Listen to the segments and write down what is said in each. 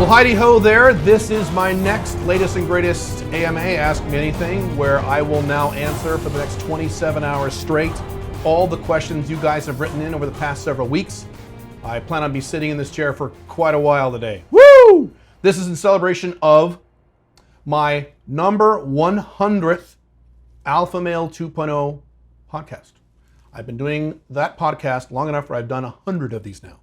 Heidi ho there. This is my next latest and greatest AMA, Ask Me Anything, where I will now answer for the next 27 hours straight all the questions you guys have written in over the past several weeks. I plan on be sitting in this chair for quite a while today. Woo! This is in celebration of my number 100th Alpha Male 2.0 podcast. I've been doing that podcast long enough where I've done 100 of these now.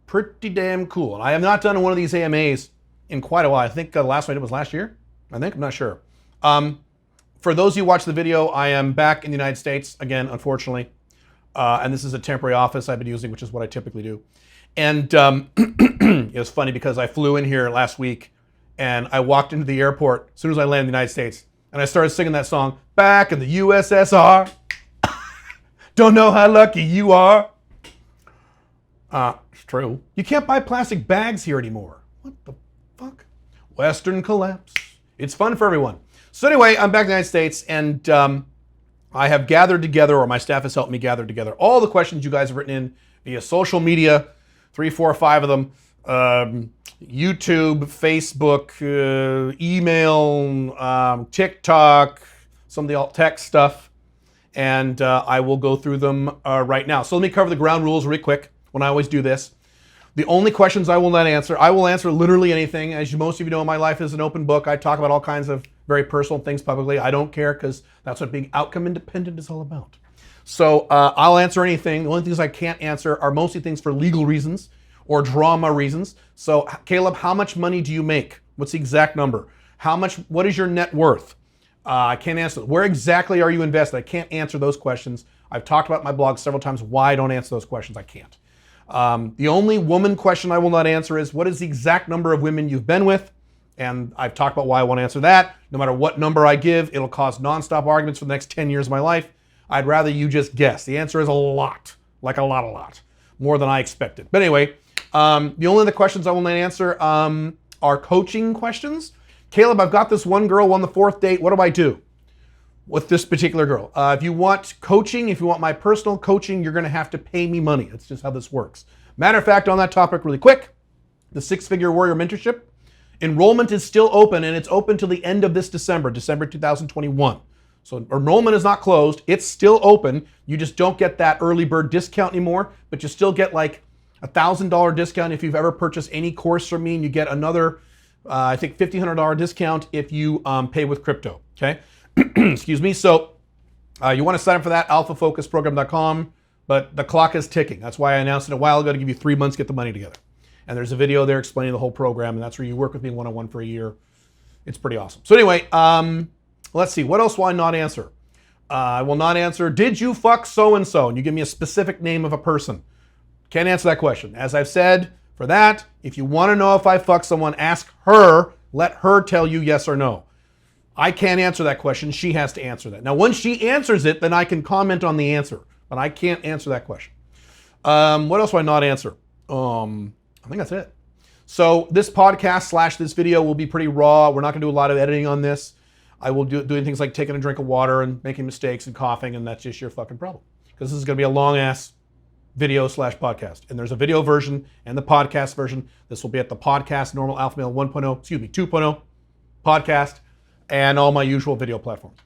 Pretty damn cool. And I have not done one of these AMAs in quite a while. I think the last one I did was last year. I'm not sure. For those of you who watch the video, I am back in the United States again, unfortunately. And this is a temporary office I've been using, which is what I typically do. And it was funny because I flew in here last week and I walked into the airport as soon as I landed in the United States. And I started singing that song, Back in the USSR. Don't know how lucky you are. It's true. You can't buy plastic bags here anymore. What the fuck? Western collapse. It's fun for everyone. So anyway, I'm back in the United States and I have gathered together, or my staff has helped me gather together, all the questions you guys have written in via social media, 3, 4, 5 of them, YouTube, Facebook, email, TikTok, some of the alt tech stuff, and I will go through them right now. So let me cover the ground rules really quick when I always do this. The only questions I will not answer, I will answer literally anything. As most of you know, my life is an open book. I talk about all kinds of very personal things publicly. I don't care because that's what being outcome independent is all about. So I'll answer anything. The only things I can't answer are mostly things for legal reasons or drama reasons. So Caleb, how much money do you make? What's the exact number? What is your net worth? I can't answer. Where exactly are you invested? I can't answer those questions. I've talked about my blog several times why I don't answer those questions. I can't. The only woman question I will not answer is what is the exact number of women you've been with? And I've talked about why I won't answer that. No matter what number I give, it'll cause nonstop arguments for the next 10 years of my life. I'd rather you just guess. The answer is a lot, like a lot, more than I expected. But anyway, the only other questions I will not answer are coaching questions. Caleb, I've got this one girl on the 4th date. What do I do with this particular girl? If you want coaching, if you want my personal coaching, you're gonna have to pay me money. That's just how this works. Matter of fact, on that topic really quick, the 6-Figure Warrior Mentorship, enrollment is still open and it's open till the end of this December 2021. So enrollment is not closed, it's still open. You just don't get that early bird discount anymore, but you still get like $1,000 discount if you've ever purchased any course from me, and you get another, I think $1,500 discount if you pay with crypto, okay? Excuse me. So you want to sign up for that, alphafocusprogram.com, but the clock is ticking. That's why I announced it a while ago to give you 3 months to get the money together. And there's a video there explaining the whole program, and that's where you work with me one-on-one for a year. It's pretty awesome. So anyway, let's see. What else will I not answer? I will not answer, did you fuck so-and-so? And you give me a specific name of a person. Can't answer that question. As I've said, for that, if you want to know if I fuck someone, ask her. Let her tell you yes or no. I can't answer that question. She has to answer that. Now, when she answers it, then I can comment on the answer, but I can't answer that question. What else will I not answer? I think that's it. So this podcast / this video will be pretty raw. We're not gonna do a lot of editing on this. I will doing things like taking a drink of water and making mistakes and coughing, and that's just your fucking problem. Because this is gonna be a long ass video / podcast. And there's a video version and the podcast version. This will be at the podcast, normal Alpha Male 2.0 podcast, and all my usual video platforms.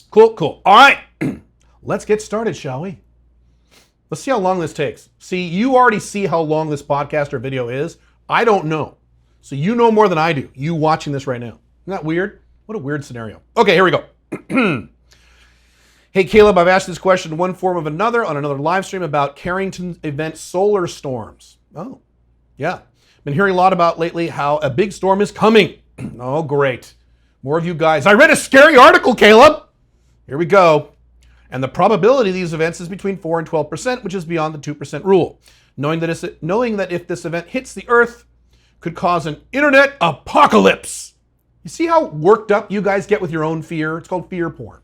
Cool. All right, let's get started, shall we? Let's see how long this takes. See, you already see how long this podcast or video is. I don't know. So you know more than I do, you watching this right now. Isn't that weird? What a weird scenario. Okay, here we go. Hey Caleb, I've asked this question in one form or another on another live stream about Carrington event solar storms. Oh, yeah. Been hearing a lot about lately how a big storm is coming. Oh, great. More of you guys. I read a scary article, Caleb. Here we go. And the probability of these events is between 4 and 12%, which is beyond the 2% rule. Knowing that if this event hits the Earth, could cause an internet apocalypse. You see how worked up you guys get with your own fear? It's called fear porn.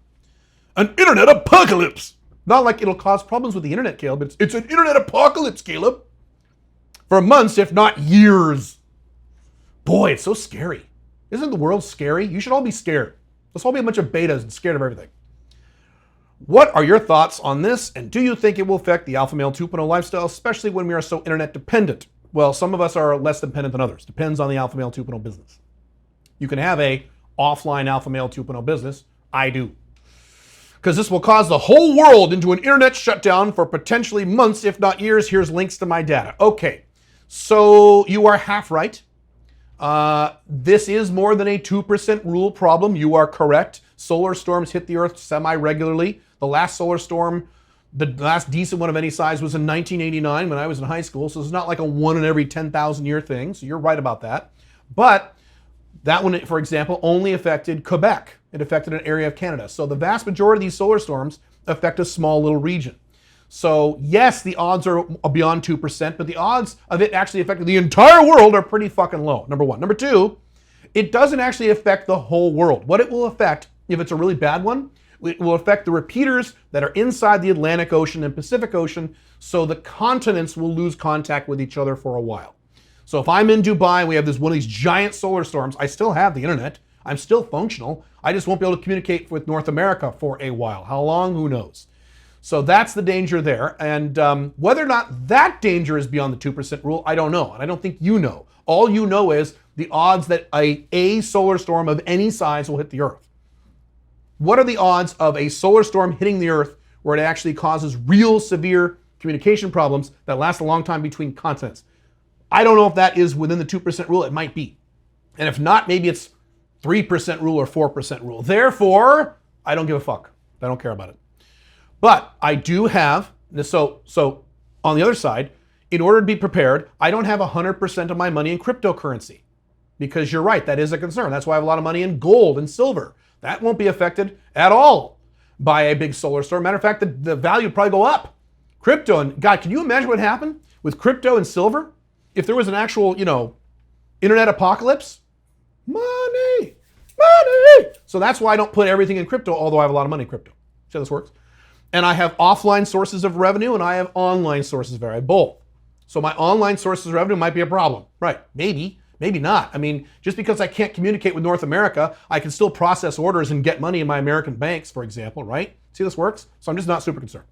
An internet apocalypse. Not like it'll cause problems with the internet, Caleb. It's an internet apocalypse, Caleb. For months, if not years. Boy, it's so scary. Isn't the world scary? You should all be scared. Let's all be a bunch of betas and scared of everything. What are your thoughts on this, and do you think it will affect the Alpha Male 2.0 lifestyle, especially when we are so internet dependent? Well, some of us are less dependent than others. Depends on the Alpha Male 2.0 business. You can have a offline Alpha Male 2.0 business. I do. Because this will cause the whole world into an internet shutdown for potentially months, if not years. Here's links to my data. Okay, so you are half right. This is more than a 2% rule problem. You are correct. Solar storms hit the Earth semi-regularly. The last solar storm, the last decent one of any size, was in 1989 when I was in high school. So it's not like a 1 in every 10,000 year thing. So you're right about that. But that one, for example, only affected Quebec. It affected an area of Canada. So the vast majority of these solar storms affect a small little region. So yes, the odds are beyond 2%, but the odds of it actually affecting the entire world are pretty fucking low, number one. Number two, it doesn't actually affect the whole world. What it will affect, if it's a really bad one, it will affect the repeaters that are inside the Atlantic Ocean and Pacific Ocean, so the continents will lose contact with each other for a while. So if I'm in Dubai and we have one of these giant solar storms, I still have the internet. I'm still functional. I just won't be able to communicate with North America for a while. How long? Who knows? So that's the danger there. And whether or not that danger is beyond the 2% rule, I don't know. And I don't think you know. All you know is the odds that a solar storm of any size will hit the Earth. What are the odds of a solar storm hitting the Earth where it actually causes real severe communication problems that last a long time between continents? I don't know if that is within the 2% rule. It might be. And if not, maybe it's 3% rule or 4% rule. Therefore, I don't give a fuck. I don't care about it. But I do have, so on the other side, in order to be prepared, I don't have 100% of my money in cryptocurrency. Because you're right, that is a concern. That's why I have a lot of money in gold and silver. That won't be affected at all by a big solar storm. Matter of fact, the value will probably go up. Crypto, and God, can you imagine what happened with crypto and silver? If there was an actual, internet apocalypse? Money. So that's why I don't put everything in crypto, although I have a lot of money in crypto. See how this works? And I have offline sources of revenue and I have online sources of revenue. I have both. So my online sources of revenue might be a problem. Right, maybe not. I mean, just because I can't communicate with North America, I can still process orders and get money in my American banks, for example, right? See how this works? So I'm just not super concerned.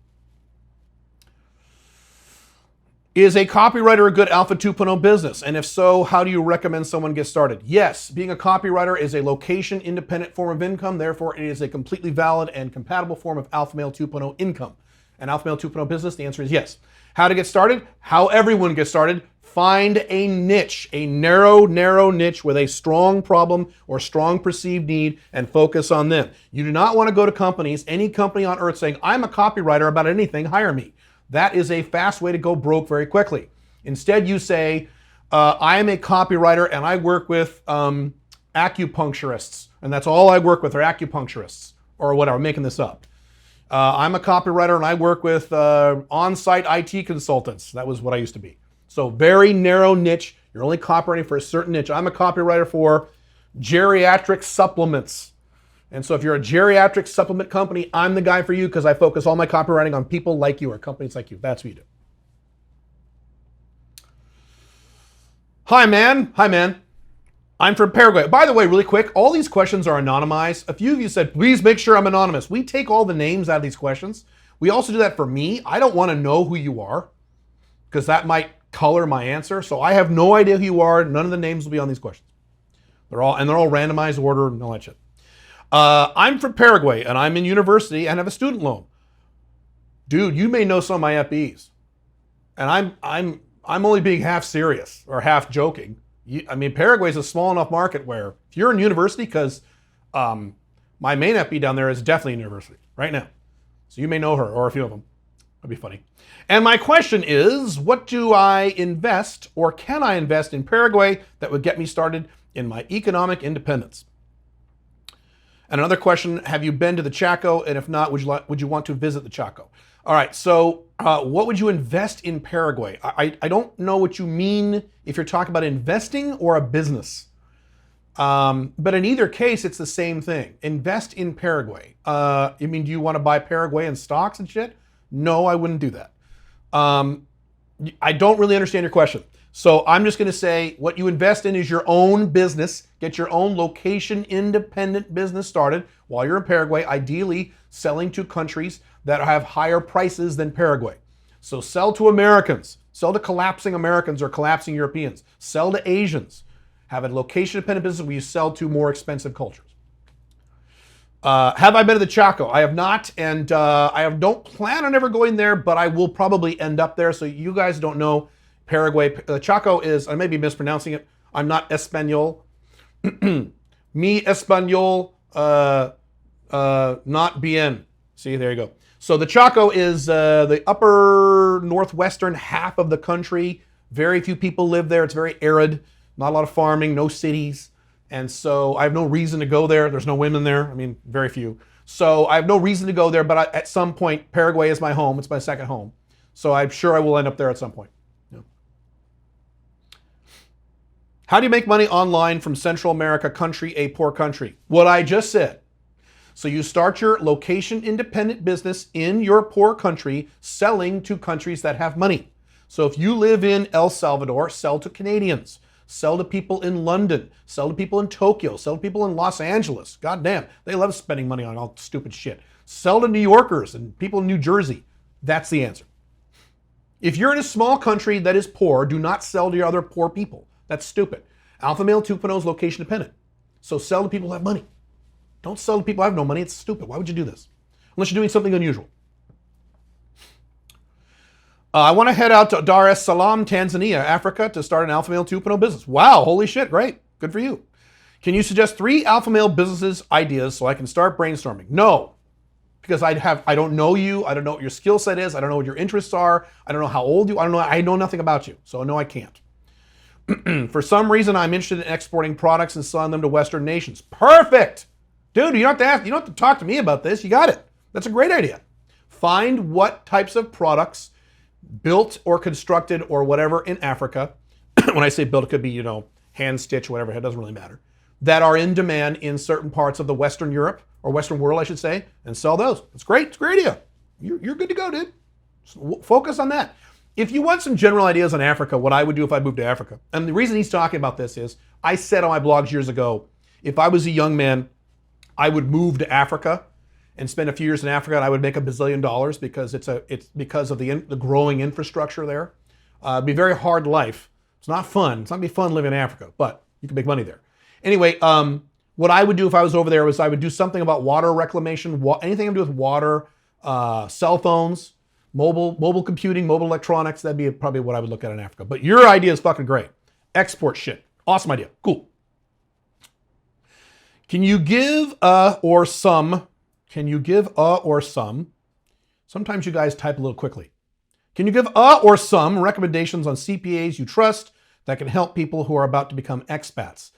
Is a copywriter a good Alpha 2.0 business? And if so, how do you recommend someone get started? Yes, being a copywriter is a location-independent form of income. Therefore, it is a completely valid and compatible form of Alpha Male 2.0 income. An Alpha Male 2.0 business, the answer is yes. How to get started? How everyone gets started. Find a niche, a narrow niche with a strong problem or strong perceived need, and focus on them. You do not want to go to companies, any company on earth, saying, I'm a copywriter about anything, hire me. That is a fast way to go broke very quickly. Instead, you say, I am a copywriter and I work with acupuncturists, and that's all I work with are acupuncturists, or whatever, I'm making this up. I'm a copywriter and I work with on-site IT consultants. That was what I used to be. So very narrow niche. You're only copywriting for a certain niche. I'm a copywriter for geriatric supplements. And so if you're a geriatric supplement company, I'm the guy for you because I focus all my copywriting on people like you or companies like you. That's what you do. Hi, man. I'm from Paraguay. By the way, really quick, all these questions are anonymized. A few of you said, please make sure I'm anonymous. We take all the names out of these questions. We also do that for me. I don't want to know who you are because that might color my answer. So I have no idea who you are. None of the names will be on these questions. They're all randomized order and all that shit. I'm from Paraguay and I'm in university and have a student loan. Dude, you may know some of my FBs. And I'm only being half serious or half joking. Paraguay is a small enough market where if you're in university, because my main FB down there is definitely in university right now. So you may know her or a few of them. That'd be funny. And my question is, what do I invest or can I invest in Paraguay that would get me started in my economic independence? And another question, have you been to the Chaco? And if not, would you want to visit the Chaco? All right, so what would you invest in Paraguay? I don't know what you mean if you're talking about investing or a business. But in either case, it's the same thing. Invest in Paraguay. Do you want to buy Paraguayan stocks and shit? No, I wouldn't do that. I don't really understand your question. So I'm just going to say what you invest in is your own business. Get your own location-independent business started while you're in Paraguay, ideally selling to countries that have higher prices than Paraguay. So sell to Americans, Sell to collapsing Americans or collapsing Europeans. Sell to Asians. Have a location-dependent business where you sell to more expensive cultures. Have I been to the Chaco? I have not, and don't plan on ever going there, but I will probably end up there. So you guys don't know Paraguay. The Chaco is, I may be mispronouncing it. I'm not Espanol. Mi Espanol, not bien. See, there you go. So the Chaco is the upper northwestern half of the country. Very few people live there. It's very arid. Not a lot of farming, no cities. And so I have no reason to go there. There's no women there. I mean, very few. So I have no reason to go there, but at some point, Paraguay is my home. It's my second home. So I'm sure I will end up there at some point. Yeah. How do you make money online from Central America country, a poor country? What I just said. So you start your location-independent business in your poor country, selling to countries that have money. So if you live in El Salvador, sell to Canadians. Sell to people in London. Sell to people in Tokyo. Sell to people in Los Angeles. God damn, they love spending money on all stupid shit. Sell to New Yorkers and people in New Jersey. That's the answer. If you're in a small country that is poor, do not sell to your other poor people. That's stupid. Alpha Male 2.0 is location dependent. So sell to people who have money. Don't sell to people who have no money. It's stupid. Why would you do this? Unless you're doing something unusual. I want to head out to Dar es Salaam, Tanzania, Africa, to start an Alpha Male 2.0 business. Wow, holy shit, great. Good for you. Can you suggest 3 Alpha Male businesses ideas so I can start brainstorming? No, because I don't know you. I don't know what your skill set is. I don't know what your interests are. I don't know how old you are. I know nothing about you. So no, I can't. For some reason, I'm interested in exporting products and selling them to Western nations. Perfect. Dude, you don't have to talk to me about this. You got it. That's a great idea. Find what types of products built or constructed or whatever in Africa. When I say built, it could be, hand stitch, whatever, it doesn't really matter, that are in demand in certain parts of the Western Europe or Western world, I should say, and sell those. It's great. It's a great idea. You're good to go, dude. So focus on that. If you want some general ideas on Africa, what I would do if I moved to Africa, and the reason he's talking about this is, I said on my blogs years ago, if I was a young man, I would move to Africa and spend a few years in Africa, and I would make $1 bazillion because it's because of the growing infrastructure there. It'd be a very hard life. It's not fun. It's not gonna be fun living in Africa, but you can make money there. Anyway, what I would do if I was over there was I would do something about water reclamation, anything to do with water, cell phones, mobile computing, mobile electronics. That'd be probably what I would look at in Africa. But your idea is fucking great. Export shit. Awesome idea. Cool. Can you give or some? Sometimes you guys type a little quickly. Can you give or some recommendations on CPAs you trust that can help people who are about to become expats?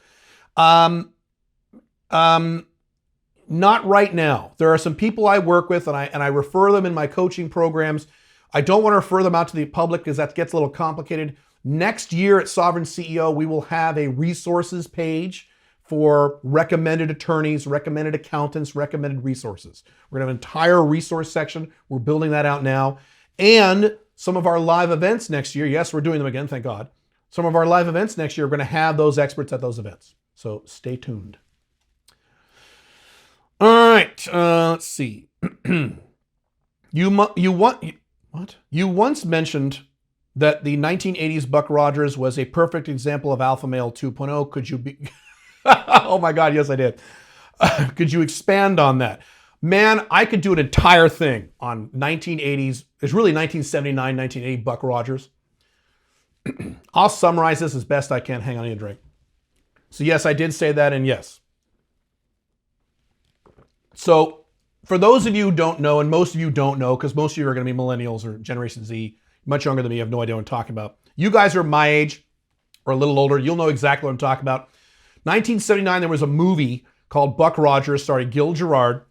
Not right now. There are some people I work with and I refer them in my coaching programs. I don't want to refer them out to the public because that gets a little complicated. Next year at Sovereign CEO, we will have a resources page for recommended attorneys, recommended accountants, recommended resources. We're gonna have an entire resource section. We're building that out now. And some of our live events next year, yes, we're doing them again, thank God. Some of our live events next year are gonna have those experts at those events. So stay tuned. All right, let's see. You once mentioned that the 1980s Buck Rogers was a perfect example of Alpha Male 2.0. Could you be... Oh my God, yes I did. Could you expand on that? Man, I could do an entire thing on 1980s. It's really 1979, 1980 Buck Rogers. I'll summarize this as best I can. Hang on, I need a drink. So yes, I did say that, and yes. So for those of you who don't know, and most of you don't know, because most of you are going to be millennials or Generation Z, much younger than me, you have no idea what I'm talking about. You guys are my age or a little older. You'll know exactly what I'm talking about. 1979, there was a movie called Buck Rogers, starring Gil Gerard,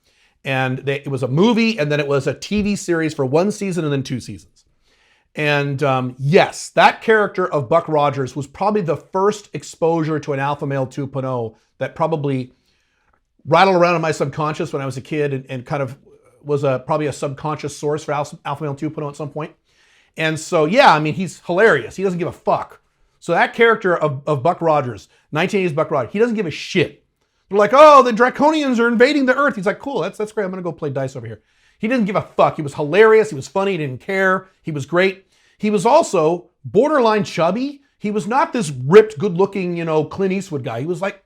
and it was a movie, and then it was a TV series for 1 season and then 2 seasons. And yes, that character of Buck Rogers was probably the first exposure to an Alpha Male 2.0 that probably rattled around in my subconscious when I was a kid and kind of was probably a subconscious source for Alpha Male 2.0 at some point. And so, yeah, I mean, he's hilarious. He doesn't give a fuck. So that character of Buck Rogers, 1980s Buck Rogers, he doesn't give a shit. They're like, oh, the Draconians are invading the Earth. He's like, cool, that's great. I'm gonna go play dice over here. He didn't give a fuck. He was hilarious. He was funny. He didn't care. He was great. He was also borderline chubby. He was not this ripped, good-looking, Clint Eastwood guy. He was like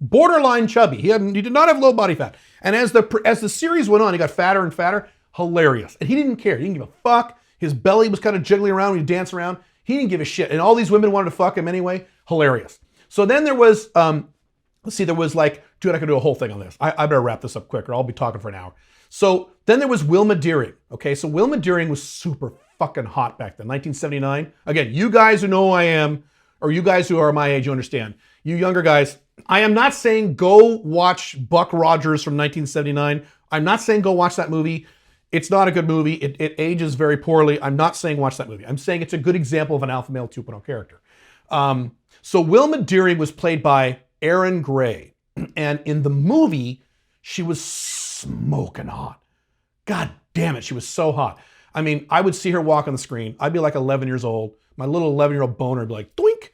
borderline chubby. He did not have low body fat. And as the series went on, he got fatter and fatter. Hilarious. And he didn't care. He didn't give a fuck. His belly was kind of jiggling around when he danced around. He didn't give a shit. And all these women wanted to fuck him anyway. Hilarious. So then there was, there was like, dude, I could do a whole thing on this. I better wrap this up quick or I'll be talking for an hour. So then there was Wilma Deering. Okay, so Wilma Deering was super fucking hot back then, 1979. Again, you guys who know who I am, or you guys who are my age, you understand. You younger guys, I am not saying go watch Buck Rogers from 1979. I'm not saying go watch that movie. It's not a good movie. It ages very poorly. I'm not saying watch that movie. I'm saying it's a good example of an alpha male 2.0 character. So Wilma Deering was played by Erin Gray. And in the movie, she was smoking hot. God damn it, she was so hot. I mean, I would see her walk on the screen. I'd be like 11 years old. My little 11-year-old boner would be like, doink.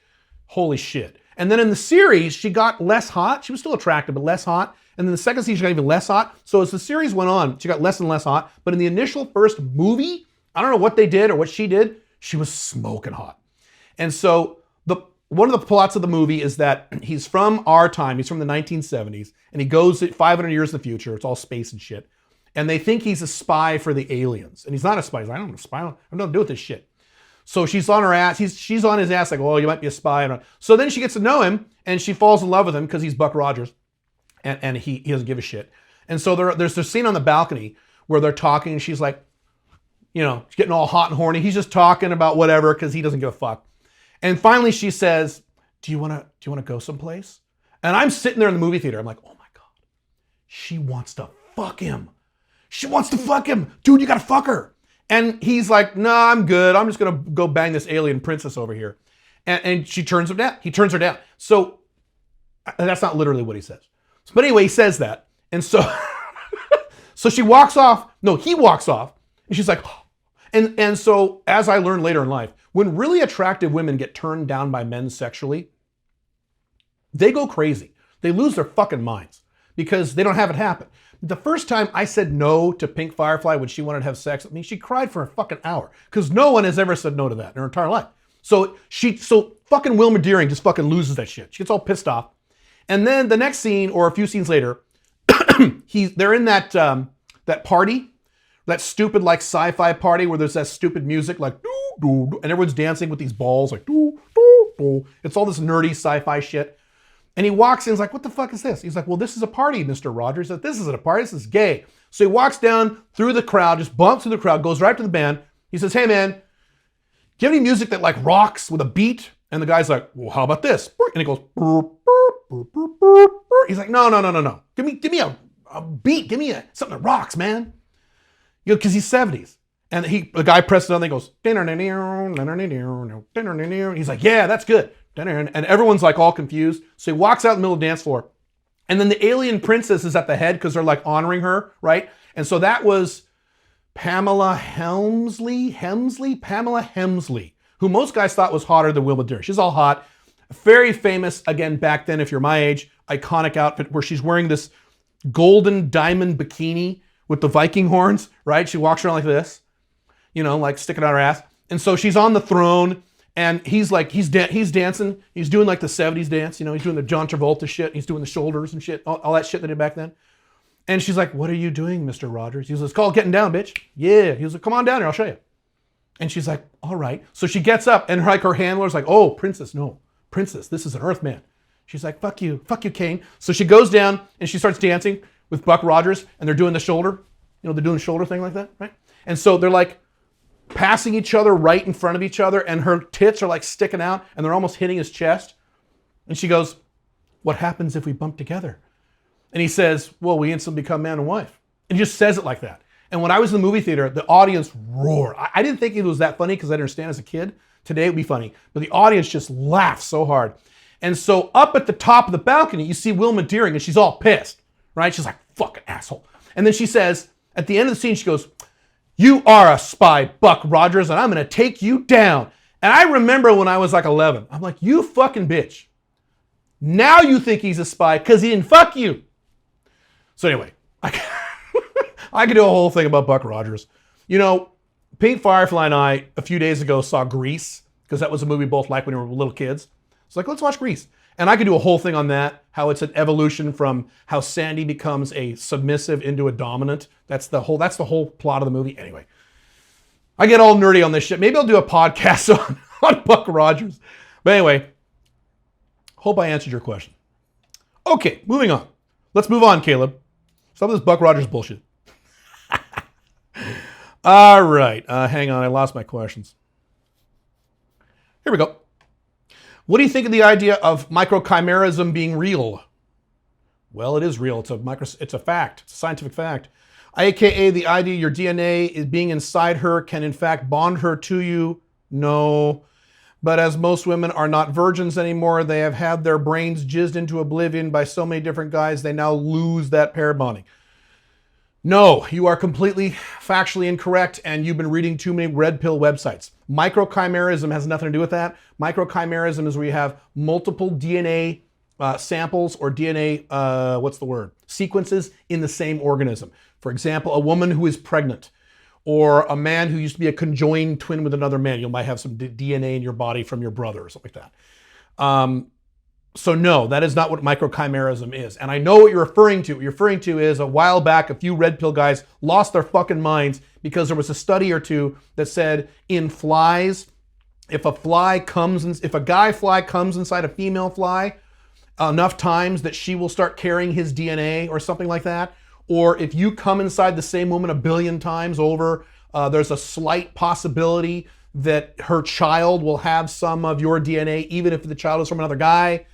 Holy shit. And then in the series, she got less hot. She was still attractive, but less hot. And then the second season, she got even less hot. So as the series went on, she got less and less hot. But in the initial first movie, I don't know what they did or what she did, she was smoking hot. And so one of the plots of the movie is that he's from our time. He's from the 1970s. And he goes 500 years in the future. It's all space and shit. And they think he's a spy for the aliens. And he's not a spy. He's like, I don't want to spy. I have nothing to do with this shit. So she's on her ass. She's on his ass like, oh, you might be a spy. So then she gets to know him and she falls in love with him because he's Buck Rogers. And he doesn't give a shit. And so there's this scene on the balcony where they're talking and she's like, she's getting all hot and horny. He's just talking about whatever because he doesn't give a fuck. And finally she says, do you want to go someplace? And I'm sitting there in the movie theater. I'm like, oh my God, she wants to fuck him. She wants to fuck him. Dude, you got to fuck her. And he's like, nah, I'm good. I'm just going to go bang this alien princess over here. And she turns him down. He turns her down. So that's not literally what he says. But anyway, he says that. And so, so she walks off. No, he walks off. And she's like, oh. And so as I learned later in life, when really attractive women get turned down by men sexually, they go crazy. They lose their fucking minds because they don't have it happen. The first time I said no to Pink Firefly when she wanted to have sex with me, she cried for a fucking hour because no one has ever said no to that in her entire life. So fucking Wilma Deering just fucking loses that shit. She gets all pissed off. And then the next scene or a few scenes later, they're in that party, that stupid like sci-fi party where there's that stupid music like doo, doo, doo, and everyone's dancing with these balls like doo, doo, doo. It's all this nerdy sci-fi shit. And he walks in and is like, what the fuck is this? He's like, well, this is a party, Mr. Rogers. He said, this isn't a party, this is gay. So he walks down through the crowd, just bumps through the crowd, goes right to the band. He says, hey man, do you have any music that like rocks with a beat? And the guy's like, well, how about this? And he goes, burp, burp, burp, burp, burp. He's like, no. Give me a beat. Give me something that rocks, man. Because he's 70s. And the guy presses it on and he goes, he's like, yeah, that's good. And everyone's like all confused. So he walks out in the middle of the dance floor. And then the alien princess is at the head because they're like honoring her, right? And so that was Pamela Hemsley, who most guys thought was hotter than Wilma Deering. She's all hot. Very famous, again, back then, if you're my age, iconic outfit where she's wearing this golden diamond bikini with the Viking horns, right? She walks around like this, like sticking out her ass. And so she's on the throne. And he's dancing. He's doing like the 70s dance. He's doing the John Travolta shit. He's doing the shoulders and shit, all that shit they did back then. And she's like, what are you doing, Mr. Rogers? He was like, it's called getting down, bitch. Yeah. He was like, come on down here, I'll show you. And she's like, all right. So she gets up and her handler's like, oh, princess, no. Princess, this is an Earthman. She's like, fuck you, Kane. So she goes down and she starts dancing with Buck Rogers and they're doing the shoulder. They're doing the shoulder thing like that, right? And so they're like, passing each other right in front of each other and her tits are like sticking out and they're almost hitting his chest. And she goes, what happens if we bump together? And he says, well, we instantly become man and wife. And he just says it like that. And when I was in the movie theater, the audience roared. I didn't think it was that funny because I didn't understand as a kid. Today it would be funny. But the audience just laughed so hard. And so up at the top of the balcony, you see Wilma Deering and she's all pissed, right? She's like, fucking asshole. And then she says, at the end of the scene, she goes, you are a spy, Buck Rogers, and I'm going to take you down. And I remember when I was like 11, I'm like, you fucking bitch. Now you think he's a spy because he didn't fuck you. So anyway, I could do a whole thing about Buck Rogers. Pink Firefly and I, a few days ago, saw Grease. because that was a movie we both liked when we were little kids. It's like, let's watch Grease. And I could do a whole thing on that, how it's an evolution from how Sandy becomes a submissive into a dominant. That's the whole plot of the movie. Anyway, I get all nerdy on this shit. Maybe I'll do a podcast on Buck Rogers. But anyway, hope I answered your question. Okay, moving on. Let's move on, Caleb. Some of this Buck Rogers bullshit. All right, hang on. I lost my questions. Here we go. What do you think of the idea of microchimerism being real? Well, it is real. It's a fact. It's a scientific fact. AKA the idea your DNA is being inside her can in fact bond her to you. No. But as most women are not virgins anymore, they have had their brains jizzed into oblivion by so many different guys, they now lose that pair bonding. No, you are completely factually incorrect, and you've been reading too many red pill websites. Microchimerism has nothing to do with that. Microchimerism is where you have multiple DNA samples or DNA, sequences in the same organism. For example, a woman who is pregnant, or a man who used to be a conjoined twin with another man. You might have some DNA in your body from your brother or something like that. So no, that is not what microchimerism is. And I know what you're referring to. What you're referring to is a while back, a few red pill guys lost their fucking minds because there was a study or two that said in flies, if a guy fly comes inside a female fly enough times that she will start carrying his DNA or something like that, or if you come inside the same woman 1 billion times over, there's a slight possibility that her child will have some of your DNA, even if the child is from another guy.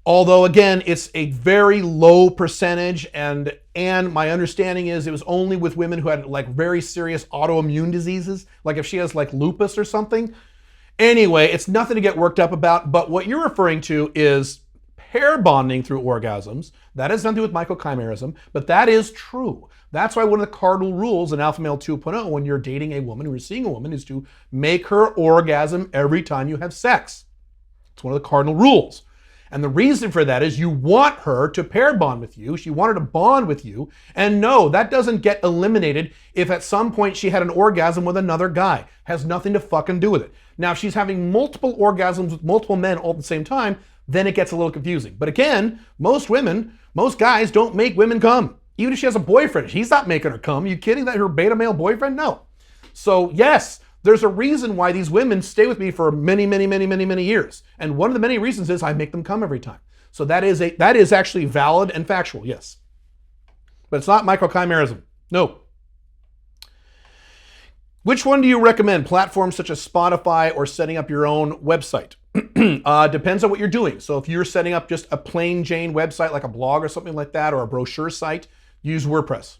Although, again, it's a very low percentage, and my understanding is it was only with women who had like very serious autoimmune diseases, like if she has like lupus or something. Anyway, it's nothing to get worked up about, but what you're referring to is pair bonding through orgasms. That has nothing to do with microchimerism, but that is true. That's why one of the cardinal rules in Alpha Male 2.0 when you're dating a woman or you're seeing a woman is to make her orgasm every time you have sex. It's one of the cardinal rules. And the reason for that is you want her to pair bond with you. You want her to bond with you. And no, that doesn't get eliminated if at some point she had an orgasm with another guy. Has nothing to fucking do with it. Now, if she's having multiple orgasms with multiple men all at the same time, then it gets a little confusing. But again, most guys don't make women come. Even if she has a boyfriend, he's not making her come. Are you kidding? That her beta male boyfriend? No. So yes, there's a reason why these women stay with me for many, many, many, many, many years. And one of the many reasons is I make them come every time. So that is actually valid and factual, yes. But it's not microchimerism. No. Which one do you recommend? Platforms such as Spotify or setting up your own website? Depends on what you're doing. So if you're setting up just a plain Jane website like a blog or something like that, or a brochure site, use WordPress.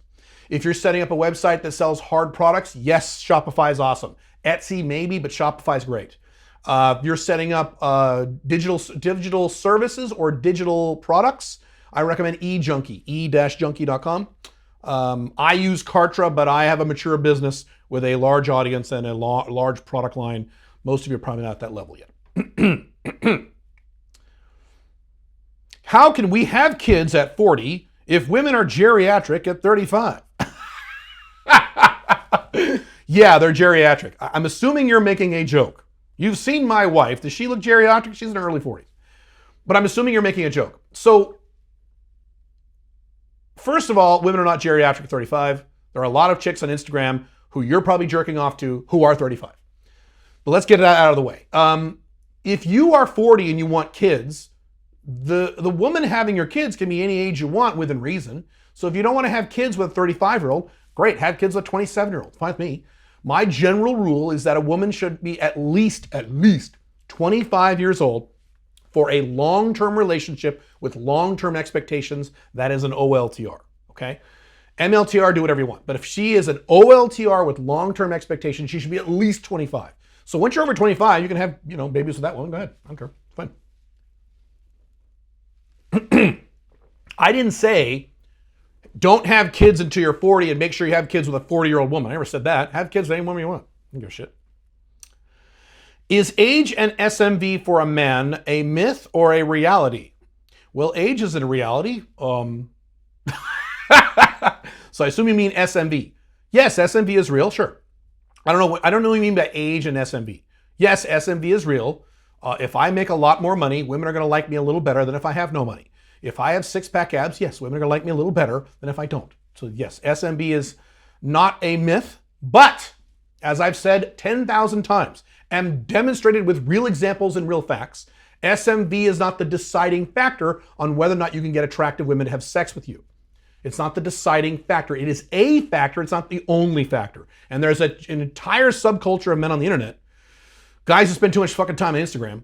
If you're setting up a website that sells hard products, yes, Shopify is awesome. Etsy maybe, but Shopify is great. If you're setting up digital services or digital products, I recommend eJunkie, e-junkie.com. I use Kartra, but I have a mature business with a large audience and a large product line. Most of you are probably not at that level yet. How can we have kids at 40 if women are geriatric at 35? Yeah, they're geriatric. I'm assuming you're making a joke. You've seen my wife. Does she look geriatric? She's in her early 40s. But I'm assuming you're making a joke. So, first of all, women are not geriatric at 35. There are a lot of chicks on Instagram who you're probably jerking off to who are 35. But let's get that out of the way. If you are 40 and you want kids, the woman having your kids can be any age you want within reason. So if you don't want to have kids with a 35-year-old, great, have kids with a 27-year-old. Fine with me. My general rule is that a woman should be at least 25 years old for a long-term relationship with long-term expectations. That is an OLTR, okay? MLTR, do whatever you want. But if she is an OLTR with long-term expectations, she should be at least 25. So once you're over 25, you can have, babies with that woman. Go ahead. I don't care. Fine. I didn't say don't have kids until you're 40 and make sure you have kids with a 40-year-old woman. I never said that. Have kids with any woman you want. I don't give a shit. Is age and SMV for a man a myth or a reality? Well, age isn't a reality. So I assume you mean SMV. Yes, SMV is real, sure. I don't know what you mean by age and SMV. Yes, SMV is real. If I make a lot more money, women are going to like me a little better than if I have no money. If I have six-pack abs, yes, women are going to like me a little better than if I don't. So yes, SMV is not a myth, but as I've said 10,000 times and demonstrated with real examples and real facts, SMV is not the deciding factor on whether or not you can get attractive women to have sex with you. It's not the deciding factor. It is a factor. It's not the only factor. And there's an entire subculture of men on the internet, guys who spend too much fucking time on Instagram,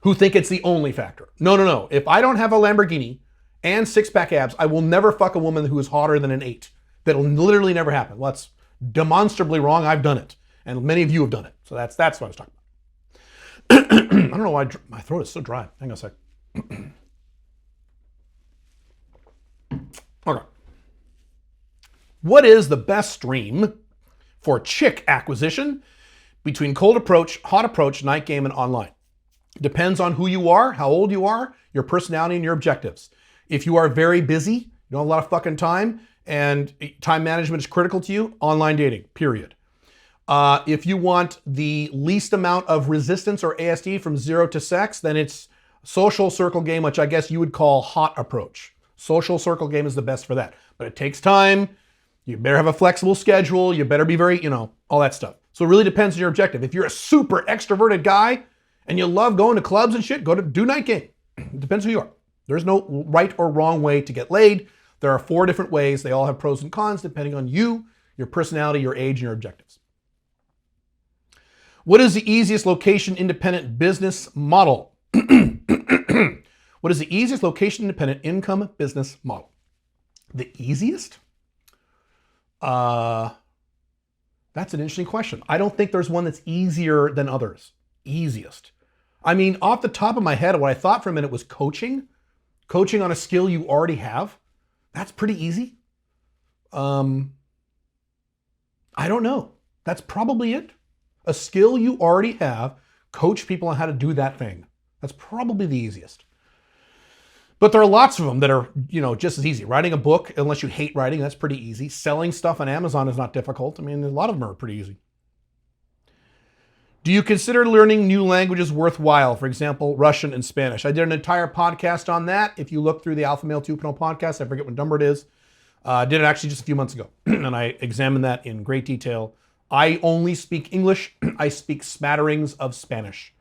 who think it's the only factor. No, no, no. If I don't have a Lamborghini and six-pack abs, I will never fuck a woman who is hotter than an 8. That'll literally never happen. Well, that's demonstrably wrong. I've done it. And many of you have done it. So that's what I was talking about. I don't know why my throat is so dry. Hang on a sec. Okay. What is the best stream for chick acquisition between cold approach, hot approach, night game, and online? Depends on who you are, how old you are, your personality, and your objectives. If you are very busy, you don't have a lot of fucking time, and time management is critical to you, online dating, period. If you want the least amount of resistance or ASD from 0 to sex, then it's social circle game, which I guess you would call hot approach. Social circle game is the best for that. But it takes time. You better have a flexible schedule. You better be very, all that stuff. So it really depends on your objective. If you're a super extroverted guy and you love going to clubs and shit, do night game. It depends who you are. There's no right or wrong way to get laid. There are 4 different ways. They all have pros and cons depending on you, your personality, your age, and your objectives. What is the easiest location independent business model? What is the easiest location independent income business model? The easiest? That's an interesting question. I don't think there's one that's easier than others. Easiest. I mean, off the top of my head, what I thought for a minute was coaching. Coaching on a skill you already have. That's pretty easy. I don't know. That's probably it. A skill you already have, coach people on how to do that thing. That's probably the easiest. But there are lots of them that are, just as easy. Writing a book, unless you hate writing, that's pretty easy. Selling stuff on Amazon is not difficult. I mean, a lot of them are pretty easy. Do you consider learning new languages worthwhile? For example, Russian and Spanish. I did an entire podcast on that. If you look through the Alpha Male 2.0 podcast, I forget what number it is. I did it actually just a few months ago. And I examined that in great detail. I only speak English. I speak smatterings of Spanish.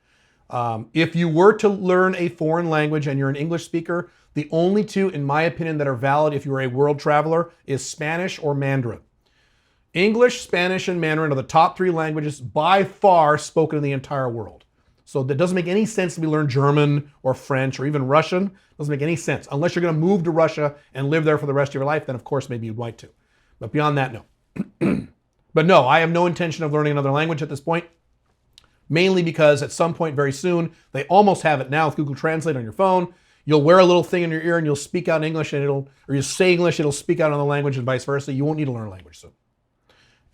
If you were to learn a foreign language and you're an English speaker, the only 2, in my opinion, that are valid if you're a world traveler is Spanish or Mandarin. English, Spanish, and Mandarin are the top 3 languages by far spoken in the entire world. So that doesn't make any sense to be learn German or French or even Russian. It doesn't make any sense. Unless you're going to move to Russia and live there for the rest of your life, then of course maybe you'd like to. But beyond that, no. But no, I have no intention of learning another language at this point. Mainly because at some point very soon, they almost have it now with Google Translate on your phone. You'll wear a little thing in your ear and you'll speak out English and or you say English, it'll speak out another language and vice versa. You won't need to learn a language soon.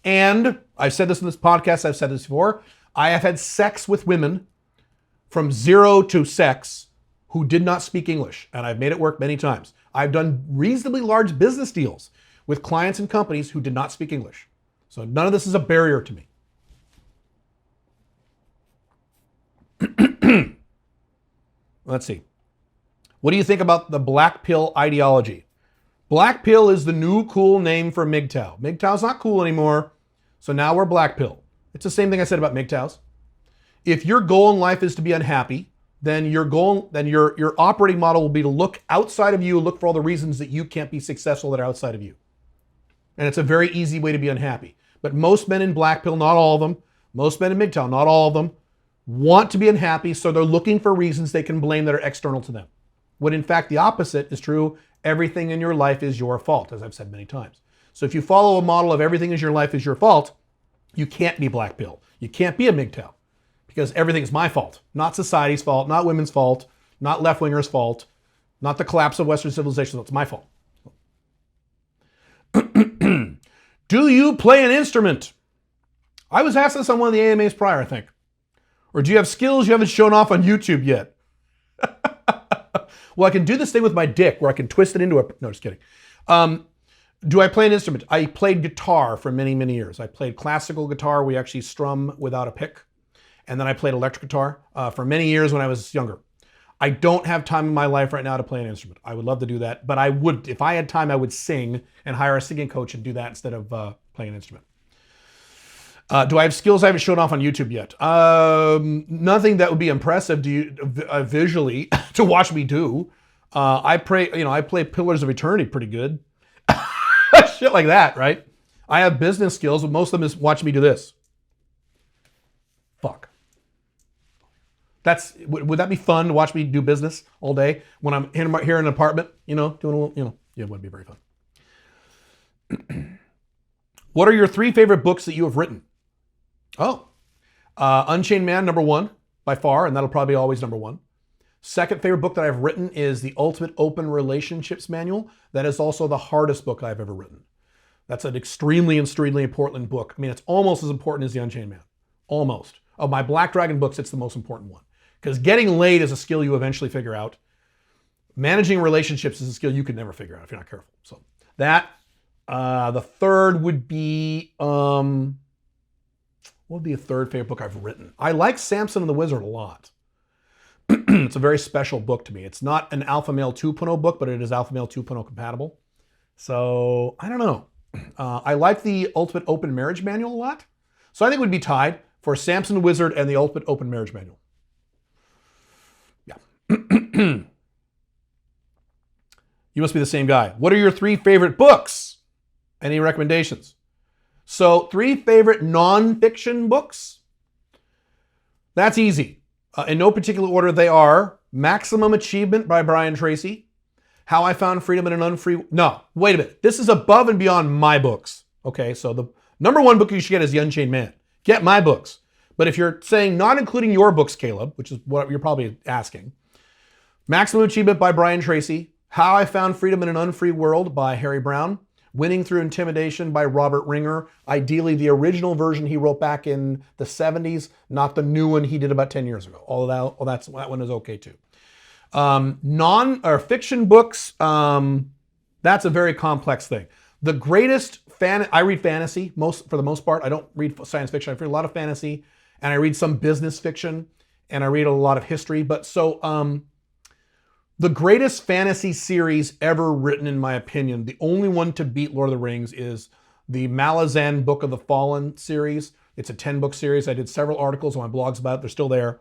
And I've said this in this podcast, I've said this before, I have had sex with women from 0 to sex who did not speak English, and I've made it work many times. I've done reasonably large business deals with clients and companies who did not speak English. So none of this is a barrier to me. Let's see. What do you think about the black pill ideology? Black pill is the new cool name for MGTOW. MGTOW's not cool anymore, so now we're black pill. It's the same thing I said about MGTOWs. If your goal in life is to be unhappy, then your operating model will be to look outside of you, look for all the reasons that you can't be successful that are outside of you. And it's a very easy way to be unhappy. But most men in black pill, not all of them, most men in MGTOW, not all of them, want to be unhappy, so they're looking for reasons they can blame that are external to them. When in fact the opposite is true. Everything in your life is your fault, as I've said many times. So if you follow a model of everything in your life is your fault, you can't be black pill. You can't be a MGTOW because everything is my fault, not society's fault, not women's fault, not left-wingers' fault, not the collapse of Western civilization. It's my fault. Do you play an instrument? I was asked this on one of the AMAs prior, I think. Or do you have skills you haven't shown off on YouTube yet? Well, I can do this thing with my dick where I can twist it into a... No, just kidding. Do I play an instrument? I played guitar for many, many years. I played classical guitar. We actually strum without a pick. and then I played electric guitar for many years when I was younger. I don't have time in my life right now to play an instrument. I would love to do that, but I would, if I had time, I would sing and hire a singing coach and do that instead of playing an instrument. Do I have skills I haven't shown off on YouTube yet? Nothing that would be impressive to you visually to watch me do. I play Pillars of Eternity pretty good. Shit like that, right? I have business skills, but most of them is watching me do this. Fuck. Would that be fun to watch me do business all day when I'm here in an apartment, doing a little, yeah, it would be very fun. What are your 3 favorite books that you have written? Unchained Man, number 1 by far, and that'll probably be always number 1. Second favorite book that I've written is The Ultimate Open Relationships Manual. That is also the hardest book I've ever written. That's an extremely important book. I mean, it's almost as important as The Unchained Man. Almost. Of my Black Dragon books, it's the most important one. Because getting laid is a skill you eventually figure out. Managing relationships is a skill you could never figure out if you're not careful. So that, the third would be, what would be a third favorite book I've written? I like Samson and the Wizard a lot. It's a very special book to me. It's not an Alpha Male 2.0 book, but it is Alpha Male 2.0 compatible. So I don't know. I like the Ultimate Open Marriage Manual a lot. So I think it would be tied for Samson the Wizard and the Ultimate Open Marriage Manual. Yeah. You must be the same guy. What are your 3 favorite books? Any recommendations? So 3 favorite nonfiction books? That's easy. In no particular order, they are Maximum Achievement by Brian Tracy, How I Found Freedom in an Unfree... No, wait a minute. This is above and beyond my books. Okay, so the number 1 book you should get is The Unchained Man. Get my books. But if you're saying not including your books, Caleb, which is what you're probably asking, Maximum Achievement by Brian Tracy, How I Found Freedom in an Unfree World by Harry Brown, Winning Through Intimidation by Robert Ringer, ideally the original version he wrote back in the 70s, not the new one he did about 10 years ago. That one is okay too. Fiction books, that's a very complex thing. The greatest I read fantasy for the most part. I don't read science fiction. I read a lot of fantasy, and I read some business fiction, and I read a lot of history. But the greatest fantasy series ever written, in my opinion, the only one to beat Lord of the Rings, is the Malazan Book of the Fallen series. It's a 10-book series. I did several articles on my blogs about it. They're still there.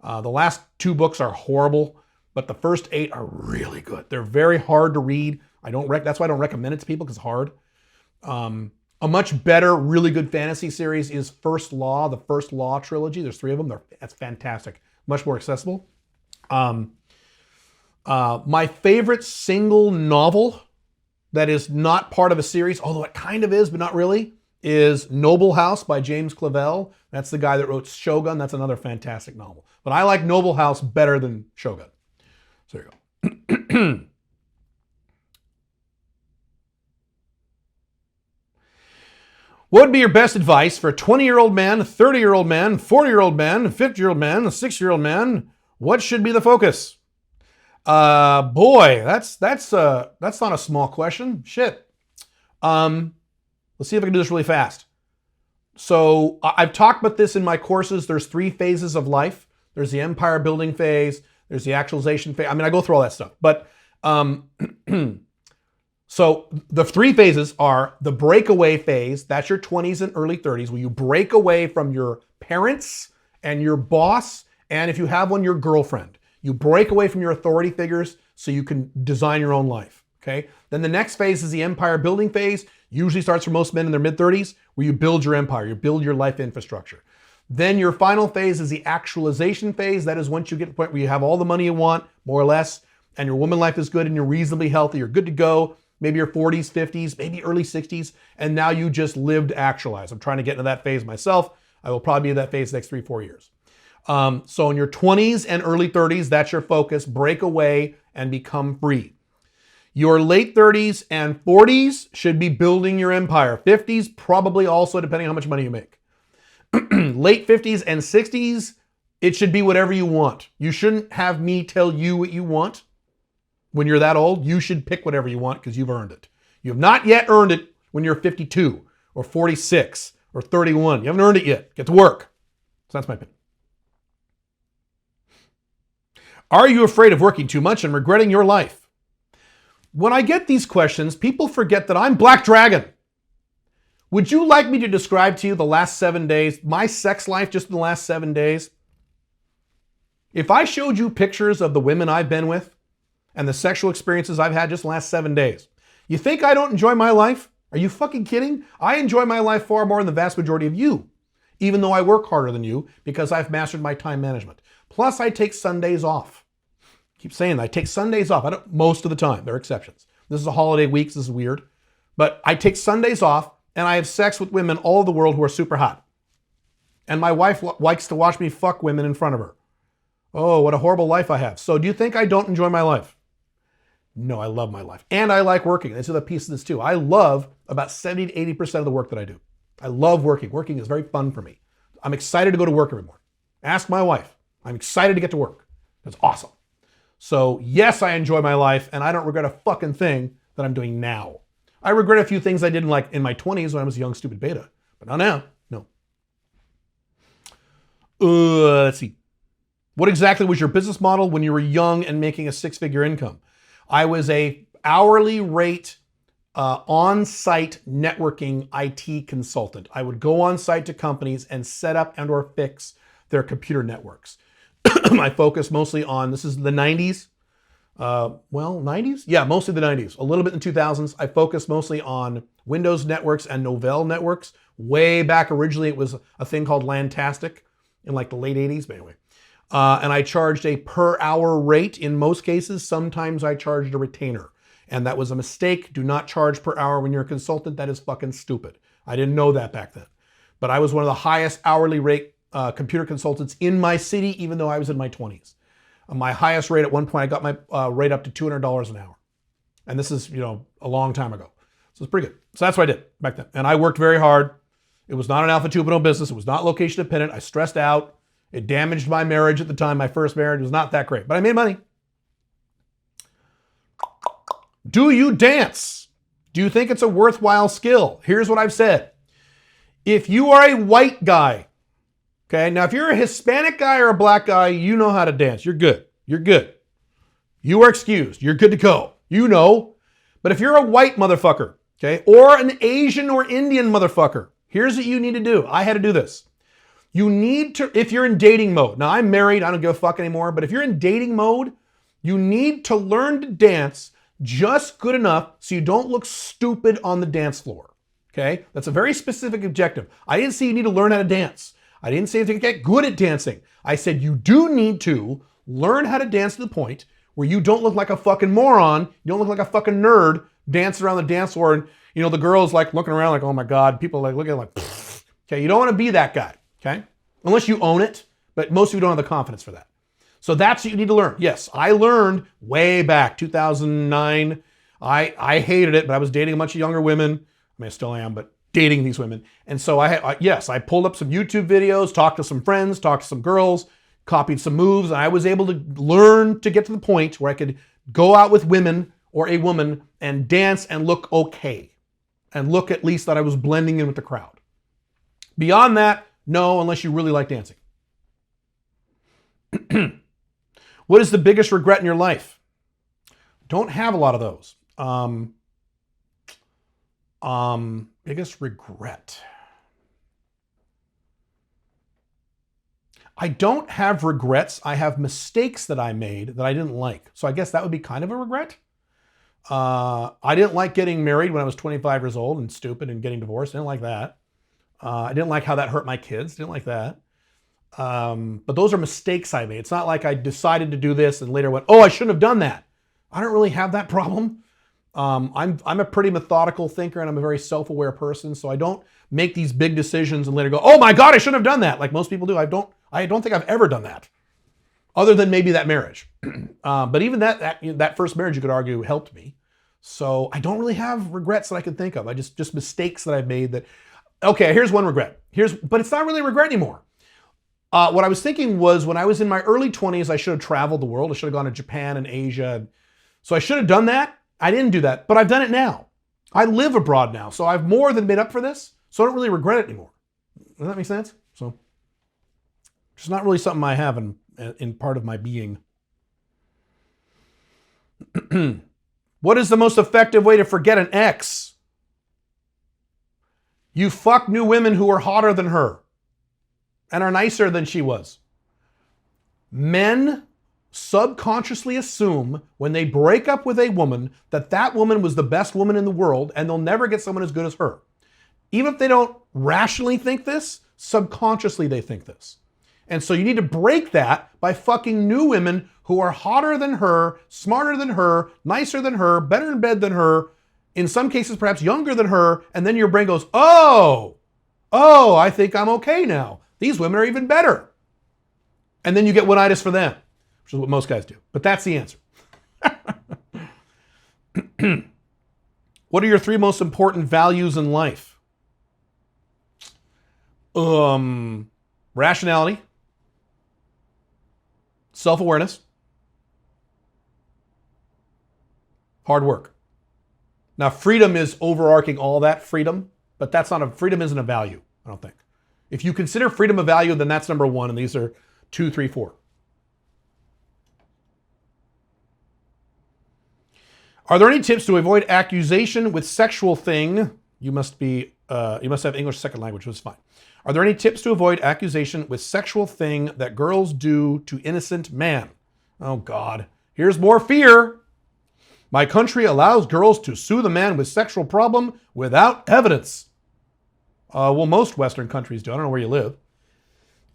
The last 2 books are horrible, but the first 8 are really good. They're very hard to read. That's why I don't recommend it to people, because it's hard. A much better, really good fantasy series is First Law, the First Law trilogy. There's 3 of them. That's fantastic. Much more accessible. My favorite single novel that is not part of a series, although it kind of is, but not really, is Noble House by James Clavell. That's the guy that wrote Shogun. That's another fantastic novel. But I like Noble House better than Shogun. So there you go. What would be your best advice for a 20-year-old man, a 30-year-old man, a 40-year-old man, a 50-year-old man, a 60-year-old man? What should be the focus? Boy, that's not a small question. Shit. Let's see if I can do this really fast. So I've talked about this in my courses. There's 3 phases of life. There's the empire building phase. There's the actualization phase. I mean, I go through all that stuff. But so the 3 phases are the breakaway phase. That's your 20s and early 30s, where you break away from your parents and your boss, and if you have one, your girlfriend. You break away from your authority figures so you can design your own life, okay? Then the next phase is the empire building phase. Usually starts for most men in their mid-30s, where you build your empire, you build your life infrastructure. Then your final phase is the actualization phase. That is once you get to the point where you have all the money you want, more or less, and your woman life is good and you're reasonably healthy, you're good to go, maybe your 40s, 50s, maybe early 60s, and now you just lived actualized. I'm trying to get into that phase myself. I will probably be in that phase the next 3-4 years. So in your 20s and early 30s, that's your focus. Break away and become free. Your late 30s and 40s should be building your empire. 50s, probably also, depending on how much money you make. Late 50s and 60s, it should be whatever you want. You shouldn't have me tell you what you want. When you're that old, you should pick whatever you want because you've earned it. You have not yet earned it when you're 52 or 46 or 31. You haven't earned it yet. Get to work. So that's my opinion. Are you afraid of working too much and regretting your life? When I get these questions, people forget that I'm Black Dragon. Would you like me to describe to you the last 7 days, my sex life just in the last 7 days? If I showed you pictures of the women I've been with and the sexual experiences I've had just the last 7 days, you think I don't enjoy my life? Are you fucking kidding? I enjoy my life far more than the vast majority of you, even though I work harder than you because I've mastered my time management. Plus, I take Sundays off. I keep saying that. I take Sundays off. I don't most of the time. There are exceptions. This is a holiday week. This is weird. But I take Sundays off and I have sex with women all over the world who are super hot. And my wife likes to watch me fuck women in front of her. Oh, what a horrible life I have. So do you think I don't enjoy my life? No, I love my life. And I like working. This is a piece of this too. I love about 70 to 80% of the work that I do. I love working. Working is very fun for me. I'm excited to go to work every morning. Ask my wife. I'm excited to get to work. It's awesome. So yes, I enjoy my life and I don't regret a fucking thing that I'm doing now. I regret a few things I didn't like in my 20s when I was a young, stupid beta, but not now. No. Let's see. What exactly was your business model when you were young and making a six-figure income? I was a hourly rate on-site networking IT consultant. I would go on-site to companies and set up and or fix their computer networks. I focused mostly on, this is the 90s. 90s? Yeah, mostly the 90s. A little bit in the 2000s. I focused mostly on Windows networks and Novell networks. Way back originally, it was a thing called Lantastic in like the late 80s, but anyway. And I charged a per hour rate in most cases. Sometimes I charged a retainer. And that was a mistake. Do not charge per hour when you're a consultant. That is fucking stupid. I didn't know that back then. But I was one of the highest hourly rate computer consultants in my city, even though I was in my 20s. My highest rate at one point, I got my rate up to $200 an hour. And this is, a long time ago. So it's pretty good. So that's what I did back then. And I worked very hard. It was not an Alpha 2.0 business. It was not location dependent. I stressed out. It damaged my marriage at the time. My first marriage was not that great, but I made money. Do you dance? Do you think it's a worthwhile skill? Here's what I've said. If you are a white guy, okay, now if you're a Hispanic guy or a black guy, you know how to dance. You're good. You're good. You are excused. You're good to go. You know. But if you're a white motherfucker, okay, or an Asian or Indian motherfucker, here's what you need to do. I had to do this. You need to, if you're in dating mode, now I'm married, I don't give a fuck anymore, but if you're in dating mode, you need to learn to dance just good enough so you don't look stupid on the dance floor, okay? That's a very specific objective. I didn't say you need to learn how to dance. I didn't say you have to get good at dancing. I said you do need to learn how to dance to the point where you don't look like a fucking moron, you don't look like a fucking nerd dancing around the dance floor and, the girl's like looking around like, oh my God, people like looking like, pfft. Okay, you don't want to be that guy. Okay? Unless you own it, but most of you don't have the confidence for that. So that's what you need to learn. Yes, I learned way back, 2009. I hated it, but I was dating a bunch of younger women. I mean, I still am, but dating these women. And so I pulled up some YouTube videos, talked to some friends, talked to some girls, copied some moves, and I was able to learn to get to the point where I could go out with women or a woman and dance and look okay. And look at least that I was blending in with the crowd. Beyond that, no, unless you really like dancing. What is the biggest regret in your life? Don't have a lot of those. Biggest regret. I don't have regrets. I have mistakes that I made that I didn't like. So I guess that would be kind of a regret. I didn't like getting married when I was 25 years old and stupid and getting divorced. I didn't like that. I didn't like how that hurt my kids. Didn't like that. But those are mistakes I made. It's not like I decided to do this and later went, oh, I shouldn't have done that. I don't really have that problem. I'm a pretty methodical thinker and I'm a very self-aware person. So I don't make these big decisions and later go, oh my God, I shouldn't have done that. Like most people do. I don't think I've ever done that other than maybe that marriage. But even that first marriage, you could argue, helped me. So I don't really have regrets that I can think of. I just mistakes that I've made that, okay, here's one regret. But it's not really a regret anymore. What I was thinking was when I was in my early 20s, I should have traveled the world. I should have gone to Japan and Asia. So I should have done that. I didn't do that, but I've done it now. I live abroad now, so I've more than made up for this. So I don't really regret it anymore. Does that make sense? So it's not really something I have in part of my being. What is the most effective way to forget an ex? You fuck new women who are hotter than her and are nicer than she was. Men subconsciously assume when they break up with a woman that that woman was the best woman in the world and they'll never get someone as good as her. Even if they don't rationally think this, subconsciously they think this. And so you need to break that by fucking new women who are hotter than her, smarter than her, nicer than her, better in bed than her, in some cases perhaps younger than her, and then your brain goes, oh, I think I'm okay now. These women are even better. And then you get one-itis for them, which is what most guys do. But that's the answer. What are your 3 most important values in life? Rationality, self-awareness, hard work. Now, freedom is overarching all that freedom, but freedom isn't a value, I don't think. If you consider freedom a value, then that's number 1, and these are 2, 3, 4. Are there any tips to avoid accusation with sexual thing? You must have English second language, which is fine. Are there any tips to avoid accusation with sexual thing that girls do to innocent man? Oh God, here's more fear. My country allows girls to sue the man with sexual problem without evidence. Well, most Western countries do. I don't know where you live.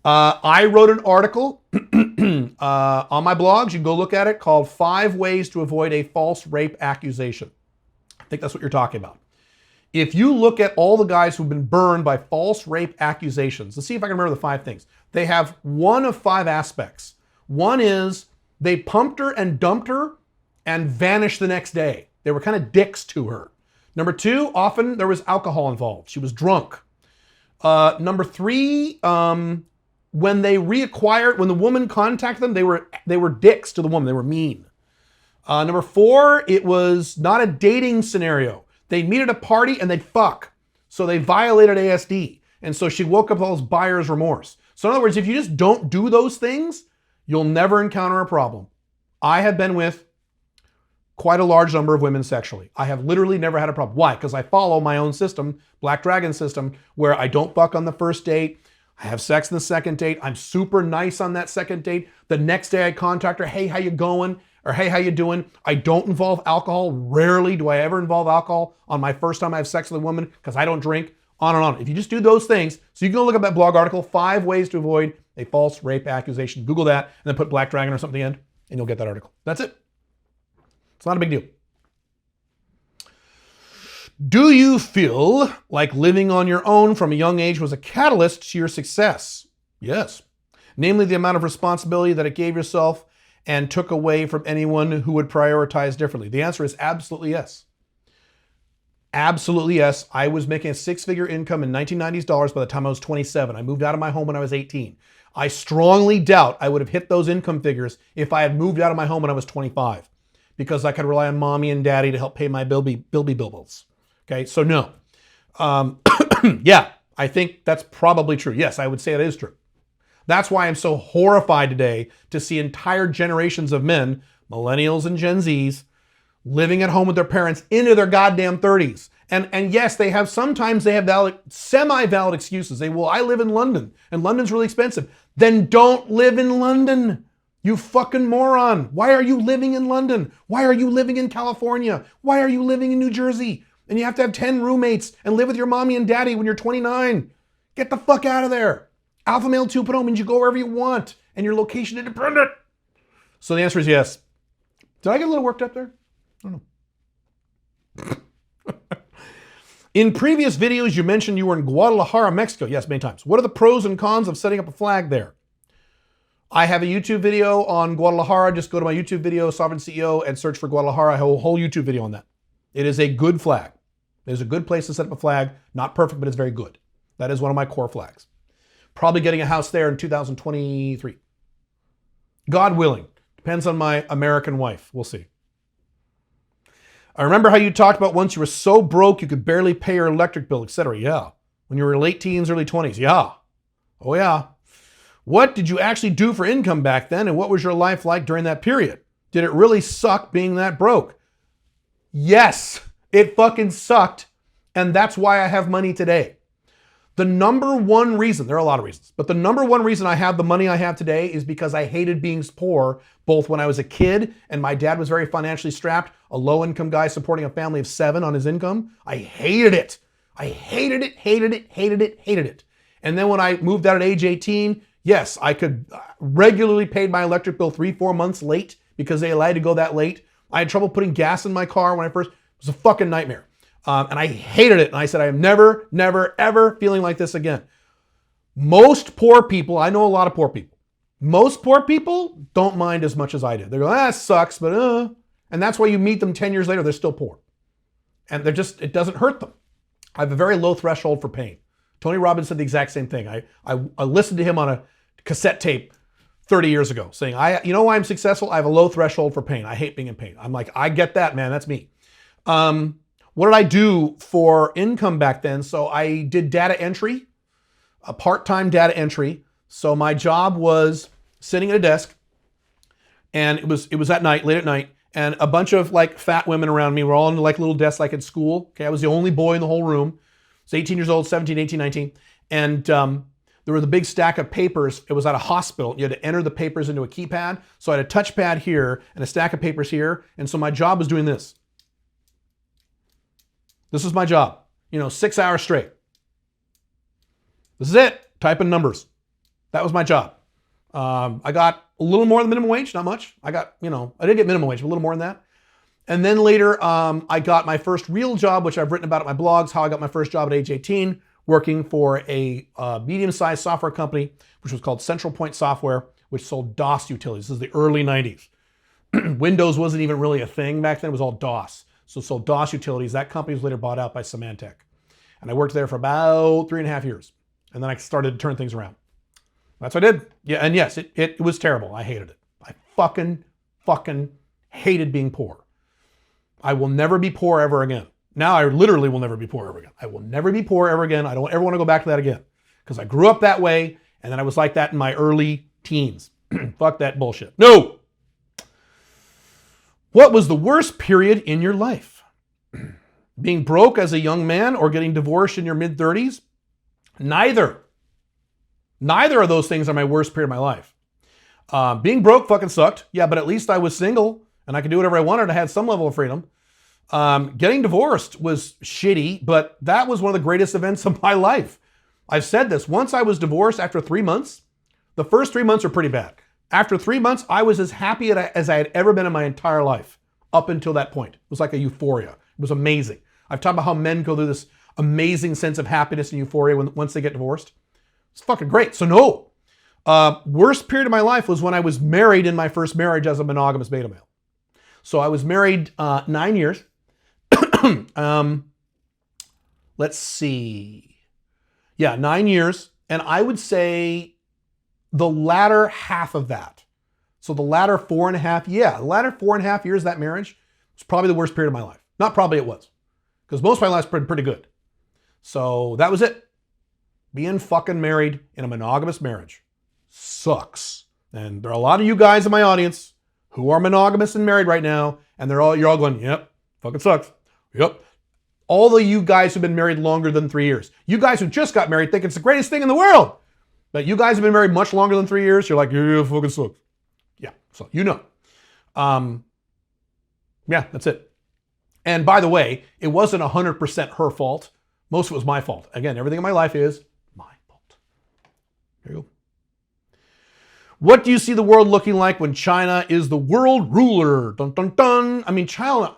I wrote an article on my blogs. You can go look at it, called 5 Ways to Avoid a False Rape Accusation. I think that's what you're talking about. If you look at all the guys who've been burned by false rape accusations, let's see if I can remember the 5 things. They have one of 5 aspects. One is they pumped her and dumped her and vanished the next day. They were kind of dicks to her. Number 2, often there was alcohol involved. She was drunk. Number 3, when the woman contacted them, they were dicks to the woman. They were mean. Number 4, it was not a dating scenario. They'd meet at a party and they'd fuck. So they violated ASD. And so she woke up with all this buyer's remorse. So in other words, if you just don't do those things, you'll never encounter a problem. I have been with quite a large number of women sexually. I have literally never had a problem. Why? Because I follow my own system, Black Dragon system, where I don't fuck on the first date. I have sex on the second date. I'm super nice on that second date. The next day I contact her, hey, how you going? Or hey, how you doing? I don't involve alcohol. Rarely do I ever involve alcohol on my first time I have sex with a woman because I don't drink, on and on. If you just do those things, so you can go look at that blog article, 5 Ways to Avoid a False Rape Accusation. Google that and then put Black Dragon or something in and you'll get that article. That's it. It's not a big deal. Do you feel like living on your own from a young age was a catalyst to your success? Yes. Namely, the amount of responsibility that it gave yourself and took away from anyone who would prioritize differently. The answer is absolutely yes. Absolutely yes. I was making a 6-figure income in 1990s dollars by the time I was 27. I moved out of my home when I was 18. I strongly doubt I would have hit those income figures if I had moved out of my home when I was 25, because I could rely on mommy and daddy to help pay my bills. Okay, so no. Yeah, I think that's probably true. Yes, I would say it is true. That's why I'm so horrified today to see entire generations of men, millennials and Gen Zs, living at home with their parents into their goddamn 30s. And yes, sometimes they have semi-valid excuses. I live in London and London's really expensive. Then don't live in London. You fucking moron. Why are you living in London? Why are you living in California? Why are you living in New Jersey? And you have to have 10 roommates and live with your mommy and daddy when you're 29. Get the fuck out of there. Alpha male 2.0 means you go wherever you want and you're location independent. So the answer is yes. Did I get a little worked up there? I don't know. In previous videos, you mentioned you were in Guadalajara, Mexico. Yes, many times. What are the pros and cons of setting up a flag there? I have a YouTube video on Guadalajara. Just go to my YouTube video, Sovereign CEO, and search for Guadalajara. I have a whole YouTube video on that. It is a good flag. It is a good place to set up a flag. Not perfect, but it's very good. That is one of my core flags. Probably getting a house there in 2023. God willing. Depends on my American wife. We'll see. I remember how you talked about once you were so broke you could barely pay your electric bill, etc. Yeah. When you were late teens, early 20s. Yeah. Oh yeah. What did you actually do for income back then, and what was your life like during that period? Did it really suck being that broke? Yes, it fucking sucked. And that's why I have money today. The number one reason, there are a lot of reasons, but the number one reason I have the money I have today is because I hated being poor, both when I was a kid and my dad was very financially strapped, a low-income guy supporting a family of 7 on his income. I hated it. I hated it, hated it, hated it, hated it. And then when I moved out at age 18, yes, I could regularly pay my electric bill 3-4 months late because they allowed to go that late. I had trouble putting gas in my car when I first, it was a fucking nightmare. And I hated it. And I said, I am never, never, ever feeling like this again. Most poor people, I know a lot of poor people. Most poor people don't mind as much as I did. They go, it sucks, but And that's why you meet them 10 years later, they're still poor. And they're just, it doesn't hurt them. I have a very low threshold for pain. Tony Robbins said the exact same thing. I listened to him on a cassette tape 30 years ago saying, you know why I'm successful? I have a low threshold for pain. I hate being in pain. I'm like, I get that, man. That's me. What did I do for income back then? So I did data entry, a part-time data entry. So my job was sitting at a desk, and it was at night, late at night, and a bunch of like fat women around me were all in like little desks like at school. Okay, I was the only boy in the whole room. I was 18 years old, 17, 18, 19. And there was a big stack of papers. It was at a hospital. You had to enter the papers into a keypad. So I had a touchpad here and a stack of papers here. And so my job was doing this. This is my job, 6 hours straight. This is it, typing numbers. That was my job. I got a little more than minimum wage, not much. I did get minimum wage, but a little more than that. And then later, I got my first real job, which I've written about at my blogs, how I got my first job at age 18, working for a medium-sized software company, which was called Central Point Software, which sold DOS utilities. This is the early 90s. Windows wasn't even really a thing back then. It was all DOS. So sold DOS utilities. That company was later bought out by Symantec. And I worked there for about 3.5 years. And then I started to turn things around. That's what I did. Yeah, and yes, it was terrible. I hated it. I fucking hated being poor. I will never be poor ever again. Now I literally will never be poor ever again. I will never be poor ever again. I don't ever want to go back to that again. Because I grew up that way, and then I was like that in my early teens. Fuck that bullshit. No! What was the worst period in your life? Being broke as a young man or getting divorced in your mid-30s? Neither. Neither of those things are my worst period of my life. Being broke fucking sucked. Yeah, but at least I was single and I could do whatever I wanted. I had some level of freedom. Getting divorced was shitty, but that was one of the greatest events of my life. I've said this. Once I was divorced after 3 months, the first 3 months were pretty bad. After 3 months, I was as happy as I had ever been in my entire life up until that point. It was like a euphoria. It was amazing. I've talked about how men go through this amazing sense of happiness and euphoria once they get divorced. It's fucking great. So no. Worst period of my life was when I was married in my first marriage as a monogamous beta male. So I was married 9 years. Let's see. Yeah, 9 years. And I would say the latter half of that. So the latter 4.5, the latter 4.5 years of that marriage was probably the worst period of my life. Not probably, it was. Because most of my life's been pretty good. So that was it. Being fucking married in a monogamous marriage sucks. And there are a lot of you guys in my audience who are monogamous and married right now, and you're all going, yep, fucking sucks. Yep. All of you guys who've been married longer than 3 years. You guys who just got married think it's the greatest thing in the world. But you guys have been married much longer than 3 years. You're like, yeah, fucking sucks. Yeah, so you know. Yeah, that's it. And by the way, it wasn't 100% her fault. Most of it was my fault. Again, everything in my life is my fault. There you go. What do you see the world looking like when China is the world ruler? Dun, dun, dun. I mean, China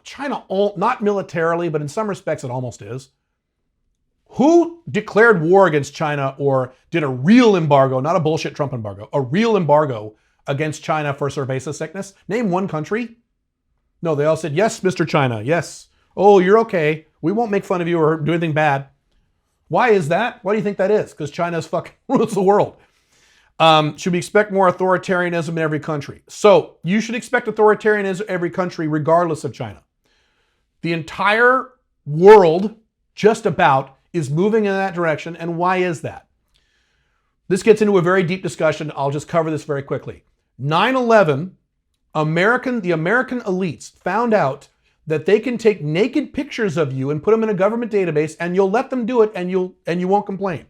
not militarily, but in some respects it almost is. Who declared war against China or did a real embargo, not a bullshit Trump embargo, a real embargo against China for cerveza sickness? Name one country. No, they all said, yes, Mr. China, yes. Oh, you're okay. We won't make fun of you or do anything bad. Why is that? Why do you think that is? Because China's fucking rules the world. Should we expect more authoritarianism in every country? So you should expect authoritarianism in every country regardless of China. The entire world, just about, is moving in that direction. And why is that? This gets into a very deep discussion. I'll just cover this very quickly. 9/11 The American elites found out that they can take naked pictures of you and put them in a government database, and you'll let them do it, and you won't complain.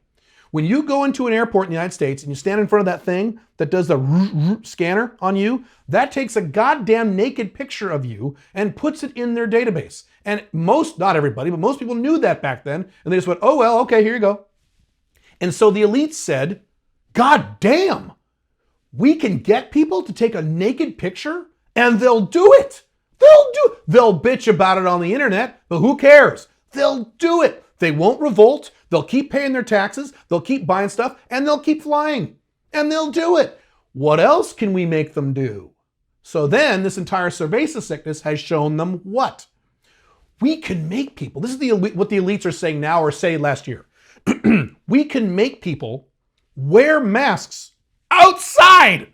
When you go into an airport in the United States and you stand in front of that thing that does the scanner on you, that takes a goddamn naked picture of you and puts it in their database. And not everybody, but most people knew that back then, and they just went, oh, well, okay, here you go. And so the elites said, God damn, we can get people to take a naked picture and they'll do it. They'll bitch about it on the internet, but who cares? They'll do it. They won't revolt. They'll keep paying their taxes. They'll keep buying stuff, and they'll keep flying, and they'll do it. What else can we make them do? So then this entire cerveza sickness has shown them what? We can make people, this is what the elites are saying now or say last year. We can make people wear masks outside.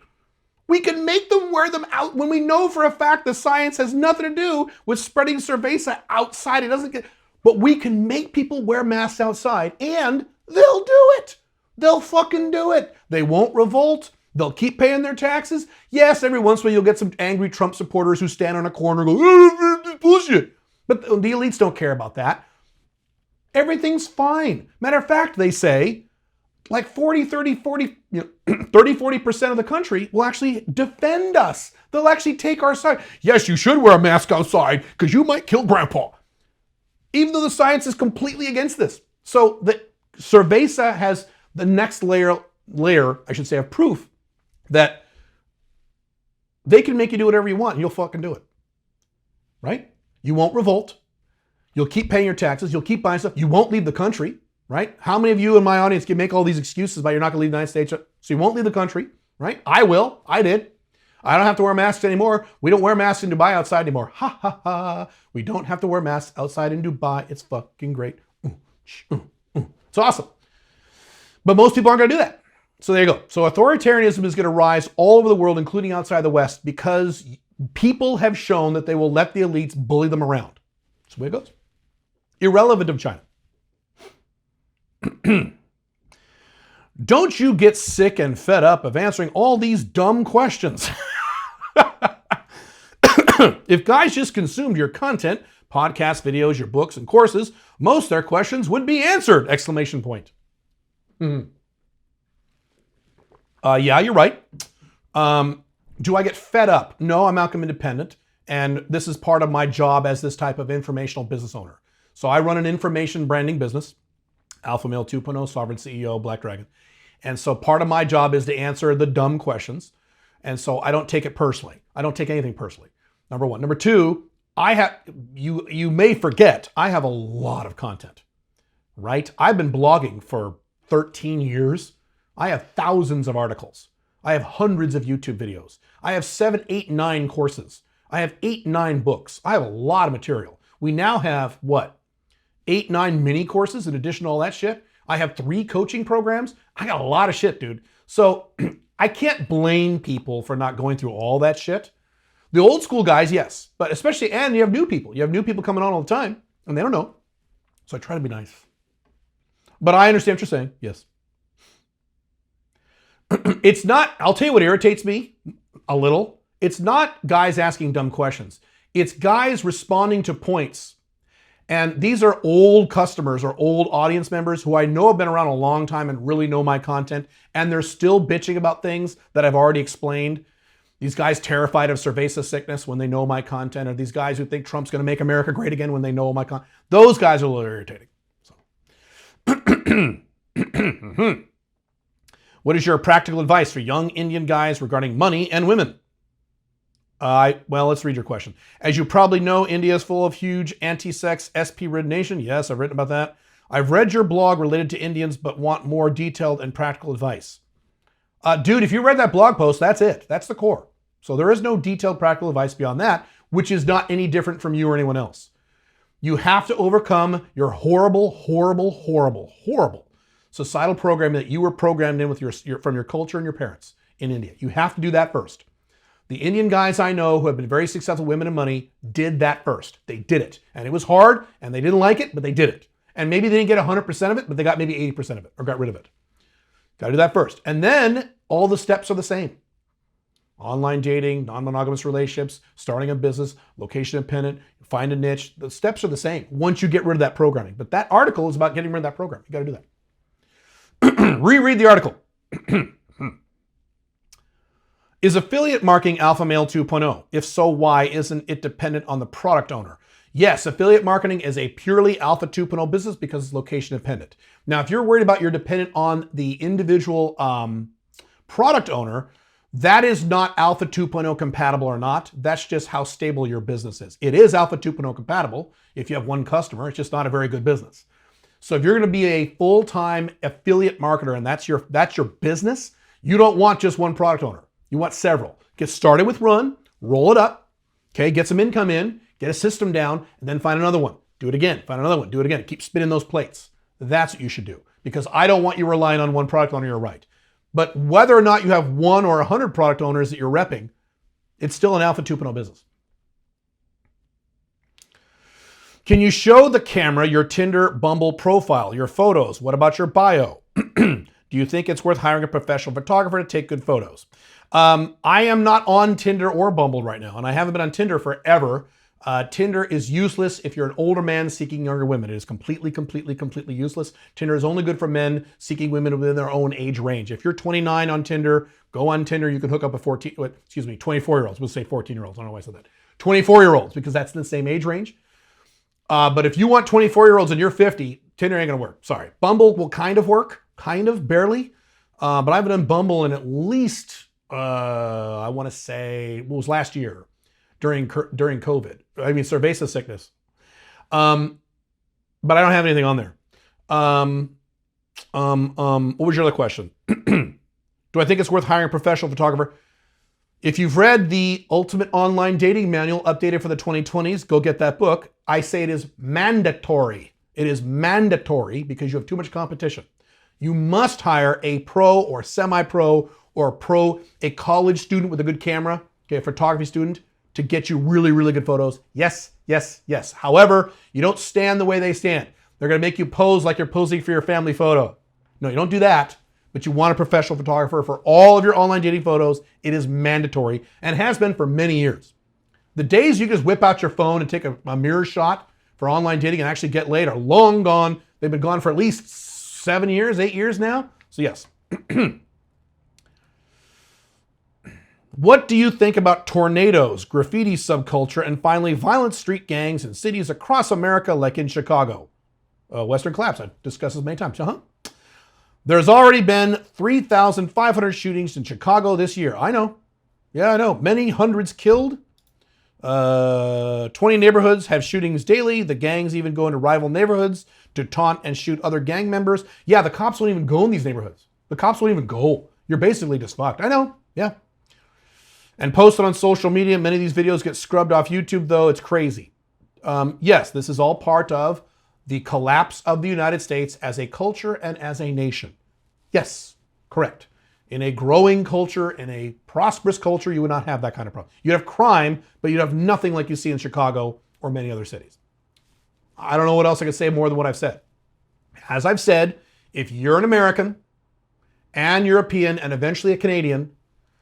We can make them wear them out when we know for a fact the science has nothing to do with spreading cerveza outside. But we can make people wear masks outside, and they'll do it. They'll fucking do it. They won't revolt. They'll keep paying their taxes. Yes, every once in a while you'll get some angry Trump supporters who stand on a corner and go, bullshit. But the elites don't care about that. Everything's fine. Matter of fact, they say, like 30-40% of the country will actually defend us. They'll actually take our side. Yes, you should wear a mask outside because you might kill grandpa. Even though the science is completely against this. So the cerveza has the next layer, I should say, of proof that they can make you do whatever you want and you'll fucking do it. Right? You won't revolt. You'll keep paying your taxes. You'll keep buying stuff. You won't leave the country. Right? How many of you in my audience can make all these excuses about you're not going to leave the United States? So you won't leave the country, right? I will. I did. I don't have to wear masks anymore. We don't wear masks in Dubai outside anymore. Ha ha ha. We don't have to wear masks outside in Dubai. It's fucking great. It's awesome. But most people aren't going to do that. So there you go. So authoritarianism is going to rise all over the world, including outside the West, because people have shown that they will let the elites bully them around. That's the way it goes. Irrelevant of China. Don't you get sick and fed up of answering all these dumb questions? If guys just consumed your content, podcasts, videos, your books, and courses, most of their questions would be answered! Exclamation point. Yeah, you're right. Do I get fed up? No, I'm outcome independent, and this is part of my job as this type of informational business owner. So I run an information branding business. Alpha Male 2.0, Sovereign CEO, Black Dragon. And so part of my job is to answer the dumb questions. And so I don't take it personally. I don't take anything personally. Number one. Number two, you may forget, I have a lot of content, right? I've been blogging for 13 years. I have thousands of articles. I have hundreds of YouTube videos. I have 7, 8, 9 courses. I have 8, 9 books. I have a lot of material. We now have what? 8, 9 mini courses in addition to all that shit. I have 3 coaching programs. I got a lot of shit, dude. So I can't blame people for not going through all that shit. The old school guys, yes. But especially, and you have new people. You have new people coming on all the time, and they don't know. So I try to be nice. But I understand what you're saying, yes. It's not, I'll tell you what irritates me a little. It's not guys asking dumb questions. It's guys responding to points. And these are old customers or old audience members who I know have been around a long time and really know my content, and they're still bitching about things that I've already explained. These guys terrified of cerveza sickness when they know my content, or these guys who think Trump's going to make America great again when they know my content. Those guys are a little irritating. So. What is your practical advice for young Indian guys regarding money and women? Well, let's read your question. As you probably know, India is full of huge anti-sex, SP-ridden nation. Yes, I've written about that. I've read your blog related to Indians, but want more detailed and practical advice. Dude, if you read that blog post, that's it. That's the core. So there is no detailed practical advice beyond that, which is not any different from you or anyone else. You have to overcome your horrible societal program that you were programmed in with from your culture and your parents in India. You have to do that first. The Indian guys I know who have been very successful women and money did that first. They did it. And it was hard, and they didn't like it, but they did it. And maybe they didn't get 100% of it, but they got maybe 80% of it, or got rid of it. Got to do that first. And then all the steps are the same. Online dating, non-monogamous relationships, starting a business, location independent, find a niche. The steps are the same once you get rid of that programming. But that article is about getting rid of that program. You got to do that. Reread the article. Is affiliate marketing alpha male 2.0? If so, why isn't it dependent on the product owner? Yes, affiliate marketing is a purely alpha 2.0 business because it's location dependent. Now, if you're worried about you're dependent on the individual product owner, that is not alpha 2.0 compatible or not. That's just how stable your business is. It is alpha 2.0 compatible if you have one customer. It's just not a very good business. So if you're going to be a full-time affiliate marketer and that's your business, you don't want just one product owner. You want several. Get started with one, roll it up, okay, get some income in, get a system down, and then find another one. Do it again, find another one, do it again. Keep spinning those plates. That's what you should do because I don't want you relying on one product owner, you're right. But whether or not you have 1 or 100 product owners that you're repping, it's still an alpha 2.0 business. Can you show the camera your Tinder Bumble profile, your photos? What about your bio? Do you think it's worth hiring a professional photographer to take good photos? I am not on Tinder or Bumble right now, and I haven't been on Tinder forever. Tinder is useless if you're an older man seeking younger women. It is completely useless. Tinder is only good for men seeking women within their own age range. If you're 29 on Tinder, go on Tinder. You can hook up a 24-year-olds. We'll say 14-year-olds. I don't know why I said that. 24-year-olds because that's the same age range. But if you want 24-year-olds and you're 50, Tinder ain't gonna work. Sorry. Bumble will kind of work, barely. But I haven't done Bumble in at least, I want to say, it was last year during COVID. I mean, cerveza sickness. But I don't have anything on there. What was your other question? Do I think it's worth hiring a professional photographer? If you've read the Ultimate Online Dating Manual updated for the 2020s, go get that book. I say it is mandatory. It is mandatory because you have too much competition. You must hire a pro or semi-pro or a college student with a good camera, okay, a photography student, to get you really good photos. Yes. However, you don't stand the way they stand. They're gonna make you pose like you're posing for your family photo. No, you don't do that, but you want a professional photographer for all of your online dating photos. It is mandatory and has been for many years. The days you just whip out your phone and take a mirror shot for online dating and actually get laid are long gone. They've been gone for at least 7 years, 8 years now. So yes. What do you think about tornadoes, graffiti subculture, and finally violent street gangs in cities across America like in Chicago? Western Collapse, I've discussed this many times. There's already been 3,500 shootings in Chicago this year. I know. Yeah, I know. Many hundreds killed. 20 neighborhoods have shootings daily. The gangs even go into rival neighborhoods to taunt and shoot other gang members. Yeah, the cops won't even go in these neighborhoods. The cops won't even go. You're basically just fucked. I know. Yeah. And posted on social media. Many of these videos get scrubbed off YouTube, though. It's crazy. Yes, this is all part of the collapse of the United States as a culture and as a nation. Yes, correct. In a growing culture, in a prosperous culture, you would not have that kind of problem. You'd have crime, but you'd have nothing like you see in Chicago or many other cities. I don't know what else I can say more than what I've said. As I've said, if you're an American and European and eventually a Canadian,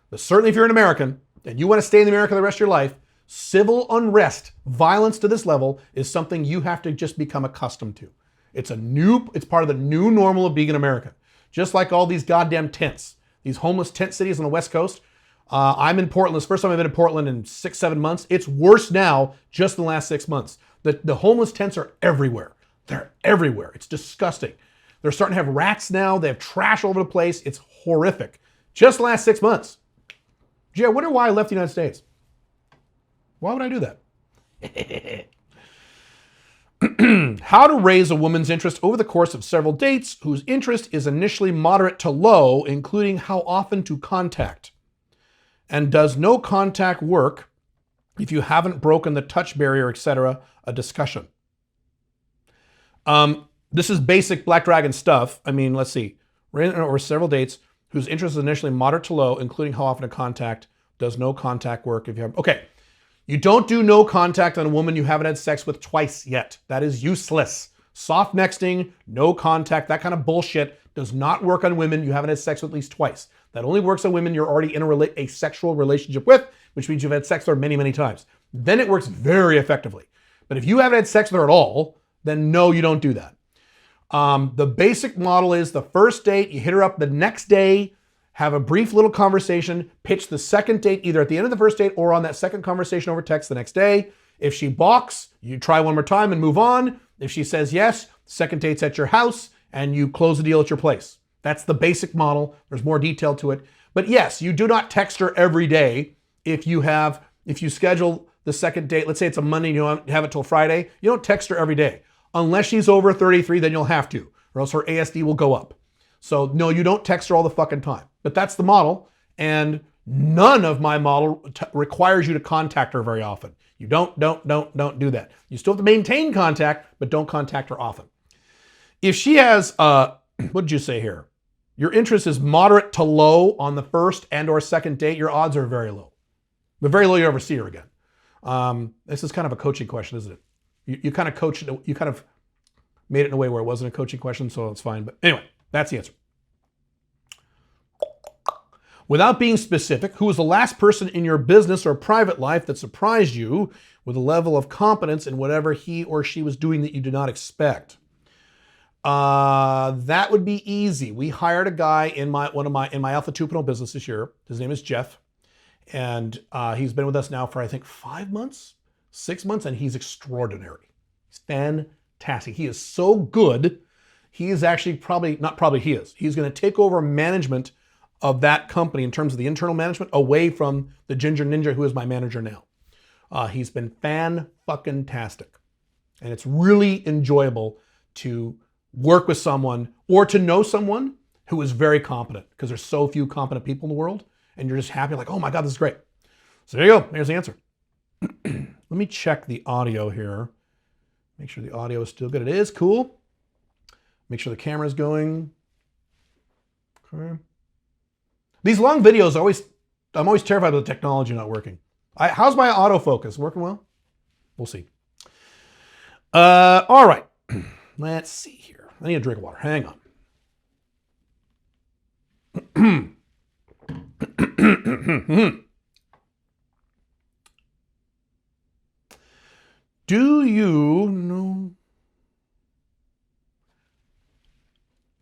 but certainly if you're an American and you want to stay in America the rest of your life, civil unrest, violence to this level is something you have to just become accustomed to. It's part of the new normal of being an American. Just like all these goddamn tents, these homeless tent cities on the West Coast. I'm in Portland. This is the first time I've been in Portland in 6-7 months. It's worse now just in the last 6 months. The homeless tents are everywhere. They're everywhere. It's disgusting. They're starting to have rats now. They have trash all over the place. It's horrific. Just the last 6 months. Gee, I wonder why I left the United States. Why would I do that? How to raise a woman's interest over the course of several dates whose interest is initially moderate to low, including how often to contact. And does no contact work if you haven't broken the touch barrier, etc., a discussion. This is basic Black Dragon stuff. I mean, let's see. Raise over several dates whose interest is initially moderate to low, including how often to contact. Does no contact work if you have... Okay. You don't do no contact on a woman you haven't had sex with twice yet. That is useless. Soft nexting, no contact, that kind of bullshit does not work on women you haven't had sex with at least twice. That only works on women you're already in a sexual relationship with, which means you've had sex with her many, many times. Then it works very effectively. But if you haven't had sex with her at all, then no, you don't do that. The basic model is the first date, you hit her up the next day, have a brief little conversation, pitch the second date either at the end of the first date or on that second conversation over text the next day. If she balks, you try one more time and move on. If she says yes, second date's at your house and you close the deal at your place. That's the basic model. There's more detail to it. But yes, you do not text her every day. If you schedule the second date, let's say it's a Monday, you don't have it till Friday, you don't text her every day. Unless she's over 33, then you'll have to, or else her ASD will go up. So no, you don't text her all the fucking time. But that's the model, and none of my model requires you to contact her very often. You don't do that. You still have to maintain contact, but don't contact her often. If she has, what did you say here? Your interest is moderate to low on the first and or second date, your odds are very low. The very low you ever see her again. This is kind of a coaching question, isn't it? You kind of coached it, you kind of made it in a way where it wasn't a coaching question, so it's fine. But anyway, that's the answer. Without being specific, who was the last person in your business or private life that surprised you with a level of competence in whatever he or she was doing that you did not expect? That would be easy. We hired a guy in my Alpha 2.0 business this year. His name is Jeff. And he's been with us now for, I think, 5 months, 6 months, and he's extraordinary. He's fantastic. He is so good. He is actually he's going to take over management of that company in terms of the internal management away from the Ginger Ninja, who is my manager now. He's been fan-fucking-tastic. And it's really enjoyable to work with someone or to know someone who is very competent, because there's so few competent people in the world, and you're just happy, like, oh my God, this is great. So there you go. There's the answer. Let me check the audio here. Make sure the audio is still good. It is. Cool. Make sure the camera's going. Okay. These long videos, I'm always terrified of the technology not working. How's my autofocus? Working well? We'll see. All right. Let's see here. I need a drink of water. Hang on. Do you know?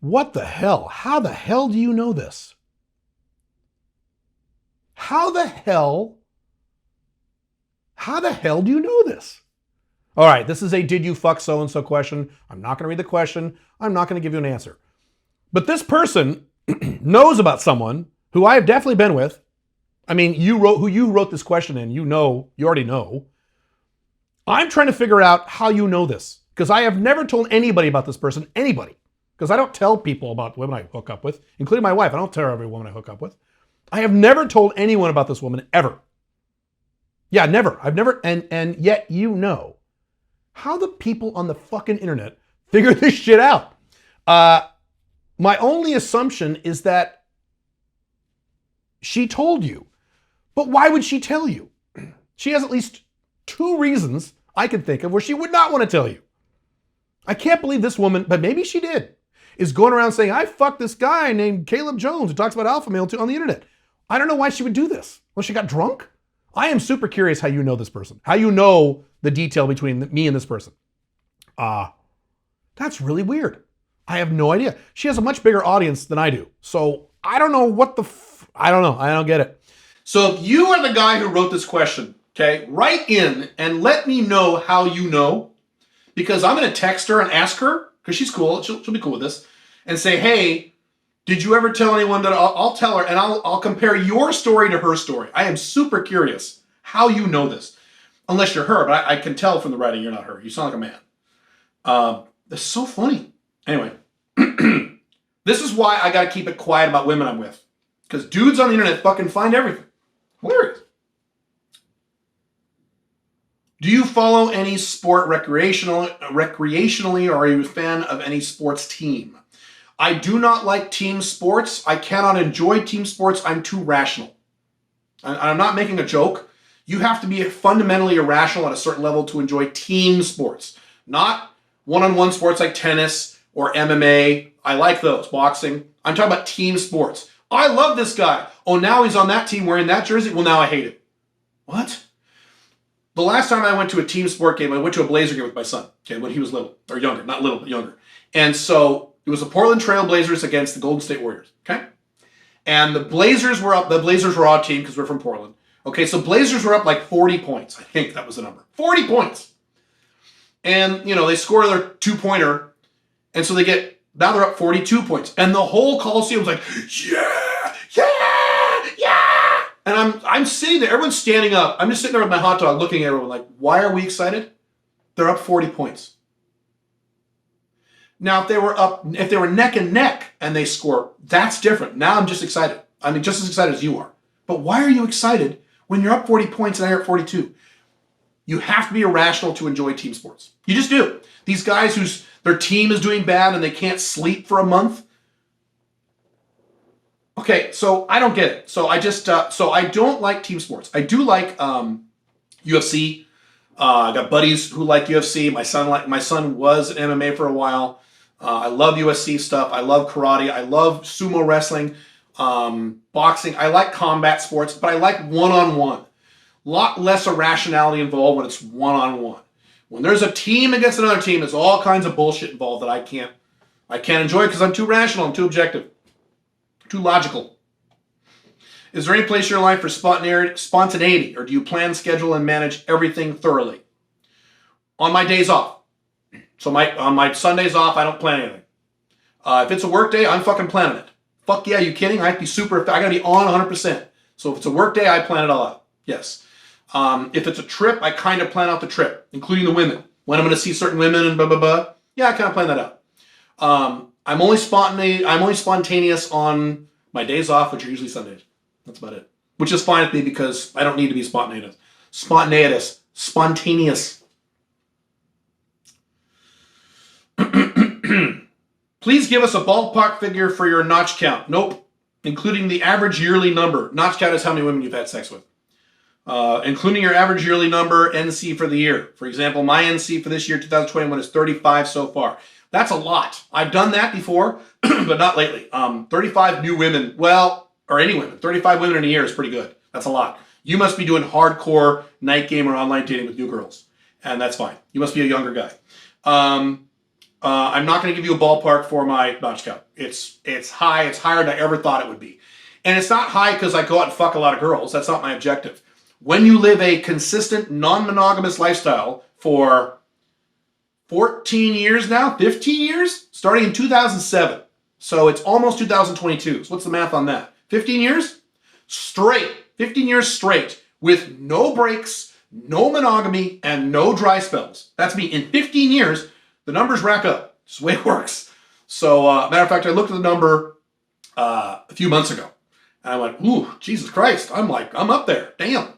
What the hell? How the hell do you know this? How the hell do you know this? All right, this is a did you fuck so-and-so question. I'm not going to read the question. I'm not going to give you an answer. But this person knows about someone who I have definitely been with. I mean, you wrote this question in, you already know. I'm trying to figure out how you know this, because I have never told anybody about this person, anybody. Because I don't tell people about women I hook up with, including my wife. I don't tell every woman I hook up with. I have never told anyone about this woman, ever. Yeah, never. I've never, and yet you know. How the people on the fucking internet figure this shit out? My only assumption is that she told you. But why would she tell you? She has at least 2 reasons I can think of where she would not want to tell you. I can't believe this woman, but maybe she did, is going around saying, I fucked this guy named Caleb Jones who talks about alpha male on the internet. I don't know why she would do this. Well, she got drunk? I am super curious how you know this person, how you know the detail between me and this person. That's really weird. I have no idea. She has a much bigger audience than I do. So I don't know what I don't know. I don't get it. So if you are the guy who wrote this question, okay, write in and let me know how you know, because I'm going to text her and ask her, because she's cool. She'll be cool with this, and say, hey, did you ever tell anyone that? I'll tell her, and I'll compare your story to her story. I am super curious how you know this. Unless you're her, but I can tell from the writing you're not her. You sound like a man. That's so funny. Anyway, this is why I got to keep it quiet about women I'm with. Because dudes on the internet fucking find everything. Hilarious. Do you follow any sport recreationally, or are you a fan of any sports team? I do not like team sports. I cannot enjoy team sports. I'm too rational. I'm not making a joke. You have to be fundamentally irrational at a certain level to enjoy team sports, not one-on-one sports like tennis or MMA. I like those, boxing. I'm talking about team sports. I love this guy. Oh, now he's on that team wearing that jersey? Well, now I hate him. What? The last time I went to a team sport game, I went to a Blazer game with my son, okay, when he was little, or younger, not little, but younger. And so it was the Portland Trail Blazers against the Golden State Warriors, okay? And the Blazers were up, the Blazers were our team because we're from Portland. Okay, so Blazers were up like 40 points. I think that was the number. 40 points. And, they score their two-pointer, and so now they're up 42 points. And the whole Coliseum was like, yeah, yeah, yeah. And I'm sitting there, everyone's standing up. I'm just sitting there with my hot dog looking at everyone like, why are we excited? They're up 40 points. Now, if they were neck and neck and they score, that's different. Now I'm just excited. I mean, just as excited as you are. But why are you excited when you're up 40 points and they're at 42? You have to be irrational to enjoy team sports. You just do. These guys their team is doing bad and they can't sleep for a month. Okay, so I don't get it. So I don't like team sports. I do like UFC. I got buddies who like UFC. My son was in MMA for a while. I love UFC stuff. I love karate. I love sumo wrestling, boxing. I like combat sports, but I like one-on-one. A lot less irrationality involved when it's one-on-one. When there's a team against another team, there's all kinds of bullshit involved that I can't enjoy because I'm too rational, I'm too objective, too logical. Is there any place in your life for spontaneity, or do you plan, schedule, and manage everything thoroughly? On my days off. So on my Sundays off, I don't plan anything. If it's a work day, I'm fucking planning it. Fuck yeah, you kidding? I have to be I gotta be on 100%. So if it's a work day, I plan it all out. Yes. If it's a trip, I kind of plan out the trip, including the women. When I'm going to see certain women and blah, blah, blah. Yeah, I kind of plan that out. I'm only spontaneous on my days off, which are usually Sundays. That's about it. Which is fine with me because I don't need to be spontaneous. Spontaneous. Please give us a ballpark figure for your notch count. Nope. Including the average yearly number. Notch count is how many women you've had sex with. Including your average yearly number, NC for the year. For example, my NC for this year, 2021, is 35 so far. That's a lot. I've done that before, but not lately. 35 new women, or any women. 35 women in a year is pretty good. That's a lot. You must be doing hardcore night game or online dating with new girls, and that's fine. You must be a younger guy. I'm not going to give you a ballpark for my notch count. It's high. It's higher than I ever thought it would be. And it's not high because I go out and fuck a lot of girls. That's not my objective. When you live a consistent, non-monogamous lifestyle for 14 years now, 15 years, starting in 2007. So it's almost 2022. So what's the math on that? 15 years? Straight. 15 years straight with no breaks, no monogamy, and no dry spells. That's me. In 15 years, the numbers rack up. It's the way it works. So, matter of fact, I looked at the number a few months ago. And I went, ooh, Jesus Christ. I'm up there. Damn.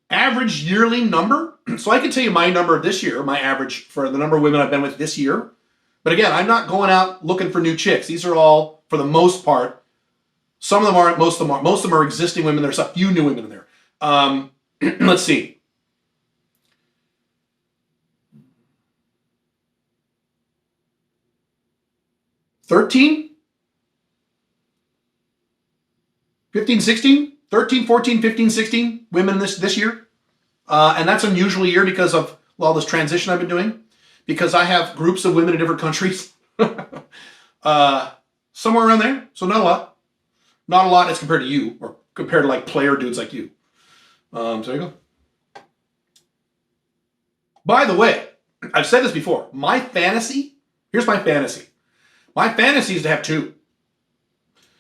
Average yearly number. So I can tell you my number this year, my average for the number of women I've been with this year. But again, I'm not going out looking for new chicks. These are all, for the most part, some of them aren't, most of them are. Most of them are existing women. There's a few new women in there. Let's see. $13? 15, 16? 13, 14, 15, 16 women this year. And that's an unusual year because of this transition I've been doing. Because I have groups of women in different countries. Somewhere around there. So not a lot. Not a lot as compared to you. Or compared to like player dudes like you. So there you go. By the way, I've said this before. Here's my fantasy. My fantasy is to have two.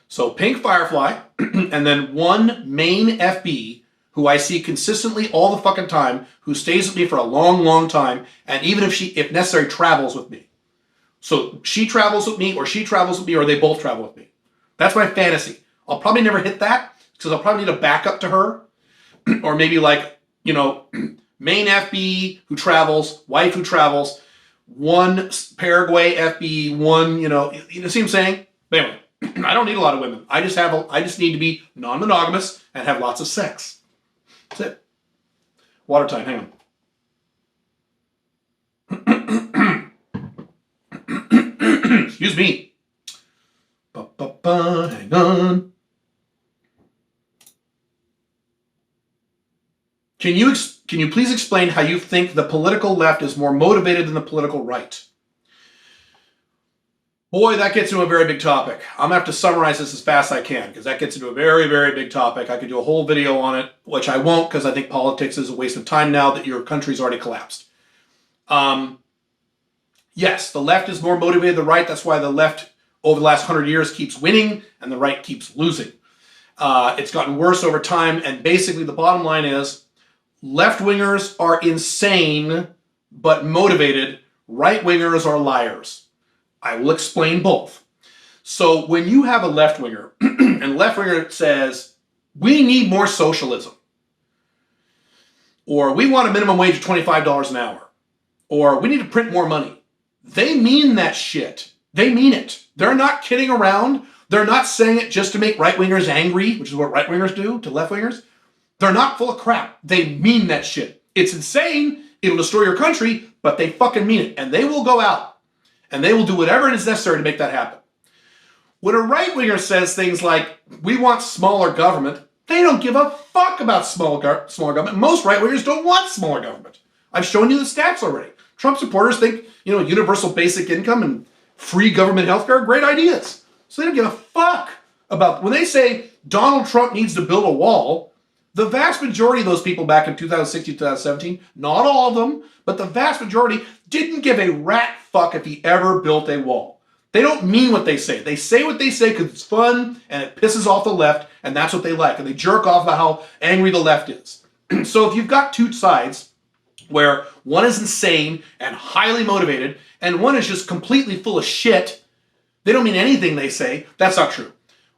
So Pink Firefly, and then one main FB who I see consistently all the fucking time, who stays with me for a long, long time, and even if necessary, travels with me. So she travels with me, or she travels with me, or they both travel with me. That's my fantasy. I'll probably never hit that, because I'll probably need a backup to her, or maybe main FB who travels, wife who travels, one Paraguay FB, one, you see what I'm saying? But anyway, I don't need a lot of women. I just need to be non-monogamous and have lots of sex. That's it. Water time, hang on. Excuse me. Hang on. Can you please explain how you think the political left is more motivated than the political right? Boy, that gets into a very big topic. I'm going to have to summarize this as fast as I can because that gets into a very, very big topic. I could do a whole video on it, which I won't because I think politics is a waste of time now that your country's already collapsed. Yes, the left is more motivated than the right. That's why the left over the last 100 years keeps winning and the right keeps losing. It's gotten worse over time, and basically the bottom line is left-wingers are insane but motivated. Right-wingers are liars. I will explain both. So when you have a left-winger, and left-winger says, we need more socialism, or we want a minimum wage of $25 an hour, or we need to print more money, they mean that shit. They mean it. They're not kidding around. They're not saying it just to make right-wingers angry, which is what right-wingers do to left-wingers. They're not full of crap. They mean that shit. It's insane. It'll destroy your country, but they fucking mean it. And they will go out and they will do whatever it is necessary to make that happen. When a right-winger says things like, we want smaller government, they don't give a fuck about smaller government. Most right-wingers don't want smaller government. I've shown you the stats already. Trump supporters think, universal basic income and free government healthcare are great ideas. So they don't give a fuck about, when they say Donald Trump needs to build a wall, the vast majority of those people back in 2016, 2017, not all of them, but the vast majority didn't give a rat fuck if he ever built a wall. They don't mean what they say. They say what they say because it's fun and it pisses off the left, and that's what they like. And they jerk off about how angry the left is. So if you've got two sides where one is insane and highly motivated and one is just completely full of shit, they don't mean anything they say. That's not true.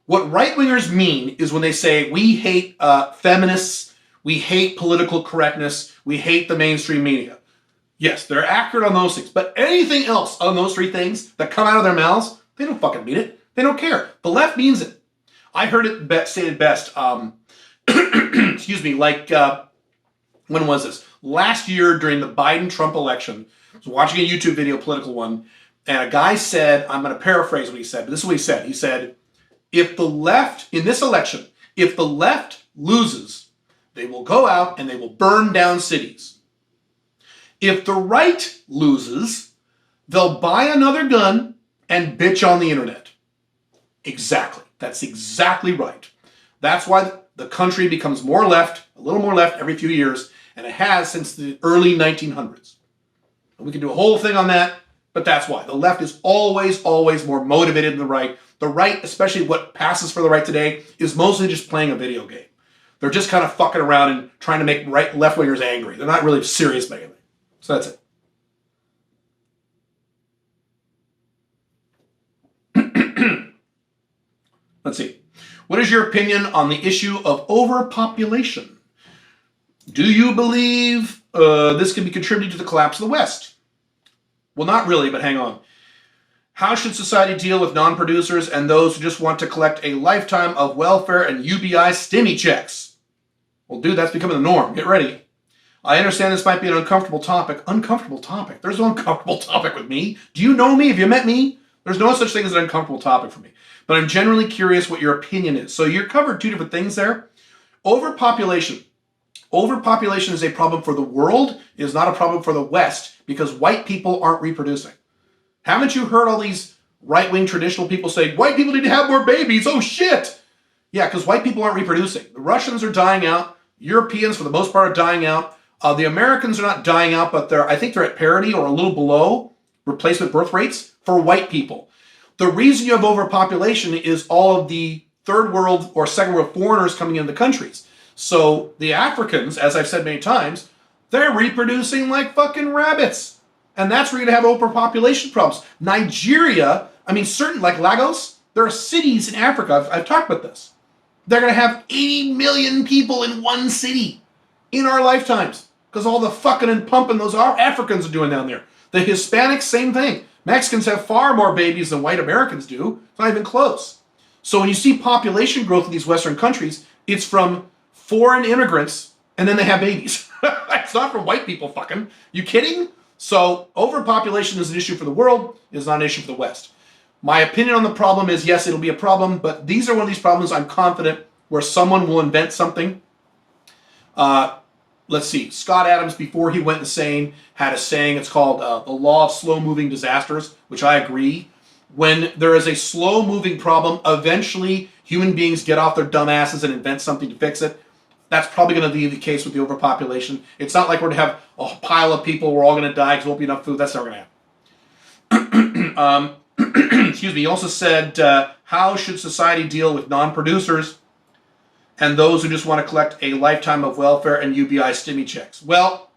What right-wingers mean is when they say, we hate feminists, we hate political correctness, we hate the mainstream media. Yes, they're accurate on those things, but anything else on those three things that come out of their mouths, they don't fucking mean it. They don't care. The left means it. I heard it stated best, excuse me, when was this? Last year during the Biden-Trump election, I was watching a YouTube video, political one, and a guy said, I'm going to paraphrase what he said, but this is what he said. He said, if the left, in this election, if the left loses, they will go out and they will burn down cities. If the right loses, they'll buy another gun and bitch on the internet. Exactly. That's exactly right. That's why the country becomes more left, a little more left every few years, and it has since the early 1900s. And we can do a whole thing on that, but that's why. The left is always, always more motivated than the right. The right, especially what passes for the right today, is mostly just playing a video game. They're just kind of fucking around and trying to make left-wingers angry. They're not really serious about anything. So that's it. Let's see. What is your opinion on the issue of overpopulation? Do you believe this can be contributed to the collapse of the West? Well, not really, but hang on. How should society deal with non-producers and those who just want to collect a lifetime of welfare and UBI stimmy checks? Well, dude, that's becoming the norm. Get ready. I understand this might be an uncomfortable topic. Uncomfortable topic? There's no uncomfortable topic with me. Do you know me? Have you met me? There's no such thing as an uncomfortable topic for me. But I'm generally curious what your opinion is. So you covered two different things there. Overpopulation. Overpopulation is a problem for the world. It is not a problem for the West because white people aren't reproducing. Haven't you heard all these right-wing traditional people say, white people need to have more babies? Oh, shit. Yeah, because white people aren't reproducing. The Russians are dying out. Europeans, for the most part, are dying out. The Americans are not dying out, but I think they're at parity or a little below replacement birth rates for white people. The reason you have overpopulation is all of the third world or second world foreigners coming into the countries. So the Africans, as I've said many times, they're reproducing like fucking rabbits. And that's where you're going to have overpopulation problems. Nigeria, certain, like Lagos, there are cities in Africa, I've talked about this. They're going to have 80 million people in one city in our lifetimes because all the fucking and pumping those Africans are doing down there. The Hispanics, same thing. Mexicans have far more babies than white Americans do. It's not even close. So when you see population growth in these Western countries, it's from foreign immigrants and then they have babies. It's not from white people fucking. You kidding? So overpopulation is an issue for the world. It is not an issue for the West. My opinion on the problem is, yes, it'll be a problem, but these are one of these problems I'm confident where someone will invent something. Let's see, Scott Adams, before he went insane, had a saying, it's called the law of slow-moving disasters, which I agree. When there is a slow-moving problem, eventually human beings get off their dumb asses and invent something to fix it. That's probably going to be the case with the overpopulation. It's not like we're going to have a pile of people, we're all going to die because there won't be enough food. That's not going to happen. Excuse me. He also said, how should society deal with non-producers and those who just want to collect a lifetime of welfare and UBI stimmy checks? Well,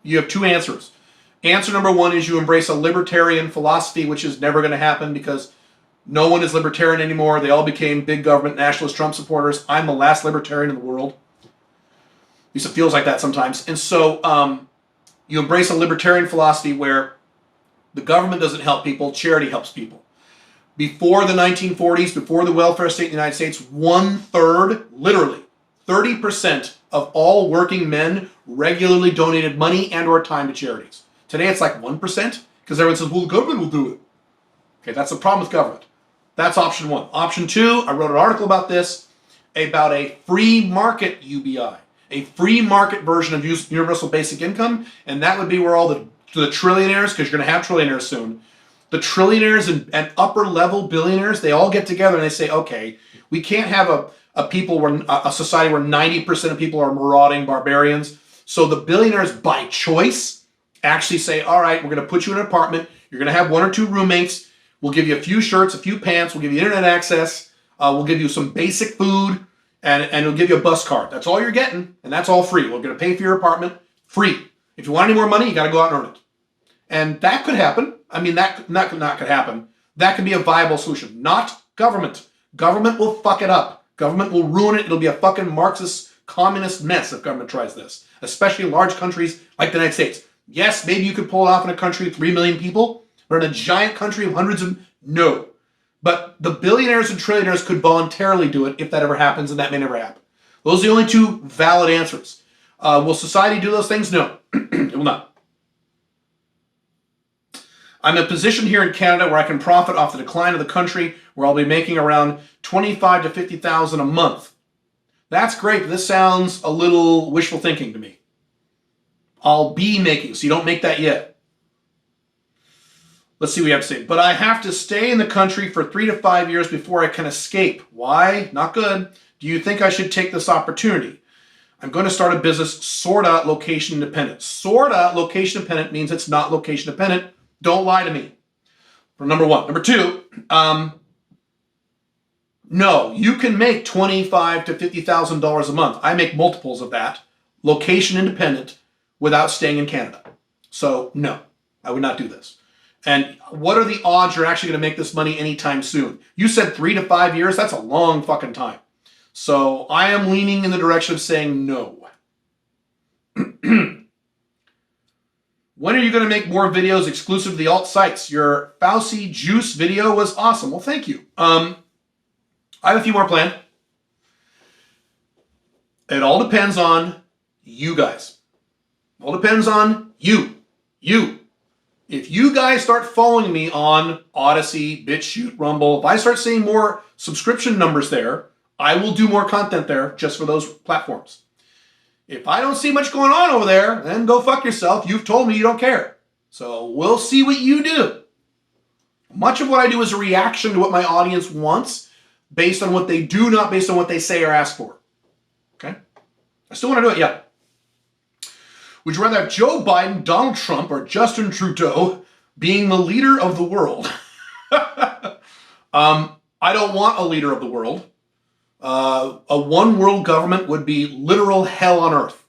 you have two answers. Answer number one is you embrace a libertarian philosophy, which is never going to happen because no one is libertarian anymore. They all became big government nationalist Trump supporters. I'm the last libertarian in the world. At least it feels like that sometimes. And so you embrace a libertarian philosophy where the government doesn't help people, charity helps people. Before the 1940s, before the welfare state in the United States, 1/3, literally 30% of all working men regularly donated money and or time to charities. Today it's like 1% because everyone says, well, the government will do it. Okay, that's the problem with government. That's option one. Option two, I wrote an article about this, about a free market UBI, a free market version of universal basic income, and that would be where all the trillionaires, because you're going to have trillionaires soon, the trillionaires and upper level billionaires, they all get together and they say, okay, we can't have a society where 90% of people are marauding barbarians. So the billionaires by choice actually say, all right, we're going to put you in an apartment. You're going to have one or two roommates. We'll give you a few shirts, a few pants. We'll give you internet access. We'll give you some basic food and we'll give you a bus card. That's all you're getting. And that's all free. We're going to pay for your apartment free. If you want any more money, you got to go out and earn it. And that could happen. I mean, that could happen. That could be a viable solution. Not government. Government will fuck it up. Government will ruin it. It'll be a fucking Marxist communist mess if government tries this, especially in large countries like the United States. Yes, maybe you could pull it off in a country with 3 million people, but in a giant country of hundreds of, no. But the billionaires and trillionaires could voluntarily do it if that ever happens, and that may never happen. Those are the only two valid answers. Will society do those things? No, it will not. I'm in a position here in Canada where I can profit off the decline of the country, where I'll be making around $25,000 to $50,000 a month. That's great, but this sounds a little wishful thinking to me. I'll be making, so you don't make that yet. Let's see what we have to say. But I have to stay in the country for 3 to 5 years before I can escape. Why? Not good. Do you think I should take this opportunity? I'm going to start a business, sorta location independent. Sorta location dependent means it's not location dependent. Don't lie to me. For number one. Number two, no, you can make $25,000 to $50,000 a month. I make multiples of that, location independent, without staying in Canada. So no, I would not do this. And what are the odds you're actually going to make this money anytime soon? You said 3 to 5 years. That's a long fucking time. So I am leaning in the direction of saying no. When are you going to make more videos exclusive to the alt sites? Your Fauci juice video was awesome. Well, thank you. I have a few more planned. It all depends on you guys. It all depends on you. You. If you guys start following me on Odyssey, BitChute, Rumble, if I start seeing more subscription numbers there, I will do more content there just for those platforms. If I don't see much going on over there, then go fuck yourself. You've told me you don't care. So we'll see what you do. Much of what I do is a reaction to what my audience wants based on what they do, not based on what they say or ask for. Okay? I still want to do it, yeah. Would you rather have Joe Biden, Donald Trump, or Justin Trudeau being the leader of the world? I don't want a leader of the world. A one world government would be literal hell on earth.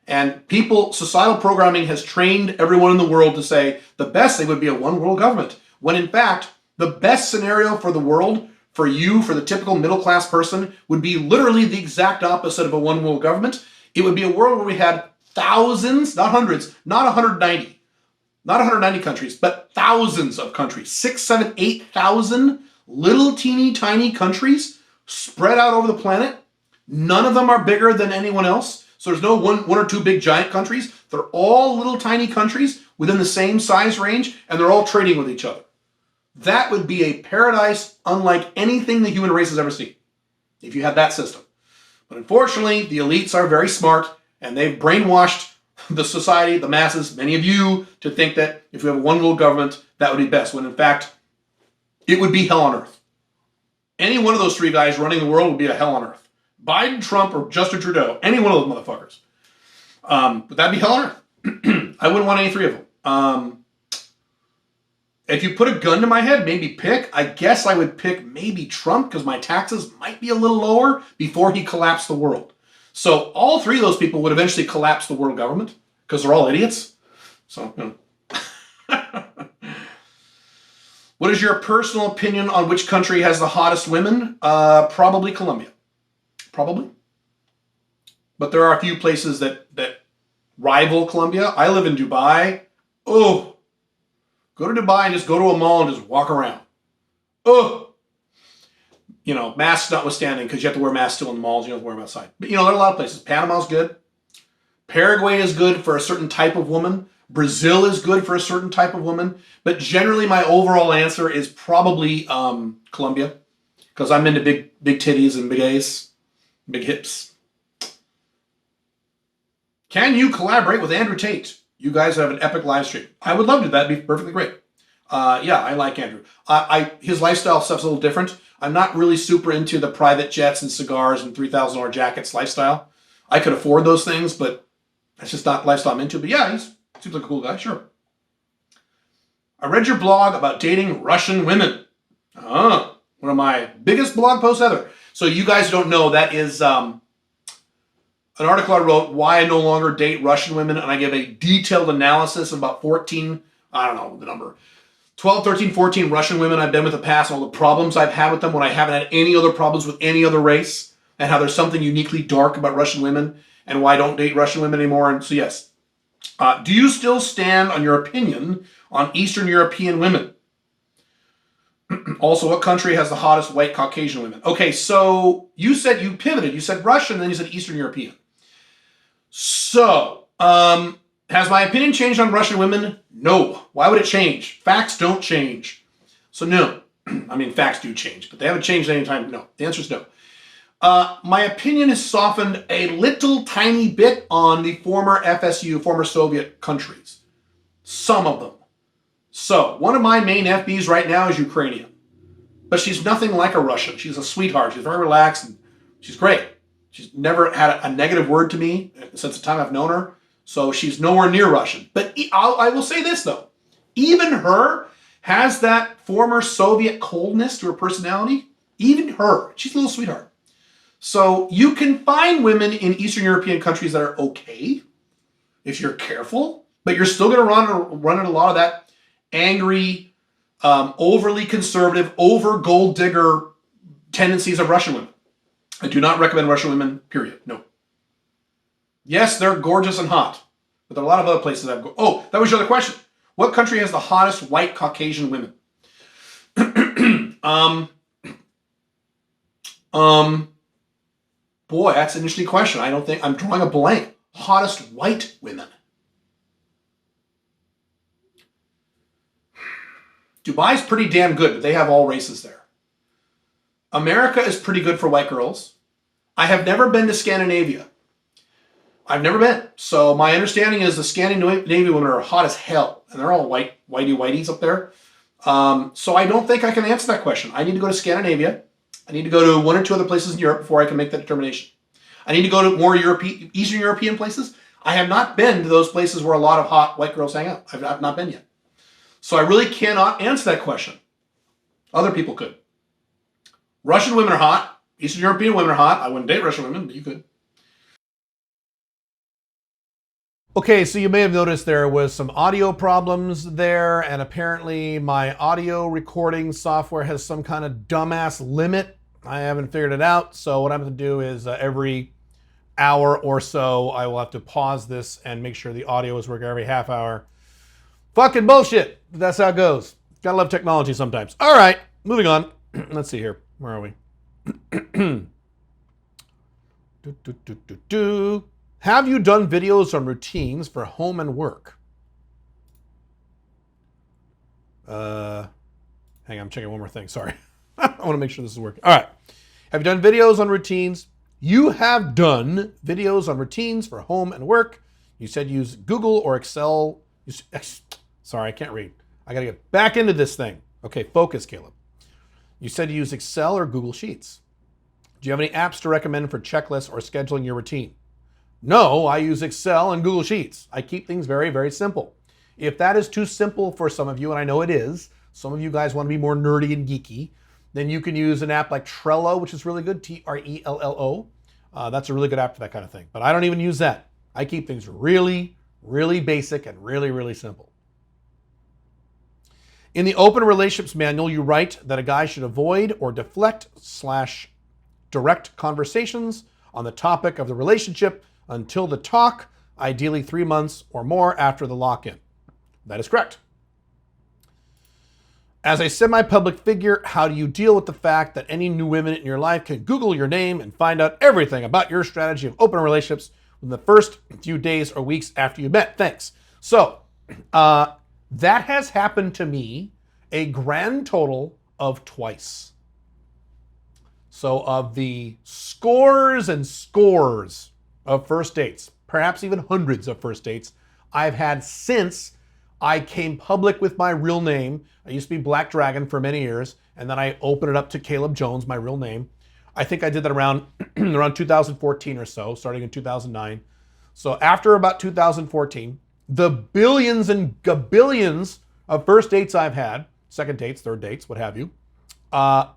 And societal programming has trained everyone in the world to say the best thing would be a one world government. When in fact, the best scenario for the world, for you, for the typical middle class person, would be literally the exact opposite of a one world government. It would be a world where we had thousands, not hundreds, not 190 countries, but thousands of countries, 6, 7, 8,000 little teeny tiny countries spread out over the planet. None of them are bigger than anyone else. So there's no one or two big giant countries. They're all little tiny countries within the same size range, and they're all trading with each other. That would be a paradise unlike anything the human race has ever seen, if you had that system. But unfortunately, the elites are very smart, and they've brainwashed the society, the masses, many of you, to think that if we have one little government, that would be best, when in fact, it would be hell on earth. Any one of those three guys running the world would be a hell on earth. Biden, Trump, or Justin Trudeau, any one of those motherfuckers. But that'd be hell on earth. I wouldn't want any three of them. If you put a gun to my head, maybe pick. I guess I would pick maybe Trump because my taxes might be a little lower before he collapsed the world. So all three of those people would eventually collapse the world government because they're all idiots. So, you know. What is your personal opinion on which country has the hottest women? Probably Colombia. Probably. But there are a few places that rival Colombia. I live in Dubai. Oh, go to Dubai and just go to a mall and just walk around. Oh, you know, masks notwithstanding, because you have to wear masks still in the malls. You don't have to wear them outside. But, you know, there are a lot of places. Panama's good. Paraguay is good for a certain type of woman. Brazil is good for a certain type of woman. But generally, my overall answer is probably Colombia, because I'm into big titties and big A's, big hips. Can you collaborate with Andrew Tate? You guys have an epic live stream. I would love to do that. It'd be perfectly great. Yeah, I like Andrew. His lifestyle stuff's a little different. I'm not really super into the private jets and cigars and $3,000 jackets lifestyle. I could afford those things, but that's just not the lifestyle I'm into. But yeah, he seems like a cool guy, sure. I read your blog about dating Russian women. One of my biggest blog posts ever. So you guys don't know, that is an article I wrote, Why I No Longer Date Russian Women, and I give a detailed analysis of about 14, I don't know the number, 12, 13, 14 Russian women I've been with in the past, and all the problems I've had with them when I haven't had any other problems with any other race, and how there's something uniquely dark about Russian women, and why I don't date Russian women anymore. And so yes. Do you still stand on your opinion on Eastern European women? Also, what country has the hottest white Caucasian women? Okay, so you said you pivoted. You said Russian, and then you said Eastern European. So, has my opinion changed on Russian women? No. Why would it change? Facts don't change. So no. I mean, facts do change, but they haven't changed any time. No. The answer is no. My opinion has softened a little tiny bit on the former FSU, former Soviet countries. Some of them. So, one of my main FBs right now is Ukrainian. But she's nothing like a Russian. She's a sweetheart. She's very relaxed, and she's great. She's never had a negative word to me since the time I've known her. So she's nowhere near Russian. But I will say this, though. Even her has that former Soviet coldness to her personality. Even her. She's a little sweetheart. So you can find women in Eastern European countries that are okay if you're careful. But you're still going to run into a lot of that angry, overly conservative, over gold digger tendencies of Russian women. I do not recommend Russian women, period. No. Yes, they're gorgeous and hot, but there are a lot of other places that go. Oh, that was your other question. What country has the hottest white Caucasian women? Boy, that's an interesting question. I don't think I'm drawing a blank. Hottest white women. Dubai's pretty damn good, but they have all races there. America is pretty good for white girls. I have never been to Scandinavia. I've never been. So my understanding is the Scandinavian women are hot as hell. And they're all whitey-whiteys up there. So I don't think I can answer that question. I need to go to Scandinavia. I need to go to one or two other places in Europe before I can make that determination. I need to go to more Eastern European places. I have not been to those places where a lot of hot white girls hang out. I've not been yet. So I really cannot answer that question. Other people could. Russian women are hot. Eastern European women are hot. I wouldn't date Russian women, but you could. Okay, so you may have noticed there was some audio problems there, and apparently my audio recording software has some kind of dumbass limit. I haven't figured it out, so what I'm going to do is every hour or so, I will have to pause this and make sure the audio is working every half hour. Fucking bullshit. That's how it goes. Gotta love technology sometimes. All right, moving on. Let's see here. Where are we? Have you done videos on routines for home and work? Hang Hang on, I'm checking one more thing. Sorry. I want to make sure this is working. All right. Have you done videos on routines? You have done videos on routines for home and work. You said use Google or Excel. Sorry, I can't read. I got to get back into this thing. Okay, focus, Caleb. You said you use Excel or Google Sheets. Do you have any apps to recommend for checklists or scheduling your routine? No, I use Excel and Google Sheets. I keep things very, very simple. If that is too simple for some of you, and I know it is, some of you guys want to be more nerdy and geeky, then you can use an app like Trello, which is really good, Trello. That's a really good app for that kind of thing. But I don't even use that. I keep things really, really basic and really, really simple. In the Open Relationships Manual, you write that a guy should avoid or deflect/direct conversations on the topic of the relationship until the talk, ideally 3 months or more after the lock-in. That is correct. As a semi-public figure, how do you deal with the fact that any new women in your life can Google your name and find out everything about your strategy of open relationships in the first few days or weeks after you met? Thanks. So, that has happened to me a grand total of twice. So of the scores and scores of first dates, perhaps even hundreds of first dates I've had since I came public with my real name. I used to be Black Dragon for many years, and then I opened it up to Caleb Jones, my real name. I think I did that around 2014 or so, starting in 2009. So after about 2014, the billions and gabillions of first dates I've had, second dates, third dates, what have you, I've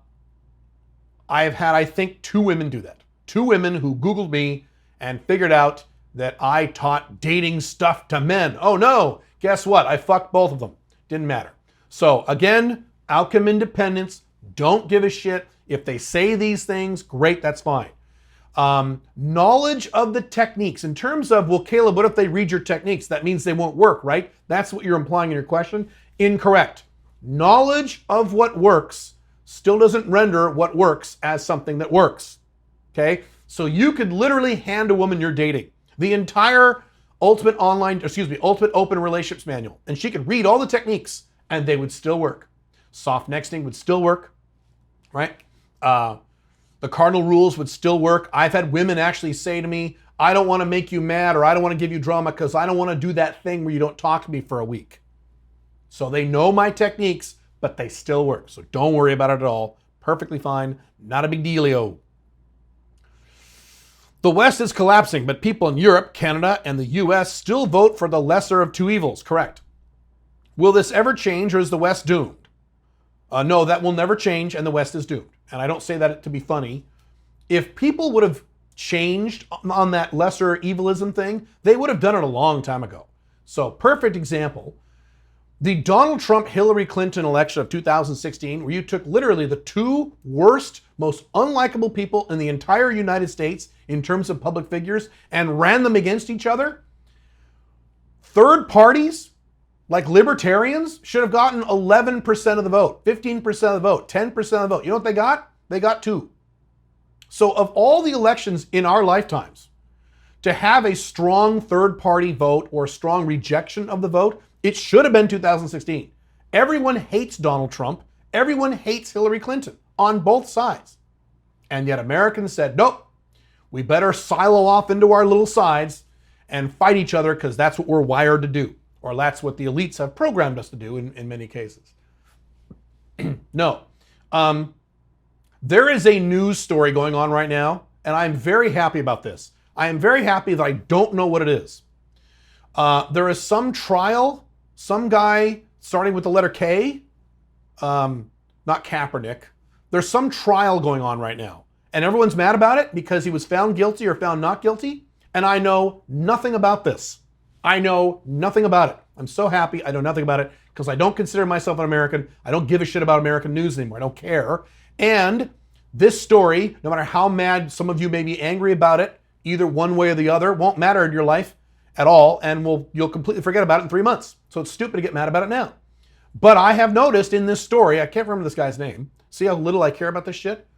had, I think, 2 women do that. 2 women who Googled me and figured out that I taught dating stuff to men. Oh no, guess what? I fucked both of them. Didn't matter. So again, outcome independence, don't give a shit. If they say these things, great, that's fine. Knowledge of the techniques. In terms of, well, Caleb, what if they read your techniques? That means they won't work, right? That's what you're implying in your question. Incorrect. Knowledge of what works still doesn't render what works as something that works. Okay? So you could literally hand a woman you're dating the entire ultimate open relationships manual, and she could read all the techniques and they would still work. Soft nexting would still work, right? The cardinal rules would still work. I've had women actually say to me, I don't want to make you mad, or I don't want to give you drama because I don't want to do that thing where you don't talk to me for a week. So they know my techniques, but they still work. So don't worry about it at all. Perfectly fine. Not a big dealio. The West is collapsing, but people in Europe, Canada, and the US still vote for the lesser of 2 evils. Correct. Will this ever change, or is the West doomed? No, that will never change, and the West is doomed. And I don't say that to be funny. If people would have changed on that lesser evilism thing, they would have done it a long time ago. So, perfect example. The Donald Trump-Hillary Clinton election of 2016, where you took literally the 2 worst, most unlikable people in the entire United States in terms of public figures and ran them against each other, third parties, like libertarians, should have gotten 11% of the vote, 15% of the vote, 10% of the vote. You know what they got? They got 2. So of all the elections in our lifetimes, to have a strong third-party vote or strong rejection of the vote, it should have been 2016. Everyone hates Donald Trump. Everyone hates Hillary Clinton on both sides. And yet Americans said, nope, we better silo off into our little sides and fight each other because that's what we're wired to do. Or that's what the elites have programmed us to do in many cases. No. There is a news story going on right now, and I'm very happy about this. I am very happy that I don't know what it is. There is some trial, some guy starting with the letter K, not Kaepernick. There's some trial going on right now, and everyone's mad about it because he was found guilty or found not guilty, and I know nothing about this. I know nothing about it. I'm so happy I know nothing about it because I don't consider myself an American. I don't give a shit about American news anymore. I don't care. And this story, no matter how mad some of you may be angry about it, either one way or the other, won't matter in your life at all, and you'll completely forget about it in 3 months. So it's stupid to get mad about it now. But I have noticed in this story, I can't remember this guy's name, see how little I care about this shit,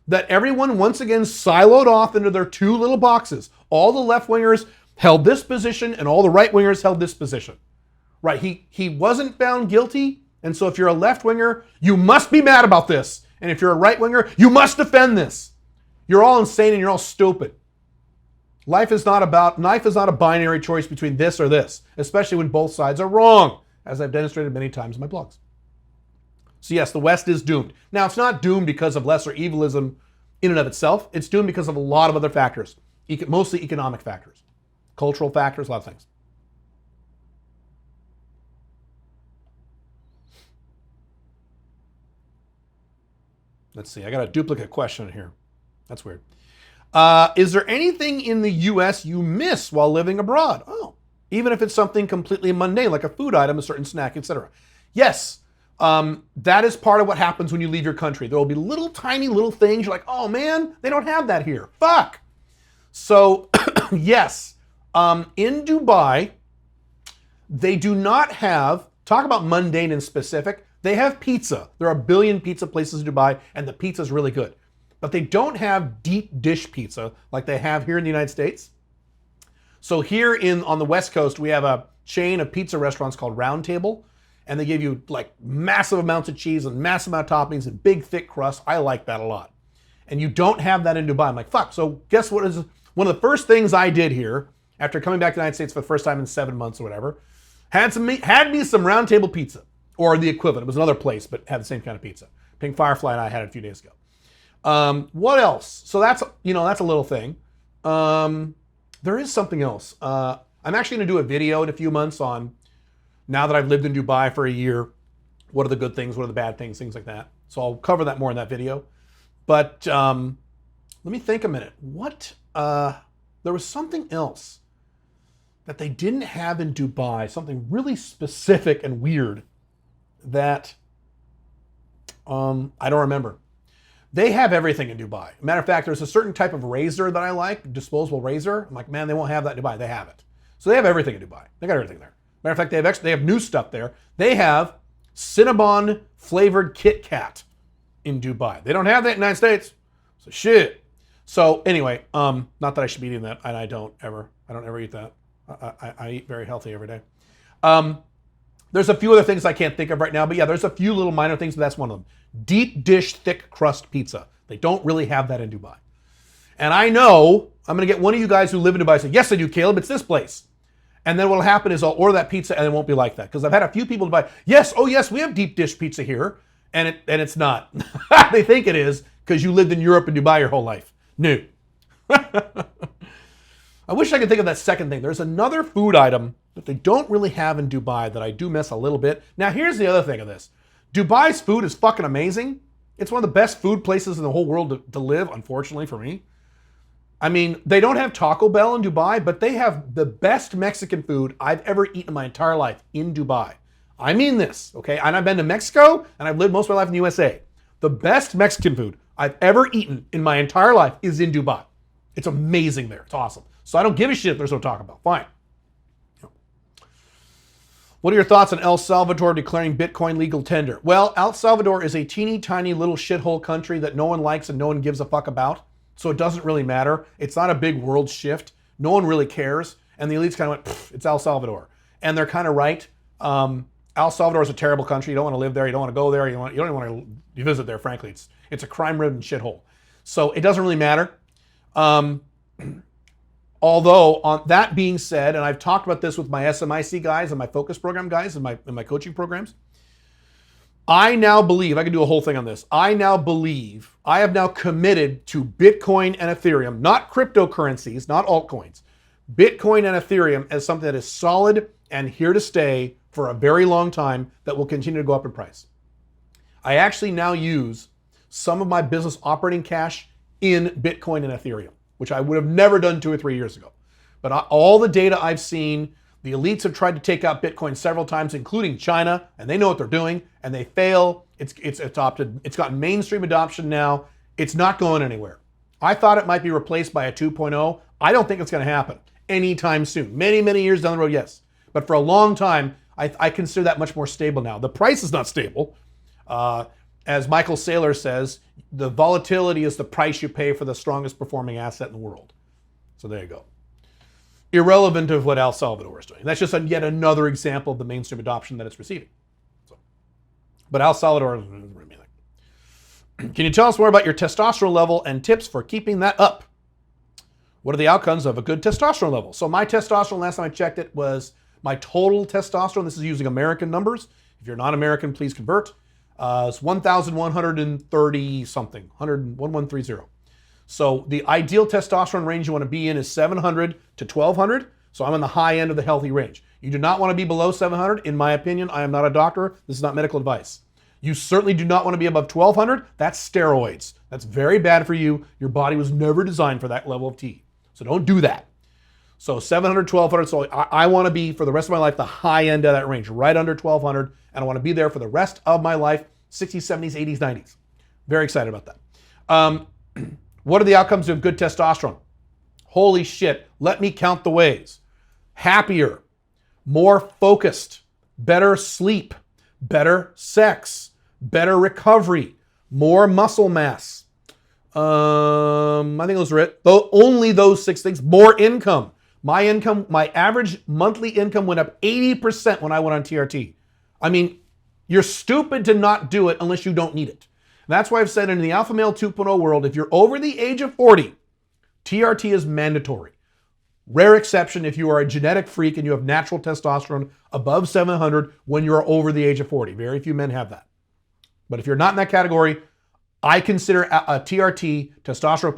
that everyone once again siloed off into their 2 little boxes. All the left-wingers held this position and all the right-wingers held this position. Right, he wasn't found guilty And so if you're a left-winger, you must be mad about this. And if you're a right-winger, you must defend this. You're all insane and you're all stupid. Life is not a binary choice between this or this, especially when both sides are wrong, as I've demonstrated many times in my blogs. So yes, the West is doomed. Now, it's not doomed because of lesser evilism in and of itself. It's doomed because of a lot of other factors, mostly economic factors, cultural factors, a lot of things. Let's see, I got a duplicate question here. That's weird. Is there anything in the US you miss while living abroad? Oh, even if it's something completely mundane, like a food item, a certain snack, etc. Yes, that is part of what happens when you leave your country. There will be little tiny little things. You're like, oh man, they don't have that here. Fuck. So yes, in Dubai, they do not have, talk about mundane and specific, they have pizza. There are a billion pizza places in Dubai, and the pizza is really good. But they don't have deep dish pizza like they have here in the United States. So here on the West Coast, we have a chain of pizza restaurants called Round Table, and they give you like massive amounts of cheese and massive amount of toppings and big thick crust. I like that a lot. And you don't have that in Dubai. I'm like, fuck. So guess what is one of the first things I did here after coming back to the United States for the first time in 7 months or whatever, had me some Round Table pizza, or the equivalent. It was another place, but had the same kind of pizza. Pink Firefly and I had it a few days ago. What else? So that's a little thing. There is something else. I'm actually going to do a video in a few months on, now that I've lived in Dubai for a year, what are the good things, what are the bad things like that. So I'll cover that more in that video. But let me think a minute. There was something else that they didn't have in Dubai, something really specific and weird that I don't remember. They have everything in Dubai. Matter of fact, there's a certain type of razor that I like, disposable razor. I'm like, man, they won't have that in Dubai. They have it. So they have everything in Dubai. They got everything there. Matter of fact, they have new stuff there. They have Cinnabon flavored Kit Kat in Dubai. They don't have that in the United States. So shit. So anyway, not that I should be eating that, and I don't ever eat that. I eat very healthy every day. There's a few other things I can't think of right now, but yeah, there's a few little minor things, but that's one of them. Deep dish, thick crust pizza. They don't really have that in Dubai. And I know I'm going to get one of you guys who live in Dubai say, yes, I do, Caleb, it's this place. And then what'll happen is I'll order that pizza and it won't be like that. Because I've had a few people in Dubai, yes, oh yes, we have deep dish pizza here. And it's not. They think it is because you lived in Europe and Dubai your whole life. No. I wish I could think of that second thing. There's another food item that they don't really have in Dubai that I do miss a little bit. Now here's the other thing of this. Dubai's food is fucking amazing. It's one of the best food places in the whole world to live, unfortunately for me. I mean, they don't have Taco Bell in Dubai, but they have the best Mexican food I've ever eaten in my entire life in Dubai. I mean this, okay? And I've been to Mexico, and I've lived most of my life in the USA. The best Mexican food I've ever eaten in my entire life is in Dubai. It's amazing there. It's awesome. So I don't give a shit if there's no Taco Bell. Fine. What are your thoughts on El Salvador declaring Bitcoin legal tender? Well, El Salvador is a teeny tiny little shithole country that no one likes and no one gives a fuck about. So it doesn't really matter. It's not a big world shift. No one really cares. And the elites kind of went, it's El Salvador. And they're kind of right. El Salvador is a terrible country. You don't want to live there. You don't want to go there. You don't even want to visit there, frankly. It's a crime-ridden shithole. So it doesn't really matter. Although, on that being said, and I've talked about this with my SMIC guys and my focus program guys and my coaching programs, I now believe, I can do a whole thing on this, I have now committed to Bitcoin and Ethereum, not cryptocurrencies, not altcoins, Bitcoin and Ethereum as something that is solid and here to stay for a very long time that will continue to go up in price. I actually now use some of my business operating cash in Bitcoin and Ethereum, which I would have never done 2 or 3 years ago. But all the data I've seen, the elites have tried to take out Bitcoin several times, including China, and they know what they're doing, and they fail. It's adopted. It's gotten mainstream adoption now. It's not going anywhere. I thought it might be replaced by a 2.0. I don't think it's going to happen anytime soon. Many, many years down the road, yes. But for a long time, I consider that much more stable now. The price is not stable. As Michael Saylor says, the volatility is the price you pay for the strongest performing asset in the world. So there you go. Irrelevant of what El Salvador is doing. That's just yet another example of the mainstream adoption that it's receiving. So, But El Salvador, can you tell us more about your testosterone level and tips for keeping that up? What are the outcomes of a good testosterone level? So my testosterone, last time I checked it, was my total testosterone. This is using American numbers. If you're not American, please convert. It's 1,130 something, 1130. So the ideal testosterone range you want to be in is 700 to 1200. So I'm in the high end of the healthy range. You do not want to be below 700. In my opinion, I am not a doctor. This is not medical advice. You certainly do not want to be above 1200. That's steroids. That's very bad for you. Your body was never designed for that level of T. So don't do that. So 700, 1200. So I want to be, for the rest of my life, the high end of that range, right under 1200. And I want to be there for the rest of my life, 60s, 70s, 80s, 90s. Very excited about that. What are the outcomes of good testosterone? Holy shit. Let me count the ways. Happier, more focused, better sleep, better sex, better recovery, more muscle mass. I think those are it. Though only those 6 things. More income. My average monthly income went up 80% when I went on TRT. I mean, you're stupid to not do it unless you don't need it. That's why I've said in the Alpha Male 2.0 world, if you're over the age of 40, TRT is mandatory. Rare exception if you are a genetic freak and you have natural testosterone above 700 when you're over the age of 40. Very few men have that. But if you're not in that category, I consider a TRT, testosterone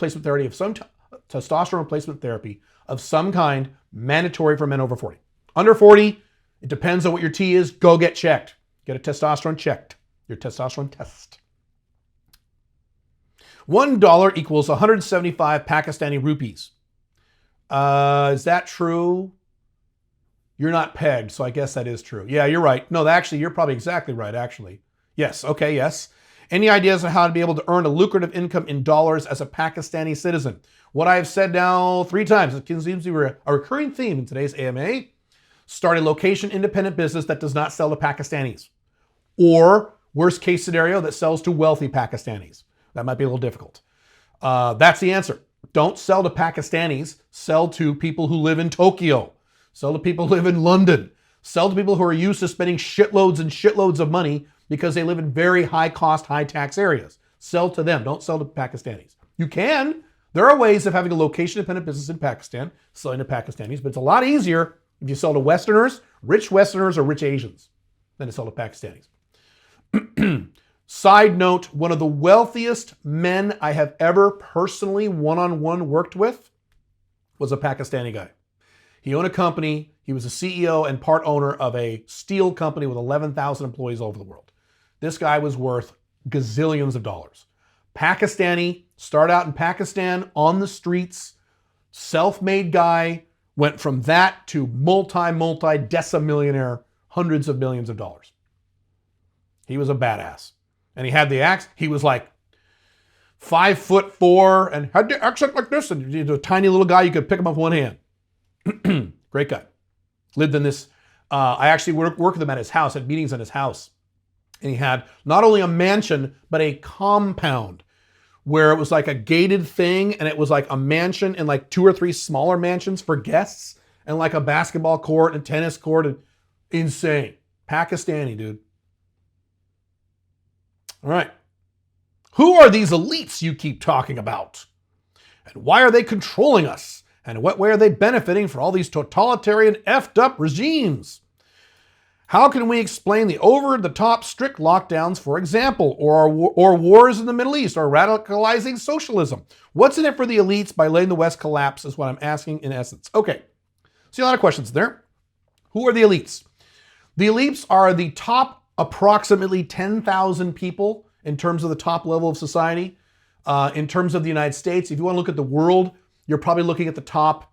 replacement therapy of some kind, mandatory for men over 40. Under 40, it depends on what your T is. Go get checked. Get a testosterone checked. Your testosterone test. $1 equals 175 Pakistani rupees. Is that true? You're not pegged, so I guess that is true. Yeah, you're right. No, actually, you're probably exactly right, actually. Yes, okay, yes. Any ideas on how to be able to earn a lucrative income in dollars as a Pakistani citizen? What I have said now 3 times, it seems to be a recurring theme in today's AMA. Start a location-independent business that does not sell to Pakistanis. Or, worst case scenario, that sells to wealthy Pakistanis. That might be a little difficult. That's the answer. Don't sell to Pakistanis. Sell to people who live in Tokyo. Sell to people who live in London. Sell to people who are used to spending shitloads and shitloads of money because they live in very high-cost, high-tax areas. Sell to them. Don't sell to Pakistanis. You can. There are ways of having a location-independent business in Pakistan, selling to Pakistanis, but it's a lot easier if you sell to Westerners, or rich Asians, than to sell to Pakistanis. Side note, one of the wealthiest men I have ever personally one-on-one worked with was a Pakistani guy. He owned a company. He was a CEO and part owner of a steel company with 11,000 employees all over the world. This guy was worth gazillions of dollars. Pakistani, started out in Pakistan on the streets, self-made guy, went from that to multi-decimillionaire, hundreds of millions of dollars. He was a badass. And he had the axe. He was like 5'4" and had the accent like this. And he's a tiny little guy. You could pick him up with one hand. Great guy. Lived in this. I actually worked with him at his house, had meetings at his house. And he had not only a mansion, but a compound where it was like a gated thing. And it was like a mansion and like 2 or 3 smaller mansions for guests. And like a basketball court and tennis court. And insane. Pakistani, dude. All right. Who are these elites you keep talking about? And why are they controlling us? And in what way are they benefiting from all these totalitarian effed up regimes? How can we explain the over-the-top strict lockdowns, for example, or wars in the Middle East, or radicalizing socialism? What's in it for the elites by letting the West collapse is what I'm asking in essence. Okay, see a lot of questions there. Who are the elites? The elites are the top approximately 10,000 people in terms of the top level of society. In terms of the United States, if you want to look at the world, you're probably looking at the top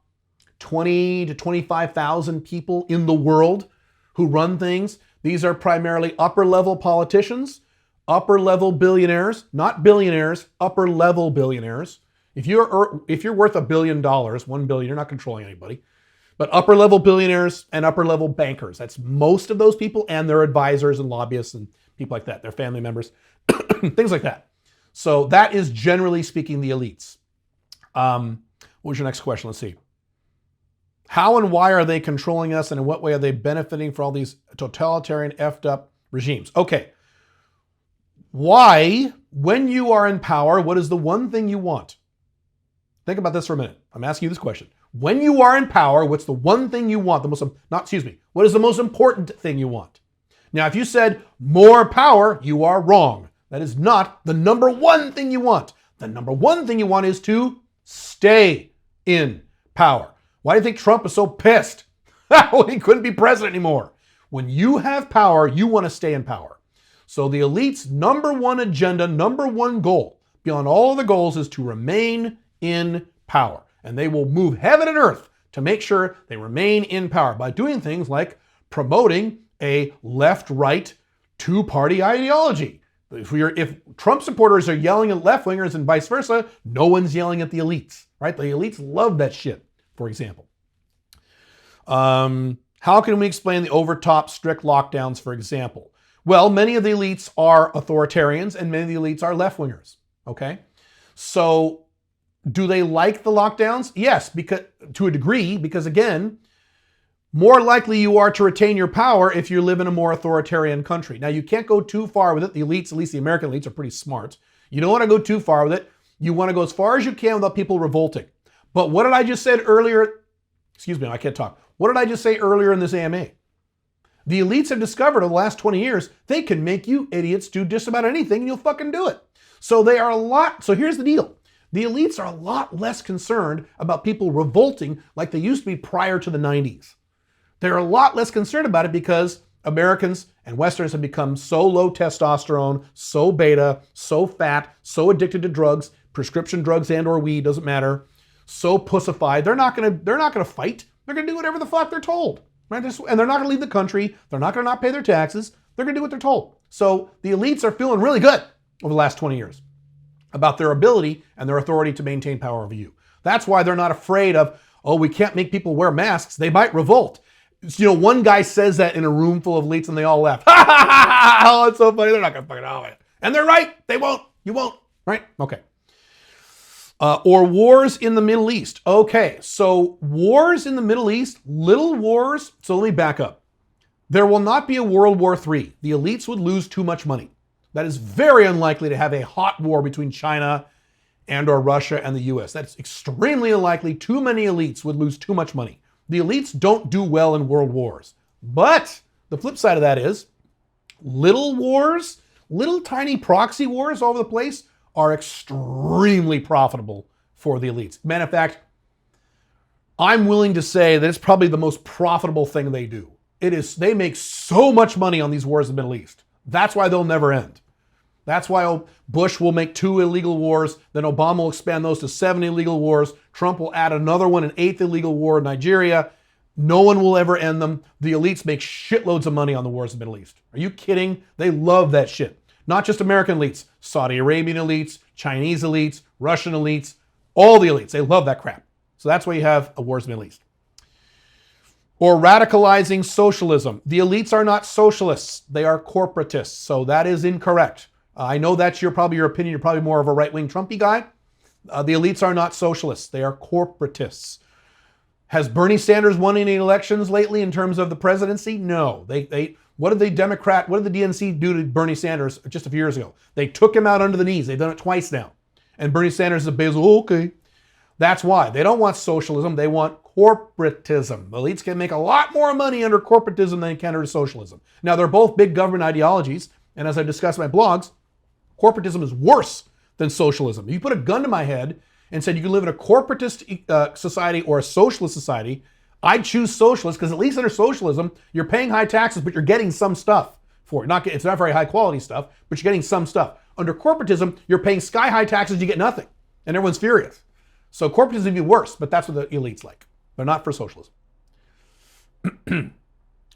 20 to 25,000 people in the world who run things. These are primarily upper-level politicians, upper-level billionaires, not billionaires, upper-level billionaires. If you're worth $1 billion, $1 billion, you're not controlling anybody. But upper-level billionaires and upper-level bankers. That's most of those people and their advisors and lobbyists and people like that, their family members, things like that. So that is generally speaking the elites. What was your next question? Let's see. How and why are they controlling us, and in what way are they benefiting from all these totalitarian effed up regimes? Okay. Why, when you are in power, what is the one thing you want? Think about this for a minute. I'm asking you this question. When you are in power, what's the one thing you want? What is the most important thing you want? Now, if you said more power, you are wrong. That is not the number one thing you want. The number one thing you want is to stay in power. Why do you think Trump is so pissed? He couldn't be president anymore. When you have power, you want to stay in power. So the elite's number one agenda, number one goal, beyond all of the goals, is to remain in power. And they will move heaven and earth to make sure they remain in power by doing things like promoting a left-right two-party ideology. If Trump supporters are yelling at left-wingers and vice versa, no one's yelling at the elites, right? The elites love that shit, for example. How can we explain the overtop strict lockdowns, for example? Well, many of the elites are authoritarians and many of the elites are left-wingers, okay? So do they like the lockdowns? Yes, because to a degree, because again, more likely you are to retain your power if you live in a more authoritarian country. Now, you can't go too far with it. The elites, at least the American elites, are pretty smart. You don't want to go too far with it. You want to go as far as you can without people revolting. But what did I just say earlier? Excuse me, I can't talk. What did I just say earlier in this AMA? The elites have discovered over the last 20 years, they can make you idiots do just about anything and you'll fucking do it. So here's the deal. The elites are a lot less concerned about people revolting like they used to be prior to the 90s. They're a lot less concerned about it because Americans and Westerners have become so low testosterone, so beta, so fat, so addicted to drugs, prescription drugs and or weed, doesn't matter, so pussified. They're not gonna fight. They're gonna do whatever the fuck they're told. Right? And they're not gonna leave the country. They're not gonna not pay their taxes. They're gonna do what they're told. So the elites are feeling really good over the last 20 years about their ability and their authority to maintain power over you. That's why they're not afraid of, oh, we can't make people wear masks. They might revolt. You know, one guy says that in a room full of elites and they all laugh. Ha ha ha ha! Oh, it's so funny. They're not gonna fucking know it. And they're right. They won't. You won't. Right? Okay. Or wars in the Middle East. Okay, so wars in the Middle East, little wars. So let me back up. There will not be a World War III. The elites would lose too much money. That is very unlikely to have a hot war between China and or Russia and the US. That's extremely unlikely. Too many elites would lose too much money. The elites don't do well in world wars. But the flip side of that is little wars, little tiny proxy wars all over the place are extremely profitable for the elites. Matter of fact, I'm willing to say that it's probably the most profitable thing they do. They make so much money on these wars in the Middle East. That's why they'll never end. That's why Bush will make 2 illegal wars, then Obama will expand those to 7 illegal wars. Trump will add another one, an 8th illegal war in Nigeria. No one will ever end them. The elites make shitloads of money on the wars in the Middle East. Are you kidding? They love that shit. Not just American elites, Saudi Arabian elites, Chinese elites, Russian elites, all the elites. They love that crap. So that's why you have a wars in the Middle East. Or radicalizing socialism. The elites are not socialists. They are corporatists. So that is incorrect. I know that's probably your opinion. You're probably more of a right-wing Trumpy guy. The elites are not socialists. They are corporatists. Has Bernie Sanders won any elections lately in terms of the presidency? No. What did the DNC do to Bernie Sanders just a few years ago? They took him out under the knees. They've done it twice now. And Bernie Sanders is a basically, okay. That's why. They don't want socialism. They want corporatism. The elites can make a lot more money under corporatism than they can under socialism. Now, they're both big government ideologies. And as I discussed in my blogs, corporatism is worse than socialism. If you put a gun to my head and said you can live in a corporatist society or a socialist society, I'd choose socialist because at least under socialism, you're paying high taxes, but you're getting some stuff for it. It's not very high quality stuff, but you're getting some stuff. Under corporatism, you're paying sky high taxes, you get nothing. And everyone's furious. So corporatism would be worse, but that's what the elites like. They're not for socialism.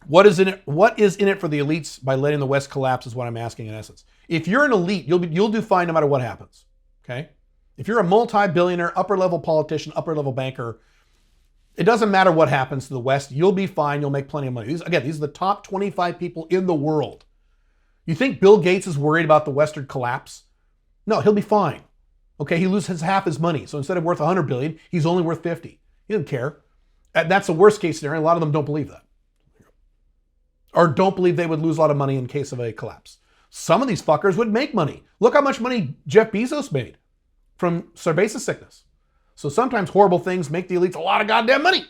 What is in it for the elites by letting the West collapse is what I'm asking in essence. If you're an elite, you'll do fine no matter what happens. Okay? If you're a multi-billionaire, upper-level politician, upper-level banker, it doesn't matter what happens to the West. You'll be fine. You'll make plenty of money. These are the top 25 people in the world. You think Bill Gates is worried about the Western collapse? No, he'll be fine. Okay, he loses half his money. So instead of worth 100 billion, he's only worth 50. He doesn't care. That's the worst case scenario. A lot of them don't believe that. Or don't believe they would lose a lot of money in case of a collapse. Some of these fuckers would make money. Look how much money Jeff Bezos made from cerveza sickness. So sometimes horrible things make the elites a lot of goddamn money,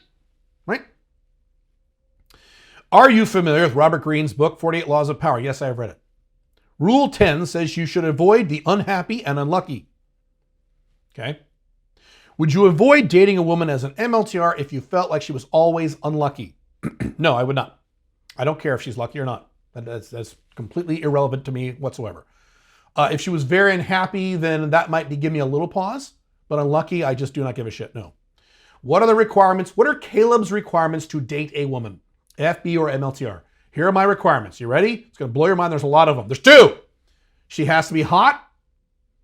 right? Are you familiar with Robert Greene's book, 48 Laws of Power? Yes, I have read it. Rule 10 says you should avoid the unhappy and unlucky. Okay? Would you avoid dating a woman as an MLTR if you felt like she was always unlucky? No, I would not. I don't care if she's lucky or not. That's completely irrelevant to me whatsoever. If she was very unhappy, then that might give me a little pause. But unlucky, I just do not give a shit. No. What are the requirements? What are Caleb's requirements to date a woman? FB or MLTR? Here are my requirements. You ready? It's going to blow your mind. There's a lot of them. There's 2. She has to be hot.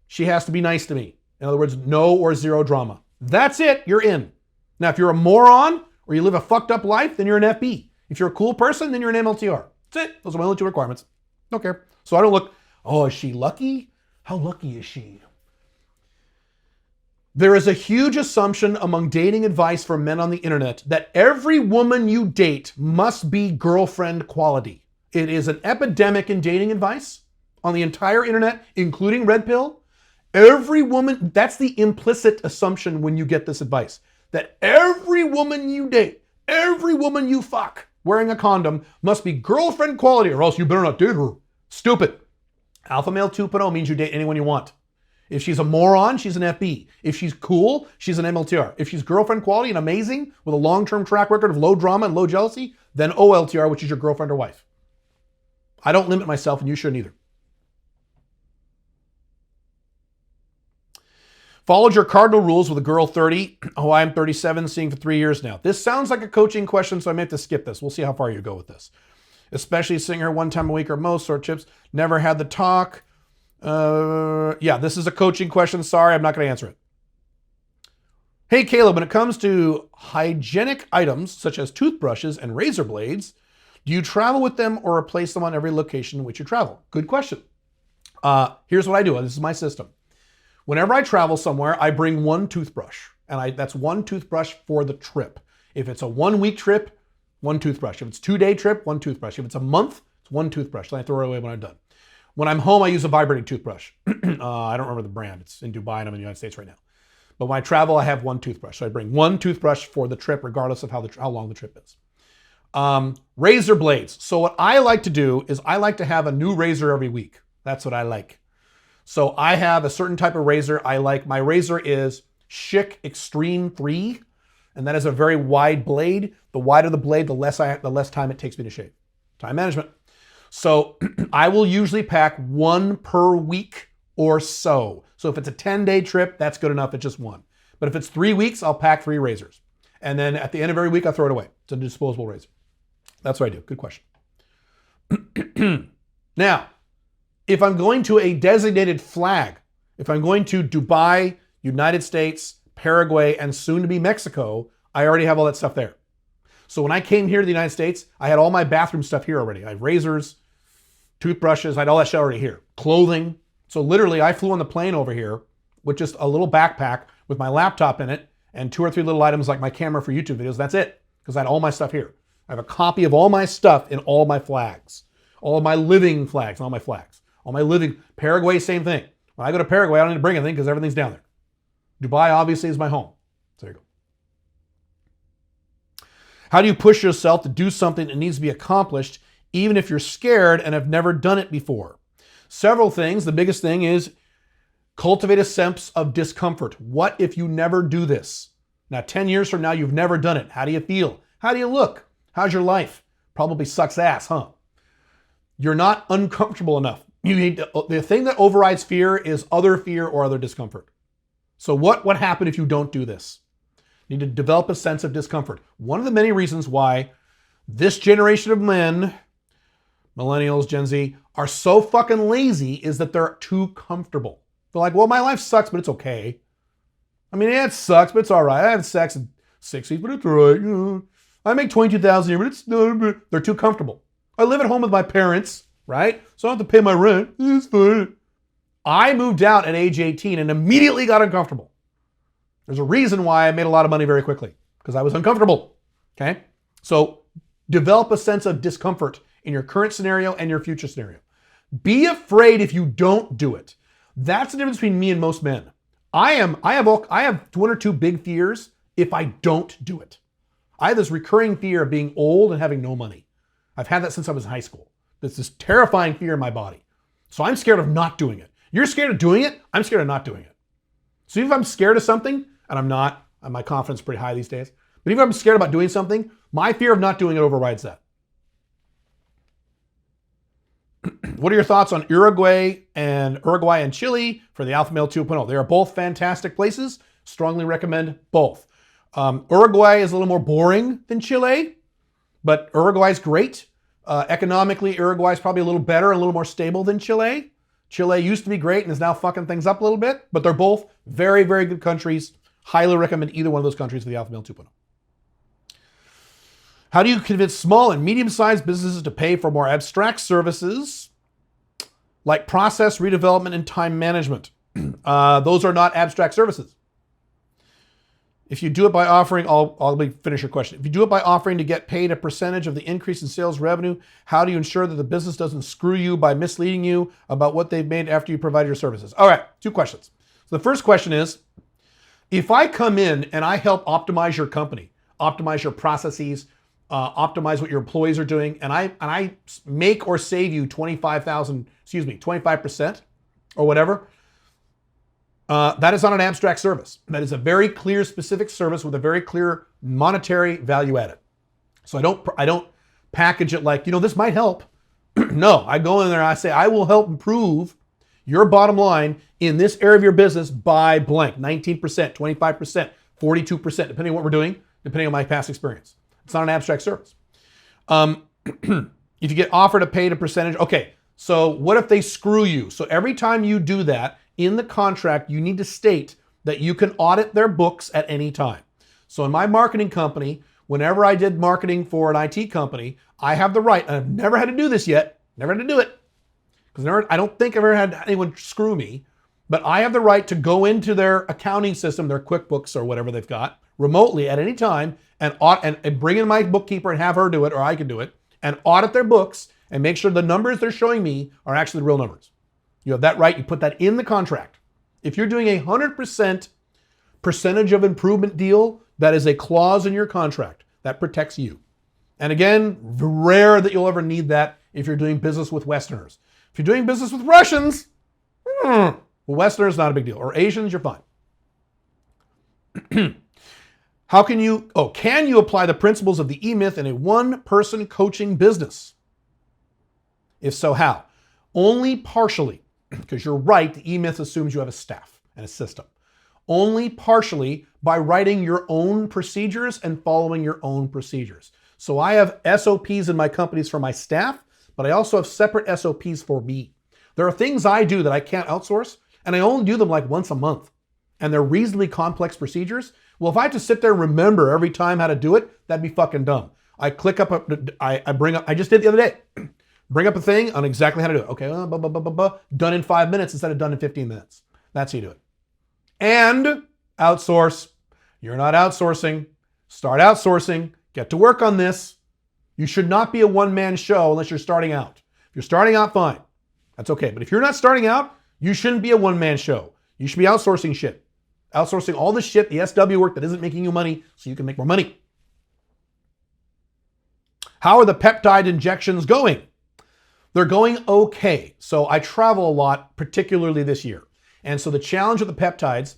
She has to be nice to me. In other words, no or zero drama. That's it. You're in. Now, if you're a moron or you live a fucked up life, then you're an FB. If you're a cool person, then you're an MLTR. That's it. Those are my only 2 requirements. Don't care. So I don't look, oh, is she lucky? How lucky is she? There is a huge assumption among dating advice for men on the internet that every woman you date must be girlfriend quality. It is an epidemic in dating advice on the entire internet, including Red Pill. Every woman, that's the implicit assumption when you get this advice, that every woman you date, every woman you fuck wearing a condom must be girlfriend quality or else you better not date her. Stupid. Alpha male 2.0 means you date anyone you want. If she's a moron, she's an FB. If she's cool, she's an MLTR. If she's girlfriend quality and amazing with a long-term track record of low drama and low jealousy, then OLTR, which is your girlfriend or wife. I don't limit myself and you shouldn't either. Followed your cardinal rules with a girl 30. Oh, I'm 37, seeing for 3 years now. This sounds like a coaching question, so I may have to skip this. We'll see how far you go with this. Especially seeing her 1 time a week or most, sort of chips. Never had the talk. Yeah, this is a coaching question. Sorry, I'm not going to answer it. Hey, Caleb, when it comes to hygienic items such as toothbrushes and razor blades, do you travel with them or replace them on every location in which you travel? Good question. Here's what I do. This is my system. Whenever I travel somewhere, I bring 1 toothbrush, and that's 1 toothbrush for the trip. If it's a 1-week trip, 1 toothbrush. If it's a 2-day trip, 1 toothbrush. If it's a month, it's 1 toothbrush. Then I throw it away when I'm done. When I'm home, I use a vibrating toothbrush. I don't remember the brand. It's in Dubai and I'm in the United States right now. But when I travel, I have 1 toothbrush. So I bring 1 toothbrush for the trip, regardless of how long the trip is. Razor blades. So what I like to do is I like to have a new razor every week. That's what I like. So I have a certain type of razor I like. My razor is Schick Extreme 3, and that is a very wide blade. The wider the blade, the less time it takes me to shave. Time management. So I will usually pack 1 per week or so. So if it's a 10-day trip, that's good enough. It's just 1. But if it's 3 weeks, I'll pack 3 razors. And then at the end of every week, I throw it away. It's a disposable razor. That's what I do. Good question. Now, if I'm going to a designated flag, if I'm going to Dubai, United States, Paraguay, and soon to be Mexico, I already have all that stuff there. So when I came here to the United States, I had all my bathroom stuff here already. I have razors, toothbrushes, I had all that shit already here. Clothing. So literally I flew on the plane over here with just a little backpack with my laptop in it and 2 or 3 little items like my camera for YouTube videos. That's it. Because I had all my stuff here. I have a copy of all my stuff in all my flags. All of my living flags, all my flags. All my living, Paraguay, same thing. When I go to Paraguay, I don't need to bring anything because everything's down there. Dubai obviously is my home. So there you go. How do you push yourself to do something that needs to be accomplished even if you're scared and have never done it before? Several things. The biggest thing is cultivate a sense of discomfort. What if you never do this? Now, 10 years from now, you've never done it. How do you feel? How do you look? How's your life? Probably sucks ass, huh? You're not uncomfortable enough. The thing that overrides fear is other fear or other discomfort. So what happened if you don't do this? You need to develop a sense of discomfort. One of the many reasons why this generation of men, millennials, Gen Z, are so fucking lazy is that they're too comfortable. They're like, well, my life sucks, but it's okay. I mean, yeah, it sucks, but it's all right. I had sex in 60s, but it's all right. You know, I make $22,000 a year, but it's no. They're too comfortable. I live at home with my parents, right? So I don't have to pay my rent. It's fine. I moved out at age 18 and immediately got uncomfortable. There's a reason why I made a lot of money very quickly, because I was uncomfortable, okay? So develop a sense of discomfort in your current scenario and your future scenario. Be afraid if you don't do it. That's the difference between me and most men. I have one or two big fears if I don't do it. I have this recurring fear of being old and having no money. I've had that since I was in high school. There's this terrifying fear in my body. So I'm scared of not doing it. You're scared of doing it. I'm scared of not doing it. So even if I'm scared of something, and I'm not, my confidence is pretty high these days, but even if I'm scared about doing something, my fear of not doing it overrides that. What are your thoughts on Uruguay and Chile for the Alpha Male 2.0? They are both fantastic places. Strongly recommend both. Uruguay is a little more boring than Chile, but Uruguay is great. Economically, Uruguay is probably a little better and a little more stable than Chile. Chile used to be great and is now fucking things up a little bit, but they're both very, very good countries. Highly recommend either one of those countries for the Alpha Male 2.0. How do you convince small and medium-sized businesses to pay for more abstract services like process redevelopment and time management? Those are not abstract services. If you do it by offering, let me finish your question. If you do it by offering to get paid a percentage of the increase in sales revenue, how do you ensure that the business doesn't screw you by misleading you about what they've made after you provide your services? All right, two questions. So the first question is, if I come in and I help optimize your company, optimize your processes, optimize what your employees are doing, and I make or save you 25% or whatever, that is not an abstract service. That is a very clear, specific service with a very clear monetary value added. So I don't package it like, this might help. No, I go in there and I say, I will help improve your bottom line in this area of your business by blank, 19%, 25%, 42%, depending on what we're doing, depending on my past experience. It's not an abstract service. If you get offered a paid a percentage, okay, so what if they screw you? So every time you do that, in the contract, you need to state that you can audit their books at any time. So in my marketing company, whenever I did marketing for an IT company, I have the right, and I've never had to do this yet, never had to do it, because I don't think I've ever had anyone screw me, but I have the right to go into their accounting system, their QuickBooks or whatever they've got, remotely at any time, and bring in my bookkeeper and have her do it, or I can do it, and audit their books and make sure the numbers they're showing me are actually the real numbers. You have that right. You put that in the contract. If you're doing a 100% percentage of improvement deal, that is a clause in your contract that protects you. And again, rare that you'll ever need that if you're doing business with Westerners. If you're doing business with Russians, well, Westerners, not a big deal. Or Asians, you're fine. Can you apply the principles of the E-Myth in a one-person coaching business? If so, how? Only partially. Because you're right, the E-Myth assumes you have a staff and a system. Only partially by writing your own procedures and following your own procedures. So I have SOPs in my companies for my staff, but I also have separate SOPs for me. There are things I do that I can't outsource, and I only do them like once a month. And they're reasonably complex procedures. Well, if I have to sit there and remember every time how to do it, that'd be fucking dumb. I click up, I just did the other day. Bring up a thing on exactly how to do it. Okay, done in 5 minutes instead of done in 15 minutes. That's how you do it. And outsource. You're not outsourcing. Start outsourcing. Get to work on this. You should not be a one-man show unless you're starting out. If you're starting out, fine. That's okay. But if you're not starting out, you shouldn't be a one-man show. You should be outsourcing shit. Outsourcing all the shit, the SW work that isn't making you money so you can make more money. How are the peptide injections going? They're going okay. So I travel a lot, particularly this year. And so the challenge with the peptides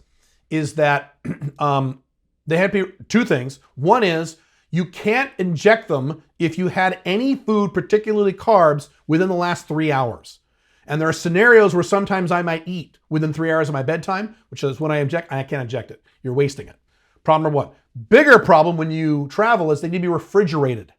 is that they have to be two things. One is you can't inject them if you had any food, particularly carbs, within the last 3 hours. And there are scenarios where sometimes I might eat within 3 hours of my bedtime, which is when I inject, I can't inject it. You're wasting it. Problem number one. Bigger problem when you travel is they need to be refrigerated.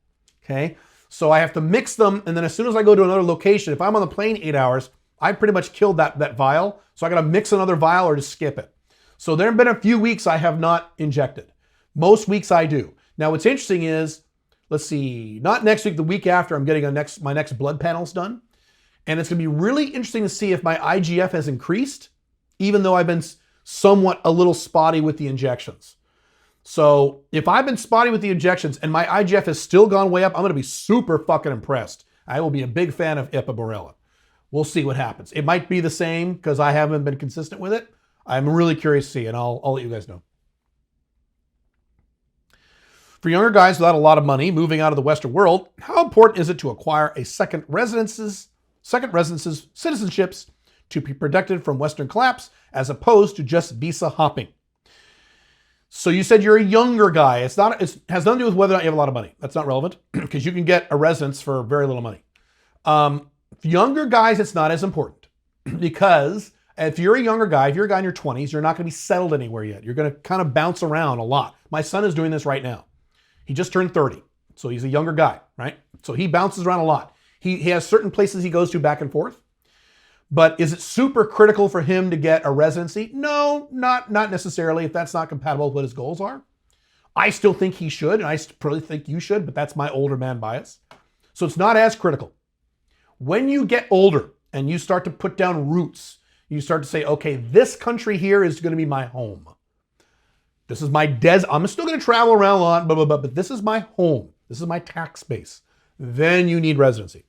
Okay? So I have to mix them, and then as soon as I go to another location, if I'm on the plane 8 hours, I pretty much killed that vial. So I got to mix another vial or just skip it. So there have been a few weeks I have not injected. Most weeks I do. Now what's interesting is, let's see, not next week, the week after, I'm getting my next blood panels done. And it's going to be really interesting to see if my IGF has increased, even though I've been somewhat a little spotty with the injections. So if I've been spotty with the injections and my IGF has still gone way up, I'm going to be super fucking impressed. I will be a big fan of Ipaborella. We'll see what happens. It might be the same because I haven't been consistent with it. I'm really curious to see, and I'll let you guys know. For younger guys without a lot of money moving out of the Western world, how important is it to acquire a second residences, citizenships to be protected from Western collapse as opposed to just visa hopping? So you said you're a younger guy. It has nothing to do with whether or not you have a lot of money. That's not relevant because you can get a residence for very little money. Younger guys, it's not as important because if you're a younger guy, if you're a guy in your 20s, you're not going to be settled anywhere yet. You're going to kind of bounce around a lot. My son is doing this right now. He just turned 30, so he's a younger guy, right? So he bounces around a lot. He has certain places he goes to back and forth. But is it super critical for him to get a residency? No, not necessarily if that's not compatible with what his goals are. I still think he should, and I probably think you should, but that's my older man bias. So it's not as critical. When you get older and you start to put down roots, you start to say, okay, this country here is going to be my home. This is my I'm still going to travel around a lot, but this is my home. This is my tax base. Then you need residency.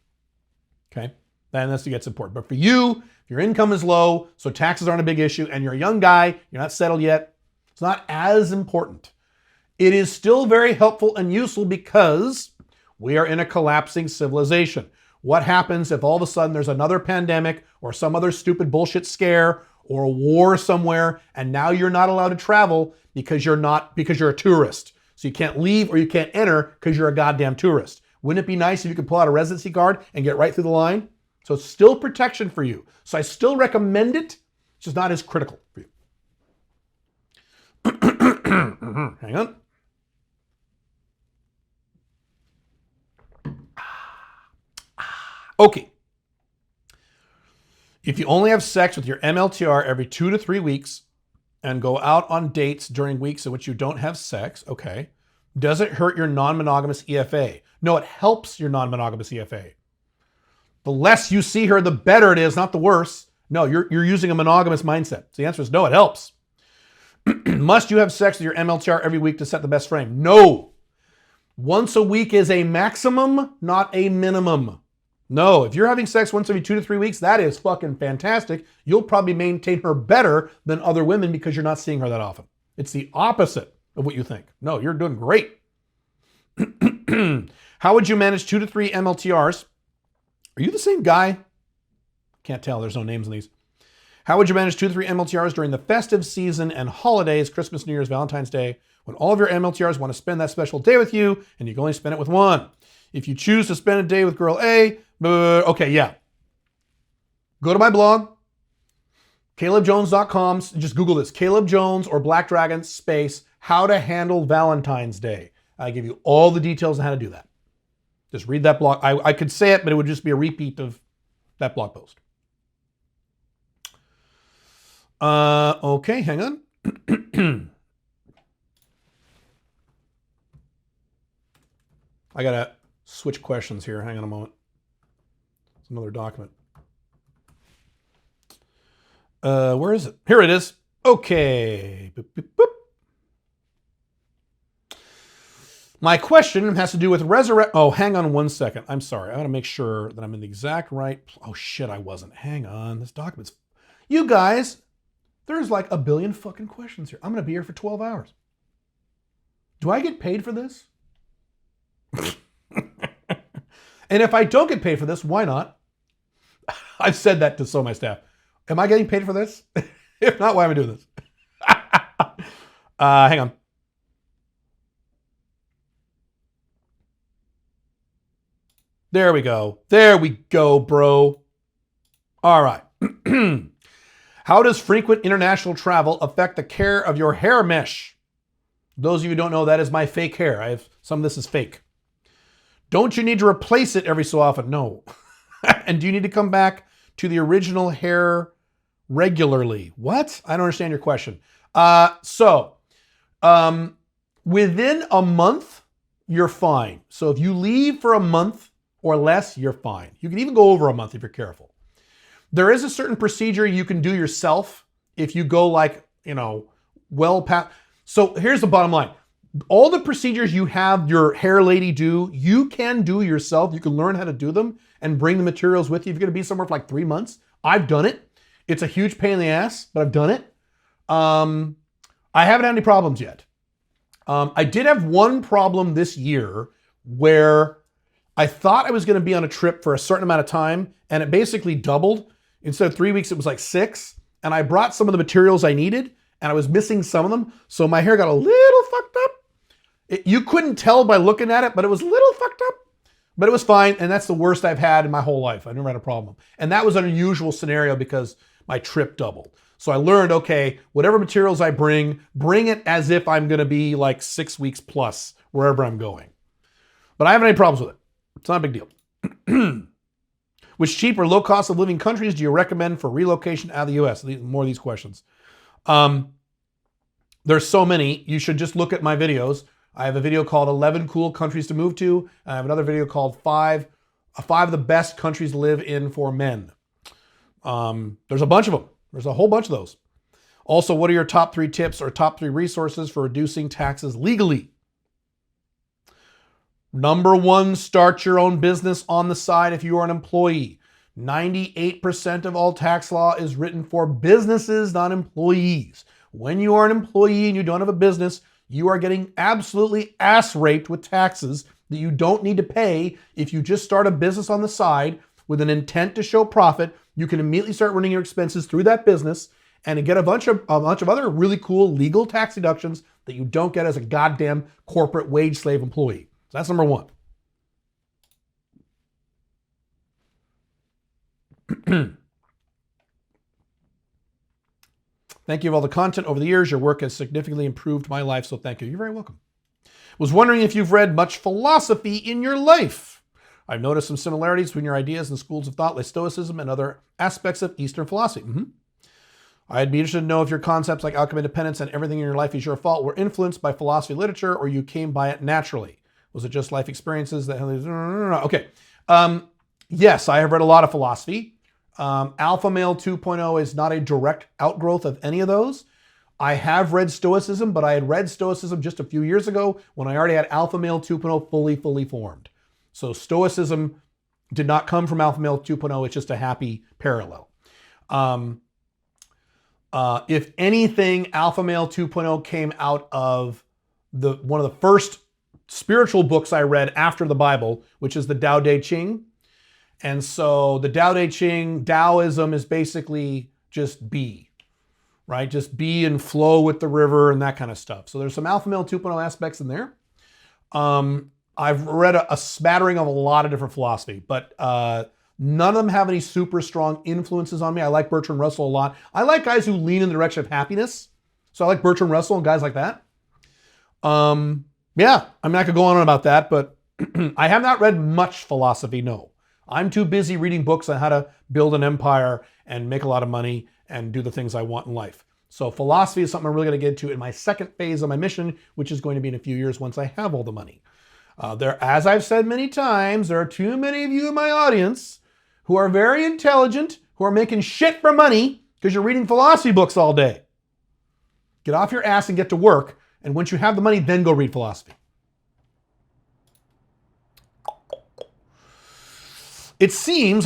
Okay? Then that's gets important. But for you, if your income is low, so taxes aren't a big issue, and you're a young guy, you're not settled yet, it's not as important. It is still very helpful and useful because we are in a collapsing civilization. What happens if all of a sudden there's another pandemic or some other stupid bullshit scare or a war somewhere, and now you're not allowed to travel because you're a tourist. So you can't leave or you can't enter because you're a goddamn tourist. Wouldn't it be nice if you could pull out a residency card and get right through the line? So it's still protection for you. So I still recommend it. It's just not as critical for you. Hang on. Okay. If you only have sex with your MLTR every 2 to 3 weeks and go out on dates during weeks in which you don't have sex, okay, does it hurt your non-monogamous EFA? No, it helps your non-monogamous EFA. The less you see her, the better it is, not the worse. No, you're using a monogamous mindset. So the answer is no, it helps. Must you have sex with your MLTR every week to set the best frame? No. Once a week is a maximum, not a minimum. No, if you're having sex once every 2 to 3 weeks, that is fucking fantastic. You'll probably maintain her better than other women because you're not seeing her that often. It's the opposite of what you think. No, you're doing great. How would you manage 2 to 3 MLTRs? Are you the same guy? Can't tell, there's no names in these. How would you manage 2 to 3 MLTRs during the festive season and holidays, Christmas, New Year's, Valentine's Day, when all of your MLTRs want to spend that special day with you and you can only spend it with one? If you choose to spend a day with girl A, okay, yeah. Go to my blog, calebjones.com. Just Google this, Caleb Jones or Black Dragon space, how to handle Valentine's Day. I give you all the details on how to do that. Just read that blog. I could say it, but it would just be a repeat of that blog post. Okay, hang on. I gotta switch questions here. Hang on a moment. It's another document. Where is it? Here it is. Okay. Boop, boop, boop. My question has to do with resurrect. Oh, hang on one second. I'm sorry. I gotta make sure that I'm in the exact right. Oh shit, I wasn't. Hang on. This document's. You guys, there's like a billion fucking questions here. I'm gonna be here for 12 hours. Do I get paid for this? And if I don't get paid for this, why not? I've said that to some of my staff. Am I getting paid for this? If not, why am I doing this? Hang on. There we go. There we go, bro. All right. How does frequent international travel affect the care of your hair mesh? Those of you who don't know, that is my fake hair. Some of this is fake. Don't you need to replace it every so often? No. And do you need to come back to the original hair regularly? What? I don't understand your question. Within a month, you're fine. So if you leave for a month or less, you're fine. You can even go over a month if you're careful. There is a certain procedure you can do yourself if you go well past. So here's the bottom line. All the procedures you have your hair lady do, you can do yourself. You can learn how to do them and bring the materials with you. If you're going to be somewhere for like 3 months, I've done it. It's a huge pain in the ass, but I've done it. I haven't had any problems yet. I did have one problem this year where I thought I was going to be on a trip for a certain amount of time, and it basically doubled. Instead of 3 weeks, it was like 6. And I brought some of the materials I needed, and I was missing some of them. So my hair got a little fucked up. You couldn't tell by looking at it, but it was a little fucked up. But it was fine, and that's the worst I've had in my whole life. I never had a problem. And that was an unusual scenario because my trip doubled. So I learned, okay, whatever materials I bring it as if I'm going to be like 6 weeks plus wherever I'm going. But I haven't any problems with it. It's not a big deal. Which cheap or low cost of living countries do you recommend for relocation out of the U.S.? More of these questions. There's so many. You should just look at my videos. I have a video called 11 Cool Countries to Move To. I have another video called 5 of the Best Countries to Live in for Men. There's a bunch of them. There's a whole bunch of those. Also, what are your top 3 tips or top 3 resources for reducing taxes legally? Number 1, start your own business on the side if you are an employee. 98% of all tax law is written for businesses, not employees. When you are an employee and you don't have a business, you are getting absolutely ass raped with taxes that you don't need to pay. If you just start a business on the side with an intent to show profit, you can immediately start running your expenses through that business and get a bunch of other really cool legal tax deductions that you don't get as a goddamn corporate wage slave employee. So that's number 1. Thank you for all the content over the years. Your work has significantly improved my life, so thank you. You're very welcome. Was wondering if you've read much philosophy in your life. I've noticed some similarities between your ideas and schools of thought like Stoicism and other aspects of Eastern philosophy. I'd be interested to know if your concepts like outcome independence and everything in your life is your fault were influenced by philosophy literature or you came by it naturally. Was it just life experiences that... Okay. Yes, I have read a lot of philosophy. Alpha Male 2.0 is not a direct outgrowth of any of those. I have read Stoicism, but I had read Stoicism just a few years ago when I already had Alpha Male 2.0 fully formed. So Stoicism did not come from Alpha Male 2.0. It's just a happy parallel. If anything, Alpha Male 2.0 came out of one of the first spiritual books I read after the Bible, which is the Tao Te Ching. And so the Tao Te Ching, Taoism is basically just be, right? Just be and flow with the river and that kind of stuff. So there's some Alpha Male 2.0 aspects in there. I've read a smattering of a lot of different philosophy, but none of them have any super strong influences on me. I like Bertrand Russell a lot. I like guys who lean in the direction of happiness. So I like Bertrand Russell and guys like that. Yeah, I mean, I could go on about that, but I have not read much philosophy, no. I'm too busy reading books on how to build an empire and make a lot of money and do the things I want in life. So philosophy is something I'm really going to get into in my second phase of my mission, which is going to be in a few years once I have all the money. As I've said many times, there are too many of you in my audience who are very intelligent, who are making shit for money because you're reading philosophy books all day. Get off your ass and get to work. And once you have the money, then go read philosophy. It seems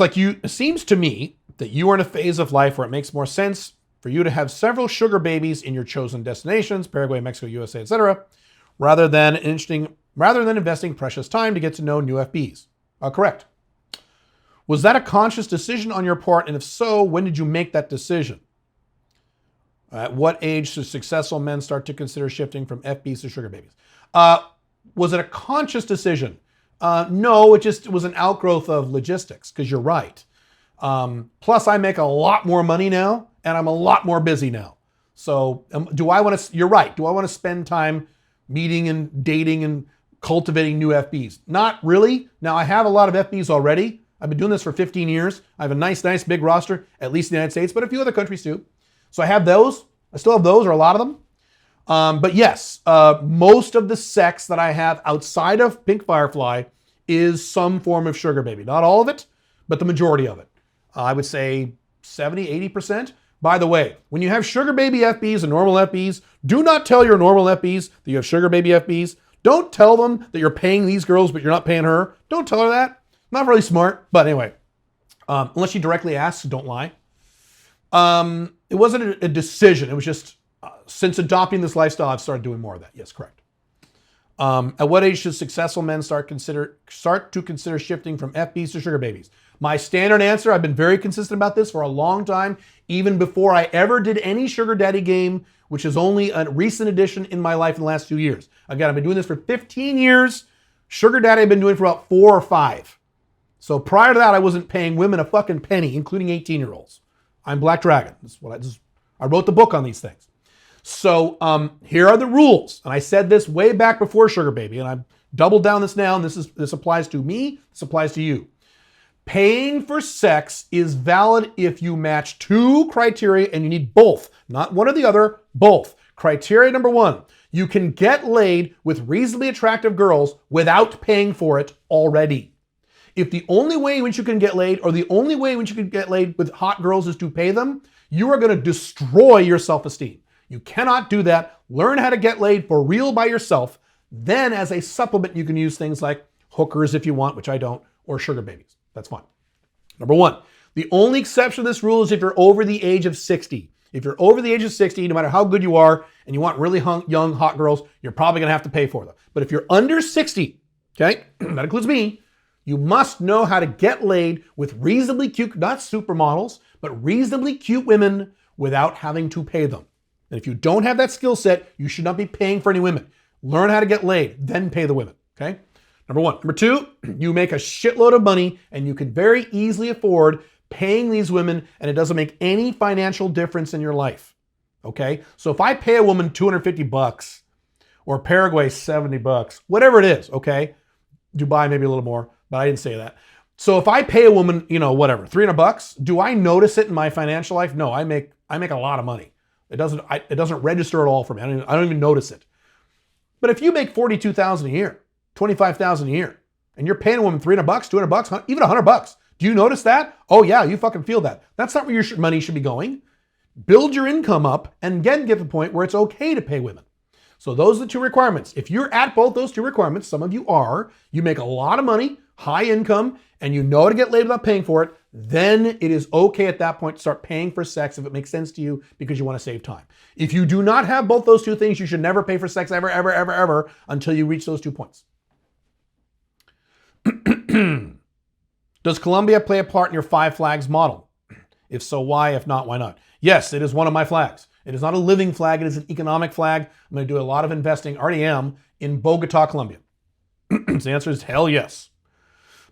to me that you are in a phase of life where it makes more sense for you to have several sugar babies in your chosen destinations, Paraguay, Mexico, USA, etc., rather than investing precious time to get to know new FBs. Correct. Was that a conscious decision on your part? And if so, when did you make that decision? At what age should successful men start to consider shifting from FBs to sugar babies? Was it a conscious decision? No, it was an outgrowth of logistics, because you're right. Plus, I make a lot more money now, and I'm a lot more busy now. So you're right. Do I want to spend time meeting and dating and cultivating new FBs? Not really. Now, I have a lot of FBs already. I've been doing this for 15 years. I have a nice big roster, at least in the United States, but a few other countries too. So I have those. I still have those, or a lot of them. But yes, most of the sex that I have outside of Pink Firefly is some form of sugar baby. Not all of it, but the majority of it. I would say 70, 80%. By the way, when you have sugar baby FBs and normal FBs, do not tell your normal FBs that you have sugar baby FBs. Don't tell them that you're paying these girls, but you're not paying her. Don't tell her that. Not really smart. But anyway, unless she directly asks, don't lie. It wasn't a decision. It was just, since adopting this lifestyle, I've started doing more of that. Yes, correct. At what age should successful men start to consider shifting from FBs to sugar babies? My standard answer, I've been very consistent about this for a long time, even before I ever did any sugar daddy game, which is only a recent addition in my life in the last 2 years. Again, I've been doing this for 15 years. Sugar daddy I've been doing for about 4 or 5. So prior to that, I wasn't paying women a fucking penny, including 18-year-olds. I'm Black Dragon. I wrote the book on these things. So here are the rules. And I said this way back before sugar baby, and I've doubled down this now, and this applies to me, this applies to you. Paying for sex is valid if you match 2 criteria, and you need both, not one or the other, both. Criteria number 1, you can get laid with reasonably attractive girls without paying for it already. If the only way in which you can get laid, or the only way in which you can get laid with hot girls is to pay them, you are going to destroy your self-esteem. You cannot do that. Learn how to get laid for real by yourself. Then as a supplement, you can use things like hookers if you want, which I don't, or sugar babies. That's fine. Number 1, the only exception to this rule is if you're over the age of 60. If you're over the age of 60, no matter how good you are, and you want really young, hot girls, you're probably going to have to pay for them. But if you're under 60, okay, that includes me, you must know how to get laid with reasonably cute, not supermodels, but reasonably cute women without having to pay them. And if you don't have that skill set, you should not be paying for any women. Learn how to get laid, then pay the women, okay? Number 1. Number 2, you make a shitload of money and you can very easily afford paying these women, and it doesn't make any financial difference in your life, okay? So if I pay a woman $250 or Paraguay $70, whatever it is, okay? Dubai maybe a little more, but I didn't say that. So if I pay a woman, whatever, $300, do I notice it in my financial life? No, I make a lot of money. It doesn't register at all for me. I don't even notice it. But if you make $42,000 a year, $25,000 a year, and you're paying a woman $300, $200, even $100, do you notice that? Oh yeah, you fucking feel that. That's not where your money should be going. Build your income up and get to the point where it's okay to pay women. So those are the 2 requirements. If you're at both those 2 requirements, some of you are, you make a lot of money, high income, and you know how to get laid without paying for it, then it is okay at that point to start paying for sex if it makes sense to you because you want to save time. If you do not have both those 2 things, you should never pay for sex ever, ever, ever, ever until you reach those 2 points. Does Colombia play a part in your 5 flags model? If so, why? If not, why not? Yes, it is one of my flags. It is not a living flag. It is an economic flag. I'm going to do a lot of investing, already am, in Bogota, Colombia. So the answer is hell yes.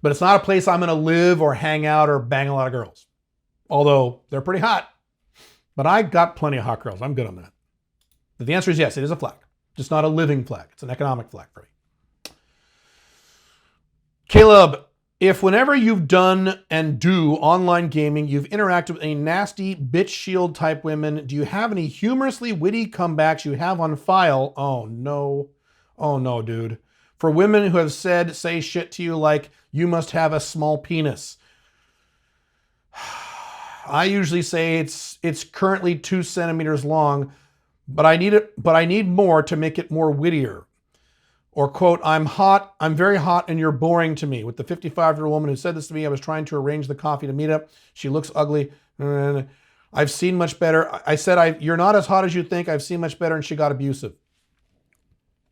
But it's not a place I'm going to live or hang out or bang a lot of girls. Although they're pretty hot. But I got plenty of hot girls. I'm good on that. But the answer is yes, it is a flag. Just not a living flag. It's an economic flag for me. Caleb, if whenever you've done and do online gaming, you've interacted with a nasty bitch shield type women, do you have any humorously witty comebacks you have on file? Oh no. Oh no, dude. For women who have say shit to you like, you must have a small penis. I usually say it's currently 2 centimeters long, but I need more to make it more wittier. Or quote, I'm very hot and you're boring to me. With the 55-year-old woman who said this to me, I was trying to arrange the coffee to meet up. She looks ugly. I've seen much better. I said, you're not as hot as you think. I've seen much better, and she got abusive.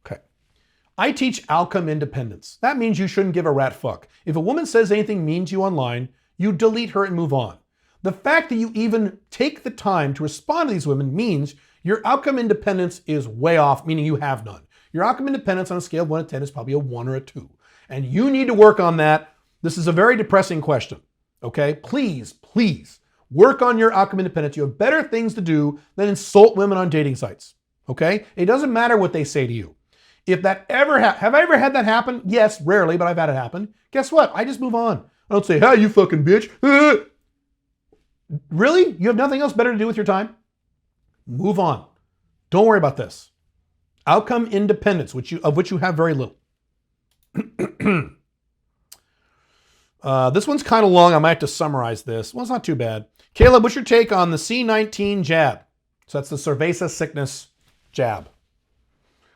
Okay. I teach outcome independence. That means you shouldn't give a rat fuck. If a woman says anything mean to you online, you delete her and move on. The fact that you even take the time to respond to these women means your outcome independence is way off, meaning you have none. Your outcome independence on a scale of 1 to 10 is probably a 1 or a 2. And you need to work on that. This is a very depressing question, okay? Please work on your outcome independence. You have better things to do than insult women on dating sites, okay? It doesn't matter what they say to you. If that ever have I ever had that happen? Yes, rarely, but I've had it happen. Guess what? I just move on. I don't say, hey, you fucking bitch. Really? You have nothing else better to do with your time? Move on. Don't worry about this. Outcome independence, of which you have very little. This one's kind of long. I might have to summarize this. Well, it's not too bad. Caleb, what's your take on the C19 jab? So that's the cerveza sickness jab.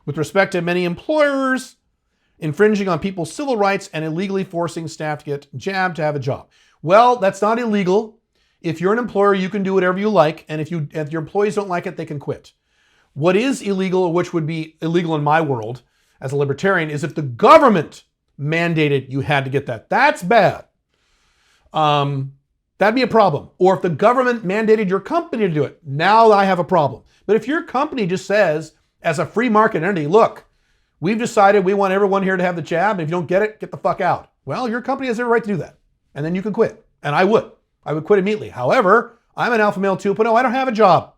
With respect to many employers infringing on people's civil rights and illegally forcing staff to get jabbed to have a job. Well, that's not illegal. If you're an employer, you can do whatever you like. And if your employees don't like it, they can quit. What is illegal, or which would be illegal in my world as a libertarian, is if the government mandated you had to get that. That's bad. That'd be a problem. Or if the government mandated your company to do it, now I have a problem. But if your company just says, as a free market entity, look, we've decided we want everyone here to have the jab, and if you don't get it, get the fuck out. Well, your company has every right to do that. And then you can quit. And I would. I would quit immediately. However, I'm an alpha male 2.0. I don't have a job.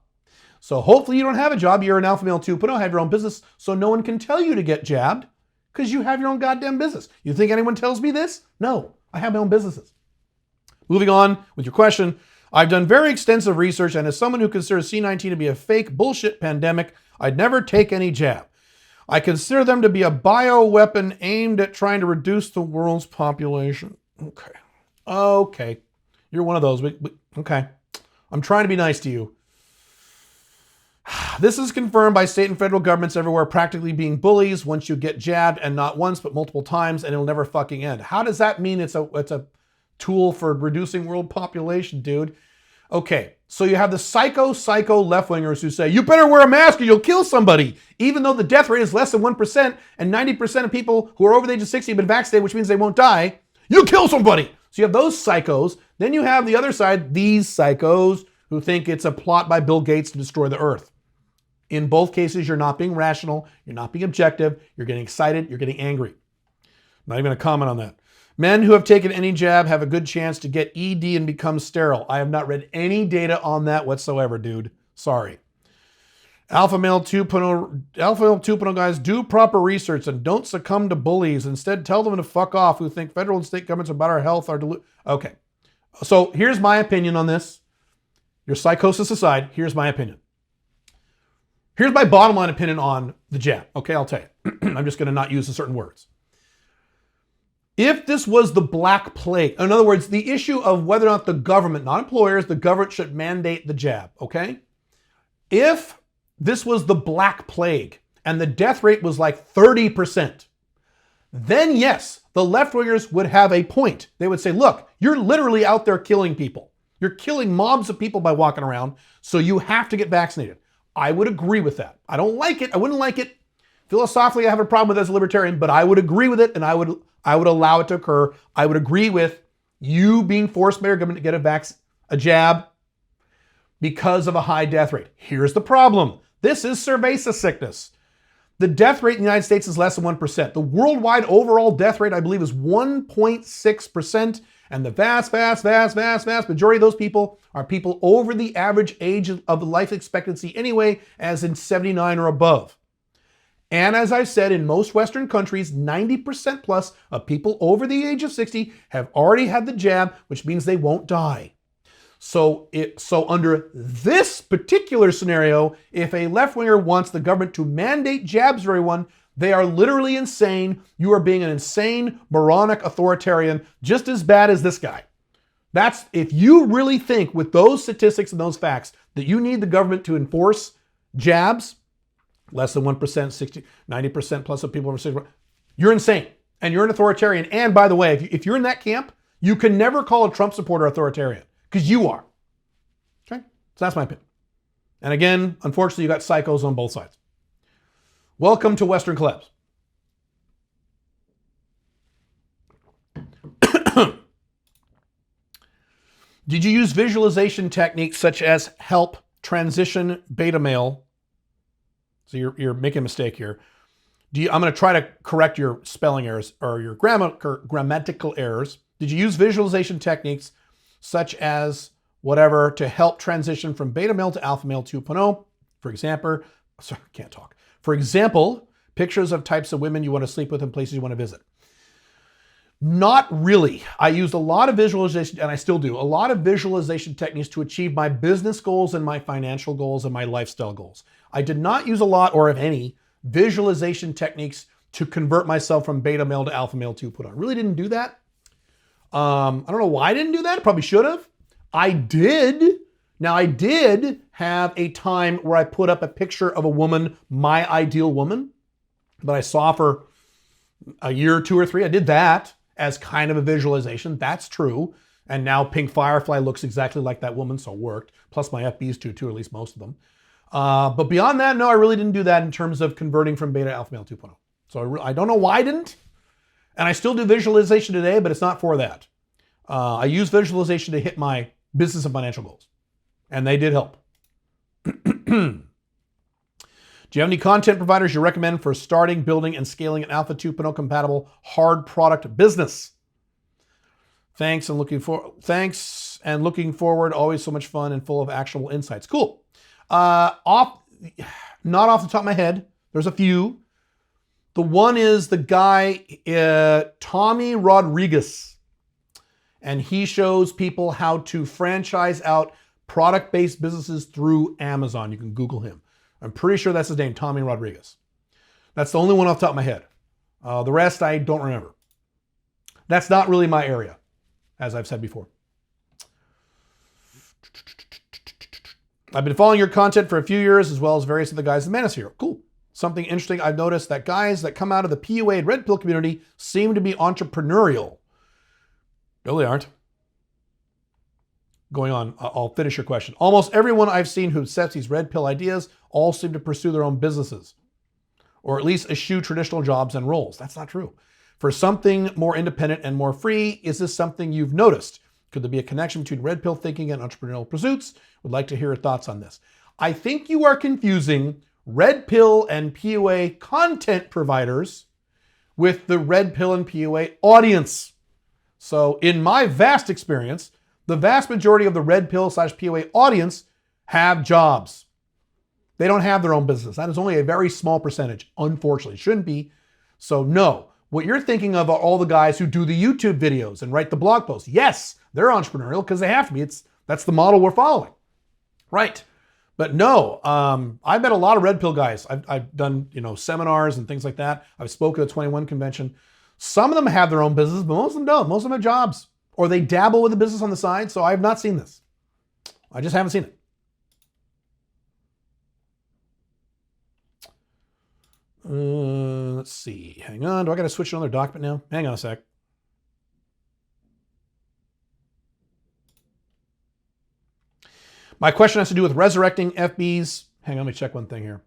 So hopefully you don't have a job. You're an alpha male 2.0, have your own business, so no one can tell you to get jabbed because you have your own goddamn business. You think anyone tells me this? No, I have my own businesses. Moving on with your question, I've done very extensive research, and as someone who considers C19 to be a fake bullshit pandemic, I'd never take any jab. I consider them to be a bioweapon aimed at trying to reduce the world's population. Okay. You're one of those. Okay. I'm trying to be nice to you. This is confirmed by state and federal governments everywhere practically being bullies once you get jabbed, and not once, but multiple times, and it'll never fucking end. How does that mean it's a tool for reducing world population, dude? Okay, so you have the psycho left-wingers who say, you better wear a mask or you'll kill somebody, even though the death rate is less than 1%, and 90% of people who are over the age of 60 have been vaccinated, which means they won't die. You kill somebody. So you have those psychos. Then you have the other side, these psychos, who think it's a plot by Bill Gates to destroy the earth. In both cases, you're not being rational, you're not being objective, you're getting excited, you're getting angry. Not even a comment on that. Men who have taken any jab have a good chance to get ED and become sterile. I have not read any data on that whatsoever, dude. Sorry. Alpha Male 2.0 guys, do proper research and don't succumb to bullies. Instead, tell them to fuck off who think federal and state governments about our health are Okay. So here's my opinion on this. Your psychosis aside, here's my opinion. Here's my bottom line opinion on the jab. Okay, I'll tell you. I'm just going to not use certain words. If this was the Black Plague, in other words, the issue of whether or not the government, not employers, the government should mandate the jab, okay? If this was the Black Plague and the death rate was like 30%, then yes, the left-wingers would have a point. They would say, look, you're literally out there killing people. You're killing mobs of people by walking around, so you have to get vaccinated. I would agree with that. I don't like it. I wouldn't like it. Philosophically, I have a problem with it as a libertarian, but I would agree with it, and I would allow it to occur. I would agree with you being forced by your government to get a jab because of a high death rate. Here's the problem. This is cerveza sickness. The death rate in the United States is less than 1%. The worldwide overall death rate, I believe, is 1.6%. And the vast majority of those people are people over the average age of life expectancy anyway, as in 79 or above. And as I've said, in most Western countries, 90% plus of people over the age of 60 have already had the jab, which means they won't die. So under this particular scenario, if a left-winger wants the government to mandate jabs for everyone, they are literally insane. You are being an insane, moronic authoritarian, just as bad as this guy. That's, if you really think with those statistics and those facts that you need the government to enforce jabs, less than 1%, 60, 90% plus of people over 60, you're insane. And you're an authoritarian. And by the way, if you're in that camp, you can never call a Trump supporter authoritarian, because you are. Okay? So that's my opinion. And again, unfortunately, you got psychos on both sides. Welcome to Western Collapse. Did you use visualization techniques such as help, transition, beta male? So you're making a mistake here. I'm going to try to correct your spelling errors or your grammatical errors. Did you use visualization techniques such as whatever to help transition from beta male to alpha male 2.0? For example, sorry, can't talk. For example, pictures of types of women you want to sleep with and places you want to visit. Not really. I used a lot of visualization, and I still do, a lot of visualization techniques to achieve my business goals and my financial goals and my lifestyle goals. I did not use a lot, or if any, visualization techniques to convert myself from beta male to alpha male 2.0. I really didn't do that. I don't know why I didn't do that. I probably should have. I did. Now, I did have a time where I put up a picture of a woman, my ideal woman, that I saw for a year or two or three. I did that as kind of a visualization. That's true. And now Pink Firefly looks exactly like that woman, so it worked. Plus my FBs do too, at least most of them. But beyond that, no, I really didn't do that in terms of converting from beta to alpha male 2.0. So I don't know why I didn't. And I still do visualization today, but it's not for that. I use visualization to hit my business and financial goals. And they did help. Do you have any content providers you recommend for starting, building, and scaling an Alpha 2.0 compatible hard product business? Thanks and looking forward. Always so much fun and full of actionable insights. Cool. Not off the top of my head. There's a few. The one is the guy, Tommy Rodriguez. And he shows people how to franchise out product-based businesses through Amazon. You can Google him. I'm pretty sure that's his name, Tommy Rodriguez. That's the only one off the top of my head. The rest I don't remember. That's not really my area, as I've said before. I've been following your content for a few years, as well as various other guys in the Manosphere. Cool. Something interesting I've noticed that guys that come out of the PUA and Red Pill community seem to be entrepreneurial. No, they aren't. Going on, I'll finish your question. Almost everyone I've seen who sets these Red Pill ideas all seem to pursue their own businesses, or at least eschew traditional jobs and roles. That's not true. For something more independent and more free, is this something you've noticed? Could there be a connection between Red Pill thinking and entrepreneurial pursuits? Would like to hear your thoughts on this. I think you are confusing Red Pill and PUA content providers with the Red Pill and PUA audience. So in my vast experience, the vast majority of the Red Pill / PUA audience have jobs. They don't have their own business. That is only a very small percentage. Unfortunately, it shouldn't be. So no, what you're thinking of are all the guys who do the YouTube videos and write the blog posts. Yes, they're entrepreneurial because they have to be. That's the model we're following. Right. But no, I've met a lot of Red Pill guys. I've done, seminars and things like that. I've spoken at the 21 convention. Some of them have their own business, but most of them don't. Most of them have jobs. Or they dabble with a business on the side. So I have not seen this. I just haven't seen it. Let's see. Hang on. Do I got to switch to another document now? Hang on a sec. My question has to do with resurrecting FBs. Hang on, let me check one thing here.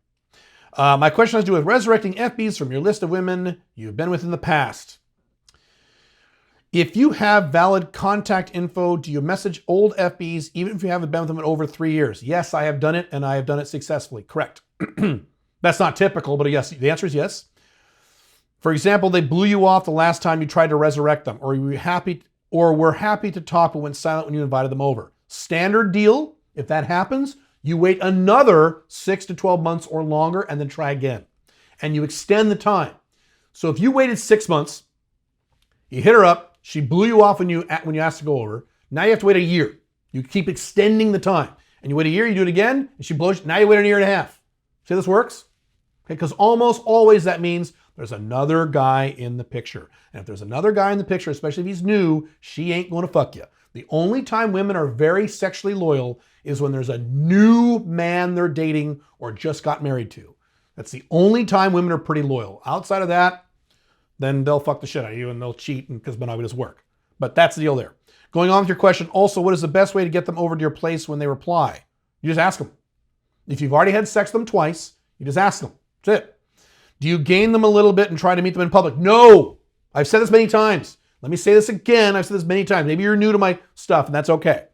My question has to do with resurrecting FBs from your list of women you've been with in the past. If you have valid contact info, do you message old FBs even if you haven't been with them in over 3 years? Yes, I have done it, and I have done it successfully. Correct. That's not typical, but yes, the answer is yes. For example, they blew you off the last time you tried to resurrect them, or were happy to talk but went silent when you invited them over. Standard deal. If that happens, you wait another 6 to 12 months or longer and then try again. And you extend the time. So if you waited 6 months, you hit her up, she blew you off when you asked to go over, now you have to wait a year. You keep extending the time. And you wait a year, you do it again, and she blows you, now you wait a year and a half. See how this works? Okay, because almost always that means there's another guy in the picture. And if there's another guy in the picture, especially if he's new, she ain't going to fuck you. The only time women are very sexually loyal is when there's a new man they're dating or just got married to. That's the only time women are pretty loyal. Outside of that, then they'll fuck the shit out of you and they'll cheat because monogamous work. But that's the deal there. Going on with your question, also, what is the best way to get them over to your place when they reply? You just ask them. If you've already had sex with them twice, you just ask them. That's it. Do you gain them a little bit and try to meet them in public? No! I've said this many times. Let me say this again. I've said this many times. Maybe you're new to my stuff, and that's okay.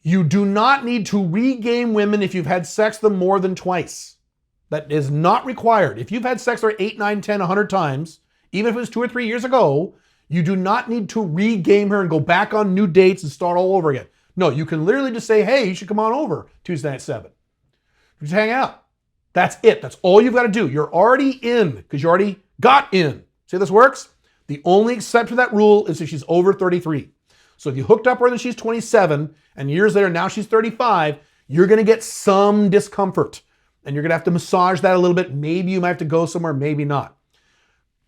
You do not need to re-game women if you've had sex with them more than twice. That is not required. If you've had sex with her 8, 9, 10, 100 times, even if it was 2 or 3 years ago, you do not need to re-game her and go back on new dates and start all over again. No, you can literally just say, hey, you should come on over Tuesday night at 7. Just hang out. That's it. That's all you've got to do. You're already in because you already got in. See how this works? The only exception to that rule is if she's over 33. So if you hooked up her when she's 27 and years later now she's 35, you're going to get some discomfort and you're going to have to massage that a little bit. Maybe you might have to go somewhere, maybe not.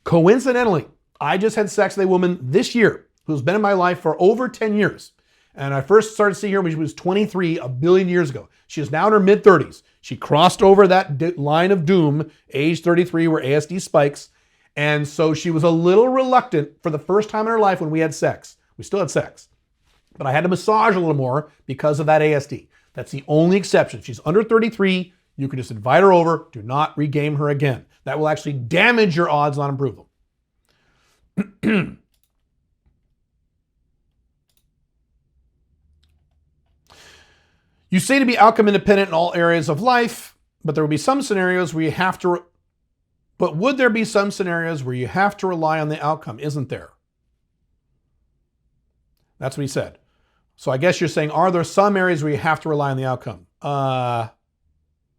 Coincidentally, I just had sex with a woman this year who's been in my life for over 10 years. And I first started seeing her when she was 23 a billion years ago. She is now in her mid-30s. She crossed over that line of doom, age 33, where ASD spikes. And so she was a little reluctant for the first time in her life when we had sex. We still had sex. But I had to massage a little more because of that ASD. That's the only exception. If she's under 33, you can just invite her over. Do not regame her again. That will actually damage your odds on approval. You say to be outcome independent in all areas of life, but there will be some scenarios where you have to, but would there be some scenarios where you have to rely on the outcome? Isn't there? That's what he said. So I guess you're saying, are there some areas where you have to rely on the outcome?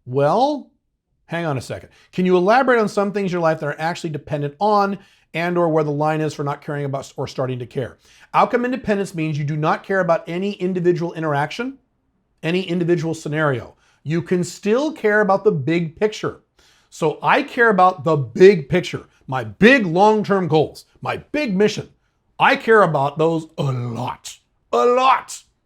Well, hang on a second. Can you elaborate on some things in your life that are actually dependent on and or where the line is for not caring about or starting to care? Outcome independence means you do not care about any individual interaction, any individual scenario. You can still care about the big picture. So I care about the big picture, my big long-term goals, my big mission. I care about those a lot,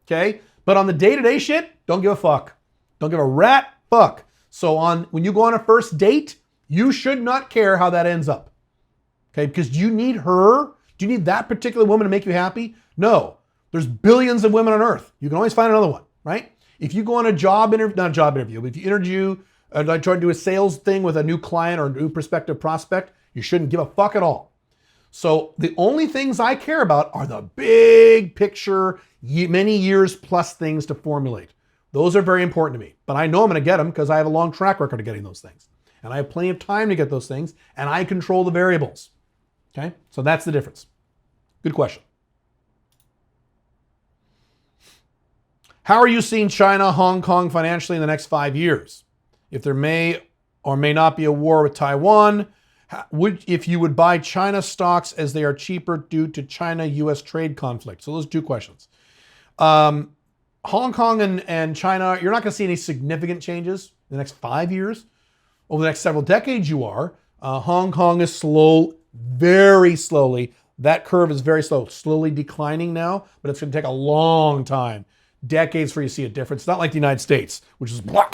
okay? But on the day-to-day shit, don't give a fuck. Don't give a rat fuck. So when you go on a first date, you should not care how that ends up, okay? Because do you need her? Do you need that particular woman to make you happy? No. There's billions of women on earth. You can always find another one, right? If you go on a job interview, not a job interview, but if you interview, like try to do a sales thing with a new client or a new prospective prospect, you shouldn't give a fuck at all. So the only things I care about are the big picture, many years plus things to formulate. Those are very important to me, but I know I'm going to get them because I have a long track record of getting those things. And I have plenty of time to get those things, and I control the variables. Okay? So that's the difference. Good question. How are you seeing China, Hong Kong financially in the next 5 years? If there may or may not be a war with Taiwan, if you would buy China stocks as they are cheaper due to China-US trade conflict? So those are two questions. Hong Kong and China, you're not going to see any significant changes in the next 5 years. Over the next several decades, you are. Hong Kong is slow, very slowly. That curve is very slow, slowly declining now, but it's going to take a long time, decades for you to see a difference. It's not like the United States, which is blah,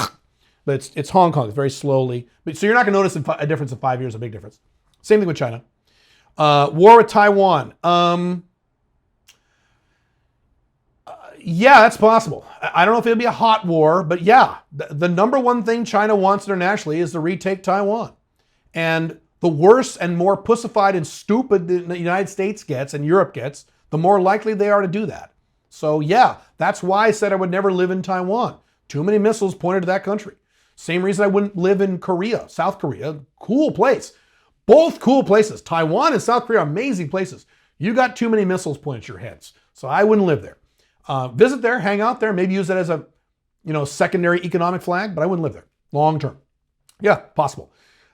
but it's Hong Kong. It's very slowly. But so you're not going to notice a difference in 5 years, a big difference. Same thing with China. War with Taiwan. Yeah, that's possible. I don't know if it'll be a hot war, but yeah, the number one thing China wants internationally is to retake Taiwan. And the worse and more pussified and stupid the United States gets and Europe gets, the more likely they are to do that. So yeah, that's why I said I would never live in Taiwan. Too many missiles pointed to that country. Same reason I wouldn't live in Korea, South Korea. Cool place. Both cool places. Taiwan and South Korea are amazing places. You got too many missiles pointed at your heads. So I wouldn't live there. Visit there, hang out there, maybe use that as a secondary economic flag, but I wouldn't live there long term. Yeah, possible.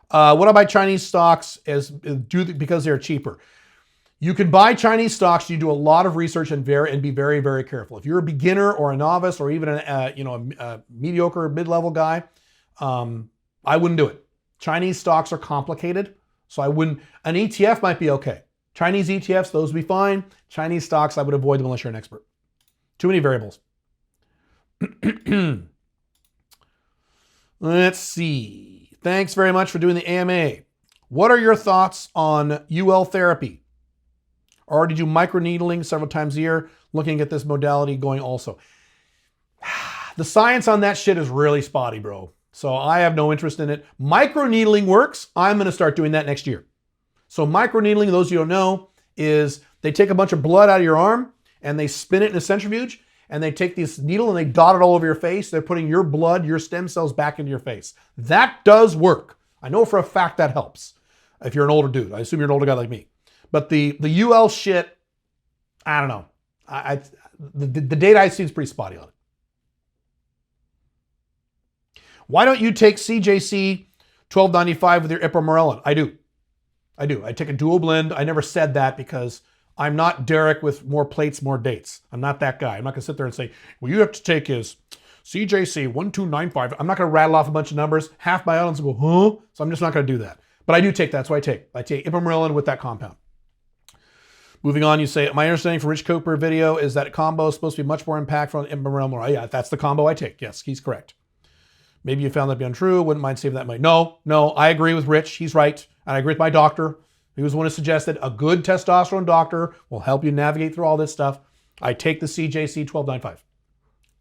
What about Chinese stocks because they're cheaper? You can buy Chinese stocks. You do a lot of research and be very, very careful. If you're a beginner or a novice or even a mediocre mid-level guy, I wouldn't do it. Chinese stocks are complicated, so I wouldn't. An ETF might be okay. Chinese ETFs, those would be fine. Chinese stocks, I would avoid them unless you're an expert. Too many variables. Let's see. Thanks very much for doing the AMA. What are your thoughts on UL therapy? Already do microneedling several times a year, looking at this modality going also. The science on that shit is really spotty, bro. So I have no interest in it. Microneedling works. I'm going to start doing that next year. So microneedling, those of you who don't know, is they take a bunch of blood out of your arm and they spin it in a centrifuge and they take this needle and they dot it all over your face. They're putting your blood, your stem cells back into your face. That does work. I know for a fact that helps if you're an older dude. I assume you're an older guy like me. But the UL shit, I don't know. The data I see is pretty spotty on it. Why don't you take CJC 1295 with your ipamorelin? I do. I take a dual blend. I never said that because I'm not Derek with more plates, more dates. I'm not that guy. I'm not going to sit there and say, well, you have to take his CJC 1295. I'm not going to rattle off a bunch of numbers. Half my audience will go, huh? So I'm just not going to do that. But I do take that. That's what I take. I take ipamorelin with that compound. Moving on, you say, my understanding for Rich Cooper video is that combo is supposed to be much more impactful on Realm. Yeah, that's the combo I take. Yes, he's correct. Maybe you found that to be untrue. Wouldn't mind saving that money. No, I agree with Rich. He's right. And I agree with my doctor. He was the one who suggested a good testosterone doctor will help you navigate through all this stuff. I take the CJC 1295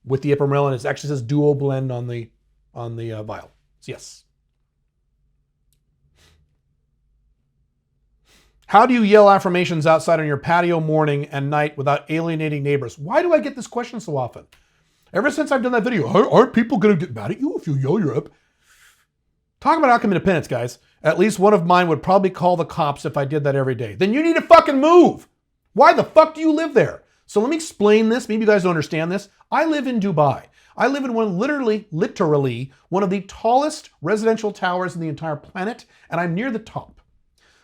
with the ipamorelin. It actually says dual blend on the vial. So yes. How do you yell affirmations outside on your patio morning and night without alienating neighbors? Why do I get this question so often? Ever since I've done that video, aren't people going to get mad at you if you yell you're up? Talk about outcome independence, guys. At least one of mine would probably call the cops if I did that every day. Then you need to fucking move. Why the fuck do you live there? So let me explain this. Maybe you guys don't understand this. I live in Dubai. I live in literally one of the tallest residential towers in the entire planet, and I'm near the top.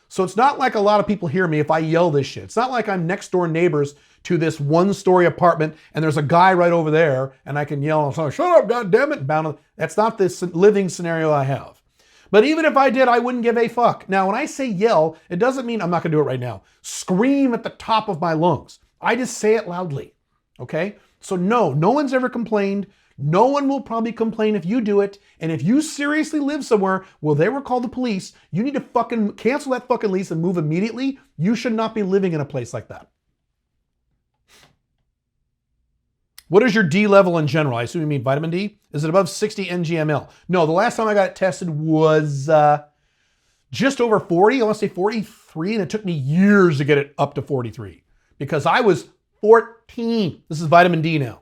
So it's not like a lot of people hear me if I yell this shit. It's not like I'm next door neighbors to this one-story apartment and there's a guy right over there and I can yell, shut up, goddammit. That's not this living scenario I have. But even if I did, I wouldn't give a fuck. Now, when I say yell, it doesn't mean I'm not gonna do it right now. Scream at the top of my lungs. I just say it loudly, okay? So no one's ever complained. No one will probably complain if you do it. And if you seriously live somewhere where they will call the police, you need to fucking cancel that fucking lease and move immediately. You should not be living in a place like that. What is your D level in general? I assume you mean vitamin D. Is it above 60 ng/ml? No, the last time I got it tested was just over 40. I want to say 43, and it took me years to get it up to 43 because I was 14. This is vitamin D now.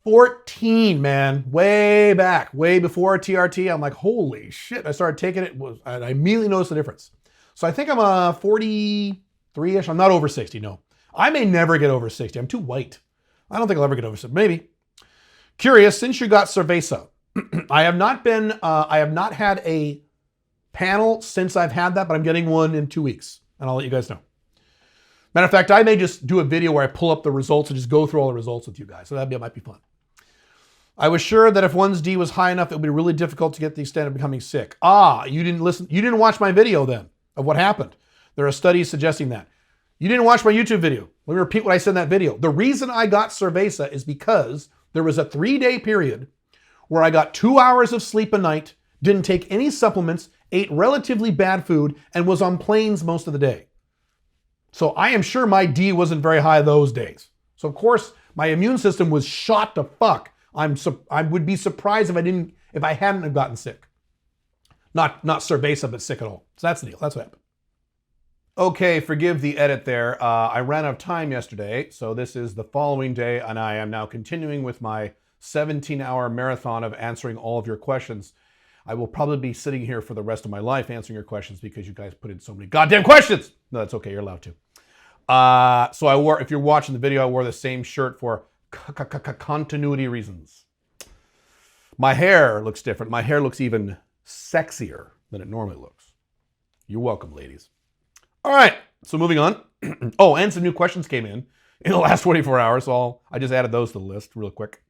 14, man, way back, way before TRT. I'm like, holy shit. I started taking it, and I immediately noticed the difference. So I think I'm 43-ish. I'm not over 60, no. I may never get over 60. I'm too white. I don't think I'll ever get over 60, maybe. Curious, since you got cerveza, I have not had a panel since I've had that, but I'm getting one in 2 weeks, and I'll let you guys know. Matter of fact, I may just do a video where I pull up the results and just go through all the results with you guys. So that might be fun. I was sure that if one's D was high enough, it would be really difficult to get the extent of becoming sick. You didn't listen. You didn't watch my video then of what happened. There are studies suggesting that. You didn't watch my YouTube video. Let me repeat what I said in that video. The reason I got cerveza is because there was a 3-day period where I got 2 hours of sleep a night, didn't take any supplements, ate relatively bad food, and was on planes most of the day. So I am sure my D wasn't very high those days. So of course, my immune system was shot to fuck. I would be surprised if I hadn't have gotten sick. Not cerveza, but sick at all. So that's the deal. That's what happened. Okay, forgive the edit there. I ran out of time yesterday, so this is the following day, and I am now continuing with my 17-hour marathon of answering all of your questions. I will probably be sitting here for the rest of my life answering your questions because you guys put in so many goddamn questions. No, that's okay. You're allowed to. So if you're watching the video, I wore the same shirt for continuity reasons. My hair looks different. My hair looks even sexier than it normally looks. You're welcome, ladies. All right, so moving on. Oh, and some new questions came in the last 24 hours, so I just added those to the list real quick.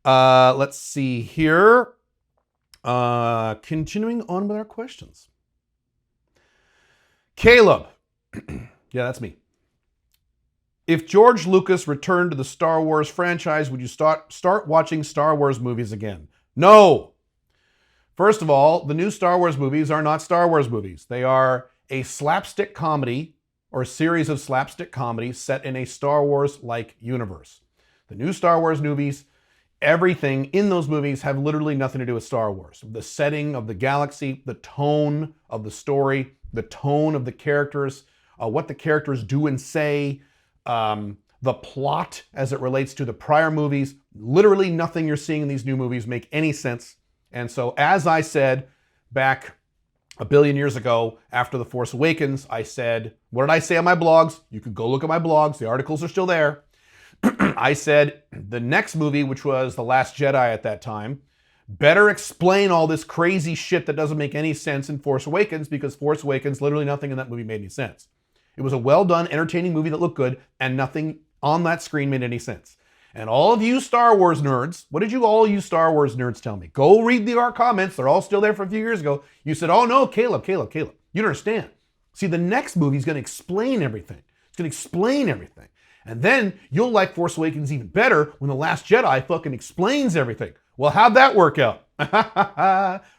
Let's see here. Continuing on with our questions. Caleb. Yeah, that's me. If George Lucas returned to the Star Wars franchise, would you start watching Star Wars movies again? No. First of all, the new Star Wars movies are not Star Wars movies. They are a slapstick comedy or a series of slapstick comedies set in a Star Wars-like universe. The new Star Wars movies, everything in those movies have literally nothing to do with Star Wars. The setting of the galaxy, the tone of the story, the tone of the characters, what the characters do and say, the plot as it relates to the prior movies. Literally nothing you're seeing in these new movies make any sense. And so, as I said back a billion years ago after The Force Awakens, I said, what did I say on my blogs? You could go look at my blogs. The articles are still there. I said the next movie, which was The Last Jedi at that time, better explain all this crazy shit that doesn't make any sense in Force Awakens, because Force Awakens, literally nothing in that movie made any sense. It was a well-done, entertaining movie that looked good, and nothing on that screen made any sense. And all of you Star Wars nerds, what did all you Star Wars nerds tell me? Go read our comments. They're all still there from a few years ago. You said, oh no, Caleb. You don't understand. See, the next movie is going to explain everything. It's going to explain everything. And then you'll like Force Awakens even better when The Last Jedi fucking explains everything. Well, how'd that work out?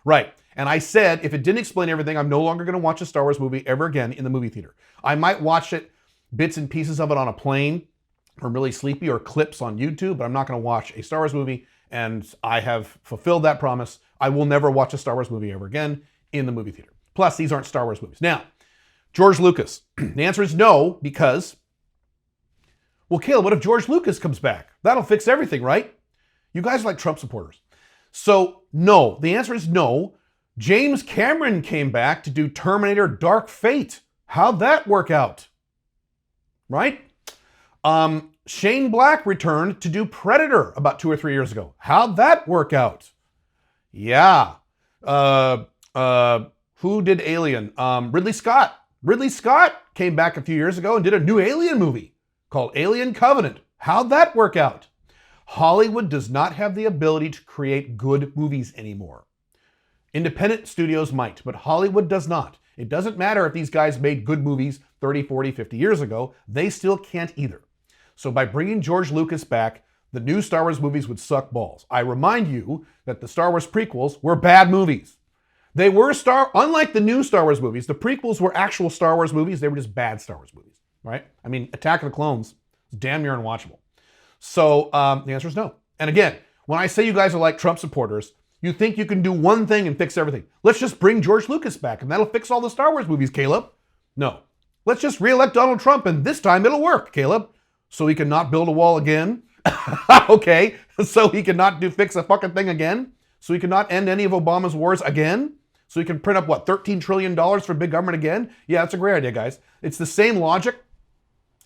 Right. And I said, if it didn't explain everything, I'm no longer going to watch a Star Wars movie ever again in the movie theater. I might watch it, bits and pieces of it on a plane, or I'm really sleepy, or clips on YouTube, but I'm not going to watch a Star Wars movie. And I have fulfilled that promise. I will never watch a Star Wars movie ever again in the movie theater. Plus, these aren't Star Wars movies. Now, George Lucas. The answer is no, because, well, Caleb, what if George Lucas comes back? That'll fix everything, right? You guys are like Trump supporters. So, no. The answer is no. James Cameron came back to do Terminator Dark Fate. How'd that work out? Right? Shane Black returned to do Predator about 2 or 3 years ago. How'd that work out? Yeah. Who did Alien? Ridley Scott. Ridley Scott came back a few years ago and did a new Alien movie called Alien Covenant. How'd that work out? Hollywood does not have the ability to create good movies anymore. Independent studios might, but Hollywood does not. It doesn't matter if these guys made good movies 30, 40, 50 years ago. They still can't either. So by bringing George Lucas back, the new Star Wars movies would suck balls. I remind you that the Star Wars prequels were bad movies. They were unlike the new Star Wars movies, the prequels were actual Star Wars movies. They were just bad Star Wars movies, right? I mean, Attack of the Clones is damn near unwatchable. So the answer is no. And again, when I say you guys are like Trump supporters, you think you can do one thing and fix everything. Let's just bring George Lucas back and that'll fix all the Star Wars movies, Caleb. No. Let's just re-elect Donald Trump and this time it'll work, Caleb. So he can not build a wall again. Okay. So he can not fix a fucking thing again. So he can not end any of Obama's wars again. So he can print up, what, $13 trillion for big government again? Yeah, that's a great idea, guys. It's the same logic.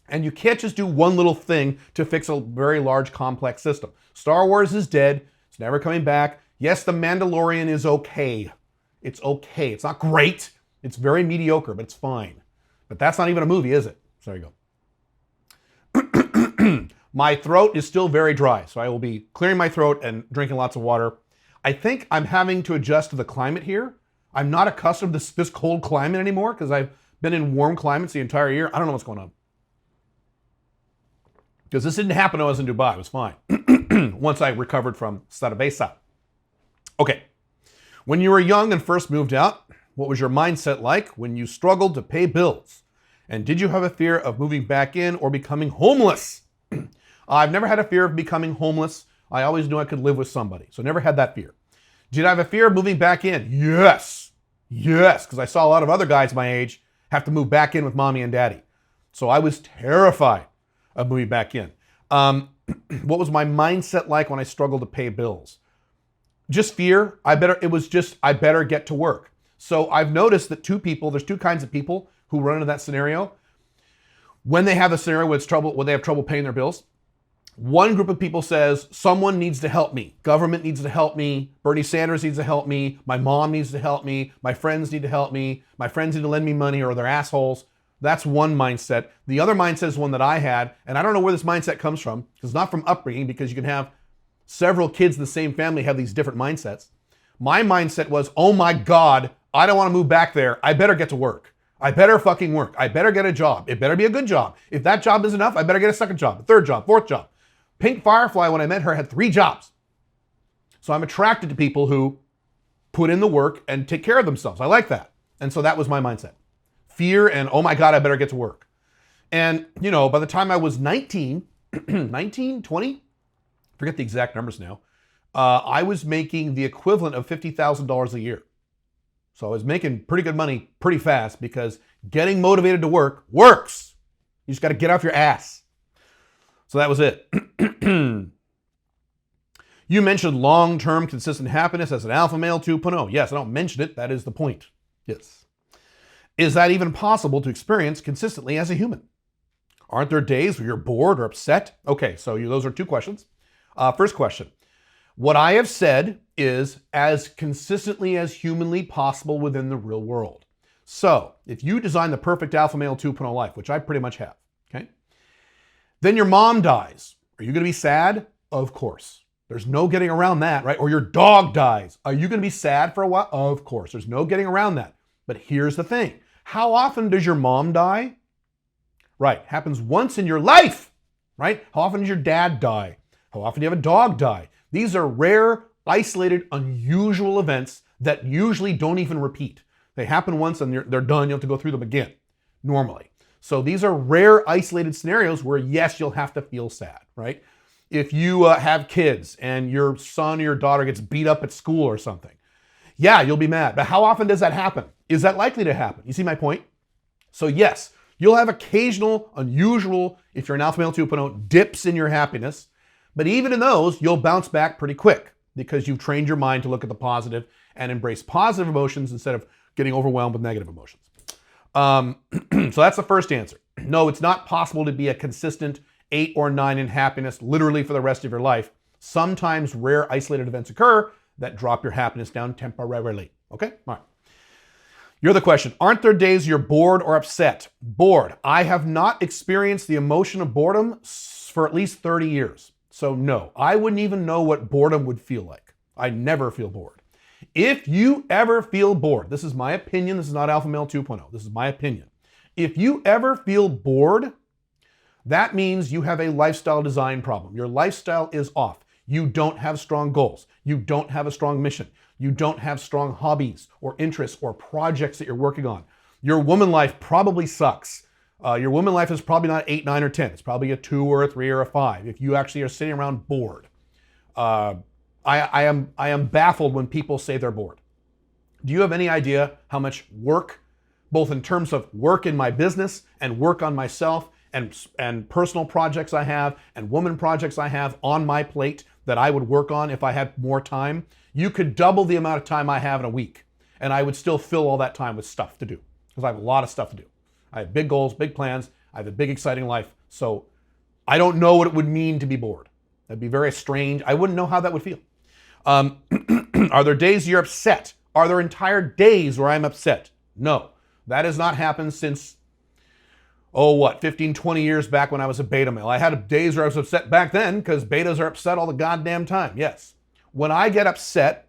And you can't just do one little thing to fix a very large, complex system. Star Wars is dead. It's never coming back. Yes, The Mandalorian is okay. It's okay. It's not great. It's very mediocre, but it's fine. But that's not even a movie, is it? So there you go. My throat is still very dry, so I will be clearing my throat and drinking lots of water. I think I'm having to adjust to the climate here. I'm not accustomed to this cold climate anymore because I've been in warm climates the entire year. I don't know what's going on. Because this didn't happen when I was in Dubai. It was fine. Once I recovered from Sarabesa. Okay. When you were young and first moved out, what was your mindset like when you struggled to pay bills? And did you have a fear of moving back in or becoming homeless? I've never had a fear of becoming homeless. I always knew I could live with somebody. So never had that fear. Did I have a fear of moving back in? Yes. Yes. Because I saw a lot of other guys my age have to move back in with mommy and daddy. So I was terrified of moving back in. What was my mindset like when I struggled to pay bills? Just fear. I better get to work. So I've noticed that there's two kinds of people who run into that scenario. When they have a scenario where they have trouble paying their bills, one group of people says, someone needs to help me. Government needs to help me. Bernie Sanders needs to help me. My mom needs to help me. My friends need to help me. My friends need to lend me money or they're assholes. That's one mindset. The other mindset is one that I had, and I don't know where this mindset comes from. It's not from upbringing, because you can have several kids in the same family have these different mindsets. My mindset was, oh my God, I don't want to move back there. I better get to work. I better fucking work. I better get a job. It better be a good job. If that job is enough, I better get a second job, a third job, fourth job. Pink Firefly, when I met her, had 3 jobs. So I'm attracted to people who put in the work and take care of themselves. I like that. And so that was my mindset. Fear and, oh my God, I better get to work. And, by the time I was 19, 20, forget the exact numbers now, I was making the equivalent of $50,000 a year. So I was making pretty good money pretty fast because getting motivated to work works. You just got to get off your ass. So that was it. You mentioned long-term consistent happiness as an alpha male 2.0. Yes, I don't mention it. That is the point. Yes. Is that even possible to experience consistently as a human? Aren't there days where you're bored or upset? Okay, so those are 2 questions. First question. What I have said is as consistently as humanly possible within the real world. So if you design the perfect alpha male 2.0 life, which I pretty much have, okay? Then your mom dies. Are you going to be sad? Of course. There's no getting around that, right? Or your dog dies. Are you going to be sad for a while? Of course. There's no getting around that. But here's the thing. How often does your mom die? Right, happens once in your life, right? How often does your dad die? How often do you have a dog die? These are rare, isolated, unusual events that usually don't even repeat. They happen once and they're done. You have to go through them again, normally. So these are rare, isolated scenarios where, yes, you'll have to feel sad, right? If you have kids and your son or your daughter gets beat up at school or something, yeah, you'll be mad. But how often does that happen? Is that likely to happen? You see my point? So yes, you'll have occasional, unusual, if you're an alpha male 2.0, dips in your happiness. But even in those, you'll bounce back pretty quick because you've trained your mind to look at the positive and embrace positive emotions instead of getting overwhelmed with negative emotions. So that's the first answer. No, it's not possible to be a consistent 8 or 9 in happiness literally for the rest of your life. Sometimes rare isolated events occur that drop your happiness down temporarily. Okay? All right. Your other question, aren't there days you're bored or upset? Bored. I have not experienced the emotion of boredom for at least 30 years. So no, I wouldn't even know what boredom would feel like. I never feel bored. If you ever feel bored, this is my opinion, this is not Alpha Male 2.0, this is my opinion. If you ever feel bored, that means you have a lifestyle design problem. Your lifestyle is off. You don't have strong goals. You don't have a strong mission. You don't have strong hobbies or interests or projects that you're working on. Your woman life probably sucks. Your woman life is probably not 8, 9, or 10. It's probably a 2 or a 3 or a 5 if you actually are sitting around bored. I am baffled when people say they're bored. Do you have any idea how much work, both in terms of work in my business and work on myself and personal projects I have and woman projects I have on my plate that I would work on if I had more time? You could double the amount of time I have in a week, and I would still fill all that time with stuff to do because I have a lot of stuff to do. I have big goals, big plans. I have a big, exciting life. So I don't know what it would mean to be bored. That'd be very strange. I wouldn't know how that would feel. Are there days you're upset? Are there entire days where I'm upset? No, that has not happened since, 15, 20 years back when I was a beta male. I had days where I was upset back then because betas are upset all the goddamn time. Yes. When I get upset,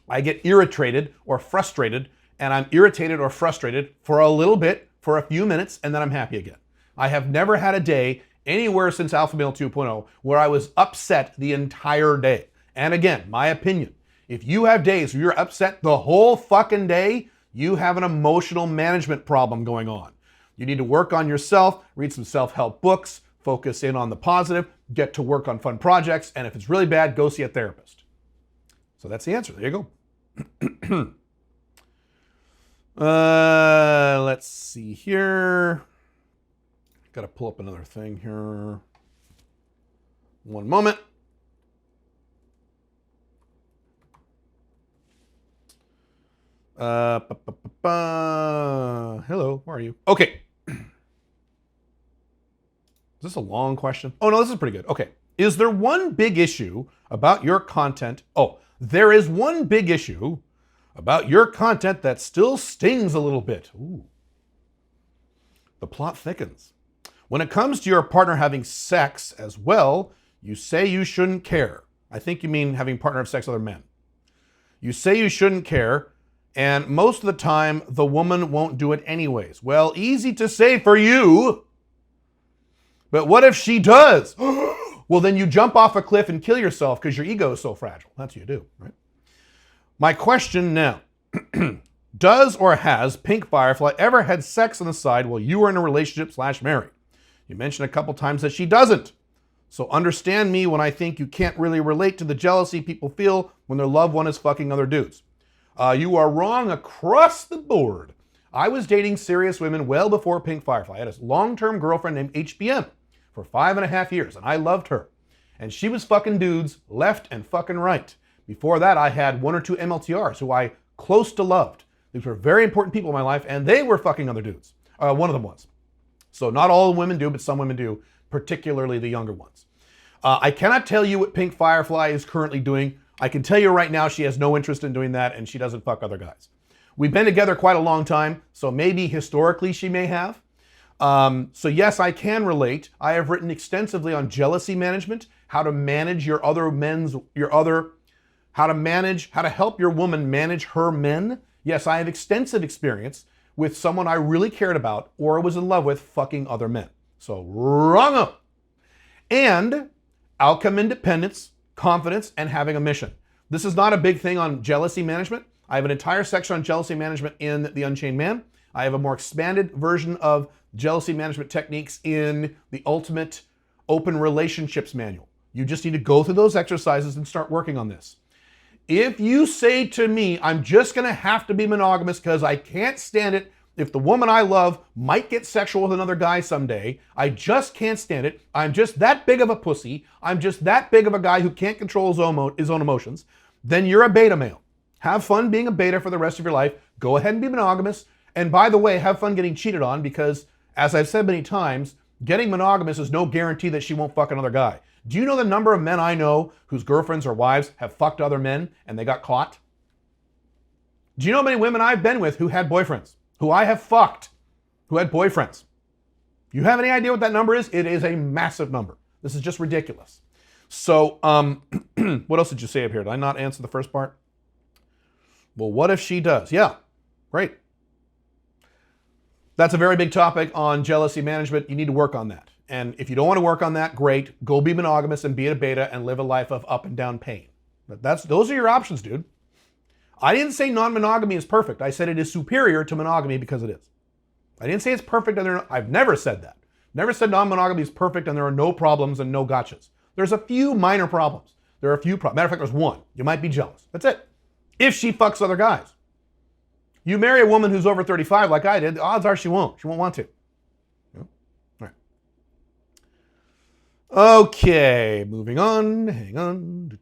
I get irritated or frustrated, and I'm irritated or frustrated for a little bit, for a few minutes, and then I'm happy again. I have never had a day anywhere since Alpha Male 2.0 where I was upset the entire day. And again, my opinion, if you have days where you're upset the whole fucking day, you have an emotional management problem going on. You need to work on yourself, read some self-help books, focus in on the positive, get to work on fun projects, and if it's really bad, go see a therapist. So that's the answer. There you go. Let's see here. Got to pull up another thing here. One moment. Hello, where are you? Okay. Is this a long question? Oh, no, this is pretty good. Okay. Is there one big issue about your content? Oh, there is one big issue about your content that still stings a little bit. Ooh. The plot thickens. When it comes to your partner having sex as well, you say you shouldn't care. I think you mean having partner have sex with other men. You say you shouldn't care, and most of the time, the woman won't do it anyways. Well, easy to say for you, but what if she does? Well, then you jump off a cliff and kill yourself because your ego is so fragile. That's what you do, right? My question now, does or has Pink Firefly ever had sex on the side while you were in a relationship / married? You mentioned a couple times that she doesn't. So understand me when I think you can't really relate to the jealousy people feel when their loved one is fucking other dudes. You are wrong across the board. I was dating serious women well before Pink Firefly. I had a long-term girlfriend named HBM for 5.5 years, and I loved her. And she was fucking dudes left and fucking right. Before that, I had 1 or 2 MLTRs who I close to loved. These were very important people in my life, and they were fucking other dudes. One of them was. So not all women do, but some women do, particularly the younger ones. I cannot tell you what Pink Firefly is currently doing. I can tell you right now she has no interest in doing that, and she doesn't fuck other guys. We've been together quite a long time, so maybe historically she may have. So yes, I can relate. I have written extensively on jealousy management, how to manage how to help your woman manage her men. Yes, I have extensive experience with someone I really cared about or was in love with fucking other men. So wrong. And outcome independence, confidence, and having a mission. This is not a big thing on jealousy management. I have an entire section on jealousy management in The Unchained Man. I have a more expanded version of jealousy management techniques in the Ultimate Open Relationships Manual. You just need to go through those exercises and start working on this. If you say to me, I'm just gonna have to be monogamous because I can't stand it if the woman I love might get sexual with another guy someday, I just can't stand it, I'm just that big of a pussy, I'm just that big of a guy who can't control his own emotions, then you're a beta male. Have fun being a beta for the rest of your life. Go ahead and be monogamous. And by the way, have fun getting cheated on because, as I've said many times, getting monogamous is no guarantee that she won't fuck another guy. Do you know the number of men I know whose girlfriends or wives have fucked other men and they got caught? Do you know how many women I've been with who had boyfriends, who I have fucked, who had boyfriends? You have any idea what that number is? It is a massive number. This is just ridiculous. So, what else did you say up here? Did I not answer the first part? Well, what if she does? Yeah, great. That's a very big topic on jealousy management. You need to work on that. And if you don't want to work on that, great. Go be monogamous and be a beta and live a life of up and down pain. But those are your options, dude. I didn't say non-monogamy is perfect. I said it is superior to monogamy because it is. I didn't say it's perfect and I've never said that. Never said non-monogamy is perfect and there are no problems and no gotchas. There's a few minor problems. There are a few problems. Matter of fact, there's one. You might be jealous. That's it. If she fucks other guys. You marry a woman who's over 35 like I did, the odds are she won't. She won't want to. Yeah. All right. Okay, moving on. Hang on.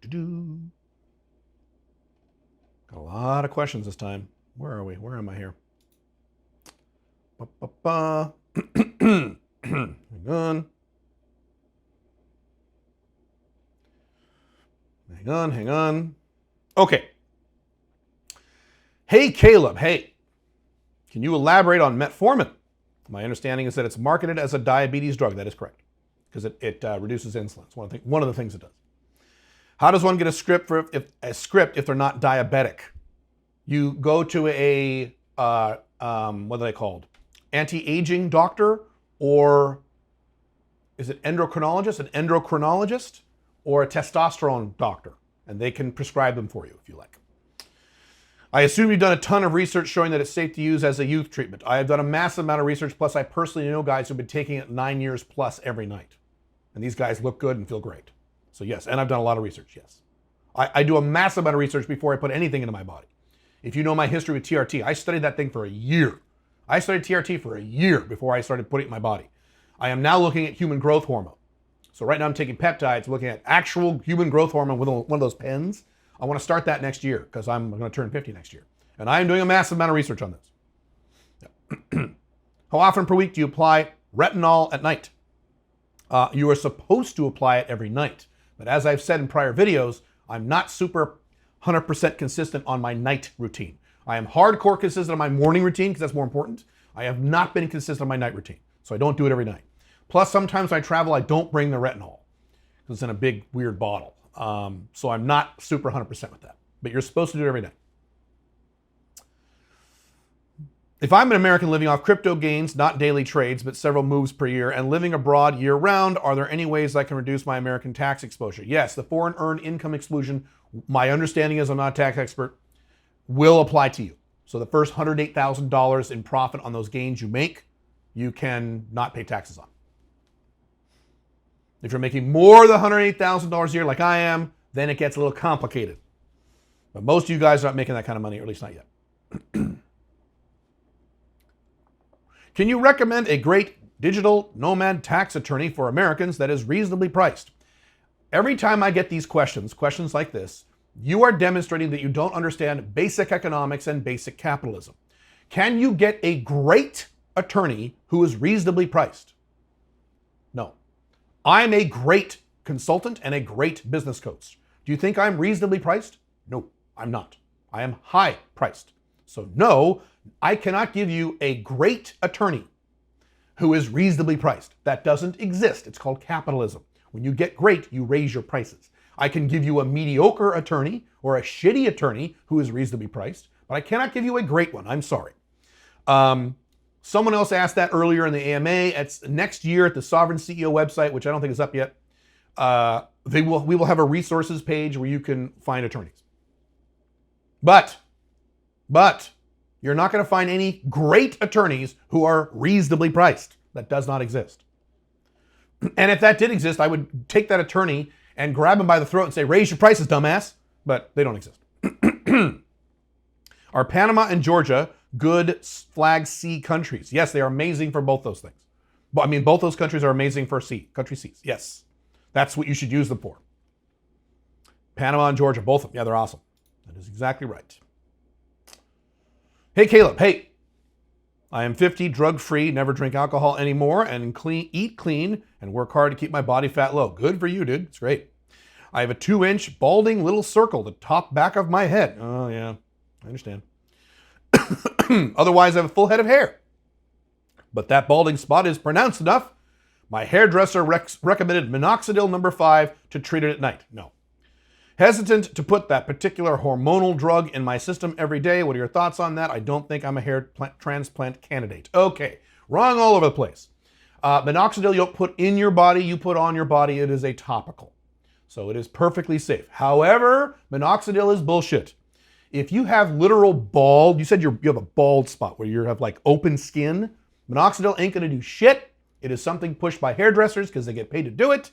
Got a lot of questions this time. Where are we? Where am I here? Hang on. Hang on. Okay. Hey, Caleb. Hey, can you elaborate on metformin? My understanding is that it's marketed as a diabetes drug. That is correct, because it reduces insulin. It's one of the things it does. How does one get a script if they're not diabetic? You go to a what are they called? Anti-aging doctor, or is it an endocrinologist, or a testosterone doctor, and they can prescribe them for you if you like. I assume you've done a ton of research showing that it's safe to use as a youth treatment. I have done a massive amount of research, plus I personally know guys who've been taking it 9 years plus every night. And these guys look good and feel great. So yes, and I've done a lot of research, yes. I do a massive amount of research before I put anything into my body. If you know my history with TRT, I studied that thing for a year. I studied TRT for a year before I started putting it in my body. I am now looking at human growth hormone. So right now I'm taking peptides, looking at actual human growth hormone with one of those pens. I want to start that next year because I'm going to turn 50 next year. And I am doing a massive amount of research on this. Yeah. How often per week do you apply retinol at night? You are supposed to apply it every night. But as I've said in prior videos, I'm not super 100% consistent on my night routine. I am hardcore consistent on my morning routine because that's more important. I have not been consistent on my night routine. So I don't do it every night. Plus, sometimes when I travel, I don't bring the retinol because it's in a big, weird bottle. So I'm not super 100% with that. But you're supposed to do it every night. If I'm an American living off crypto gains, not daily trades, but several moves per year, and living abroad year-round, are there any ways I can reduce my American tax exposure? Yes, the foreign earned income exclusion, my understanding is, I'm not a tax expert, will apply to you. So the first $108,000 in profit on those gains you make, you can not pay taxes on. If you're making more than $108,000 a year like I am, then it gets a little complicated. But most of you guys are not making that kind of money, or at least not yet. Can you recommend a great digital nomad tax attorney for Americans that is reasonably priced? Every time I get these questions like this, you are demonstrating that you don't understand basic economics and basic capitalism. Can you get a great attorney who is reasonably priced? No. I'm a great consultant and a great business coach. Do you think I'm reasonably priced? No, I'm not. I am high priced. So no, I cannot give you a great attorney who is reasonably priced. That doesn't exist. It's called capitalism. When you get great, you raise your prices. I can give you a mediocre attorney or a shitty attorney who is reasonably priced, but I cannot give you a great one. I'm sorry. Someone else asked that earlier in the AMA. It's next year at the Sovereign CEO website, which I don't think is up yet. We will have a resources page where you can find attorneys. But you're not going to find any great attorneys who are reasonably priced. That does not exist. And if that did exist, I would take that attorney and grab him by the throat and say, raise your prices, dumbass. But they don't exist. Are Panama and Georgia good flag C countries? Yes, they are amazing for both those things. I mean, both those countries are amazing for country Cs. Yes, that's what you should use them for. Panama and Georgia, both of them. Yeah, they're awesome. That is exactly right. Hey, Caleb. Hey, I am 50, drug-free, never drink alcohol anymore, and eat clean and work hard to keep my body fat low. Good for you, dude. It's great. I have a 2-inch balding little circle, the top back of my head. Oh, yeah, I understand. Otherwise, I have a full head of hair. But that balding spot is pronounced enough. My hairdresser recommended minoxidil number 5 to treat it at night. No. Hesitant to put that particular hormonal drug in my system every day. What are your thoughts on that? I don't think I'm a hair transplant candidate. Okay, wrong all over the place. Minoxidil you don't put in your body, you put on your body. It is a topical. So it is perfectly safe. However, minoxidil is bullshit. If you have literal bald, you said you have a bald spot where you have like open skin, minoxidil ain't gonna do shit. It is something pushed by hairdressers because they get paid to do it.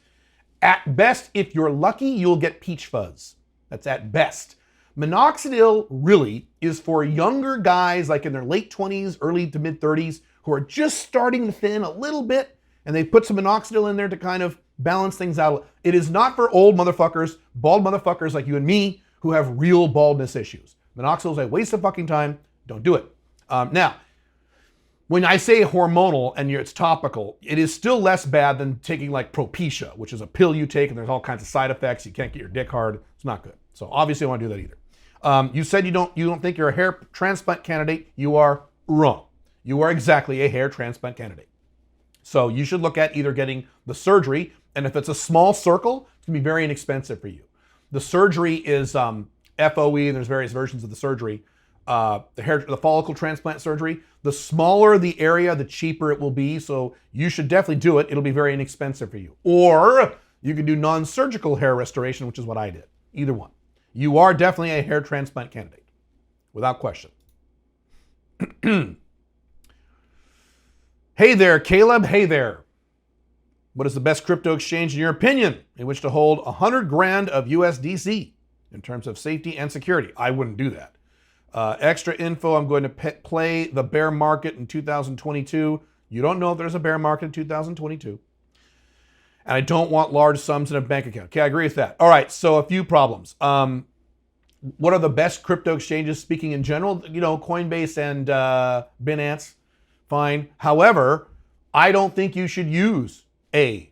At best, if you're lucky, you'll get peach fuzz. That's at best. Minoxidil really is for younger guys like in their late 20s, early to mid 30s, who are just starting to thin a little bit, and they put some minoxidil in there to kind of balance things out. It is not for old motherfuckers, bald motherfuckers like you and me, who have real baldness issues. Minoxidil is a waste of fucking time. Don't do it. Now, when I say hormonal and it's topical, it is still less bad than taking like Propecia, which is a pill you take and there's all kinds of side effects. You can't get your dick hard. It's not good. So obviously I want to do that either. You said you don't think you're a hair transplant candidate. You are wrong. You are exactly a hair transplant candidate. So you should look at either getting the surgery, and if it's a small circle, it's gonna be very inexpensive for you. The surgery is FOE, and there's various versions of the surgery. The follicle transplant surgery, the smaller the area, the cheaper it will be. So you should definitely do it. It'll be very inexpensive for you. Or you can do non-surgical hair restoration, which is what I did. Either one. You are definitely a hair transplant candidate, without question. Hey there, Caleb. Hey there. What is the best crypto exchange in your opinion in which to hold 100 grand of USDC in terms of safety and security? I wouldn't do that. Extra info, I'm going to play the bear market in 2022. You don't know if there's a bear market in 2022. And I don't want large sums in a bank account. Okay, I agree with that. All right, so a few problems. What are the best crypto exchanges speaking in general? You know, Coinbase and Binance, fine. However, I don't think you should use a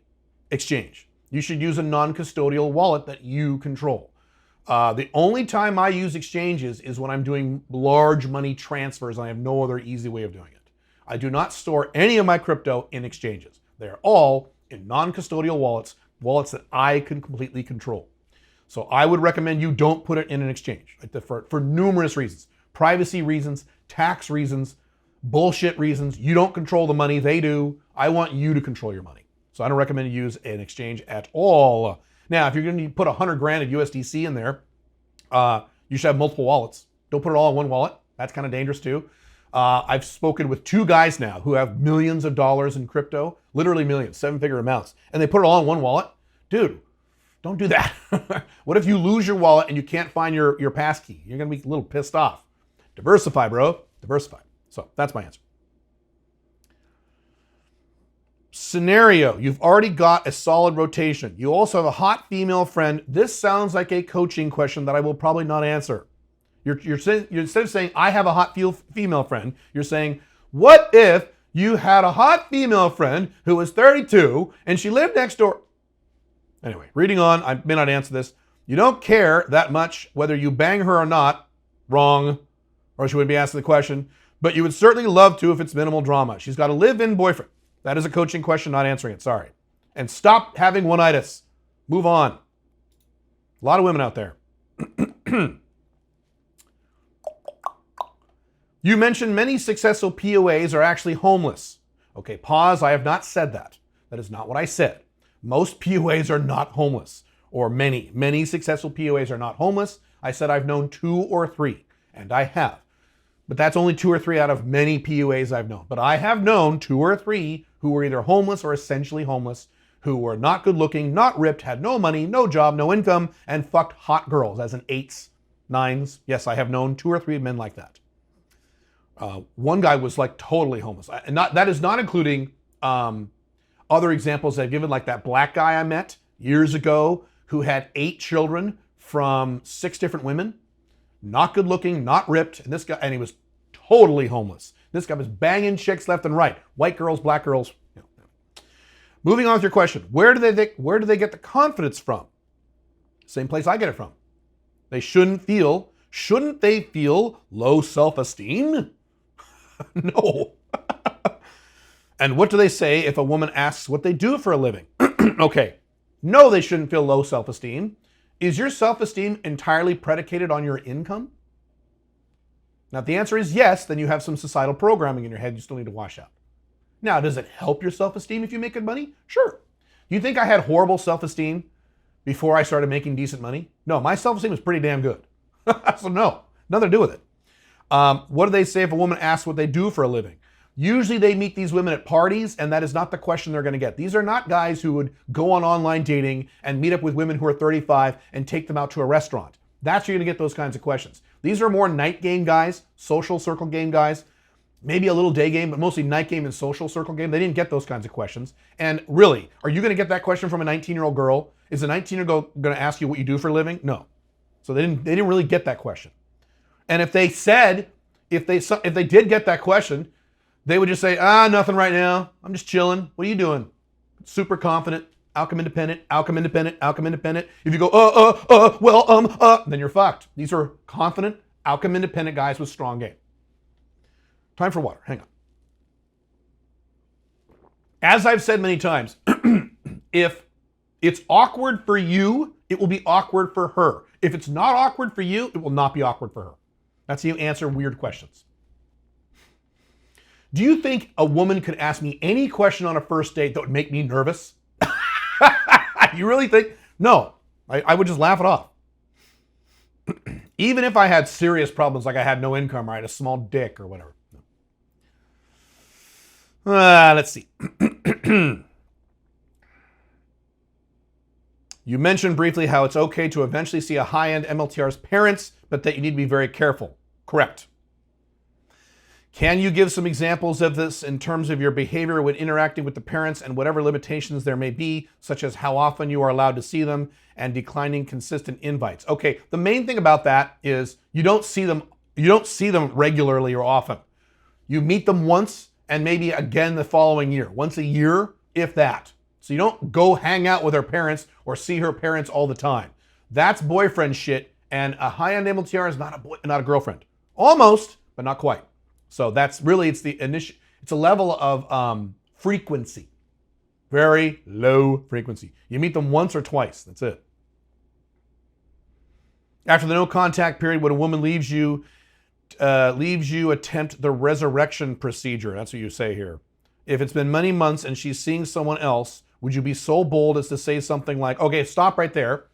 exchange. You should use a non-custodial wallet that you control. The only time I use exchanges is when I'm doing large money transfers and I have no other easy way of doing it. I do not store any of my crypto in exchanges. They're all in non-custodial wallets that I can completely control. So I would recommend you don't put it in an exchange for numerous reasons. Privacy reasons, tax reasons, bullshit reasons. You don't control the money, they do. I want you to control your money. So I don't recommend you use an exchange at all. Now, if you're going to put 100 grand of USDC in there, you should have multiple wallets. Don't put it all in one wallet. That's kind of dangerous too. I've spoken with 2 guys now who have millions of dollars in crypto, literally millions, 7-figure amounts, and they put it all in one wallet. Dude, don't do that. What if you lose your wallet and you can't find your passkey? You're going to be a little pissed off. Diversify, bro. Diversify. So that's my answer. Scenario, you've already got a solid rotation. You also have a hot female friend. This sounds like a coaching question that I will probably not answer. You're instead of saying, I have a hot female friend, you're saying, what if you had a hot female friend who was 32 and she lived next door? Anyway, reading on, I may not answer this. You don't care that much whether you bang her or not. Wrong. Or she wouldn't be asking the question. But you would certainly love to if it's minimal drama. She's got a live-in boyfriend. That is a coaching question, not answering it. Sorry. And stop having one-itis. Move on. A lot of women out there. You mentioned many successful POAs are actually homeless. Okay, pause. I have not said that. That is not what I said. Most POAs are not homeless, or many successful POAs are not homeless. I said I've known 2 or 3, and I have. But that's only 2 or 3 out of many POAs I've known. But I have known 2 or 3 who were either homeless or essentially homeless, who were not good looking, not ripped, had no money, no job, no income, and fucked hot girls, as in 8s, 9s. Yes, I have known 2 or 3 men like that. One guy was like totally homeless. And that is not including other examples I've given, like that black guy I met years ago who had 8 children from 6 different women, not good looking, not ripped, and he was totally homeless. This guy was banging chicks left and right, white girls, black girls. Moving on with your question, where do they get the confidence from? Same place I get it from. They shouldn't they feel low self-esteem? No. And what do they say if a woman asks what they do for a living? Okay. No, they shouldn't feel low self-esteem. Is your self-esteem entirely predicated on your income? Now, if the answer is yes, then you have some societal programming in your head you still need to wash out. Now, does it help your self-esteem if you make good money? Sure. You think I had horrible self-esteem before I started making decent money? No, my self-esteem was pretty damn good. So no, nothing to do with it. What do they say if a woman asks what they do for a living? Usually they meet these women at parties, and that is not the question they're going to get. These are not guys who would go on online dating and meet up with women who are 35 and take them out to a restaurant. That's where you're going to get those kinds of questions. These are more night game guys, social circle game guys, maybe a little day game, but mostly night game and social circle game. They didn't get those kinds of questions. And really, are you going to get that question from a 19-year-old girl? Is a 19-year-old girl going to ask you what you do for a living? No. So they didn't really get that question. And if they did get that question, they would just say, nothing right now. I'm just chilling. What are you doing? Super confident, outcome independent. If you go, then you're fucked. These are confident, outcome independent guys with strong game. Time for water. Hang on. As I've said many times, if it's awkward for you, it will be awkward for her. If it's not awkward for you, it will not be awkward for her. That's how you answer weird questions. Do you think a woman could ask me any question on a first date that would make me nervous? You really think? No, I would just laugh it off. Even if I had serious problems, like I had no income or I had a small dick or whatever. Let's see. You mentioned briefly how it's okay to eventually see a high-end MLTR's parents, but that you need to be very careful. Correct. Can you give some examples of this in terms of your behavior when interacting with the parents and whatever limitations there may be, such as how often you are allowed to see them and declining consistent invites? Okay, the main thing about that is you don't see them regularly or often. You meet them once and maybe again the following year. Once a year, if that. So you don't go hang out with her parents or see her parents all the time. That's boyfriend shit, and a high-end MLTR is not a girlfriend. Almost, but not quite. So that's really, it's a level of frequency. Very low frequency. You meet them once or twice, that's it. After the no contact period, when a woman leaves you, attempt the resurrection procedure. That's what you say here. If it's been many months and she's seeing someone else, would you be so bold as to say something like, okay, stop right there.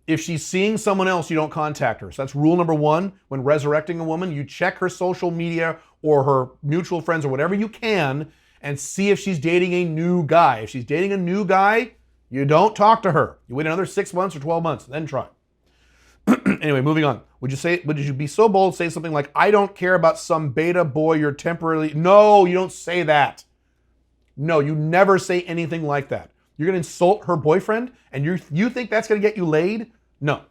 If she's seeing someone else, you don't contact her. So that's rule number 1. When resurrecting a woman, you check her social media or her mutual friends or whatever you can and see if she's dating a new guy. If she's dating a new guy, you don't talk to her. You wait another 6 months or 12 months, then try. Anyway, moving on. Would you be so bold to say something like, I don't care about some beta boy you're temporarily... No, you don't say that. No, you never say anything like that. You're going to insult her boyfriend and you think that's going to get you laid? No.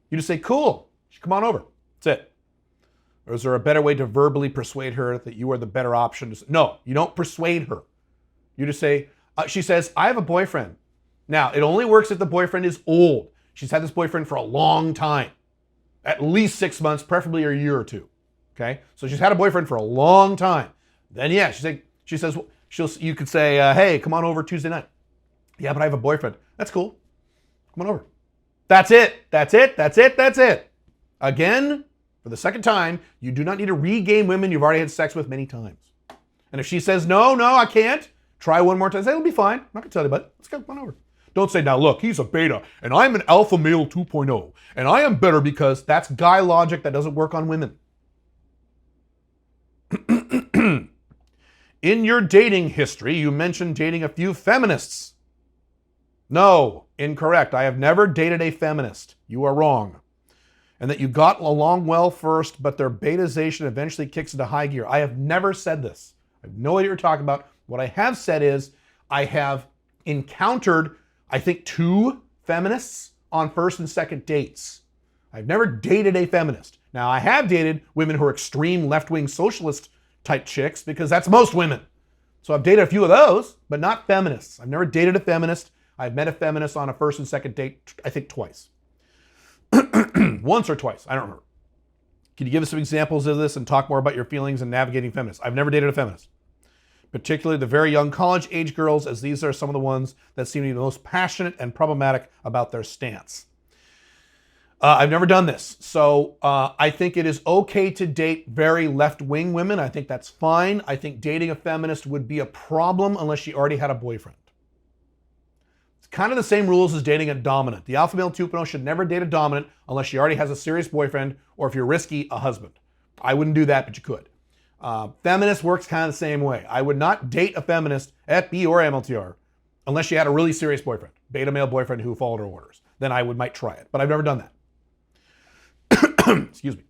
You just say, cool, come on over. That's it. Or is there a better way to verbally persuade her that you are the better option? No, you don't persuade her. You just say, she says, I have a boyfriend. Now, it only works if the boyfriend is old. She's had this boyfriend for a long time. At least 6 months, preferably a year or 2. Okay? So she's had a boyfriend for a long time. Then yeah, you could say, hey, come on over Tuesday night. Yeah, but I have a boyfriend. That's cool. Come on over. That's it. Again, For the second time, you do not need to regain women you've already had sex with many times. And if she says, no, I can't, try one more time. Say, it'll be fine. I'm not going to tell you about it. Let's go on over. Don't say, now look, he's a beta, and I'm an alpha male 2.0, and I am better because that's guy logic that doesn't work on women. In your dating history, you mentioned dating a few feminists. No, incorrect. I have never dated a feminist. You are wrong. And that you got along well first, but their betazation eventually kicks into high gear. I have never said this. I have no idea what you're talking about. What I have said is I have encountered, I think, 2 feminists on first and second dates. I've never dated a feminist. Now, I have dated women who are extreme left-wing socialist type chicks because that's most women. So I've dated a few of those, but not feminists. I've never dated a feminist. I've met a feminist on a first and second date, I think twice. Once or twice, I don't remember. Can you give us some examples of this and talk more about your feelings in navigating feminists? I've never dated a feminist. Particularly the very young college age girls, as these are some of the ones that seem to be the most passionate and problematic about their stance. I've never done this. So I think it is okay to date very left-wing women. I think that's fine. I think dating a feminist would be a problem unless she already had a boyfriend. It's kind of the same rules as dating a dominant. The alpha male 2.0 should never date a dominant unless she already has a serious boyfriend, or if you're risky, a husband. I wouldn't do that, but you could. Feminist works kind of the same way. I would not date a feminist, FB or MLTR, unless she had a really serious boyfriend, beta male boyfriend who followed her orders. Then I might try it, but I've never done that. Excuse me.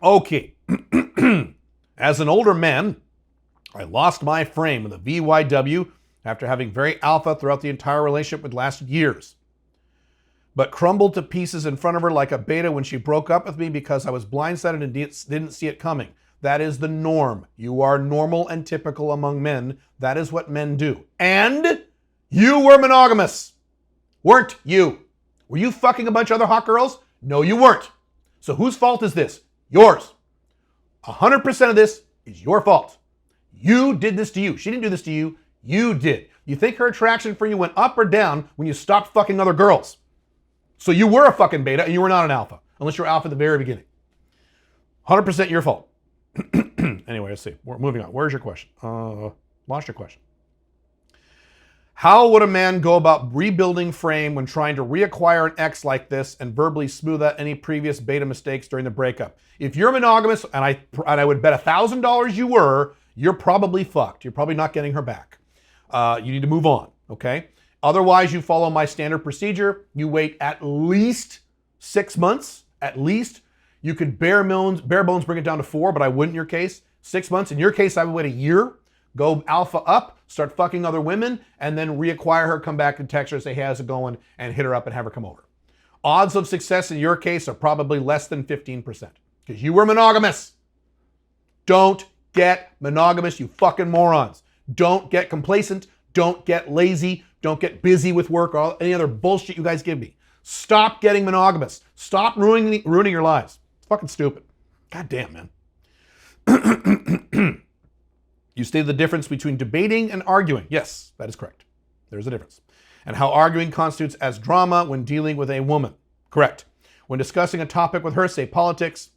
Okay. As an older man, I lost my frame with a VYW after having very alpha throughout the entire relationship, which lasted years, but crumbled to pieces in front of her like a beta when she broke up with me because I was blindsided and didn't see it coming. That is the norm. You are normal and typical among men. That is what men do. And you were monogamous. Weren't you? Were you fucking a bunch of other hot girls? No, you weren't. So whose fault is this? Yours. 100% of this is your fault. You did this to you. She didn't do this to you. You did. You think her attraction for you went up or down when you stopped fucking other girls. So you were a fucking beta and you were not an alpha, unless you're alpha at the very beginning. 100% your fault. Anyway, let's see. We're moving on. Where's your question? Lost your question. How would a man go about rebuilding frame when trying to reacquire an ex like this and verbally smooth out any previous beta mistakes during the breakup? If you're monogamous, and I would bet $1,000 you were, you're probably fucked. You're probably not getting her back. You need to move on, okay? Otherwise, you follow my standard procedure. You wait at least 6 months, at least. You could bare bones bring it down to 4, but I wouldn't in your case. 6 months. In your case, I would wait a year. Go alpha up, start fucking other women, and then reacquire her, come back and text her, say, hey, how's it going, and hit her up and have her come over. Odds of success in your case are probably less than 15% because you were monogamous. Don't get monogamous, you fucking morons. Don't get complacent. Don't get lazy. Don't get busy with work or any other bullshit you guys give me. Stop getting monogamous. Stop ruining your lives. It's fucking stupid. God damn, man. You stated the difference between debating and arguing. Yes, that is correct. There's a difference. And how arguing constitutes as drama when dealing with a woman. Correct. When discussing a topic with her, say politics,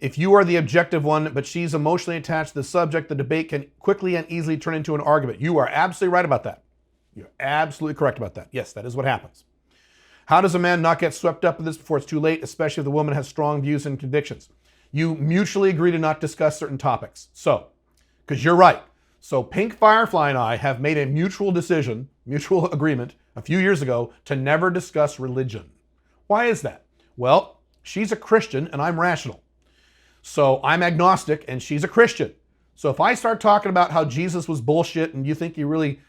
if you are the objective one, but she's emotionally attached to the subject, the debate can quickly and easily turn into an argument. You are absolutely right about that. You're absolutely correct about that. Yes, that is what happens. How does a man not get swept up in this before it's too late, especially if the woman has strong views and convictions? You mutually agree to not discuss certain topics. So, because you're right. So Pink Firefly and I have made a mutual decision, mutual agreement a few years ago to never discuss religion. Why is that? Well, she's a Christian and I'm rational. So I'm agnostic and she's a Christian. So if I start talking about how Jesus was bullshit and you think he really,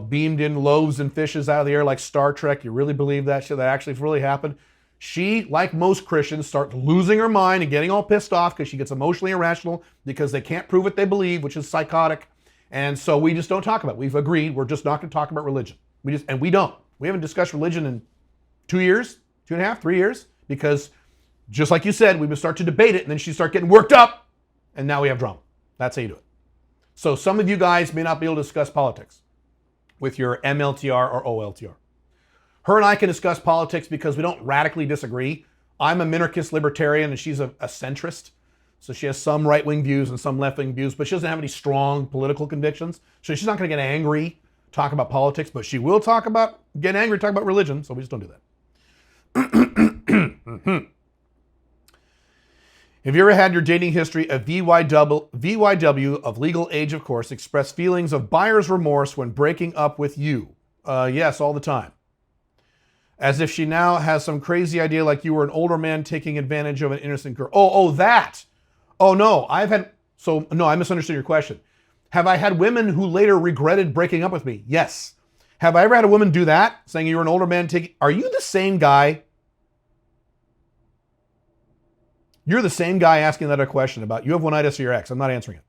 beamed in loaves and fishes out of the air like Star Trek, you really believe that shit, that actually really happened? She, like most Christians, starts losing her mind and getting all pissed off because she gets emotionally irrational because they can't prove what they believe, which is psychotic. And so we just don't talk about it. We've agreed we're just not going to talk about religion. We don't. We haven't discussed religion in 2 years, 2.5, 3 years, because just like you said, we would start to debate it and then she'd start getting worked up and now we have drama. That's how you do it. So some of you guys may not be able to discuss politics with your MLTR or OLTR. Her and I can discuss politics because we don't radically disagree. I'm a minarchist libertarian and she's a centrist. So she has some right-wing views and some left-wing views, but she doesn't have any strong political convictions. So she's not going to get angry, talk about politics, but she will get angry, talk about religion. So we just don't do that. Have you ever had your dating history of VYW of legal age, of course, express feelings of buyer's remorse when breaking up with you? Yes, all the time. As if she now has some crazy idea like you were an older man taking advantage of an innocent girl. That. Oh, no, I misunderstood your question. Have I had women who later regretted breaking up with me? Yes. Have I ever had a woman do that, saying you were an older man taking... Are you the same guy? You're the same guy asking that a question about you have one-itis or your ex. I'm not answering it.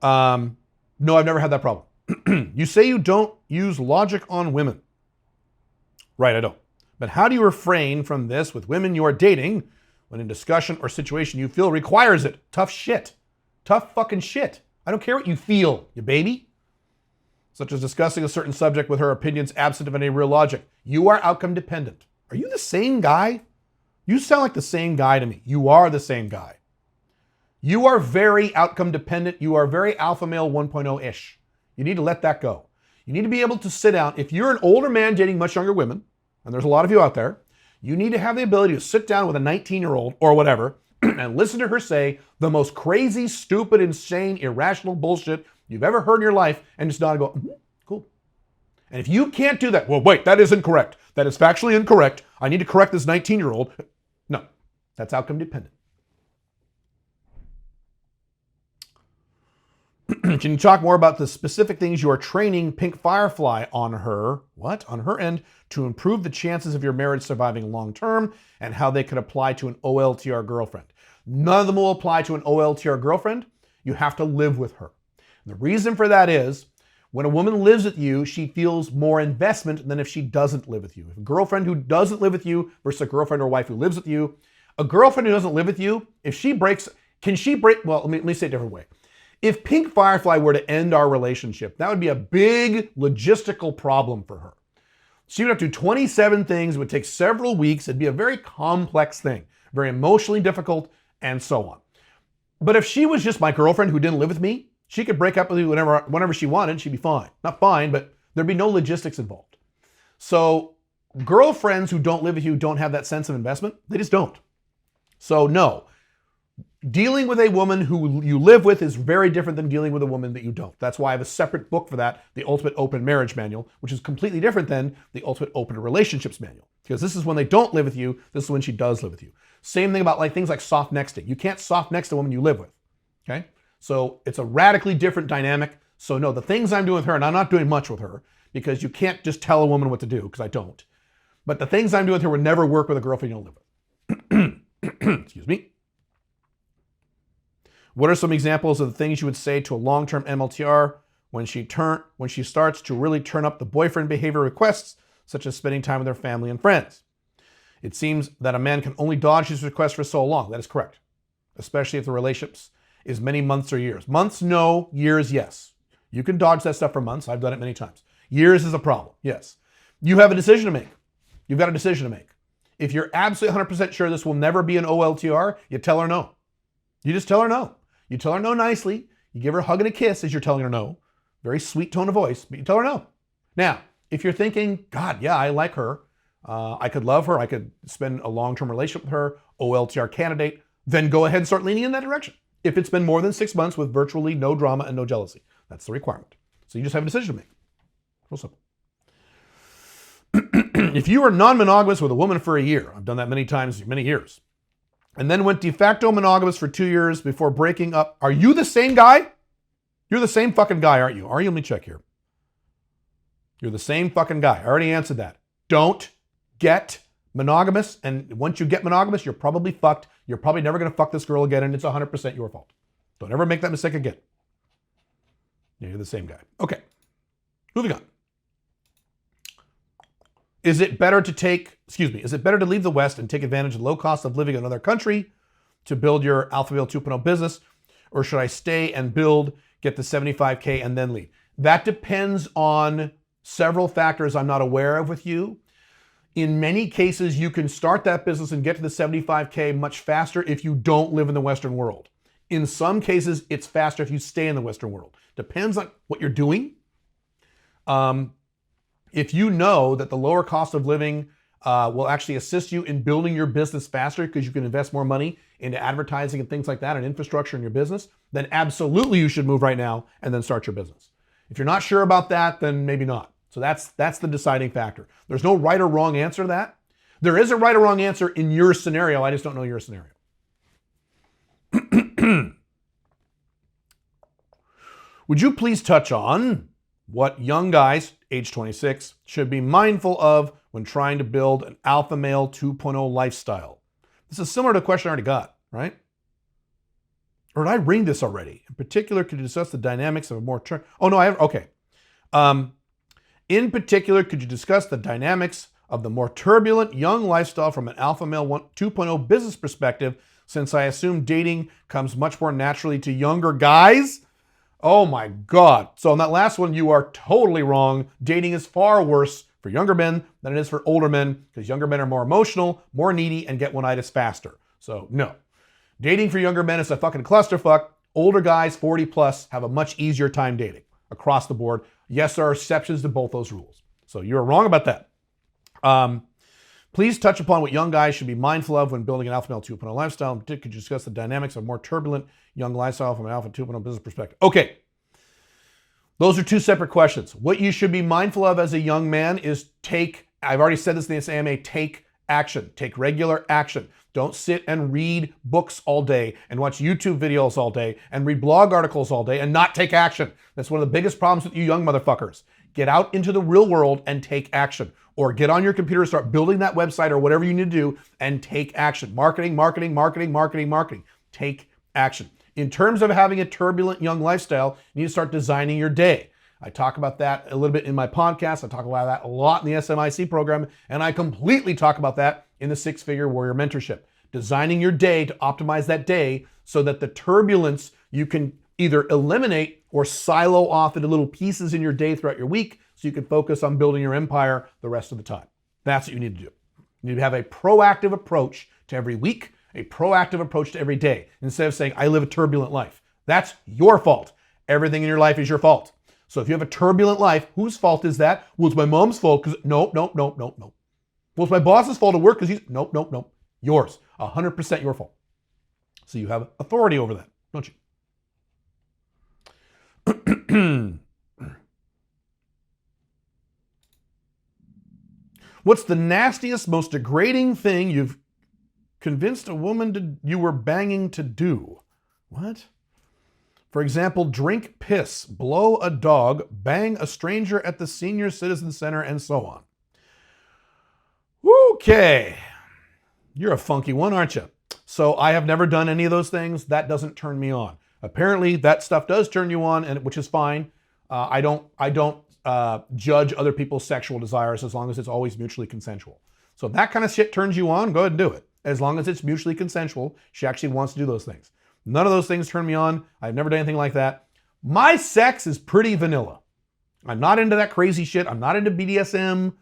No, I've never had that problem. You say you don't use logic on women. Right, I don't. But how do you refrain from this with women you are dating when in discussion or situation you feel requires it? Tough shit. Tough fucking shit. I don't care what you feel, you baby. Such as discussing a certain subject with her opinions absent of any real logic. You are outcome dependent. Are you the same guy? You sound like the same guy to me. You are the same guy. You are very outcome dependent. You are very alpha male 1.0-ish. You need to let that go. You need to be able to sit down. If you're an older man dating much younger women, and there's a lot of you out there, you need to have the ability to sit down with a 19-year-old or whatever and listen to her say the most crazy, stupid, insane, irrational bullshit you've ever heard in your life and just nod and go, cool. And if you can't do that, well, wait, that isn't correct. That is factually incorrect. I need to correct this 19-year-old. No, that's outcome dependent. Can you talk more about the specific things you are training Pink Firefly on her, on her end, to improve the chances of your marriage surviving long term and how they could apply to an OLTR girlfriend? None of them will apply to an OLTR girlfriend. You have to live with her. And the reason for that is when a woman lives with you, she feels more investment than if she doesn't live with you. If a girlfriend who doesn't live with you versus a girlfriend or wife who lives with you, a girlfriend who doesn't live with you, if she breaks, let me say it a different way. If Pink Firefly were to end our relationship, that would be a big logistical problem for her. She would have to do 27 things. It would take several weeks. It'd be a very complex thing, very emotionally difficult, and so on. But if she was just my girlfriend who didn't live with me, she could break up with you whenever she wanted. She'd be fine. Not fine, but there'd be no logistics involved. So girlfriends who don't live with you don't have that sense of investment. They just don't. So no. Dealing with a woman who you live with is very different than dealing with a woman that you don't. That's why I have a separate book for that, The Ultimate Open Marriage Manual, which is completely different than The Ultimate Open Relationships Manual. Because this is when they don't live with you, this is when she does live with you. Same thing about things like soft nexting. You can't soft next a woman you live with, okay? So it's a radically different dynamic. So no, the things I'm doing with her, and I'm not doing much with her, because you can't just tell a woman what to do, because I don't. But the things I'm doing with her would never work with a girlfriend you don't live with. Excuse me. What are some examples of the things you would say to a long-term MLTR when she starts to really turn up the boyfriend behavior requests, such as spending time with her family and friends? It seems that a man can only dodge his requests for so long. That is correct, especially if the relationship is many months or years. Months, no. Years, yes. You can dodge that stuff for months. I've done it many times. Years is a problem, yes. You have a decision to make. You've got a decision to make. If you're absolutely 100% sure this will never be an OLTR, you tell her no. You just tell her no. You tell her no nicely. You give her a hug and a kiss as you're telling her no. Very sweet tone of voice, but you tell her no. Now, if you're thinking, God, yeah, I like her. I could love her. I could spend a long-term relationship with her, OLTR candidate, then go ahead and start leaning in that direction. If it's been more than 6 months with virtually no drama and no jealousy. That's the requirement. So you just have a decision to make. Real simple. If you are non-monogamous with a woman for a year, I've done that many times, many years, and then went de facto monogamous for 2 years before breaking up, are you the same guy? You're the same fucking guy, aren't you? Are you? Let me check here. You're the same fucking guy. I already answered that. Don't get monogamous, and once you get monogamous, you're probably fucked. You're probably never going to fuck this girl again, and it's 100% your fault. Don't ever make that mistake again. Yeah, you're the same guy. Okay, moving on. Is it better to leave the West and take advantage of the low cost of living in another country to build your Alpha Male 2.0 business? Or should I stay and build, get the 75K and then leave? That depends on several factors I'm not aware of with you. In many cases, you can start that business and get to the 75K much faster if you don't live in the Western world. In some cases, it's faster if you stay in the Western world. Depends on what you're doing. If you know that the lower cost of living will actually assist you in building your business faster because you can invest more money into advertising and things like that and infrastructure in your business, then absolutely you should move right now and then start your business. If you're not sure about that, then maybe not. So that's the deciding factor. There's no right or wrong answer to that. There is a right or wrong answer in your scenario. I just don't know your scenario. Would you please touch on what young guys, age 26, should be mindful of when trying to build an alpha male 2.0 lifestyle? This is similar to a question I already got, right? Or did I read this already? In particular, could you discuss the dynamics of a more... Oh, no, I have... Okay. In particular, could you discuss the dynamics of the more turbulent young lifestyle from an alpha male 2.0 business perspective, since I assume dating comes much more naturally to younger guys? Oh my God. So on that last one, you are totally wrong. Dating is far worse for younger men than it is for older men because younger men are more emotional, more needy, and get one-itis faster. So no. Dating for younger men is a fucking clusterfuck. Older guys, 40 plus, have a much easier time dating across the board. Yes, there are exceptions to both those rules. So you're wrong about that. Please touch upon what young guys should be mindful of when building an alpha male 2.0 lifestyle. In particular, could you discuss the dynamics of a more turbulent young lifestyle from an alpha 2.0 business perspective? Okay. Those are two separate questions. What you should be mindful of as a young man is I've already said this in this AMA, take action. Take regular action. Don't sit and read books all day and watch YouTube videos all day and read blog articles all day and not take action. That's one of the biggest problems with you young motherfuckers. Get out into the real world and take action. Or get on your computer, start building that website or whatever you need to do and take action. Marketing, marketing, marketing, marketing, marketing. Take action. In terms of having a turbulent young lifestyle, you need to start designing your day. I talk about that a little bit in my podcast. I talk about that a lot in the SMIC program, and I completely talk about that in the Six Figure Warrior Mentorship. Designing your day to optimize that day so that the turbulence you can either eliminate or silo off into little pieces in your day throughout your week so you can focus on building your empire the rest of the time. That's what you need to do. You need to have a proactive approach to every week, a proactive approach to every day, instead of saying, I live a turbulent life. That's your fault. Everything in your life is your fault. So if you have a turbulent life, whose fault is that? Well, it's my mom's fault because no. Well, it's my boss's fault at work because he's no. Yours. 100% your fault. So you have authority over that, don't you? What's the nastiest, most degrading thing you've convinced a woman you were banging to do? What? For example, drink piss, blow a dog, bang a stranger at the senior citizen center, and so on. Okay. You're a funky one, aren't you? So I have never done any of those things. That doesn't turn me on. Apparently, that stuff does turn you on, and which is fine. I don't judge other people's sexual desires as long as it's always mutually consensual. So if that kind of shit turns you on, go ahead and do it. As long as it's mutually consensual, she actually wants to do those things. None of those things turn me on. I've never done anything like that. My sex is pretty vanilla. I'm not into that crazy shit. I'm not into BDSM.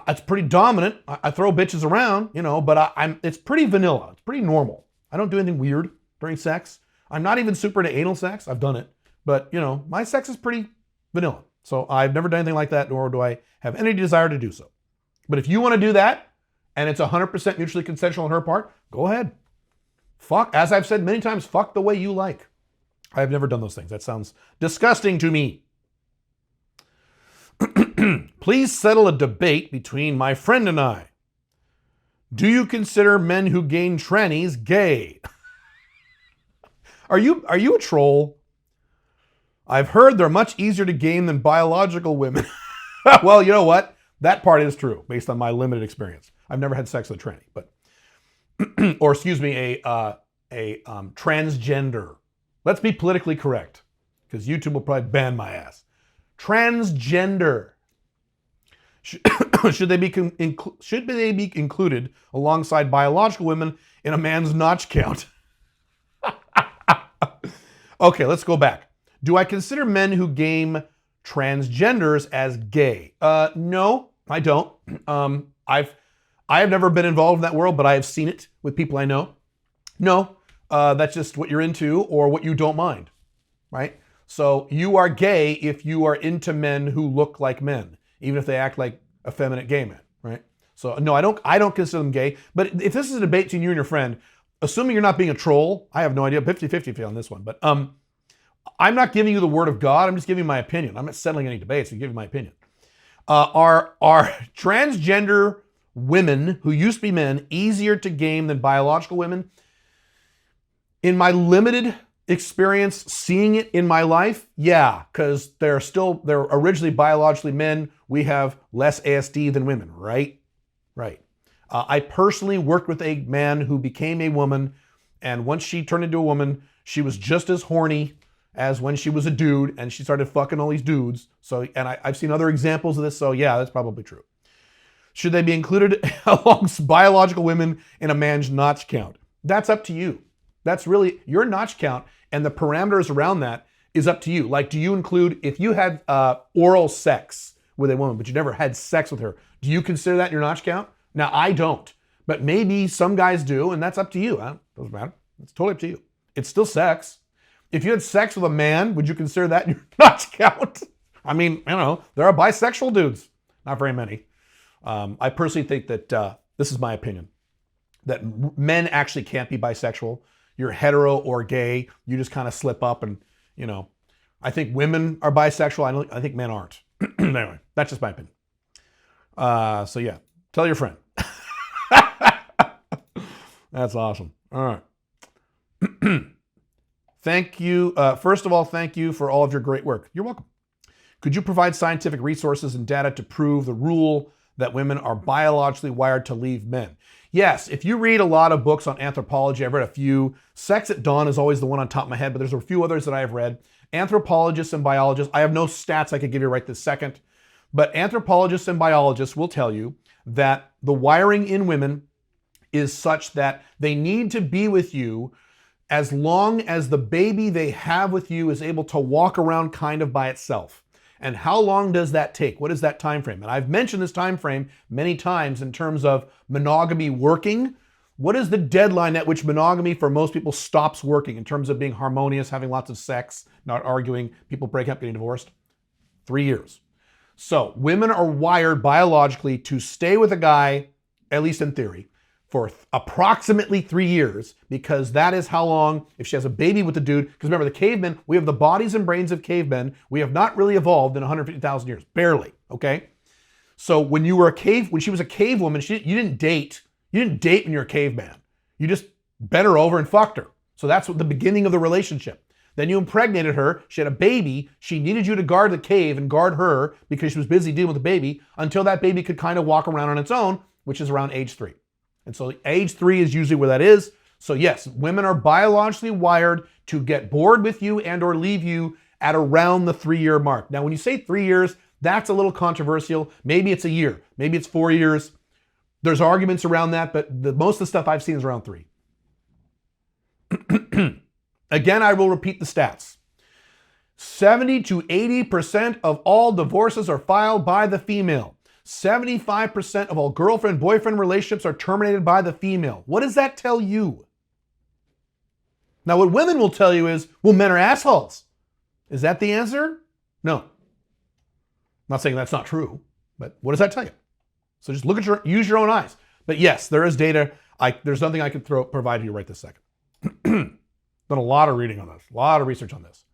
It's pretty dominant. I throw bitches around, but it's pretty vanilla. It's pretty normal. I don't do anything weird during sex. I'm not even super into anal sex. I've done it. But, my sex is pretty vanilla. So I've never done anything like that, nor do I have any desire to do so. But if you want to do that, and it's 100% mutually consensual on her part, go ahead. Fuck, as I've said many times, fuck the way you like. I've never done those things. That sounds disgusting to me. Please settle a debate between my friend and I. Do you consider men who gain trannies gay? Are you a troll? I've heard they're much easier to gain than biological women. Well, you know what? That part is true based on my limited experience. I've never had sex with a tranny, but or excuse me, a transgender. Let's be politically correct, because YouTube will probably ban my ass. Transgender. Should they be included alongside biological women in a man's notch count? Okay, let's go back. Do I consider men who gain transgenders as gay. No, I don't. I have never been involved in that world, but I have seen it with people I know. No, that's just what you're into or what you don't mind, right? So you are gay if you are into men who look like men, even if they act like effeminate gay men, right? So no, I don't consider them gay. But if this is a debate between you and your friend, assuming you're not being a troll, I have no idea, 50-50 on this one, but I'm not giving you the word of God. I'm just giving you my opinion. I'm not settling any debates. I'm giving you my opinion. Are transgender women who used to be men easier to game than biological women? In my limited experience seeing it in my life, yeah, because they're originally biologically men. We have less ASD than women, right? Right. I personally worked with a man who became a woman, and once she turned into a woman, she was just as horny as when she was a dude, and she started fucking all these dudes. So, and I've seen other examples of this, so yeah, that's probably true. Should they be included amongst biological women in a man's notch count? That's up to you. That's really your notch count, and the parameters around that is up to you. Like, do you include, if you had oral sex with a woman, but you never had sex with her, do you consider that in your notch count? Now, I don't, but maybe some guys do, and that's up to you. Doesn't matter. It's totally up to you. It's still sex. If you had sex with a man, would you consider that in your notch count? I mean, you know, there are bisexual dudes. Not very many. I personally think that, this is my opinion, that men actually can't be bisexual. You're hetero or gay. You just kind of slip up and, you know, I think women are bisexual. I think men aren't. Anyway, that's just my opinion. So yeah, tell your friend. That's awesome. All right. Thank you. First of all, thank you for all of your great work. You're welcome. Could you provide scientific resources and data to prove the rule that women are biologically wired to leave men? Yes, if you read a lot of books on anthropology, I've read a few. Sex at Dawn is always the one on top of my head, but there's a few others that I have read. Anthropologists and biologists, I have no stats I could give you right this second, but anthropologists and biologists will tell you that the wiring in women is such that they need to be with you as long as the baby they have with you is able to walk around kind of by itself. And how long does that take? What is that time frame? And I've mentioned this time frame many times in terms of monogamy working. What is the deadline at which monogamy for most people stops working in terms of being harmonious, having lots of sex, not arguing, people break up, getting divorced? 3 years. So women are wired biologically to stay with a guy, at least in theory, for approximately 3 years, because that is how long, if she has a baby with the dude, because remember the cavemen, we have the bodies and brains of cavemen. We have not really evolved in 150,000 years, barely, okay? So when she was a cave woman, you didn't date when you're a caveman. You just bent her over and fucked her. So that's what the beginning of the relationship. Then you impregnated her, she had a baby, she needed you to guard the cave and guard her because she was busy dealing with the baby until that baby could kind of walk around on its own, which is around age 3. And so age 3 is usually where that is. So yes, women are biologically wired to get bored with you and or leave you at around the 3-year mark. Now, when you say 3 years, that's a little controversial. Maybe it's a year, maybe it's 4 years. There's arguments around that, but most of the stuff I've seen is around 3. Again, I will repeat the stats. 70 to 80% of all divorces are filed by the female. 75% of all girlfriend-boyfriend relationships are terminated by the female. What does that tell you? Now, what women will tell you is, well, men are assholes. Is that the answer? No. I'm not saying that's not true, but what does that tell you? So just use your own eyes. But yes, there is data. There's nothing I can provide you right this second. Done a lot of reading on this, a lot of research on this.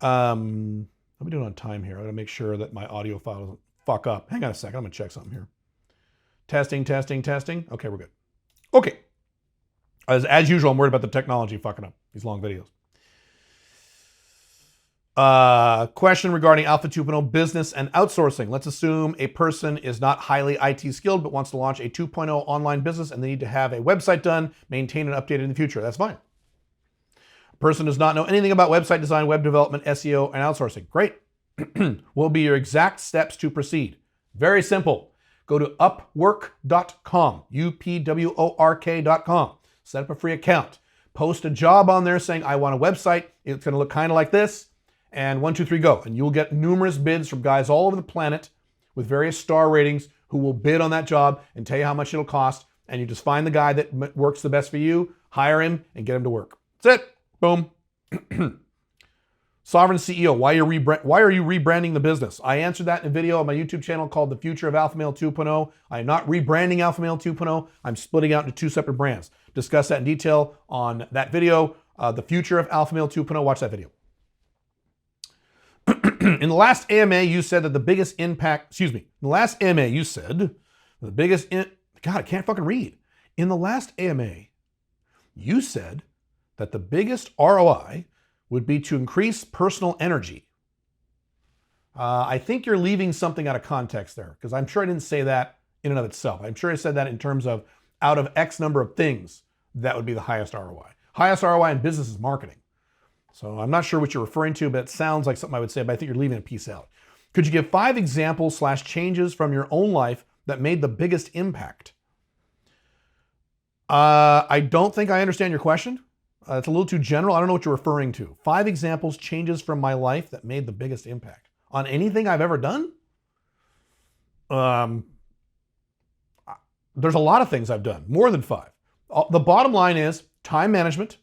Let me do it on time here. I gotta make sure that my audio file doesn't fuck up. Hang on a second, I'm gonna check something here. Testing. Okay, we're good. Okay. As usual, I'm worried about the technology fucking up these long videos. Question regarding Alpha 2.0 business and outsourcing. Let's assume a person is not highly IT skilled, but wants to launch a 2.0 online business and they need to have a website done, maintained and updated in the future. That's fine. A person does not know anything about website design, web development, SEO, and outsourcing. Great. What will be your exact steps to proceed? Very simple. Go to upwork.com, UPWORK.com. Set up a free account. Post a job on there saying, I want a website. It's going to look kind of like this. and 1, 2, 3, go. And you'll get numerous bids from guys all over the planet with various star ratings who will bid on that job and tell you how much it'll cost. And you just find the guy that works the best for you, hire him, and get him to work. That's it. Boom. Sovereign CEO, why are you rebranding the business? I answered that in a video on my YouTube channel called The Future of Alpha Male 2.0. I am not rebranding Alpha Male 2.0. I'm splitting out into 2 separate brands. Discuss that in detail on that video, The Future of Alpha Male 2.0. Watch that video. In the last AMA, you said that the biggest impact, in the last AMA, you said the biggest, God, I can't fucking read. In the last AMA, you said that the biggest ROI would be to increase personal energy. I think you're leaving something out of context there, because I'm sure I didn't say that in and of itself. I'm sure I said that in terms of out of X number of things, that would be the highest ROI. Highest ROI in business is marketing. So I'm not sure what you're referring to, but it sounds like something I would say, but I think you're leaving a piece out. Could you give 5 examples / changes from your own life that made the biggest impact? I don't think I understand your question. It's a little too general. I don't know what you're referring to. 5 examples, changes from my life that made the biggest impact. On anything I've ever done? There's a lot of things I've done, more than 5. The bottom line is time management,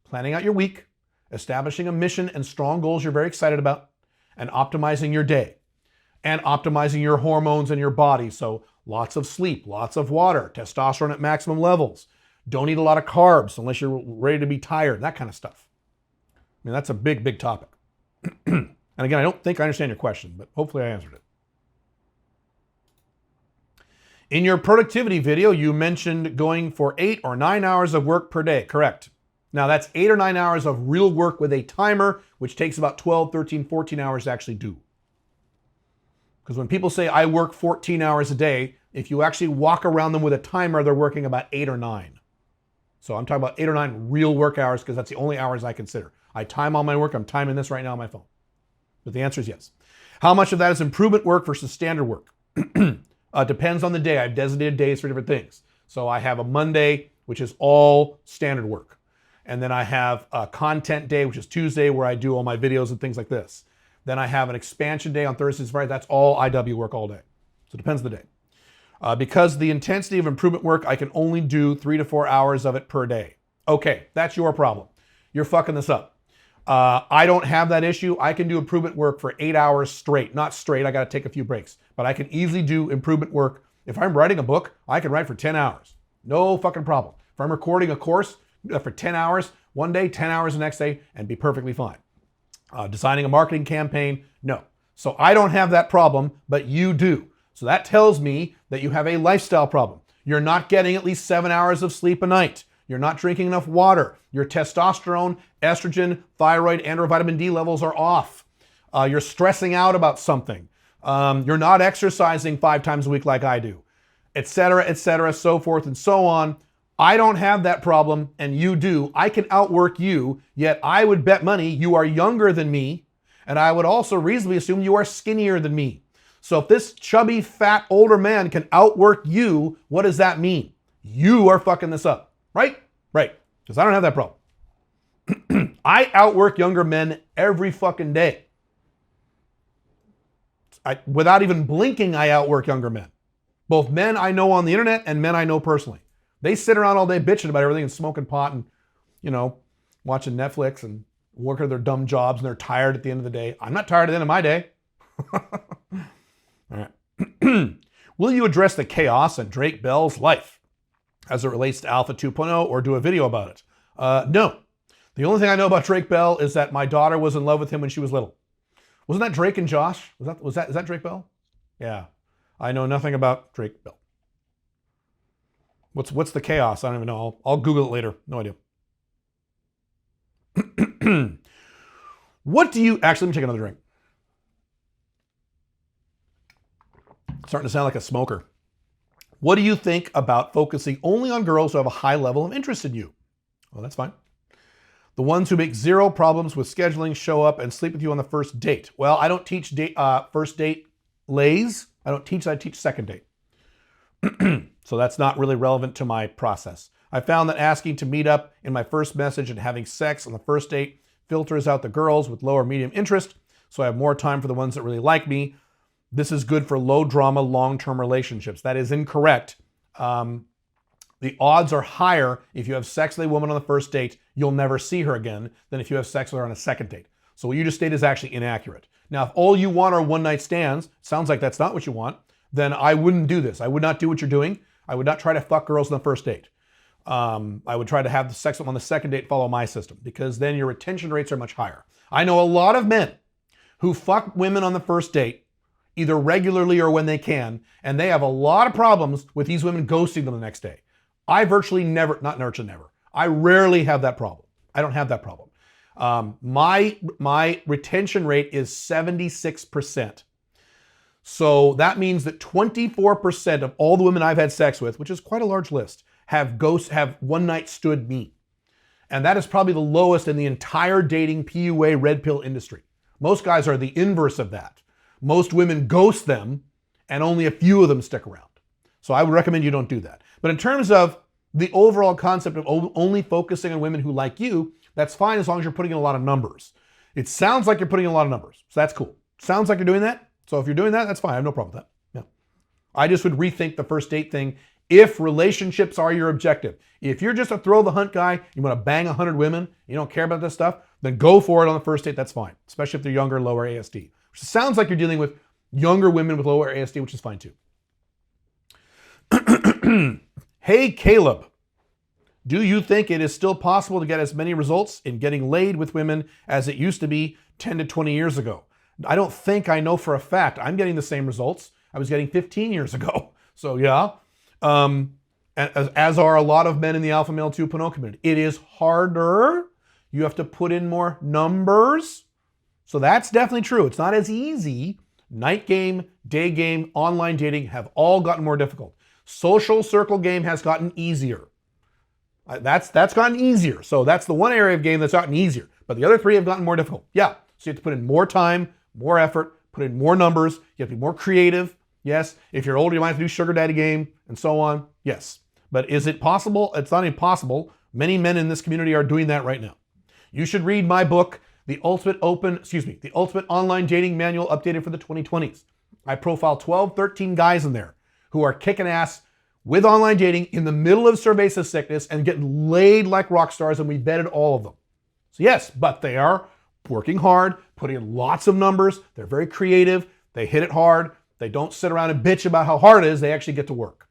planning out your week, establishing a mission and strong goals you're very excited about, and optimizing your day, and optimizing your hormones in your body. So lots of sleep, lots of water, testosterone at maximum levels. Don't eat a lot of carbs unless you're ready to be tired, that kind of stuff. I mean, that's a big, big topic. And again, I don't think I understand your question, but hopefully I answered it. In your productivity video, you mentioned going for 8 or 9 hours of work per day, correct? Now that's 8 or 9 hours of real work with a timer, which takes about 12, 13, 14 hours to actually do. Because when people say I work 14 hours a day, if you actually walk around them with a timer, they're working about 8 or 9. So I'm talking about 8 or 9 real work hours because that's the only hours I consider. I time all my work. I'm timing this right now on my phone. But the answer is yes. How much of that is improvement work versus standard work? Depends on the day. I've designated days for different things. So I have a Monday, which is all standard work. And then I have a content day, which is Tuesday, where I do all my videos and things like this. Then I have an expansion day on Thursdays, Fridays. That's all IW work all day. So it depends on the day. Because the intensity of improvement work, I can only do 3 to 4 hours of it per day. Okay, that's your problem. You're fucking this up. I don't have that issue. I can do improvement work for 8 hours straight. Not straight, I gotta take a few breaks. But I can easily do improvement work. If I'm writing a book, I can write for 10 hours. No fucking problem. If I'm recording a course for 10 hours one day, 10 hours the next day, and be perfectly fine. Designing a marketing campaign, no. So I don't have that problem, but you do. So that tells me that you have a lifestyle problem. You're not getting at least 7 hours of sleep a night. You're not drinking enough water. Your testosterone, estrogen, thyroid, and or vitamin D levels are off. You're stressing out about something. You're not exercising 5 times a week like I do, etc., so forth and so on. I don't have that problem, and you do. I can outwork you, yet I would bet money you are younger than me, and I would also reasonably assume you are skinnier than me. So if this chubby, fat, older man can outwork you, what does that mean? You are fucking this up, right? Right, because I don't have that problem. I outwork younger men every fucking day. Without even blinking, I outwork younger men. Both men I know on the internet and men I know personally. They sit around all day bitching about everything and smoking pot and, you know, watching Netflix and working their dumb jobs, and they're tired at the end of the day. I'm not tired at the end of my day. All right. Will you address the chaos in Drake Bell's life as it relates to Alpha 2.0 or do a video about it? No. The only thing I know about Drake Bell is that my daughter was in love with him when she was little. Wasn't that Drake and Josh? Is that Drake Bell? Yeah. I know nothing about Drake Bell. What's the chaos? I don't even know. I'll Google it later. No idea. What do you... Actually, let me take another drink. Starting to sound like a smoker. What do you think about focusing only on girls who have a high level of interest in you? Well, that's fine. The ones who make 0 problems with scheduling, show up, and sleep with you on the first date. Well, I don't teach first date lays. I don't teach that. I teach second date. So that's not really relevant to my process. I found that asking to meet up in my first message and having sex on the first date filters out the girls with low or medium interest, so I have more time for the ones that really like me. This is good for low drama, long-term relationships. That is incorrect. The odds are higher if you have sex with a woman on the first date, you'll never see her again, than if you have sex with her on a second date. So what you just stated is actually inaccurate. Now, if all you want are one-night stands, sounds like that's not what you want, then I wouldn't do this. I would not do what you're doing. I would not try to fuck girls on the first date. I would try to have the sex with them on the second date, follow my system, because then your retention rates are much higher. I know a lot of men who fuck women on the first date, either regularly or when they can, and they have a lot of problems with these women ghosting them the next day. I virtually never, not virtually never, I rarely have that problem. I don't have that problem. My retention rate is 76%. So that means that 24% of all the women I've had sex with, which is quite a large list, have one night stood me. And that is probably the lowest in the entire dating PUA red pill industry. Most guys are the inverse of that. Most women ghost them and only a few of them stick around. So I would recommend you don't do that. But in terms of the overall concept of only focusing on women who like you, that's fine as long as you're putting in a lot of numbers. It sounds like you're putting in a lot of numbers. So that's cool. Sounds like you're doing that. So if you're doing that, that's fine. I have no problem with that. Yeah. I just would rethink the first date thing if relationships are your objective. If you're just a throw the hunt guy, you want to bang 100 women, you don't care about this stuff, then go for it on the first date. That's fine. Especially if they're younger, lower ASD. Which sounds like you're dealing with younger women with lower ASD, which is fine too. Hey, Caleb. Do you think it is still possible to get as many results in getting laid with women as it used to be 10 to 20 years ago? I don't think I know for a fact. I'm getting the same results I was getting 15 years ago. So yeah, as are a lot of men in the Alpha Male 2.0 community. It is harder. You have to put in more numbers. So that's definitely true. It's not as easy. Night game, day game, online dating have all gotten more difficult. Social circle game has gotten easier. That's gotten easier. So that's the one area of game that's gotten easier. But the other three have gotten more difficult. Yeah. So you have to put in more time, more effort, put in more numbers. You have to be more creative. Yes. If you're older, you might have to do sugar daddy game and so on. Yes. But is it possible? It's not impossible. Many men in this community are doing that right now. You should read my book, The Ultimate Online Dating Manual Updated for the 2020s. I profile 12, 13 guys in there who are kicking ass with online dating in the middle of cerveza sickness and getting laid like rock stars, and we vetted all of them. So yes, but they are working hard, putting in lots of numbers. They're very creative. They hit it hard. They don't sit around and bitch about how hard it is. They actually get to work.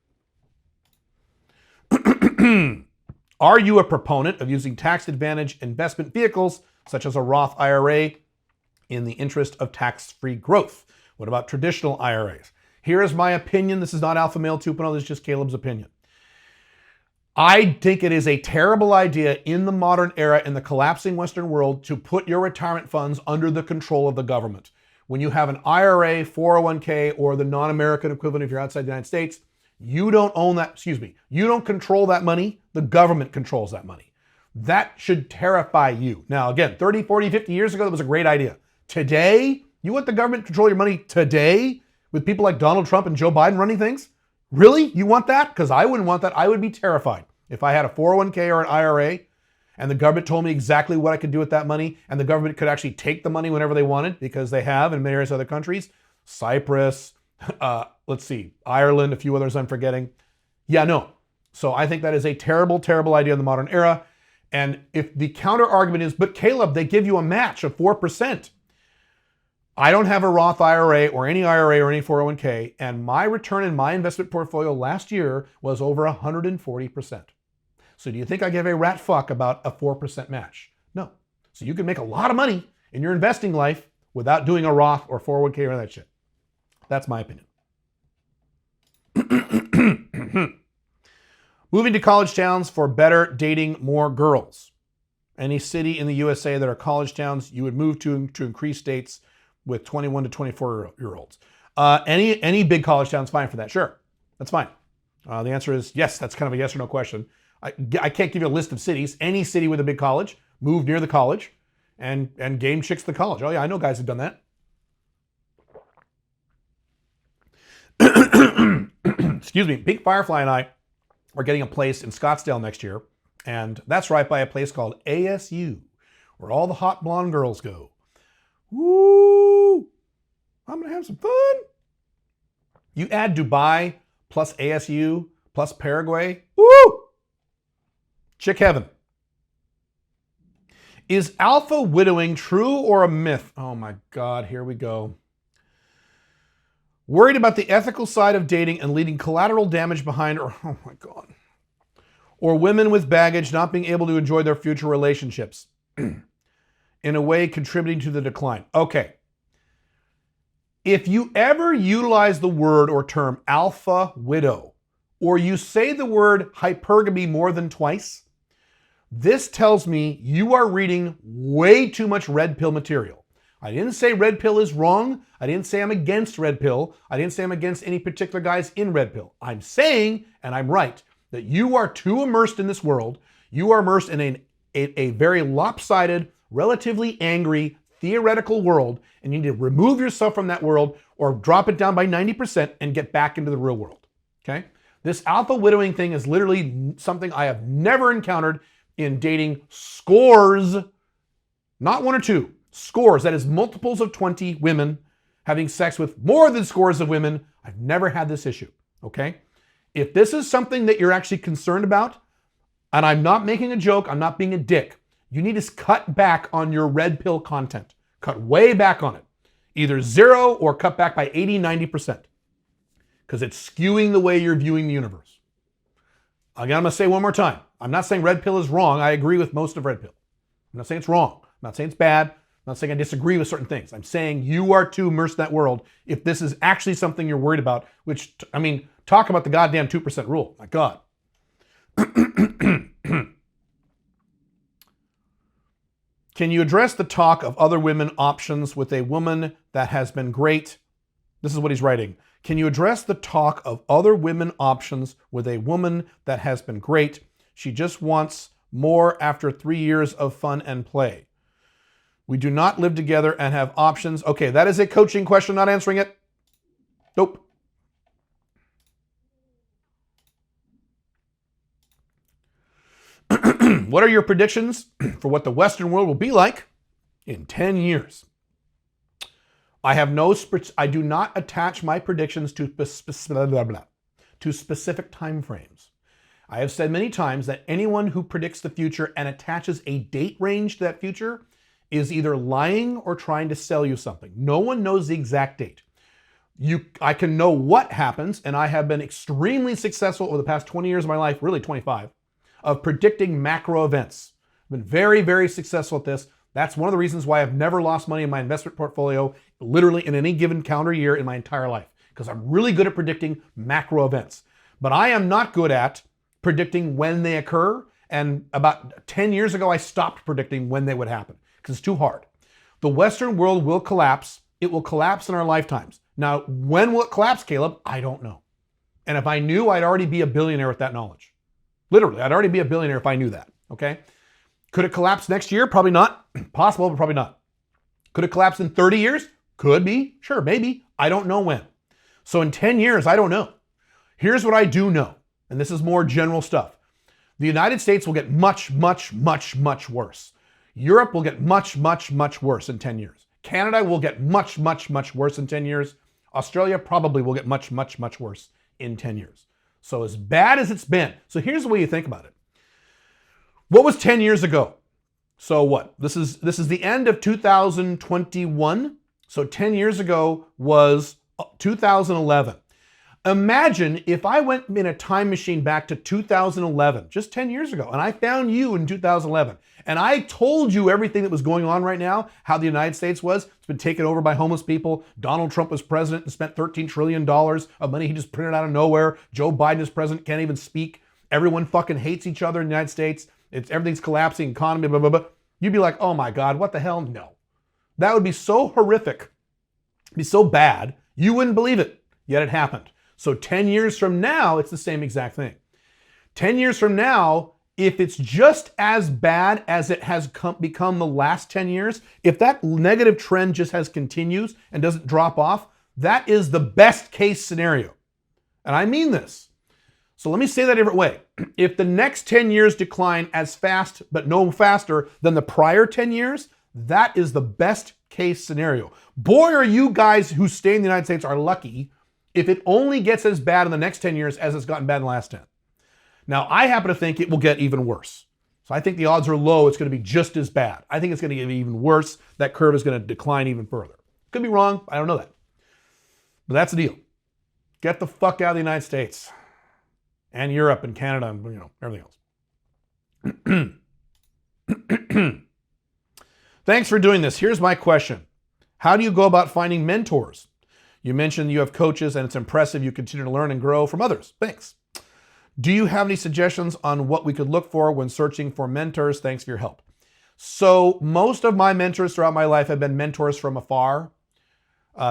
Are you a proponent of using tax advantage investment vehicles such as a Roth IRA in the interest of tax-free growth? What about traditional IRAs? Here is my opinion. This is not Alpha Male 2.0. This is just Caleb's opinion. I think it is a terrible idea in the modern era, in the collapsing Western world, to put your retirement funds under the control of the government. When you have an IRA, 401k, or the non-American equivalent if you're outside the United States, you don't own that, you don't control that money. The government controls that money. That should terrify you. Now, again, 30, 40, 50 years ago, that was a great idea. Today, you want the government to control your money today with people like Donald Trump and Joe Biden running things? Really? You want that? Because I wouldn't want that. I would be terrified if I had a 401k or an IRA and the government told me exactly what I could do with that money, and the government could actually take the money whenever they wanted, because they have in many areas of other countries. Cyprus, Ireland, a few others I'm forgetting. Yeah, no. So I think that is a terrible, terrible idea in the modern era. And if the counter argument is, but Caleb, they give you a match of 4%. I don't have a Roth IRA or any 401k, and my return in my investment portfolio last year was over 140%. So do you think I give a rat fuck about a 4% match? No. So you can make a lot of money in your investing life without doing a Roth or 401k or that shit. That's my opinion. Moving to college towns for better dating more girls. Any city in the USA that are college towns you would move to increase dates with 21 to 24-year-olds. Any big college town is fine for that. Sure, that's fine. The answer is yes. That's kind of a yes or no question. I can't give you a list of cities. Any city with a big college, move near the college and game chicks to the college. Oh yeah, I know guys who've done that. Excuse me. Pink Firefly and I are getting a place in Scottsdale next year, and that's right by a place called ASU, where all the hot blonde girls go. Woo! I'm going to have some fun. You add Dubai plus ASU plus Paraguay. Woo! Chick heaven. Is alpha widowing true or a myth? Oh my God, here we go. Worried about the ethical side of dating and leaving collateral damage behind, or oh my God. Or women with baggage not being able to enjoy their future relationships. In a way contributing to the decline. Okay. If you ever utilize the word or term alpha widow, or you say the word hypergamy more than twice, this tells me you are reading way too much red pill material. I didn't say red pill is wrong. I didn't say I'm against red pill. I didn't say I'm against any particular guys in red pill. I'm saying, and I'm right, that you are too immersed in this world. You are immersed in a very lopsided, relatively angry, theoretical world, and you need to remove yourself from that world or drop it down by 90% and get back into the real world, okay? This alpha widowing thing is literally something I have never encountered in dating scores, not one or two, scores, that is multiples of 20 women having sex with more than scores of women. I've never had this issue, okay? If this is something that you're actually concerned about, and I'm not making a joke, I'm not being a dick, you need to cut back on your red pill content. Cut way back on it. Either zero or cut back by 80, 90%. Because it's skewing the way you're viewing the universe. Again, I'm going to say one more time. I'm not saying red pill is wrong. I agree with most of red pill. I'm not saying it's wrong. I'm not saying it's bad. I'm not saying I disagree with certain things. I'm saying you are too immersed in that world if this is actually something you're worried about, which, I mean, talk about the goddamn 2% rule. My God. Can you address the talk of other women options with a woman that has been great? This is what he's writing. Can you address the talk of other women options with a woman that has been great? She just wants more after 3 years of fun and play. We do not live together and have options. Okay, that is a coaching question, not answering it. Nope. What are your predictions for what the Western world will be like in 10 years? I do not attach my predictions to specific time frames. I have said many times that anyone who predicts the future and attaches a date range to that future is either lying or trying to sell you something. No one knows the exact date. I can know what happens, and I have been extremely successful over the past 20 years of my life, really 25, of predicting macro events. I've been very, very successful at this. That's one of the reasons why I've never lost money in my investment portfolio, literally in any given calendar year in my entire life, because I'm really good at predicting macro events. But I am not good at predicting when they occur. And about 10 years ago, I stopped predicting when they would happen because it's too hard. The Western world will collapse. It will collapse in our lifetimes. Now, when will it collapse, Caleb? I don't know. And if I knew, I'd already be a billionaire with that knowledge. Literally, I'd already be a billionaire if I knew that, okay? Could it collapse next year? Probably not. Possible, but probably not. Could it collapse in 30 years? Could be. Sure, maybe. I don't know when. So in 10 years, I don't know. Here's what I do know, and this is more general stuff. The United States will get much, much, much, much worse. Europe will get much, much, much worse in 10 years. Canada will get much, much, much worse in 10 years. Australia probably will get much, much, much worse in 10 years. So as bad as it's been, so here's the way you think about it. What was 10 years ago? So what? This is the end of 2021. So 10 years ago was 2011. Imagine if I went in a time machine back to 2011, just 10 years ago, and I found you in 2011, and I told you everything that was going on right now, how the United States was. It's been taken over by homeless people. Donald Trump was president and spent $13 trillion of money he just printed out of nowhere. Joe Biden is president, can't even speak. Everyone fucking hates each other in the United States. Everything's collapsing, economy, blah, blah, blah. You'd be like, oh my God, what the hell? No. That would be so horrific, be so bad, you wouldn't believe it, yet it happened. So 10 years from now, it's the same exact thing. 10 years from now, if it's just as bad as it has become the last 10 years, if that negative trend just continues and doesn't drop off, that is the best case scenario. And I mean this. So let me say that a different way. If the next 10 years decline as fast, but no faster than the prior 10 years, that is the best case scenario. Boy, are you guys who stay in the United States are lucky if it only gets as bad in the next 10 years as it's gotten bad in the last 10. Now, I happen to think it will get even worse. So I think the odds are low it's going to be just as bad. I think it's going to get even worse. That curve is going to decline even further. Could be wrong. I don't know that. But that's the deal. Get the fuck out of the United States and Europe and Canada and everything else. Thanks for doing this. Here's my question. How do you go about finding mentors? You mentioned you have coaches and it's impressive you continue to learn and grow from others. Thanks. Do you have any suggestions on what we could look for when searching for mentors? Thanks for your help. So most of my mentors throughout my life have been mentors from afar.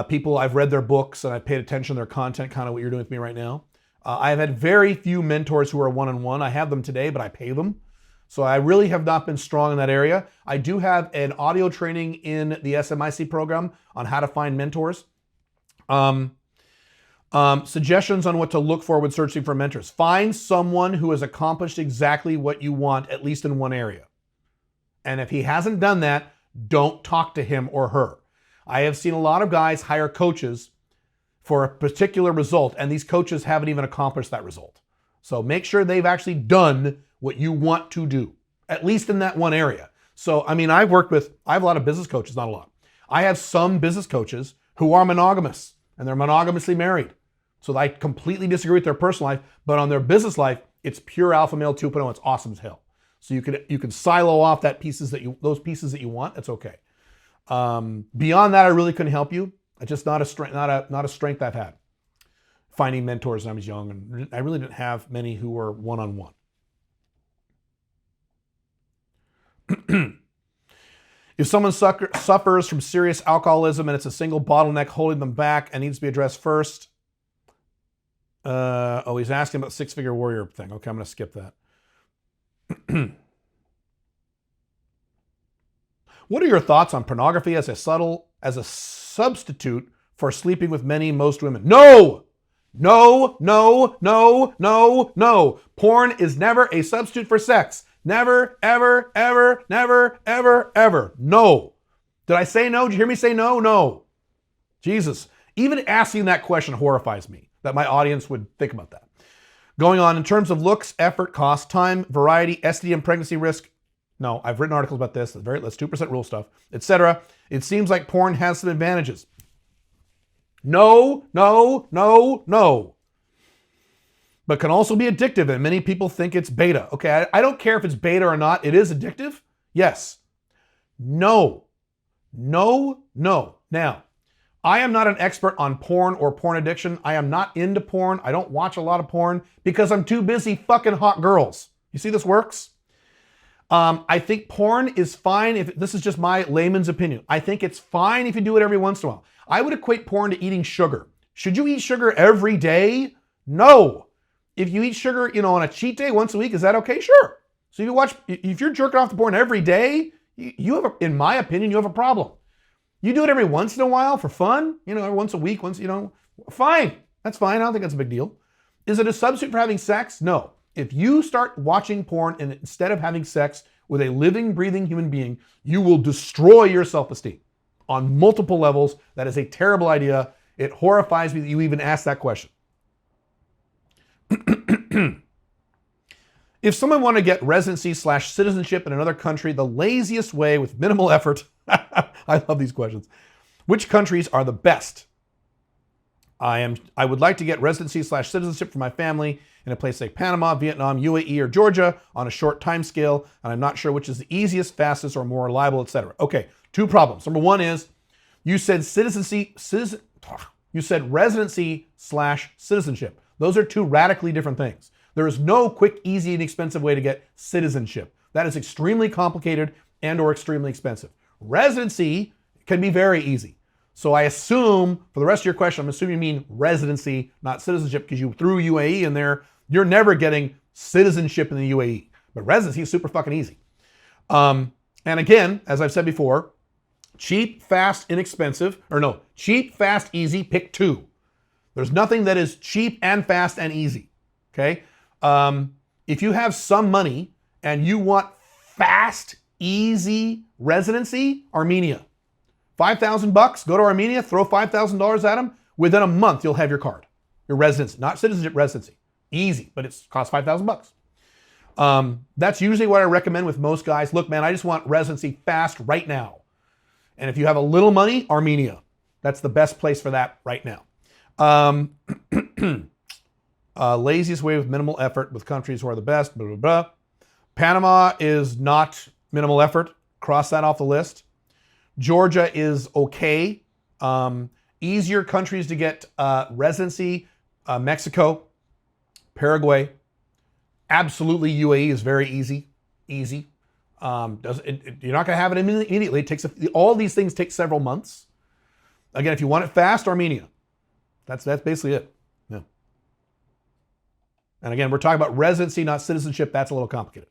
People, I've read their books and I've paid attention to their content, kind of what you're doing with me right now. I've had very few mentors who are one-on-one. I have them today, but I pay them. So I really have not been strong in that area. I do have an audio training in the SMIC program on how to find mentors. Suggestions on what to look for when searching for mentors. Find someone who has accomplished exactly what you want, at least in one area. And if he hasn't done that, don't talk to him or her. I have seen a lot of guys hire coaches for a particular result, and these coaches haven't even accomplished that result. So make sure they've actually done what you want to do, at least in that one area. So, I mean, I have a lot of business coaches, not a lot. I have some business coaches who are monogamous, and they're monogamously married. So I completely disagree with their personal life, but on their business life, it's pure alpha male 2.0. It's awesome as hell. So you can silo off those pieces that you want. It's okay. Beyond that, I really couldn't help you. It's just not a strength I've had. Finding mentors when I was young, and I really didn't have many who were one-on-one. If someone suffers from serious alcoholism and it's a single bottleneck holding them back and needs to be addressed first. He's asking about six-figure warrior thing. Okay, I'm going to skip that. What are your thoughts on pornography as a substitute for sleeping with most women? No! No, no, no, no, no. Porn is never a substitute for sex. Never, ever, ever, never, ever, ever. No. Did I say no? Did you hear me say no? No. Jesus. Even asking that question horrifies me, that my audience would think about that. Going on, in terms of looks, effort, cost, time, variety, STD and pregnancy risk. No, I've written articles about this. That's 2% rule stuff, etc. It seems like porn has some advantages. No, no, no, no. But can also be addictive, and many people think it's beta. Okay, I don't care if it's beta or not. It is addictive? Yes. No. No, no. Now, I am not an expert on porn or porn addiction. I am not into porn. I don't watch a lot of porn because I'm too busy fucking hot girls. You see this works? I think porn is fine if, this is just my layman's opinion. I think it's fine if you do it every once in a while. I would equate porn to eating sugar. Should you eat sugar every day? No. If you eat sugar, on a cheat day once a week, is that okay? Sure. So if you're jerking off the porn every day, you have, in my opinion, you have a problem. You do it every once in a while for fun, every once a week, fine. That's fine. I don't think that's a big deal. Is it a substitute for having sex? No. If you start watching porn and instead of having sex with a living, breathing human being, you will destroy your self-esteem on multiple levels. That is a terrible idea. It horrifies me that you even asked that question. If someone wanted to get residency/citizenship in another country the laziest way with minimal effort, I love these questions. Which countries are the best? I would like to get residency/citizenship for my family in a place like Panama, Vietnam, UAE, or Georgia on a short time scale, and I'm not sure which is the easiest, fastest, or more reliable, etc. Okay, two problems. Number one is you said residency/citizenship. Those are two radically different things. There is no quick, easy, and expensive way to get citizenship. That is extremely complicated and or extremely expensive. Residency can be very easy. So I assume, for the rest of your question, I'm assuming you mean residency, not citizenship, because you threw UAE in there. You're never getting citizenship in the UAE. But residency is super fucking easy. And again, as I've said before, cheap, fast, inexpensive, cheap, fast, easy, pick two. There's nothing that is cheap and fast and easy, okay? If you have some money and you want fast, easy residency, Armenia. $5,000, go to Armenia, throw $5,000 at them. Within a month, you'll have your card, your residency, not citizenship, residency. Easy, but it costs $5,000. That's usually what I recommend with most guys. Look, man, I just want residency fast right now. And if you have a little money, Armenia. That's the best place for that right now. Laziest way with minimal effort with countries who are the best, blah, blah, blah. Panama is not minimal effort. Cross that off the list. Georgia is okay. Easier countries to get residency, Mexico, Paraguay. Absolutely, UAE is very easy. Easy. You're not going to have it immediately. It takes all these things take several months. Again, if you want it fast, Armenia. That's basically it. Yeah. And again, we're talking about residency, not citizenship. That's a little complicated.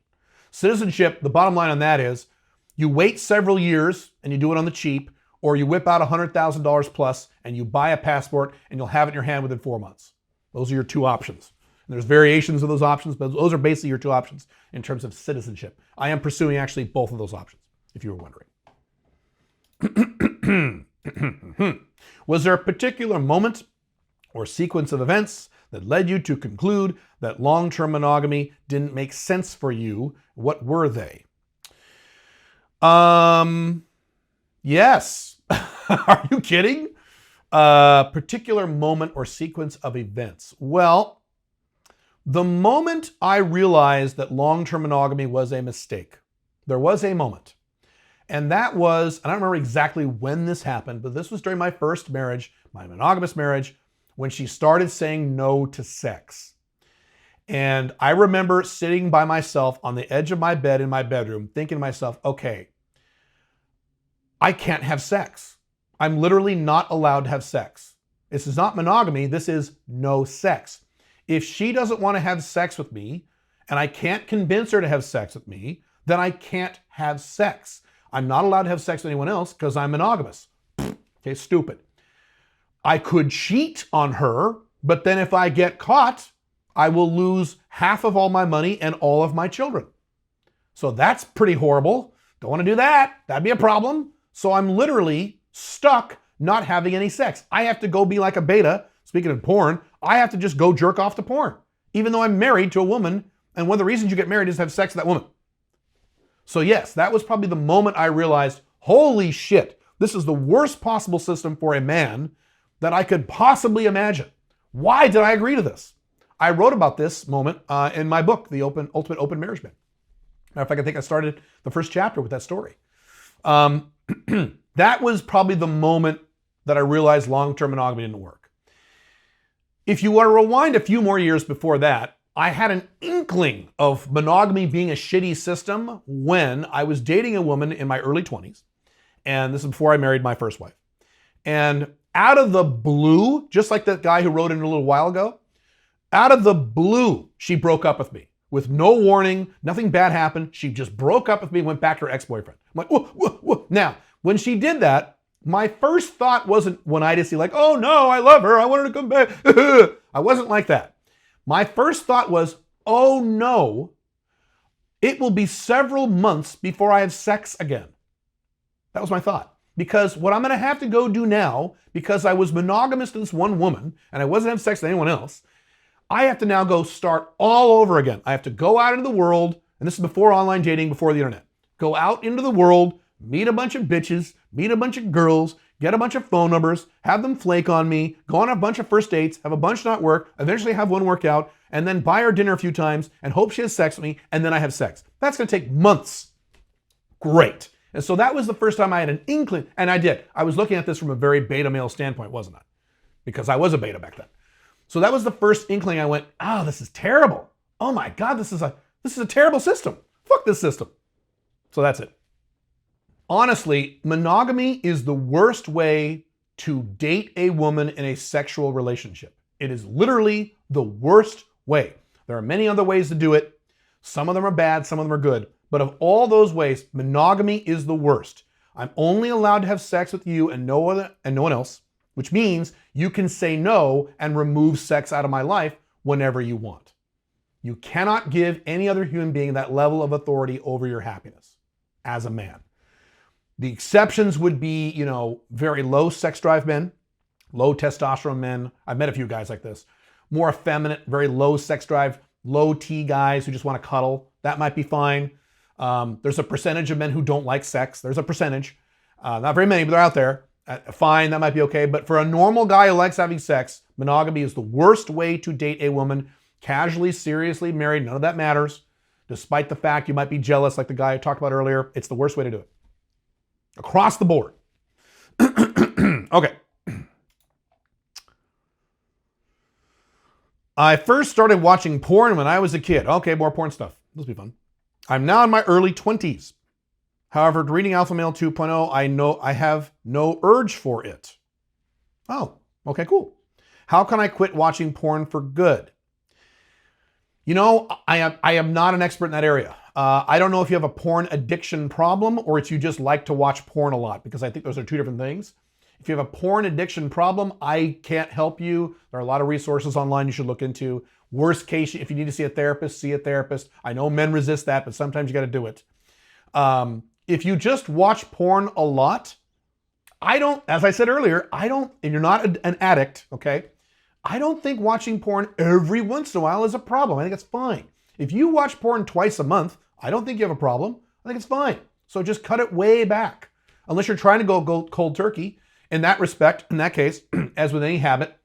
Citizenship, the bottom line on that is you wait several years and you do it on the cheap, or you whip out $100,000 plus and you buy a passport and you'll have it in your hand within 4 months. Those are your two options. And there's variations of those options, but those are basically your two options in terms of citizenship. I am pursuing actually both of those options, if you were wondering. Was there a particular moment or sequence of events that led you to conclude that long-term monogamy didn't make sense for you? What were they? Yes. Are you kidding? Particular moment or sequence of events. Well, the moment I realized that long-term monogamy was a mistake, there was a moment. And that was, I don't remember exactly when this happened, but this was during my first marriage, my monogamous marriage, when she started saying no to sex. And I remember sitting by myself on the edge of my bed in my bedroom, thinking to myself, okay, I can't have sex. I'm literally not allowed to have sex. This is not monogamy. This is no sex. If she doesn't want to have sex with me and I can't convince her to have sex with me, then I can't have sex. I'm not allowed to have sex with anyone else because I'm monogamous. Okay, stupid. I could cheat on her, but then if I get caught, I will lose half of all my money and all of my children. So that's pretty horrible. Don't want to do that. That'd be a problem. So I'm literally stuck not having any sex. I have to go be like a beta. Speaking of porn, I have to just go jerk off to porn, even though I'm married to a woman. And one of the reasons you get married is to have sex with that woman. So yes, that was probably the moment I realized, holy shit, this is the worst possible system for a man that I could possibly imagine. Why did I agree to this? I wrote about this moment in my book, The Ultimate Open Marriage Man. Matter of fact, I think I started the first chapter with that story. That was probably the moment that I realized long-term monogamy didn't work. If you want to rewind a few more years before that, I had an inkling of monogamy being a shitty system when I was dating a woman in my early 20s. And this is before I married my first wife. And out of the blue, just like that guy who wrote in a little while ago, out of the blue, she broke up with me. With no warning, nothing bad happened. She just broke up with me and went back to her ex-boyfriend. I'm like, whoa, whoa, whoa. Now, when she did that, my first thought wasn't one I just see like, oh no, I love her, I want her to come back. I wasn't like that. My first thought was, oh no, it will be several months before I have sex again. That was my thought. Because what I'm going to have to go do now, because I was monogamous to this one woman and I wasn't having sex with anyone else, I have to now go start all over again. I have to go out into the world, and this is before online dating, before the internet. Go out into the world, meet a bunch of bitches, meet a bunch of girls, get a bunch of phone numbers, have them flake on me, go on a bunch of first dates, have a bunch not work, eventually have one work out, and then buy her dinner a few times and hope she has sex with me, and then I have sex. That's going to take months. Great. And so that was the first time I had an inkling, and I did. I was looking at this from a very beta male standpoint, wasn't I? Because I was a beta back then. So that was the first inkling. I went, oh, this is terrible. Oh my God, this is a terrible system. Fuck this system. So that's it. Honestly, monogamy is the worst way to date a woman in a sexual relationship. It is literally the worst way. There are many other ways to do it. Some of them are bad, some of them are good. But of all those ways, monogamy is the worst. I'm only allowed to have sex with you and no one else, which means you can say no and remove sex out of my life whenever you want. You cannot give any other human being that level of authority over your happiness as a man. The exceptions would be, very low sex drive men, low testosterone men. I've met a few guys like this. More effeminate, very low sex drive, low T guys who just want to cuddle. That might be fine. There's a percentage of men who don't like sex. There's a percentage. Not very many, but they're out there. Fine, that might be okay. But for a normal guy who likes having sex, monogamy is the worst way to date a woman. Casually, seriously, married, none of that matters. Despite the fact you might be jealous like the guy I talked about earlier, it's the worst way to do it. Across the board. Okay. I first started watching porn when I was a kid. Okay, more porn stuff. This will be fun. I'm now in my early 20s. However, reading Alpha Male 2.0, I know I have no urge for it. Oh, okay, cool. How can I quit watching porn for good? I am not an expert in that area. I don't know if you have a porn addiction problem or if you just like to watch porn a lot, because I think those are two different things. If you have a porn addiction problem, I can't help you. There are a lot of resources online you should look into. Worst case, if you need to see a therapist, see a therapist. I know men resist that, but sometimes you got to do it. If you just watch porn a lot, as I said earlier, and you're not an addict, okay? I don't think watching porn every once in a while is a problem. I think it's fine. If you watch porn twice a month, I don't think you have a problem. I think it's fine. So just cut it way back. Unless you're trying to go cold turkey. In that respect, in that case, as with any habit,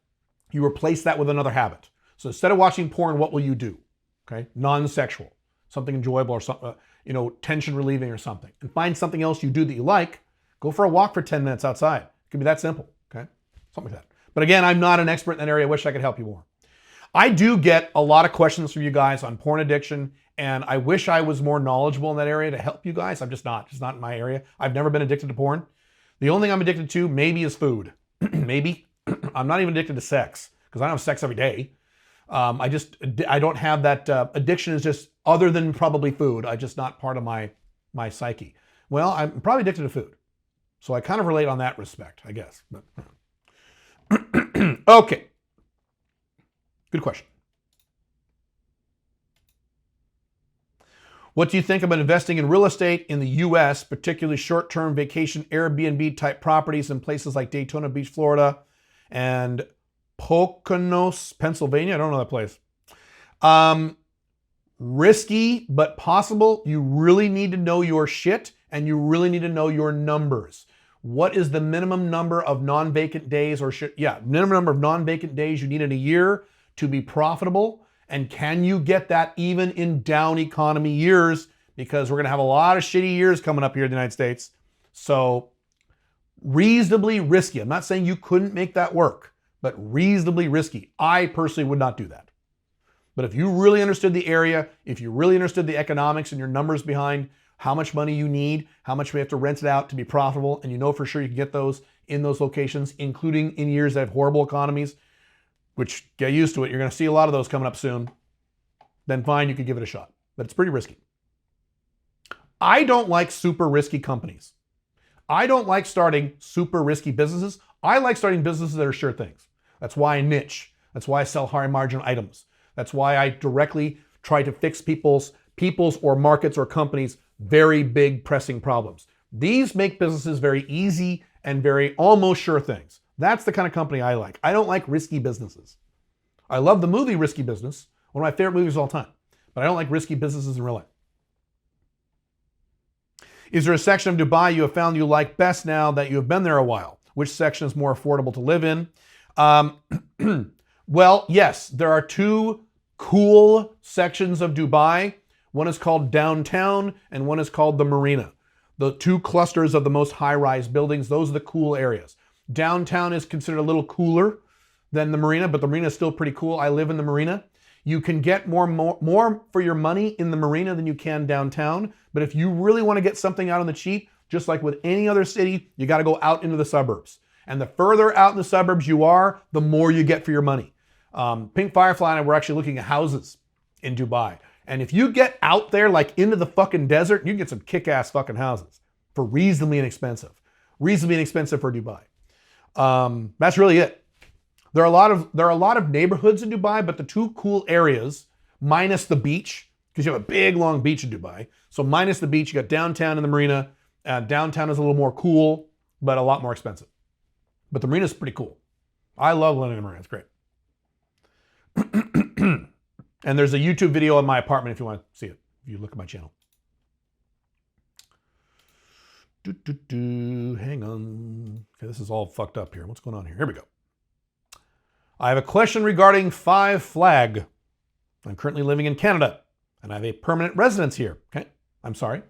you replace that with another habit. So instead of watching porn, what will you do? Okay, non-sexual, something enjoyable or something, tension relieving or something. And find something else you do that you like. Go for a walk for 10 minutes outside. It could be that simple, okay? Something like that. But again, I'm not an expert in that area. I wish I could help you more. I do get a lot of questions from you guys on porn addiction, and I wish I was more knowledgeable in that area to help you guys. I'm just not. It's not in my area. I've never been addicted to porn. The only thing I'm addicted to maybe is food. Maybe. I'm not even addicted to sex because I don't have sex every day. I don't have that. Addiction is just other than probably food. I just not part of my psyche. Well, I'm probably addicted to food. So I kind of relate on that respect, I guess. But, okay. Good question. What do you think about investing in real estate in the U.S., particularly short-term vacation Airbnb type properties in places like Daytona Beach, Florida, and Poconos, Pennsylvania? I don't know that place. Risky, but possible. You really need to know your shit, and you really need to know your numbers. What is the minimum number of non-vacant days minimum number of non-vacant days you need in a year to be profitable? And can you get that even in down economy years? Because we're going to have a lot of shitty years coming up here in the United States. So reasonably risky. I'm not saying you couldn't make that work, but reasonably risky. I personally would not do that. But if you really understood the area, if you really understood the economics and your numbers behind how much money you need, how much we have to rent it out to be profitable, and you know for sure you can get those in those locations, including in years that have horrible economies, which get used to it. You're going to see a lot of those coming up soon. Then fine, you could give it a shot. But it's pretty risky. I don't like super risky companies. I don't like starting super risky businesses. I like starting businesses that are sure things. That's why I niche. That's why I sell high margin items. That's why I directly try to fix people's or markets or companies' very big pressing problems. These make businesses very easy and very almost sure things. That's the kind of company I like. I don't like risky businesses. I love the movie Risky Business, one of my favorite movies of all time, but I don't like risky businesses in real life. Is there a section of Dubai you have found you like best now that you have been there a while? Which section is more affordable to live in? Well, yes, there are two cool sections of Dubai. One is called Downtown and one is called the Marina. The two clusters of the most high-rise buildings, those are the cool areas. Downtown is considered a little cooler than the Marina, but the Marina is still pretty cool. I live in the Marina. You can get more for your money in the Marina than you can downtown. But if you really want to get something out on the cheap, just like with any other city, you got to go out into the suburbs. And the further out in the suburbs you are, the more you get for your money. Pink Firefly and I were actually looking at houses in Dubai. And if you get out there like into the fucking desert, you can get some kick-ass fucking houses for reasonably inexpensive. Reasonably inexpensive for Dubai. That's really it. There are a lot of neighborhoods in Dubai, but the two cool areas, minus the beach, because you have a big, long beach in Dubai. So minus the beach, you got downtown and the marina. Downtown is a little more cool, but a lot more expensive. But the marina is pretty cool. I love living in the marina. It's great. And there's a YouTube video on my apartment if you want to see it, if you look at my channel. Hang on. Okay, this is all fucked up here. What's going on here? Here we go. I have a question regarding 5 Flag. I'm currently living in Canada, and I have a permanent residence here. Okay, I'm sorry.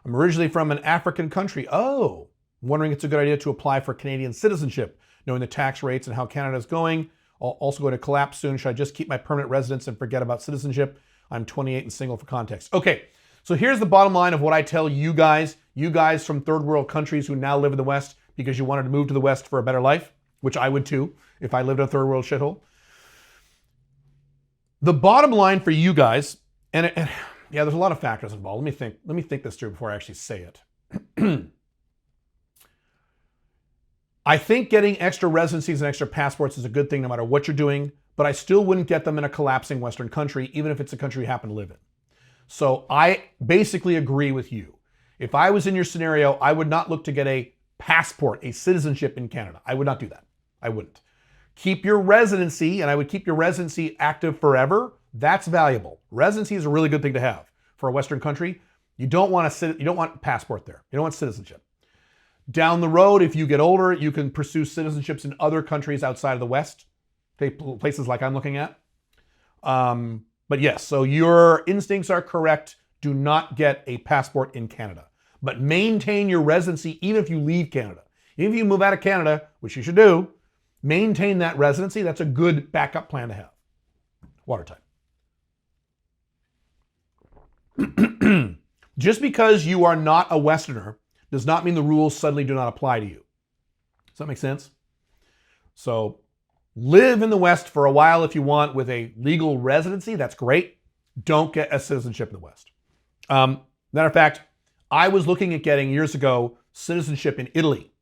I'm originally from an African country. Oh, I'm wondering if it's a good idea to apply for Canadian citizenship, knowing the tax rates and how Canada is going. I'll also going to collapse soon. Should I just keep my permanent residence and forget about citizenship? I'm 28 and single for context. Okay, so here's the bottom line of what I tell you guys from third world countries who now live in the West because you wanted to move to the West for a better life, which I would too if I lived in a third world shithole. The bottom line for you guys, and yeah, there's a lot of factors involved. Let me think this through before I actually say it. I think getting extra residencies and extra passports is a good thing no matter what you're doing, but I still wouldn't get them in a collapsing Western country, even if it's a country you happen to live in. So I basically agree with you. If I was in your scenario, I would not look to get a passport, a citizenship in Canada. I would not do that. I wouldn't. Keep your residency, and I would keep your residency active forever. That's valuable. Residency is a really good thing to have for a Western country. You don't want a passport there. You don't want citizenship. Down the road, if you get older, you can pursue citizenships in other countries outside of the West, places like I'm looking at. But yes, so your instincts are correct. Do not get a passport in Canada, but maintain your residency even if you leave Canada. Even if you move out of Canada, which you should do, maintain that residency. That's a good backup plan to have. Water time. Just because you are not a Westerner does not mean the rules suddenly do not apply to you. Does that make sense? So live in the West for a while if you want with a legal residency. That's great. Don't get a citizenship in the West. Matter of fact, I was looking at getting years ago citizenship in Italy.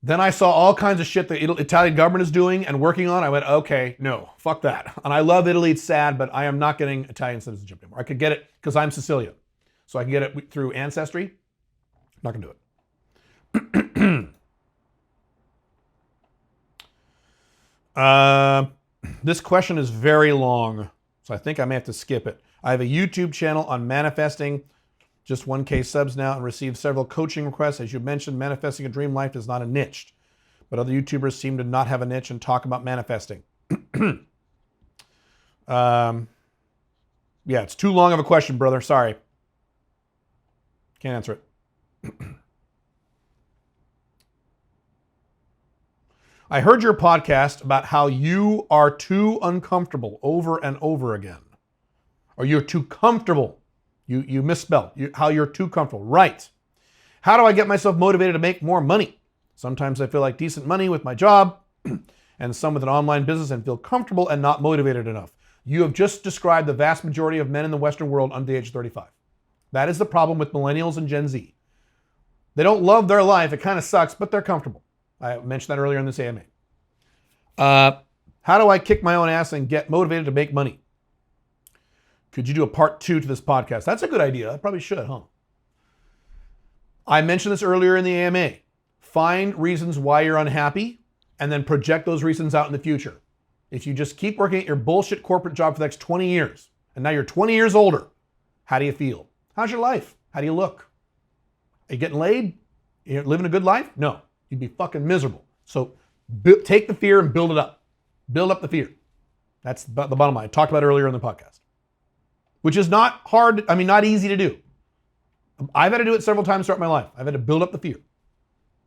Then I saw all kinds of shit the Italian government is doing and working on. I went, okay, no, fuck that. And I love Italy. It's sad, but I am not getting Italian citizenship anymore. I could get it because I'm Sicilian. So I can get it through ancestry. Not gonna do it. This question is very long, so I think I may have to skip it. I have a YouTube channel on manifesting, just 1K subs now, and received several coaching requests. As you mentioned, manifesting a dream life is not a niche, but other YouTubers seem to not have a niche and talk about manifesting. Yeah, it's too long of a question, brother. Sorry. Can't answer it. I heard your podcast about how you are too uncomfortable over and over again. Or you're too comfortable. You misspelled. How you're too comfortable. Right. How do I get myself motivated to make more money? Sometimes I feel like decent money with my job and some with an online business and feel comfortable and not motivated enough. You have just described the vast majority of men in the Western world under the age of 35. That is the problem with millennials and Gen Z. They don't love their life. It kind of sucks, but they're comfortable. I mentioned that earlier in this AMA. How do I kick my own ass and get motivated to make money? Could you do a part 2 to this podcast? That's a good idea. I probably should, huh? I mentioned this earlier in the AMA. Find reasons why you're unhappy and then project those reasons out in the future. If you just keep working at your bullshit corporate job for the next 20 years, and now you're 20 years older, how do you feel? How's your life? How do you look? Are you getting laid? You're living a good life? No. You'd be fucking miserable. So take the fear and build it up. Build up the fear. That's the bottom line. I talked about it earlier in the podcast. Which is not hard, not easy to do. I've had to do it several times throughout my life. I've had to build up the fear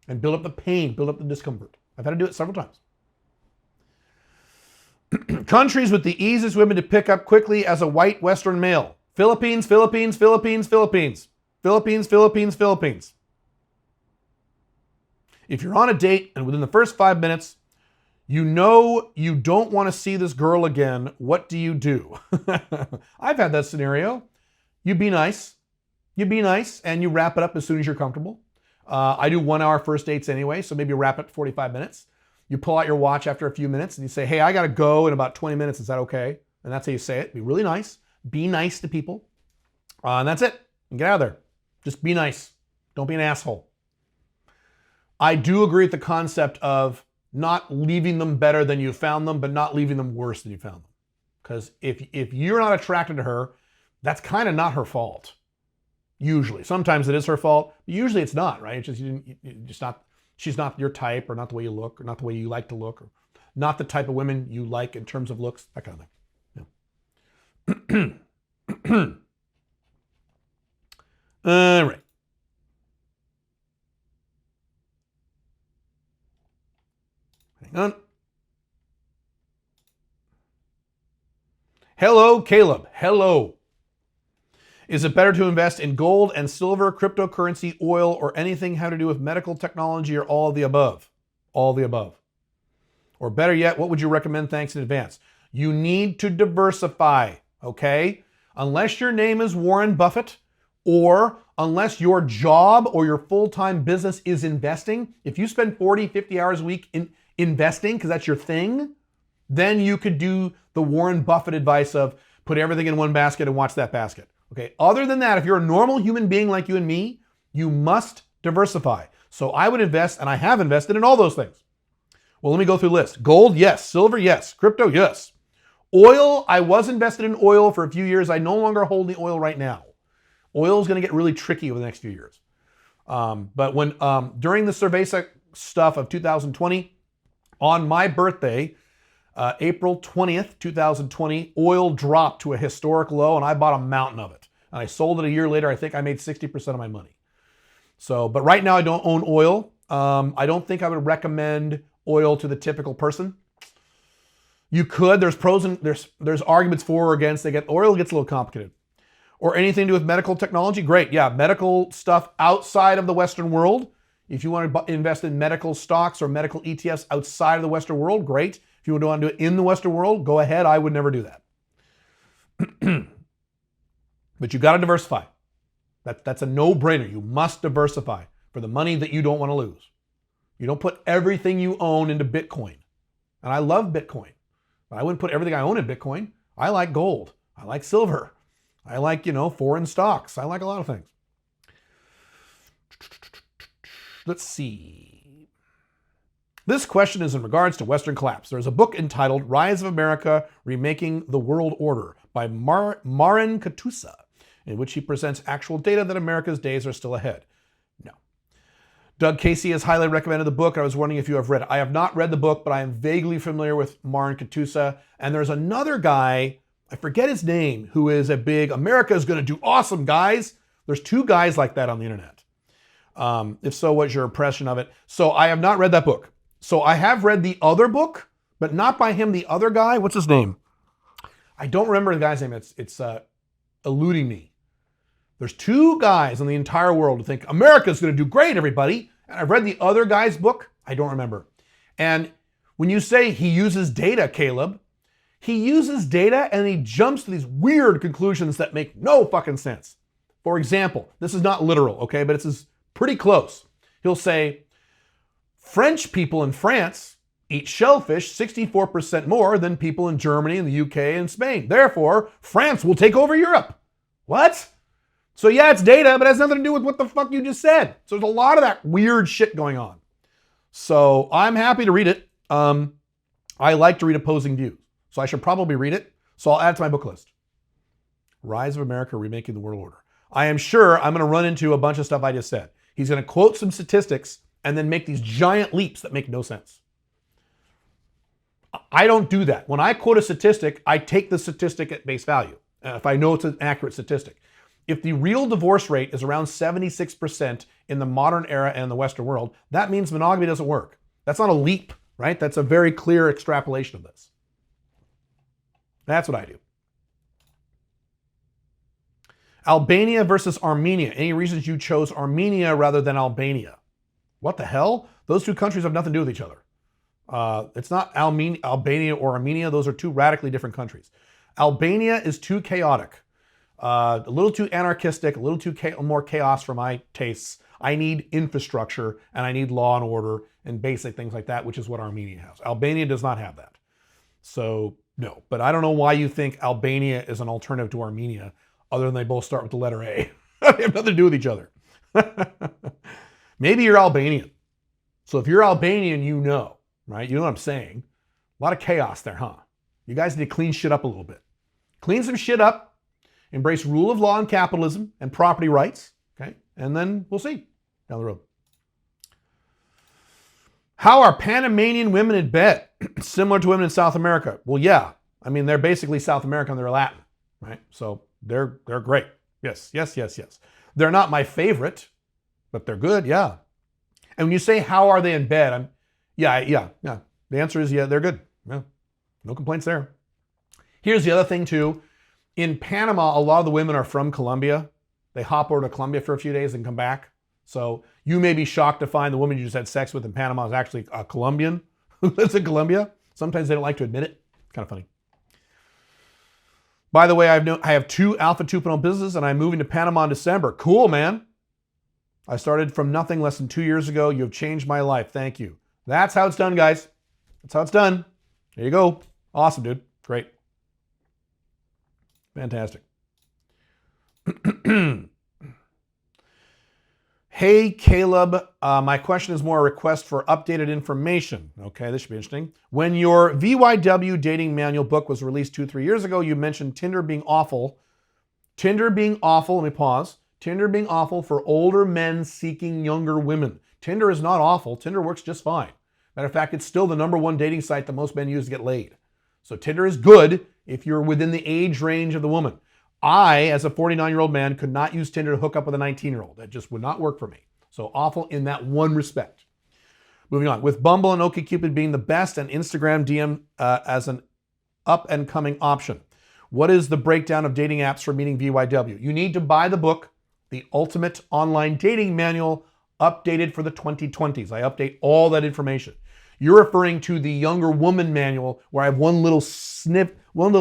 and build up the pain, build up the discomfort. I've had to do it several times. Countries with the easiest women to pick up quickly as a white Western male. Philippines, Philippines, Philippines, Philippines. Philippines, Philippines, Philippines. If you're on a date and within the first 5 minutes, you know you don't want to see this girl again, what do you do? I've had that scenario. You be nice. You be nice and you wrap it up as soon as you're comfortable. I do 1 hour first dates anyway, so maybe wrap it 45 minutes. You pull out your watch after a few minutes and you say, hey, I got to go in about 20 minutes. Is that okay? and that's how you say it. Be really nice. Be nice to people. And that's it. And get out of there. Just be nice. Don't be an asshole. I do agree with the concept of not leaving them better than you found them, but not leaving them worse than you found them. Because if you're not attracted to her, that's kind of not her fault. Usually. Sometimes it is her fault, but usually it's not, right? It's just she's not your type, or not the way you look, or not the way you like to look, or not the type of women you like in terms of looks, that kind of thing. Yeah. All right. Hang on. Hello, Caleb. Hello. Is it better to invest in gold and silver, cryptocurrency, oil, or anything having to do with medical technology, or all of the above? All of the above. Or better yet, what would you recommend? Thanks in advance. You need to diversify, okay? Unless your name is Warren Buffett, or unless your job or your full-time business is investing, if you spend 40, 50 hours a week in investing, because that's your thing, then you could do the Warren Buffett advice of put everything in one basket and watch that basket. Okay. Other than that, if you're a normal human being like you and me, you must diversify. So I would invest, and I have invested in all those things. Well, let me go through the list. Gold, yes. Silver, yes. Crypto, yes. Oil, I was invested in oil for a few years. I no longer hold the oil right now. Oil is going to get really tricky over the next few years. But when during the Cerveza stuff of 2020, on my birthday, April 20th, 2020, oil dropped to a historic low, and I bought a mountain of it. And I sold it a year later. I think I made 60% of my money. So, but right now I don't own oil. I don't think I would recommend oil to the typical person. You could. There's pros and there's arguments for or against. Oil gets a little complicated. Or anything to do with medical technology, great. Yeah, medical stuff outside of the Western world. If you want to invest in medical stocks or medical ETFs outside of the Western world, great. If you want to do it in the Western world, go ahead. I would never do that. But you got to diversify. That's a no-brainer. You must diversify for the money that you don't want to lose. You don't put everything you own into Bitcoin. And I love Bitcoin, but I wouldn't put everything I own in Bitcoin. I like gold. I like silver. I like, foreign stocks. I like a lot of things. Let's see. This question is in regards to Western collapse. There's a book entitled Rise of America, Remaking the World Order by Marin Katusa, in which he presents actual data that America's days are still ahead. No. Doug Casey has highly recommended the book. I was wondering if you have read it. I have not read the book, but I am vaguely familiar with Marin Katusa. And there's another guy, I forget his name, who is a big, America is going to do awesome, guys. There's two guys like that on the internet. If so, what's your impression of it? So I have not read that book. So I have read the other book, but not by him, the other guy. What's his name? I don't remember the guy's name. It's eluding me. There's two guys in the entire world who think America's going to do great, everybody. And I've read the other guy's book. I don't remember. And when you say he uses data, Caleb, he uses data and he jumps to these weird conclusions that make no fucking sense. For example, this is not literal, okay, but it's pretty close. He'll say, French people in France eat shellfish 64% more than people in Germany and the UK and Spain. Therefore, France will take over Europe. What? So yeah, it's data, but it has nothing to do with what the fuck you just said. So there's a lot of that weird shit going on. So I'm happy to read it. I like to read opposing views. So I should probably read it. So I'll add it to my book list. Rise of America, Remaking the World Order. I am sure I'm going to run into a bunch of stuff I just said. He's going to quote some statistics and then make these giant leaps that make no sense. I don't do that. When I quote a statistic, I take the statistic at base value, if I know it's an accurate statistic. If the real divorce rate is around 76% in the modern era and the Western world, that means monogamy doesn't work. That's not a leap, right? That's a very clear extrapolation of this. That's what I do. Albania versus Armenia. Any reasons you chose Armenia rather than Albania? What the hell? Those two countries have nothing to do with each other. It's not Albania or Armenia. Those are two radically different countries. Albania is too chaotic. A little too anarchistic, a little too more chaos for my tastes. I need infrastructure and I need law and order and basic things like that, which is what Armenia has. Albania does not have that. So No, but I don't know why you think Albania is an alternative to Armenia, other than they both start with the letter A. They have nothing to do with each other. Maybe you're Albanian. So if you're Albanian, you know, right? You know what I'm saying. A lot of chaos there, huh? You guys need to clean shit up a little bit. Clean some shit up, embrace rule of law and capitalism and property rights, okay? And then we'll see down the road. How are Panamanian women in bed similar to women in South America? Well, yeah. I mean, they're basically South American, they're Latin, right? So they're great. Yes. They're not my favorite, but they're good, yeah. And when you say, how are they in bed? Yeah. The answer is, yeah, they're good. Yeah, no complaints there. Here's the other thing too. In Panama, a lot of the women are from Colombia. They hop over to Colombia for a few days and come back. So you may be shocked to find the woman you just had sex with in Panama is actually a Colombian who lives in Colombia. Sometimes they don't like to admit it. It's kind of funny. By the way, I have 2 Alpha 2.0 businesses and I'm moving to Panama in December. Cool, man. I started from nothing less than 2 years ago. You've changed my life. Thank you. That's how it's done, guys. That's how it's done. There you go. Awesome, dude. Great. Fantastic. Hey, Caleb. My question is more a request for updated information. Okay, this should be interesting. When your VYW dating manual book was released 2-3 years ago, you mentioned Tinder being awful. Tinder being awful, let me pause. Tinder being awful for older men seeking younger women. Tinder is not awful. Tinder works just fine. Matter of fact, it's still the #1 dating site that most men use to get laid. So Tinder is good if you're within the age range of the woman. I, as a 49-year-old man, could not use Tinder to hook up with a 19-year-old. That just would not work for me. So awful in that one respect. Moving on. With Bumble and OkCupid being the best and Instagram DM as an up-and-coming option, what is the breakdown of dating apps for meeting VYW? You need to buy the book, The Ultimate Online Dating Manual, updated for the 2020s. I update all that information. You're referring to the Younger Woman Manual, where I have one little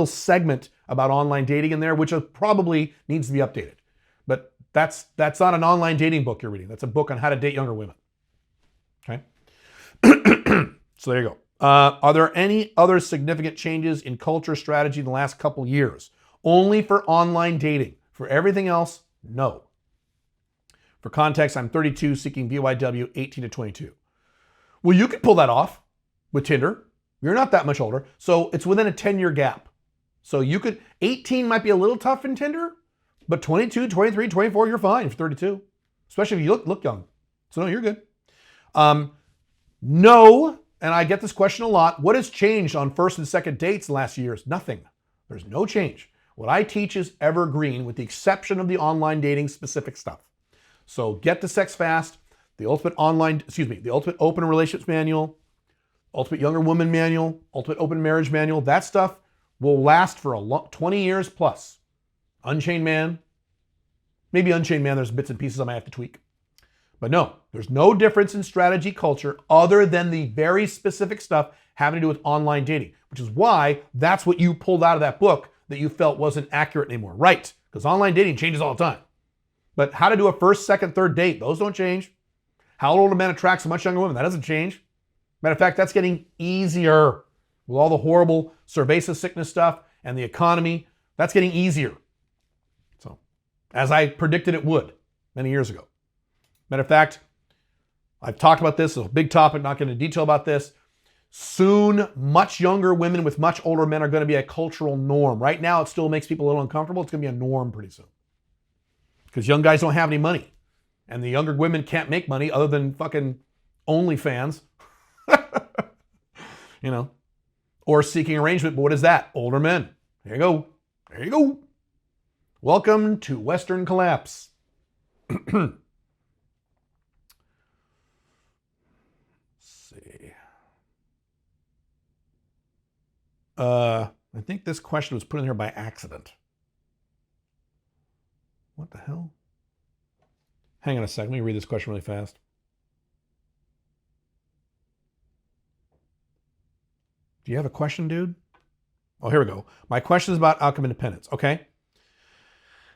segment about online dating in there, which probably needs to be updated. But that's not an online dating book you're reading. That's a book on how to date younger women. Okay? So there you go. Are there any other significant changes in culture strategy in the last couple years? Only for online dating. For everything else, no. For context, I'm 32, seeking VYW 18 to 22. Well, you could pull that off with Tinder. You're not that much older. So it's within a 10-year gap. So you could, 18 might be a little tough in Tinder, but 22, 23, 24, you're fine for 32. Especially if you look young. So no, you're good. No, and I get this question a lot. What has changed on first and second dates in the last years? Nothing. There's no change. What I teach is evergreen with the exception of the online dating specific stuff. So get to sex fast, the ultimate open relationships manual, ultimate younger woman manual, ultimate open marriage manual. That stuff will last for 20 years plus. Unchained Man, maybe Unchained Man, there's bits and pieces I might have to tweak. But no, there's no difference in strategy culture other than the very specific stuff having to do with online dating, which is why that's what you pulled out of that book that you felt wasn't accurate anymore. Right, because online dating changes all the time. But how to do a first, second, third date, those don't change. How old a man attracts a much younger woman, that doesn't change. Matter of fact, that's getting easier with all the horrible cerveza sickness stuff and the economy. That's getting easier. So, as I predicted it would many years ago. Matter of fact, I've talked about this, it's a big topic, not going into detail about this. Soon, much younger women with much older men are going to be a cultural norm. Right now, it still makes people a little uncomfortable. It's going to be a norm pretty soon. Because young guys don't have any money. And the younger women can't make money other than fucking OnlyFans. You know. Or seeking arrangement. But what is that? Older men. There you go. There you go. Welcome to Western collapse. Let's see. I think this question was put in here by accident. What the hell? Hang on a second. Let me read this question really fast. Do you have a question, dude? Oh, here we go. My question is about outcome independence. Okay.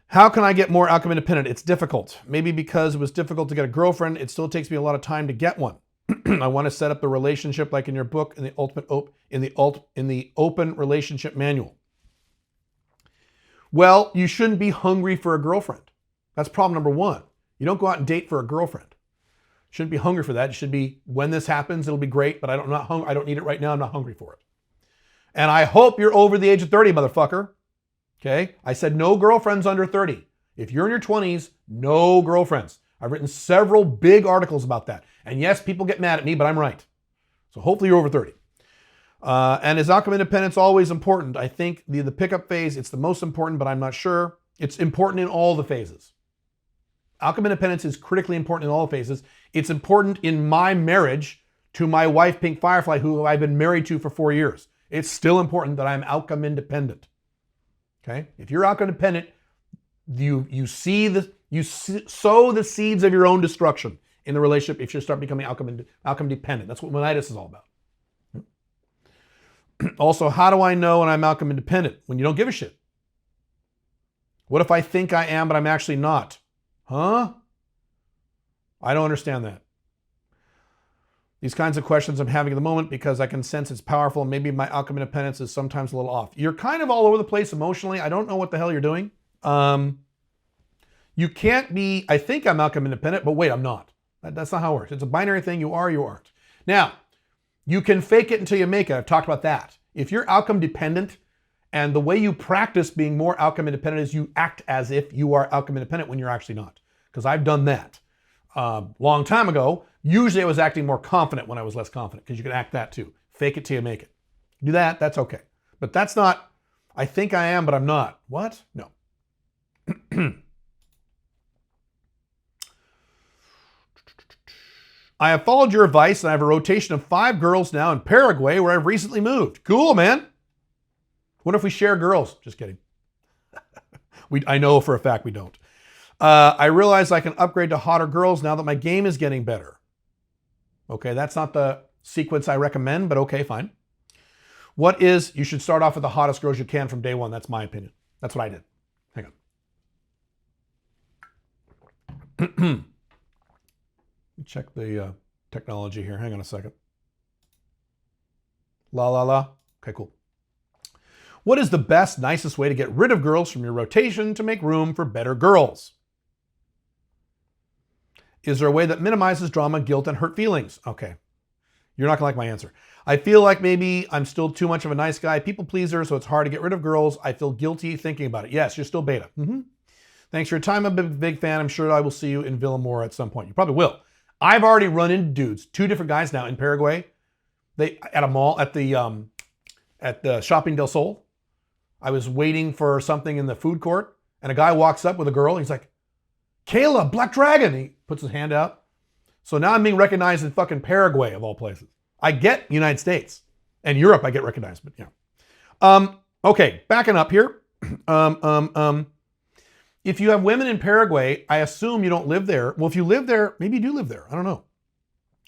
How can I get more outcome independent? It's difficult. Maybe because it was difficult to get a girlfriend, it still takes me a lot of time to get one. I want to set up the relationship like in your book in the open relationship manual. Well, you shouldn't be hungry for a girlfriend. That's problem number one. You don't go out and date for a girlfriend. You shouldn't be hungry for that. It should be, when this happens, it'll be great, but I don't need it right now. I'm not hungry for it. And I hope you're over the age of 30, motherfucker. Okay? I said no girlfriends under 30. If you're in your 20s, no girlfriends. I've written several big articles about that. And yes, people get mad at me, but I'm right. So hopefully you're over 30. And is outcome independence always important? I think the pickup phase, it's the most important, but I'm not sure. It's important in all the phases. Outcome independence is critically important in all the phases. It's important in my marriage to my wife, Pink Firefly, who I've been married to for 4 years. It's still important that I'm outcome independent. Okay? If you're outcome dependent, you sow the seeds of your own destruction in the relationship if you start becoming outcome dependent. That's what Monitis is all about. Also, how do I know when I'm outcome independent? When you don't give a shit. What if I think I am, but I'm actually not? Huh? I don't understand that. These kinds of questions I'm having at the moment because I can sense it's powerful and maybe my outcome independence is sometimes a little off. You're kind of all over the place emotionally. I don't know what the hell you're doing. You can't be, I think I'm outcome independent, but wait, I'm not. That's not how it works. It's a binary thing. You are, you aren't. Now, you can fake it until you make it. I've talked about that. If you're outcome dependent and the way you practice being more outcome independent is you act as if you are outcome independent when you're actually not. Because I've done that. Long time ago, usually I was acting more confident when I was less confident because you can act that too. Fake it till you make it. Do that, that's okay. But that's not, I think I am, but I'm not. What? No. I have followed your advice and I have a rotation of 5 girls now in Paraguay where I've recently moved. Cool, man. What if we share girls? Just kidding. I know for a fact we don't. I realize I can upgrade to hotter girls now that my game is getting better. Okay, that's not the sequence I recommend, but okay, fine. You should start off with the hottest girls you can from day one. That's my opinion. That's what I did. Hang on. Check the technology here. Hang on a second. La. Okay, cool. What is the best, nicest way to get rid of girls from your rotation to make room for better girls? Is there a way that minimizes drama, guilt, and hurt feelings? Okay. You're not going to like my answer. I feel like maybe I'm still too much of a nice guy, people pleaser, so it's hard to get rid of girls. I feel guilty thinking about it. Yes, you're still beta. Thanks for your time. I'm a big fan. I'm sure I will see you in Villamora at some point. You probably will. I've already run into dudes, 2 different guys now in Paraguay. At a mall, at the Shopping del Sol. I was waiting for something in the food court, and a guy walks up with a girl. He's like, Kayla, Black Dragon. He puts his hand out. So now I'm being recognized in fucking Paraguay, of all places. I get United States. And Europe, I get recognized, but yeah. Okay, backing up here. If you have women in Paraguay, I assume you don't live there. Well, if you live there, maybe you do live there. I don't know.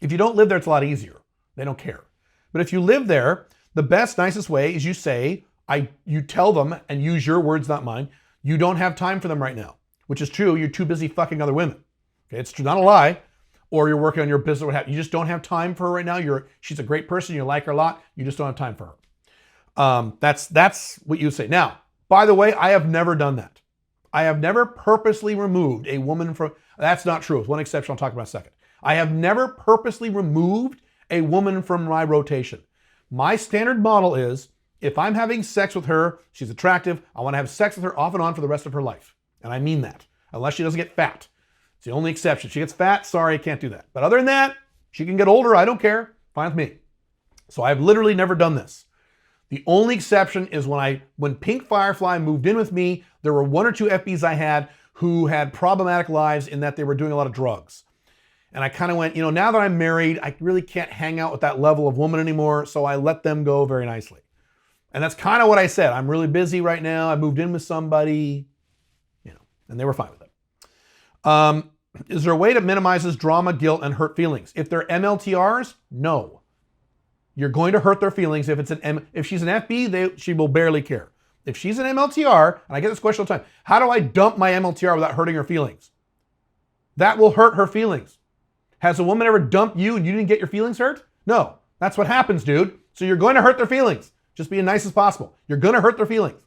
If you don't live there, it's a lot easier. They don't care. But if you live there, the best, nicest way is you tell them and use your words, not mine. You don't have time for them right now, which is true. You're too busy fucking other women. Okay, it's not a lie. Or you're working on your business or what have you. You just don't have time for her right now. She's a great person. You like her a lot. You just don't have time for her. That's what you say. Now, by the way, I have never done that. I have never purposely removed a woman from, that's not true. With one exception I'll talk about in a second. I have never purposely removed a woman from my rotation. My standard model is, if I'm having sex with her, she's attractive, I want to have sex with her off and on for the rest of her life. And I mean that. Unless she doesn't get fat. It's the only exception. She gets fat, sorry, I can't do that. But other than that, she can get older, I don't care. Fine with me. So I've literally never done this. The only exception is when Pink Firefly moved in with me, there were 1 or 2 FBs I had who had problematic lives in that they were doing a lot of drugs. And I kind of went, now that I'm married, I really can't hang out with that level of woman anymore, so I let them go very nicely. And that's kind of what I said. I'm really busy right now. I moved in with somebody, and they were fine with it. Is there a way that minimizes drama, guilt, and hurt feelings? If they're MLTRs, no. You're going to hurt their feelings. If she's an FB, she will barely care. If she's an MLTR, and I get this question all the time, how do I dump my MLTR without hurting her feelings? That will hurt her feelings. Has a woman ever dumped you and you didn't get your feelings hurt? No. That's what happens, dude. So you're going to hurt their feelings. Just be as nice as possible. You're going to hurt their feelings.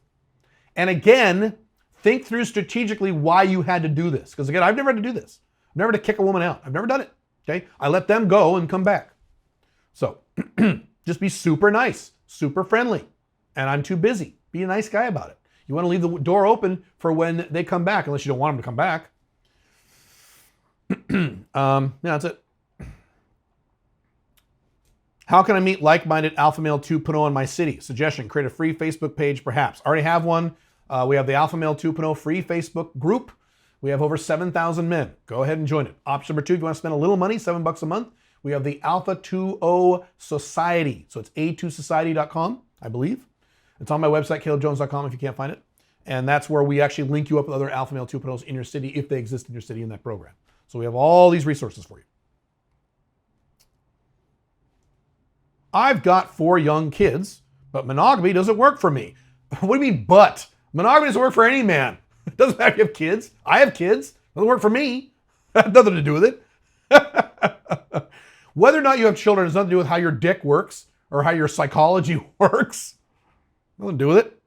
And again, think through strategically why you had to do this. Because again, I've never had to do this. I've never had to kick a woman out. I've never done it. Okay? I let them go and come back. So just be super nice, super friendly. And I'm too busy. Be a nice guy about it. You want to leave the door open for when they come back, unless you don't want them to come back. Yeah, that's it. How can I meet like-minded alpha male 2.0 in my city? Suggestion, create a free Facebook page, perhaps. Already have one. We have the Alpha Male 2.0 free Facebook group. We have over 7,000 men. Go ahead and join it. Option number 2, if you want to spend a little money, $7 a month, we have the Alpha 2.0 Society. So it's a2society.com, I believe. It's on my website, calebjones.com, if you can't find it. And that's where we actually link you up with other Alpha Male 2.0s in your city, if they exist in your city in that program. So we have all these resources for you. I've got 4 young kids, but monogamy doesn't work for me. What do you mean, but? Monogamy doesn't work for any man. It doesn't matter if you have kids. I have kids. It doesn't work for me. That has nothing to do with it. Whether or not you have children has nothing to do with how your dick works or how your psychology works. Nothing to do with it.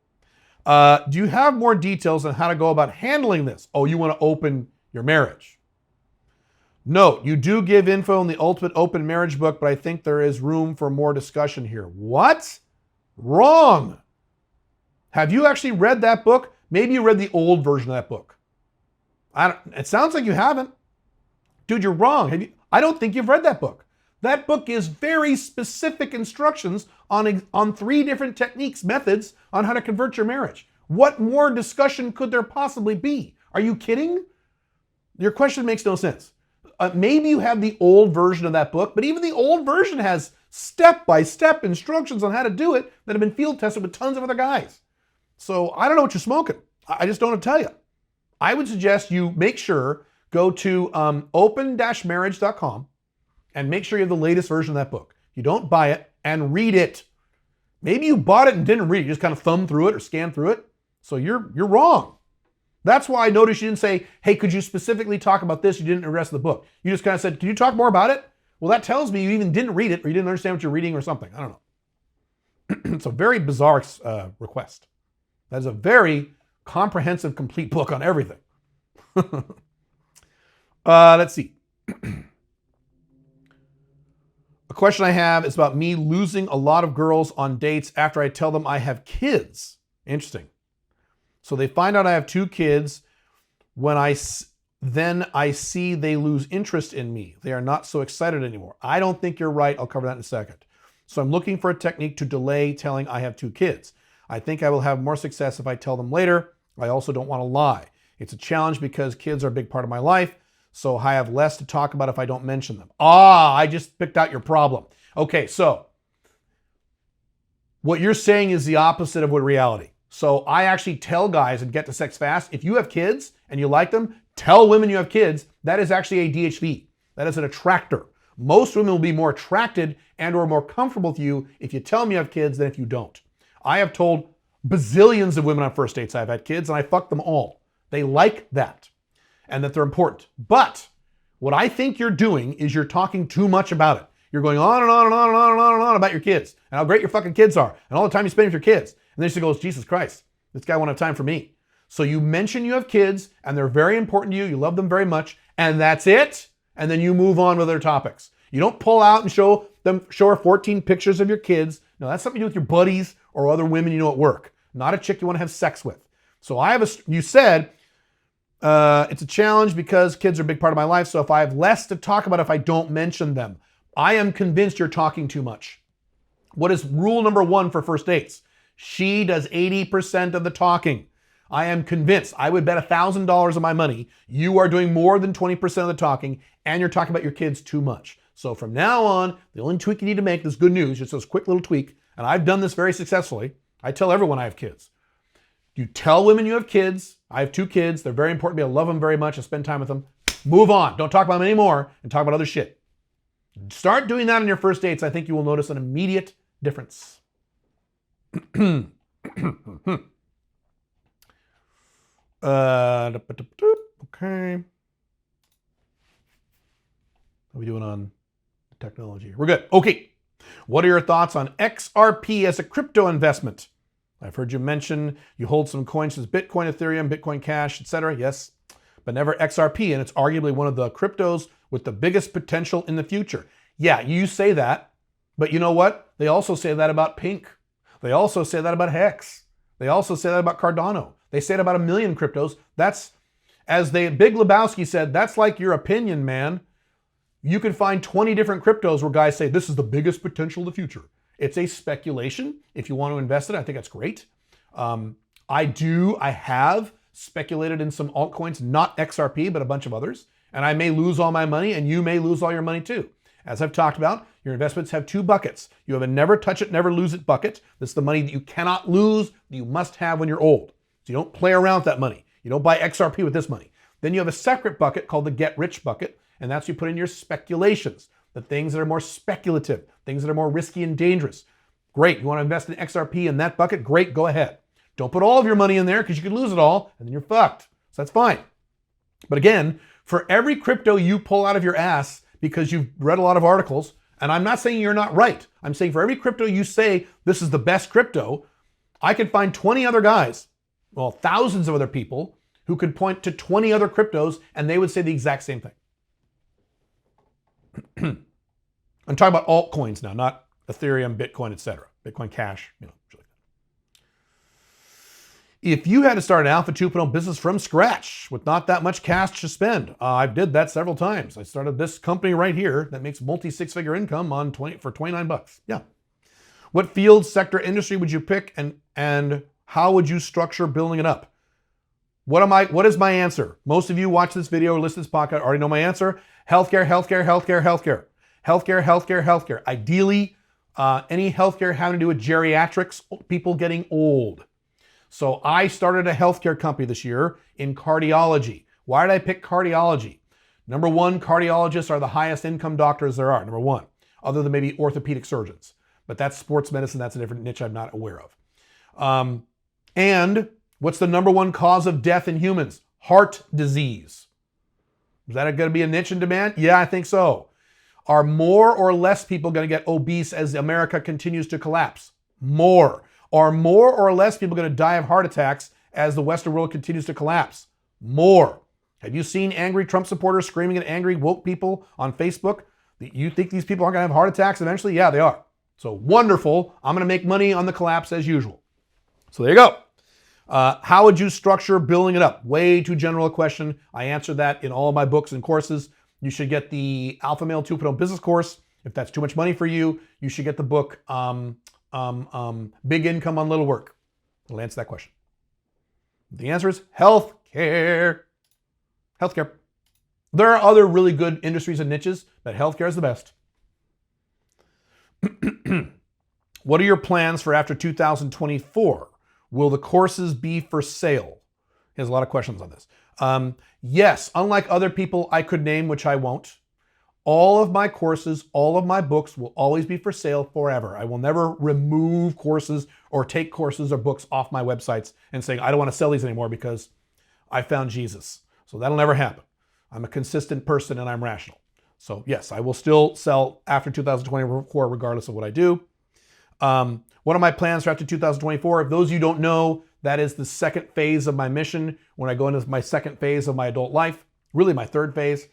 Do you have more details on how to go about handling this? Oh, you want to open your marriage. Note, you do give info in the Ultimate Open Marriage book, but I think there is room for more discussion here. What? Wrong. Have you actually read that book? Maybe you read the old version of that book. It sounds like you haven't. Dude, you're wrong. I don't think you've read that book. That book gives very specific instructions on 3 different techniques, methods on how to convert your marriage. What more discussion could there possibly be? Are you kidding? Your question makes no sense. Maybe you have the old version of that book, but even the old version has step-by-step instructions on how to do it that have been field tested with tons of other guys. So I don't know what you're smoking. I just don't know what to tell you. I would suggest you make sure, go to open-marriage.com and make sure you have the latest version of that book. You don't buy it and read it. Maybe you bought it and didn't read it. You just kind of thumbed through it or scanned through it. So you're wrong. That's why I noticed you didn't say, hey, could you specifically talk about this? You didn't in the rest of the book. You just kind of said, can you talk more about it? Well, that tells me you even didn't read it or you didn't understand what you're reading or something. I don't know. It's a very bizarre request. That is a very comprehensive, complete book on everything. Let's see. A question I have is about me losing a lot of girls on dates after I tell them I have kids. Interesting. So they find out I have 2 kids. Then I see they lose interest in me. They are not so excited anymore. I don't think you're right. I'll cover that in a second. So I'm looking for a technique to delay telling I have 2 kids. I think I will have more success if I tell them later. I also don't want to lie. It's a challenge because kids are a big part of my life. So I have less to talk about if I don't mention them. I just picked out your problem. Okay, so what you're saying is the opposite of what reality. So I actually tell guys and get to sex fast, if you have kids and you like them, tell women you have kids. That is actually a DHV. That is an attractor. Most women will be more attracted and or more comfortable with you if you tell them you have kids than if you don't. I have told bazillions of women on first dates I've had kids and I fuck them all. They like that and that they're important. But what I think you're doing is you're talking too much about it. You're going on and on and on and on and on and on about your kids and how great your fucking kids are and all the time you spend with your kids. And then she goes, Jesus Christ, this guy won't have time for me. So you mention you have kids and they're very important to you. You love them very much and that's it. And then you move on with other topics. You don't pull out and show her 14 pictures of your kids. No, that's something you do with your buddies or other women you know at work. Not a chick you want to have sex with. So you said, it's a challenge because kids are a big part of my life. So if I have less to talk about if I don't mention them, I am convinced you're talking too much. What is rule number 1 for first dates? She does 80% of the talking. I am convinced, I would bet $1,000 of my money, you are doing more than 20% of the talking and you're talking about your kids too much. So from now on, the only tweak you need to make, this good news, just this quick little tweak, and I've done this very successfully. I tell everyone I have kids. You tell women you have kids. I have 2 kids. They're very important to me. I love them very much. I spend time with them. Move on. Don't talk about them anymore and talk about other shit. Start doing that on your first dates. I think you will notice an immediate difference. Okay. How are we doing on technology? We're good. Okay. What are your thoughts on XRP as a crypto investment? I've heard you mention you hold some coins as Bitcoin, Ethereum, Bitcoin Cash, etc. Yes, but never XRP, and it's arguably one of the cryptos with the biggest potential in the future. Yeah, you say that, but you know what? They also say that about Pink. They also say that about Hex. They also say that about Cardano. They say it about a million cryptos. That's, as Big Lebowski said, that's like your opinion, man. You can find 20 different cryptos where guys say this is the biggest potential of the future. It's a speculation. If you want to invest in it, I think that's great. I have speculated in some altcoins, not XRP, but a bunch of others. And I may lose all my money and you may lose all your money too. As I've talked about, your investments have two buckets. You have a never touch it, never lose it bucket. This is the money that you cannot lose, that you must have when you're old. So you don't play around with that money. You don't buy XRP with this money. Then you have a separate bucket called the get rich bucket. And that's you put in your speculations, the things that are more speculative, things that are more risky and dangerous. Great, you want to invest in XRP in that bucket? Great, go ahead. Don't put all of your money in there because you could lose it all and then you're fucked. So that's fine. But again, for every crypto you pull out of your ass because you've read a lot of articles, and I'm not saying you're not right. I'm saying for every crypto you say this is the best crypto, I could find 20 other guys, well, thousands of other people who could point to 20 other cryptos and they would say the exact same thing. I'm talking about altcoins now, not Ethereum, Bitcoin, etc. Bitcoin Cash, shit like that. If you had to start an Alpha 2.0 business from scratch with not that much cash to spend, I did that several times. I started this company right here that makes multi-six-figure income for 29 bucks. Yeah. What field, sector, industry would you pick and how would you structure building it up? What is my answer? Most of you watch this video or listen to this podcast already know my answer. Healthcare, healthcare, healthcare, healthcare. Healthcare, healthcare, healthcare. Ideally, any healthcare having to do with geriatrics, people getting old. So I started a healthcare company this year in cardiology. Why did I pick cardiology? Number one, cardiologists are the highest income doctors there are, number one, other than maybe orthopedic surgeons. But that's sports medicine. That's a different niche I'm not aware of. And what's the number one cause of death in humans? Heart disease. Is that going to be a niche in demand? Yeah, I think so. Are more or less people going to get obese as America continues to collapse? More. Are more or less people going to die of heart attacks as the Western world continues to collapse? More. Have you seen angry Trump supporters screaming at angry woke people on Facebook? You think these people aren't going to have heart attacks eventually? Yeah, they are. So wonderful. I'm going to make money on the collapse as usual. So there you go. How would you structure building it up? Way too general a question. I answer that in all of my books and courses. You should get the Alpha Male 2.0 business course. If that's too much money for you, you should get the book Big Income on Little Work. It'll answer that question. The answer is healthcare. Healthcare. There are other really good industries and niches, but healthcare is the best. What are your plans for after 2024? Will the courses be for sale? There's a lot of questions on this. Yes, unlike other people I could name, which I won't, all of my courses, all of my books will always be for sale forever. I will never remove courses or take courses or books off my websites and saying, I don't want to sell these anymore because I found Jesus. So that'll never happen. I'm a consistent person and I'm rational. So yes, I will still sell after 2024 regardless of what I do. What are my plans for after 2024? If those of you don't know, that is the second phase of my mission when I go into my second phase of my adult life, really my third phase,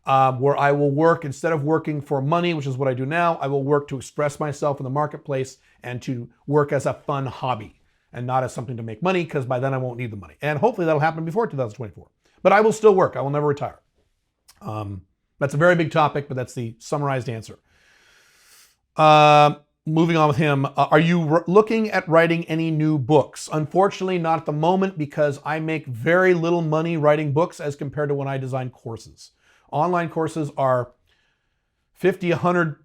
where I will work, instead of working for money, which is what I do now, I will work to express myself in the marketplace and to work as a fun hobby and not as something to make money, because by then I won't need the money. And hopefully that'll happen before 2024. But I will still work. I will never retire. That's a very big topic, but that's the summarized answer. Moving on with him, are you looking at writing any new books? Unfortunately, not at the moment, because I make very little money writing books as compared to when I design courses. Online courses are 50, 100,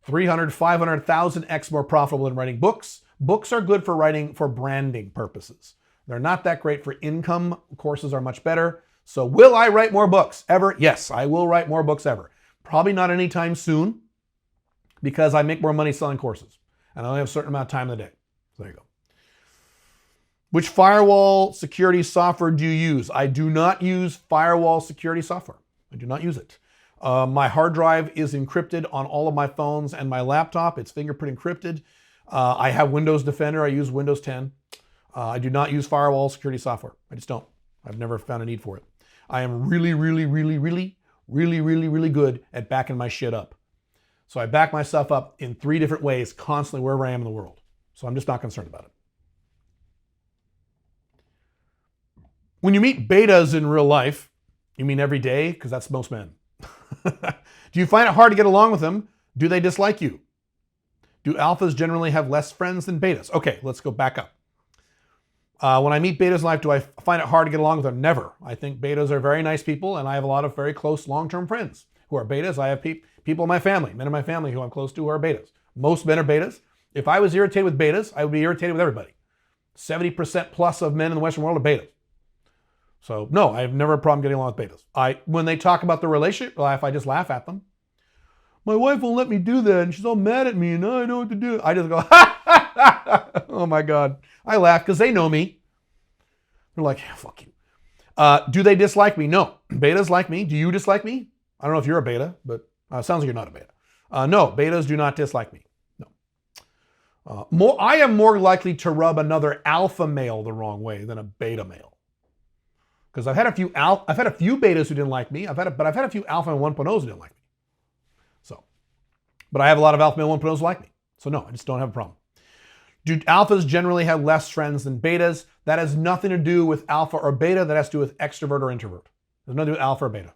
300, 500, 1,000x more profitable than writing books. Books are good for writing for branding purposes. They're not that great for income. Courses are much better. So will I write more books ever? Yes, I will write more books ever. Probably not anytime soon, because I make more money selling courses and I only have a certain amount of time in the day. So there you go. Which firewall security software do you use? I do not use firewall security software. I do not use it. My hard drive is encrypted on all of my phones and my laptop. It's fingerprint encrypted. I have Windows Defender. I use Windows 10. I do not use firewall security software. I just don't. I've never found a need for it. I am really good at backing my shit up. So I back myself up in 3 different ways constantly wherever I am in the world. So I'm just not concerned about it. When you meet betas in real life, you mean every day? Because that's most men. Do you find it hard to get along with them? Do they dislike you? Do alphas generally have less friends than betas? Okay, let's go back up. When I meet betas in life, do I find it hard to get along with them? Never. I think betas are very nice people, and I have a lot of very close long-term friends who are betas. I have people in my family, men in my family who I'm close to who are betas. Most men are betas. If I was irritated with betas, I would be irritated with everybody. 70% plus of men in the Western world are betas. So no, I have never a problem getting along with betas. When they talk about the relationship life, I just laugh at them. My wife won't let me do that, and she's all mad at me, and I don't know what to do. I just go, ha, ha, ha. Oh my God. I laugh because they know me. They're like, yeah, fuck you. Do they dislike me? No. Betas like me. Do you dislike me? I don't know if you're a beta, but it sounds like you're not a beta. No, betas do not dislike me. No. I am more likely to rub another alpha male the wrong way than a beta male. Because I've had a few betas who didn't like me, but I've had a few alpha and 1.0s who didn't like me. So, but I have a lot of alpha male 1.0s who like me. So no, I just don't have a problem. Do alphas generally have less friends than betas? That has nothing to do with alpha or beta. That has to do with extrovert or introvert. There's nothing to do with alpha or beta.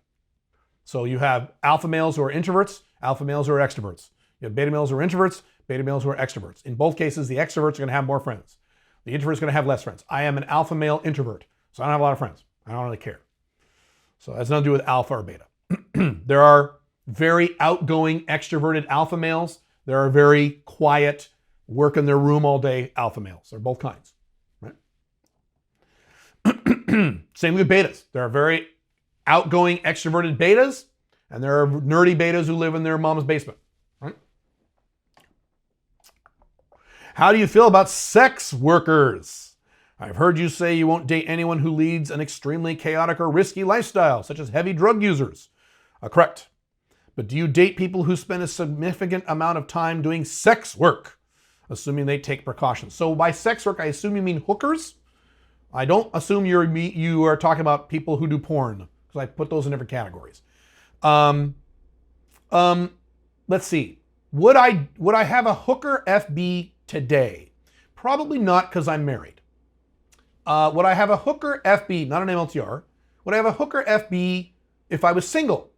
So you have alpha males who are introverts, alpha males who are extroverts. You have beta males who are introverts, beta males who are extroverts. In both cases, the extroverts are going to have more friends. The introverts are going to have less friends. I am an alpha male introvert, so I don't have a lot of friends. I don't really care. So it has nothing to do with alpha or beta. There are very outgoing, extroverted alpha males. There are very quiet, work in their room all day alpha males. They're both kinds, right? Same with betas. There are very outgoing, extroverted betas, and there are nerdy betas who live in their mom's basement, right? How do you feel about sex workers? I've heard you say you won't date anyone who leads an extremely chaotic or risky lifestyle, such as heavy drug users. Correct. But do you date people who spend a significant amount of time doing sex work, assuming they take precautions? So by sex work, I assume you mean hookers? I don't assume you are talking about people who do porn, because I put those in different categories. Let's see. Would I have a hooker FB today? Probably not, because I'm married. Would I have a hooker FB, not an MLTR? Would I have a hooker FB if I was single?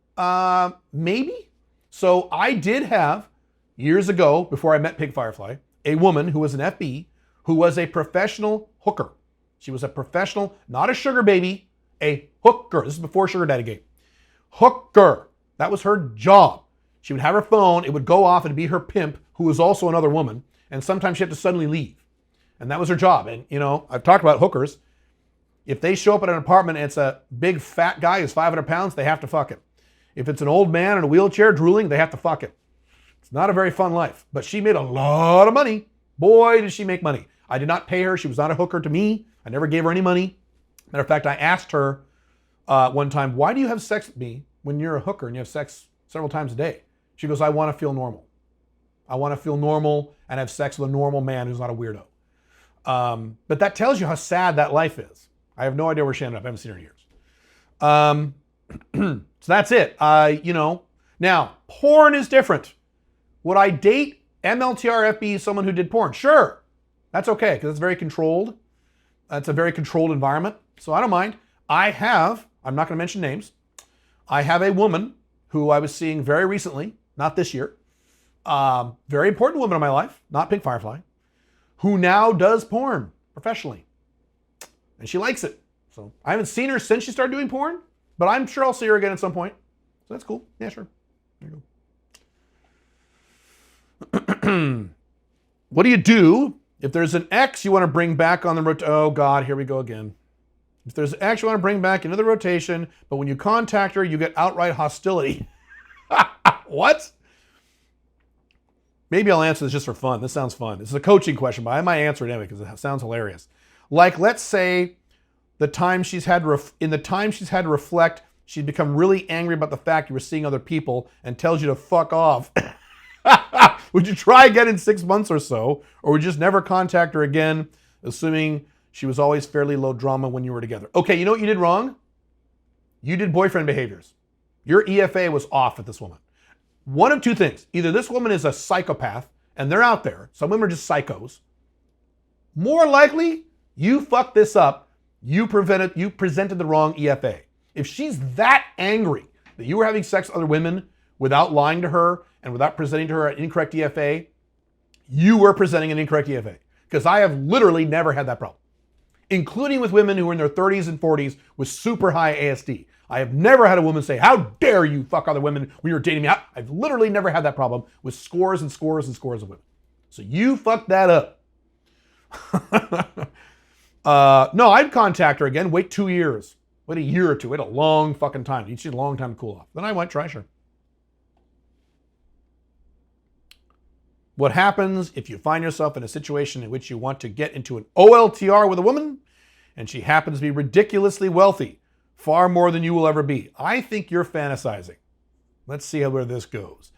Maybe. So I did have, years ago, before I met Pig Firefly, a woman who was an FB who was a professional hooker. She was a professional, not a sugar baby, a hooker. This is before Sugar Daddy Gate. Hooker. That was her job. She would have her phone, it would go off and be her pimp, who was also another woman, and sometimes she had to suddenly leave. And that was her job. And, you know, I've talked about hookers. If they show up at an apartment and it's a big fat guy who's 500 pounds, they have to fuck him. If it's an old man in a wheelchair drooling, they have to fuck him. It's not a very fun life. But she made a lot of money. Boy, did she make money. I did not pay her. She was not a hooker to me. I never gave her any money. Matter of fact, I asked her one time, why do you have sex with me when you're a hooker and you have sex several times a day? She goes, I want to feel normal. I want to feel normal and have sex with a normal man who's not a weirdo. But that tells you how sad that life is. I have no idea where she ended up. I haven't seen her in years. So that's it. Now, porn is different. Would I date MLTRFB, someone who did porn? Sure. That's okay, because it's very controlled. It's a very controlled environment. So I don't mind. I'm not going to mention names. I have a woman who I was seeing very recently, not this year. Very important woman in my life, not Pink Firefly, who now does porn professionally. And she likes it. So I haven't seen her since she started doing porn, but I'm sure I'll see her again at some point. So that's cool. Yeah, sure. There you go. What do you do if there's an ex you want to bring back on the rotation? Oh God, here we go again. If there's an ex you want to bring back into the rotation, but when you contact her, you get outright hostility. What? Maybe I'll answer this just for fun. This sounds fun. This is a coaching question, but I might answer it anyway because it sounds hilarious. Like, let's say in the time she's had to reflect, she'd become really angry about the fact you were seeing other people and tells you to fuck off. Would you try again in 6 months or so, or would you just never contact her again, assuming she was always fairly low drama when you were together? Okay, you know what you did wrong? You did boyfriend behaviors. Your EFA was off with this woman. One of two things. Either this woman is a psychopath, and they're out there. Some women are just psychos. More likely, you fucked this up. You presented the wrong EFA. If she's that angry that you were having sex with other women without lying to her and without presenting to her an incorrect EFA, you were presenting an incorrect EFA. Because I have literally never had that problem, including with women who are in their 30s and 40s with super high ASD. I have never had a woman say, how dare you fuck other women when you're dating me? I've literally never had that problem with scores and scores and scores of women. So you fucked that up. No, I'd contact her again. Wait 2 years. Wait a year or two. Wait a long fucking time. You need a long time to cool off. Then I might try, sure. What happens if you find yourself in a situation in which you want to get into an OLTR with a woman and she happens to be ridiculously wealthy, far more than you will ever be? I think you're fantasizing. Let's see where this goes.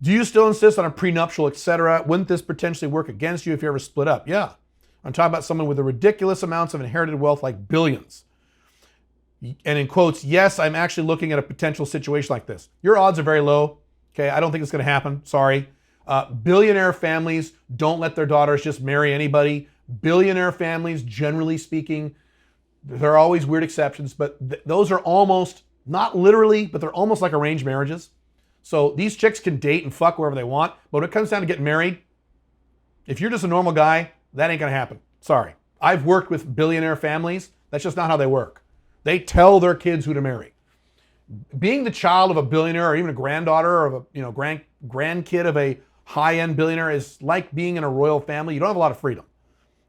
Do you still insist on a prenuptial, etc.? Wouldn't this potentially work against you if you ever split up? Yeah. I'm talking about someone with a ridiculous amounts of inherited wealth, like billions. And in quotes, yes, I'm actually looking at a potential situation like this. Your odds are very low. Okay, I don't think it's going to happen. Sorry. Billionaire families don't let their daughters just marry anybody. Billionaire families, generally speaking, there are always weird exceptions, but those are almost, not literally, but they're almost like arranged marriages. So these chicks can date and fuck wherever they want, but when it comes down to getting married, if you're just a normal guy, that ain't gonna happen. Sorry. I've worked with billionaire families. That's just not how they work. They tell their kids who to marry. Being the child of a billionaire or even a granddaughter or of a grandkid of a high-end billionaire is like being in a royal family. You don't have a lot of freedom.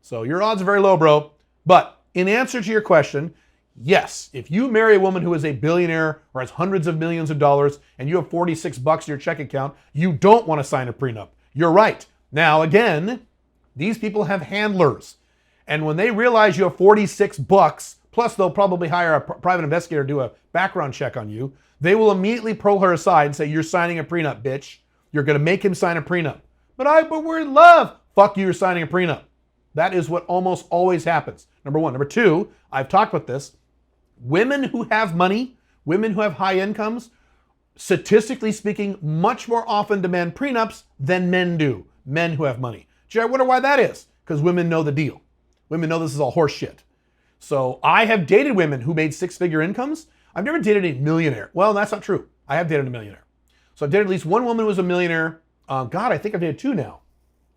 So your odds are very low, bro. But in answer to your question, yes, if you marry a woman who is a billionaire or has hundreds of millions of dollars and you have $46 in your check account, you don't want to sign a prenup. You're right. Now, again, these people have handlers. And when they realize you have $46, plus they'll probably hire a private investigator to do a background check on you, they will immediately pull her aside and say, you're signing a prenup, bitch. You're going to make him sign a prenup. But we're in love. Fuck you, you're signing a prenup. That is what almost always happens. Number one. Number two, I've talked about this. Women who have money, women who have high incomes, statistically speaking, much more often demand prenups than men do. Men who have money. Gee, I wonder why that is. Because women know the deal. Women know this is all horse shit. So I have dated women who made six-figure incomes. I've never dated a millionaire. Well, that's not true. I have dated a millionaire. So I've dated at least one woman who was a millionaire. God, I think I've dated two now.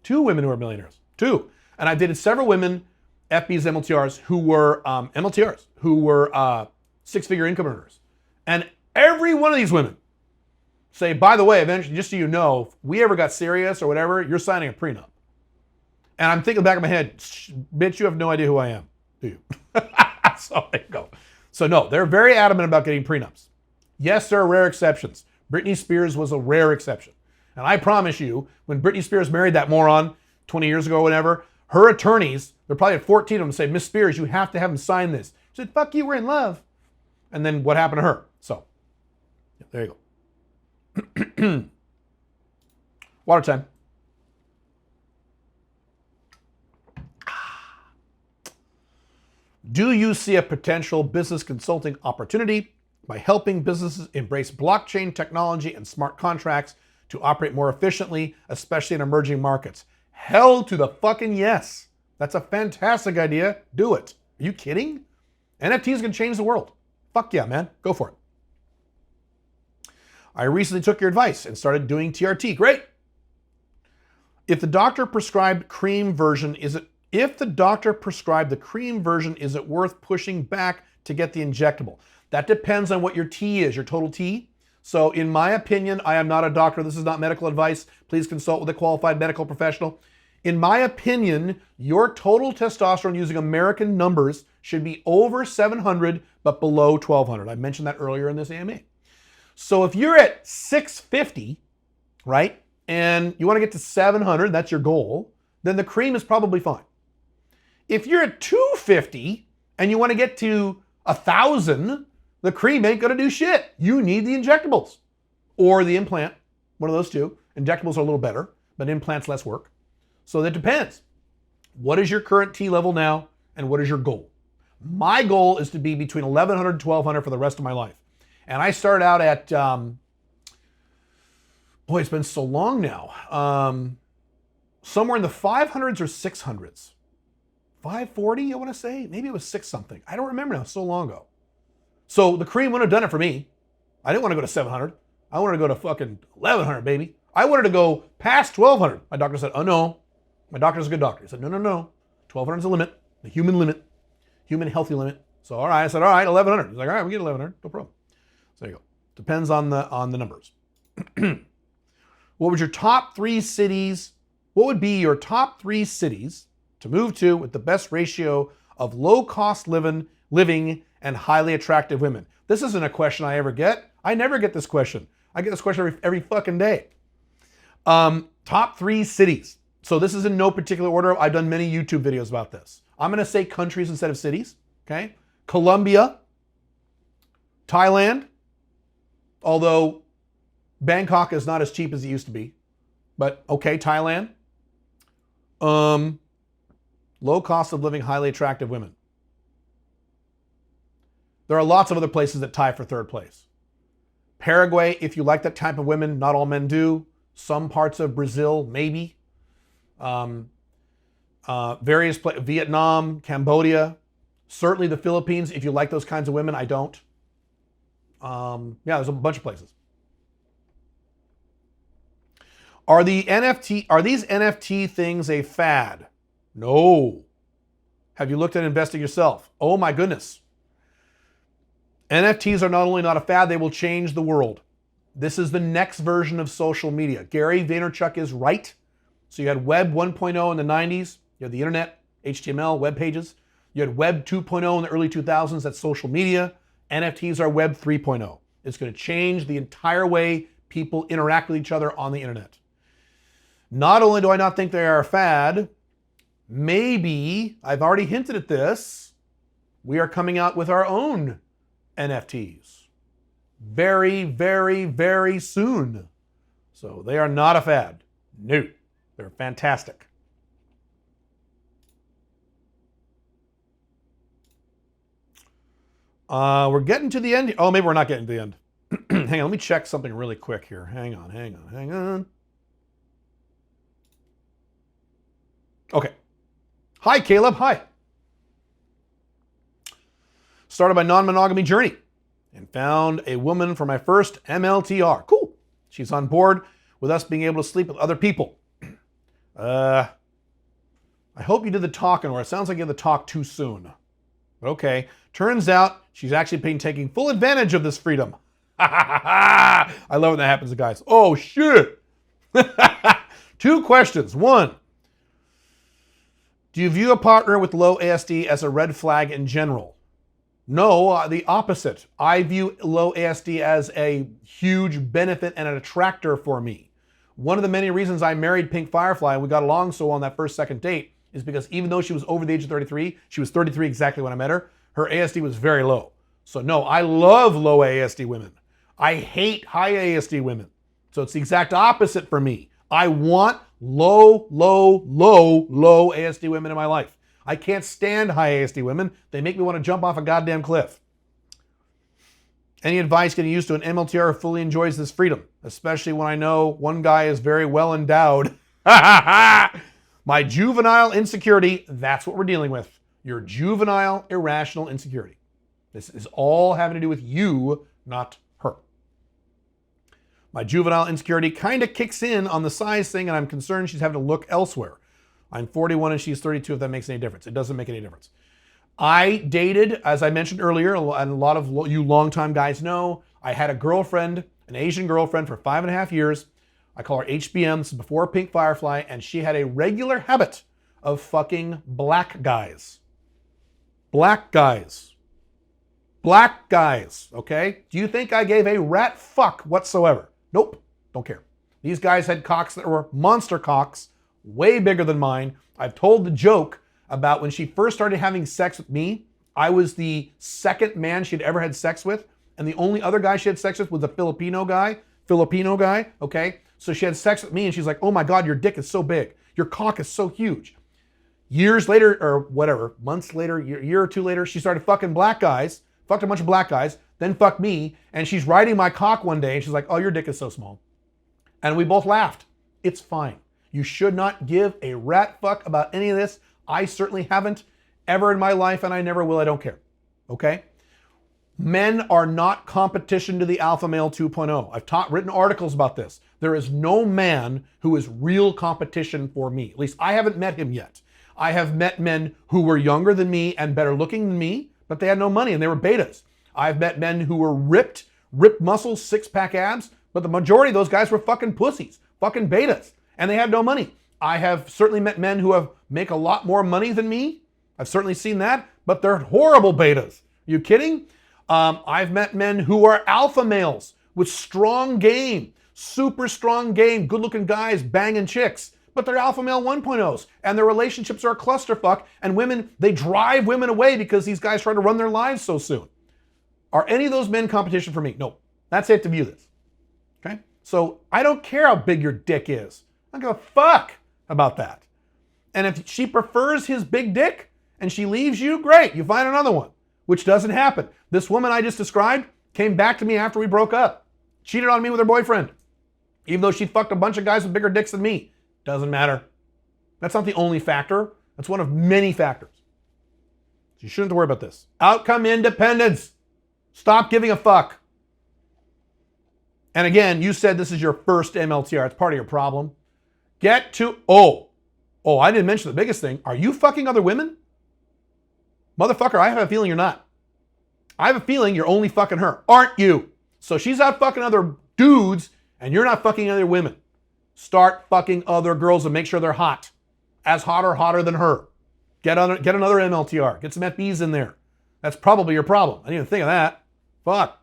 Two women who are millionaires. Two. And I've dated several women, FBs, MLTRs, who were six-figure income earners. And every one of these women say, by the way, eventually, just so you know, if we ever got serious or whatever, you're signing a prenup. And I'm thinking back of my head, bitch, you have no idea who I am, do you? So there you go. So no, they're very adamant about getting prenups. Yes, there are rare exceptions. Britney Spears was a rare exception. And I promise you, when Britney Spears married that moron 20 years ago or whatever, her attorneys, they're probably at 14 of them, say, Miss Spears, you have to have him sign this. She said, fuck you, we're in love. And then what happened to her? So, yeah, there you go. Water time. Do you see a potential business consulting opportunity by helping businesses embrace blockchain technology and smart contracts to operate more efficiently, especially in emerging markets? Hell to the fucking yes. That's a fantastic idea. Do it. Are you kidding? NFTs can change the world. Fuck yeah, man. Go for it. I recently took your advice and started doing TRT. Great. If the doctor prescribed the cream version, is it worth pushing back to get the injectable? That depends on what your T is, your total T. So in my opinion, I am not a doctor. This is not medical advice. Please consult with a qualified medical professional. In my opinion, your total testosterone using American numbers should be over 700, but below 1200. I mentioned that earlier in this AMA. So if you're at 650, right, and you want to get to 700, that's your goal, then the cream is probably fine. If you're at 250 and you want to get to 1,000, then The cream ain't gonna do shit. You need the injectables or the implant, one of those two. Injectables are a little better, but implants less work. So that depends. What is your current T level now, and what is your goal? My goal is to be between 1,100 and 1,200 for the rest of my life. And I started out at, boy, it's been so long now. Somewhere in the 500s or 600s. 540, I want to say. Maybe it was 6 something. I don't remember now, so long ago. So the cream wouldn't have done it for me. I didn't want to go to 700. I wanted to go to fucking 1,100, baby. I wanted to go past 1,200. My doctor said, oh no. My doctor's a good doctor. He said, no. 1,200 is the limit, the human limit, human healthy limit. So all right, I said, all right, 1,100. He's like, all right, we get 1,100, no problem. So there you go. Depends on the numbers. What would your top 3 cities? What would be your top 3 cities to move to with the best ratio of low-cost living and highly attractive women? This isn't a question I ever get. I never get this question. I get this question every fucking day. Top 3 cities. So this is in no particular order. I've done many YouTube videos about this. I'm going to say countries instead of cities. Okay. Colombia, Thailand, although Bangkok is not as cheap as it used to be, but okay, Thailand. Low cost of living, highly attractive women. There are lots of other places that tie for third place. Paraguay, if you like that type of women, not all men do. Some parts of Brazil, maybe. Various places, Vietnam, Cambodia, certainly the Philippines. If you like those kinds of women, I don't. Yeah, there's a bunch of places. Are these NFT things a fad? No. Have you looked at investing yourself? Oh my goodness. NFTs are not only not a fad, they will change the world. This is the next version of social media. Gary Vaynerchuk is right. So you had Web 1.0 in the 90s. You had the internet, HTML, web pages. You had Web 2.0 in the early 2000s. That's social media. NFTs are Web 3.0. It's going to change the entire way people interact with each other on the internet. Not only do I not think they are a fad, maybe, I've already hinted at this, we are coming out with our own NFTs. Very, very, very soon. So they are not a fad. No, they're fantastic. We're getting to the end. Oh, maybe we're not getting to the end. Hang on, let me check something really quick here. Hang on. Okay. Hi, Caleb. Hi. Started my non-monogamy journey and found a woman for my first MLTR. Cool. She's on board with us being able to sleep with other people. I hope you did the talking, or it sounds like you did the talk too soon. But okay. Turns out she's actually been taking full advantage of this freedom. I love when that happens to guys. Oh, shit. 2 questions. 1, do you view a partner with low ASD as a red flag in general? No, the opposite. I view low ASD as a huge benefit and an attractor for me. One of the many reasons I married Pink Firefly and we got along so well on that first, second date is because even though she was over the age of 33, she was 33 exactly when I met her, her ASD was very low. So no, I love low ASD women. I hate high ASD women. So it's the exact opposite for me. I want low ASD women in my life. I can't stand high ASD women. They make me want to jump off a goddamn cliff. Any advice getting used to an MLTR who fully enjoys this freedom, especially when I know one guy is very well endowed? My juvenile insecurity, that's what we're dealing with. Your juvenile, irrational insecurity. This is all having to do with you, not her. My juvenile insecurity kind of kicks in on the size thing, and I'm concerned she's having to look elsewhere. I'm 41 and she's 32, if that makes any difference. It doesn't make any difference. I dated, as I mentioned earlier, and a lot of you longtime guys know, I had a girlfriend, an Asian girlfriend for 5.5 years. I call her HBM, this is before Pink Firefly, and she had a regular habit of fucking black guys. Black guys. Black guys, okay? Do you think I gave a rat fuck whatsoever? Nope, don't care. These guys had cocks that were monster cocks, way bigger than mine. I've told the joke about when she first started having sex with me, I was the second man she'd ever had sex with. and the only other guy she had sex with was a Filipino guy, okay? So she had sex with me and she's like, oh my God, your dick is so big. Your cock is so huge. Years later, or whatever, months later, year or two later, she started fucking black guys, fucked a bunch of black guys, then fucked me, and she's riding my cock one day and she's like, oh, your dick is so small. And we both laughed. It's fine. You should not give a rat fuck about any of this. I certainly haven't ever in my life, and I never will. I don't care. Okay? Men are not competition to the alpha male 2.0. I've written articles about this. There is no man who is real competition for me. At least I haven't met him yet. I have met men who were younger than me and better looking than me, but they had no money and they were betas. I've met men who were ripped muscles, six-pack abs, but the majority of those guys were fucking pussies, fucking betas, and they had no money. I have certainly met men who make a lot more money than me. I've certainly seen that, but they're horrible betas. Are you kidding? I've met men who are alpha males with strong game, super strong game, good-looking guys banging chicks, but they're alpha male 1.0s, and their relationships are a clusterfuck, and women, they drive women away because these guys try to run their lives so soon. Are any of those men competition for me? No. That's it to view this. Okay? So I don't care how big your dick is. I don't give a fuck about that. And if she prefers his big dick and she leaves you, great, you find another one, which doesn't happen. This woman I just described came back to me after we broke up, cheated on me with her boyfriend, even though she fucked a bunch of guys with bigger dicks than me. Doesn't matter. That's not the only factor. That's one of many factors. You shouldn't have to worry about this. Outcome independence. Stop giving a fuck. And again, you said this is your first MLTR. It's part of your problem. Get to, I didn't mention the biggest thing. Are you fucking other women? Motherfucker, I have a feeling you're not. I have a feeling you're only fucking her. Aren't you? So she's out fucking other dudes and you're not fucking other women. Start fucking other girls and make sure they're hot. As hot or hotter than her. Get another MLTR. Get some FBs in there. That's probably your problem. I didn't even think of that. Fuck.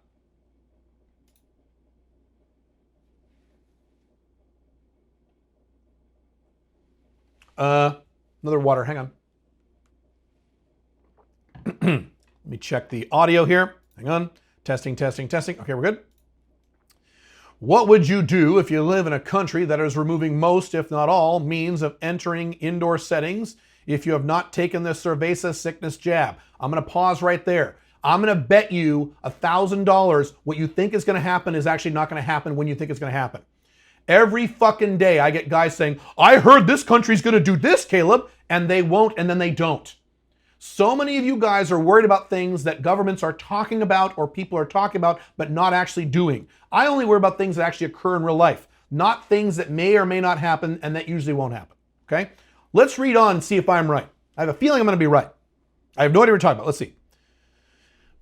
Another water. Hang on. Let me check the audio here. Hang on. Testing. Okay, we're good. What would you do if you live in a country that is removing most, if not all, means of entering indoor settings if you have not taken the cerveza sickness jab? I'm going to pause right there. I'm going to bet you $1,000 what you think is going to happen is actually not going to happen when you think it's going to happen. Every fucking day I get guys saying, I heard this country's going to do this, Caleb, and they won't, and then they don't. So many of you guys are worried about things that governments are talking about or people are talking about but not actually doing. I only worry about things that actually occur in real life, not things that may or may not happen and that usually won't happen, okay? Let's read on and see if I'm right. I have a feeling I'm going to be right. I have no idea what we're talking about. Let's see.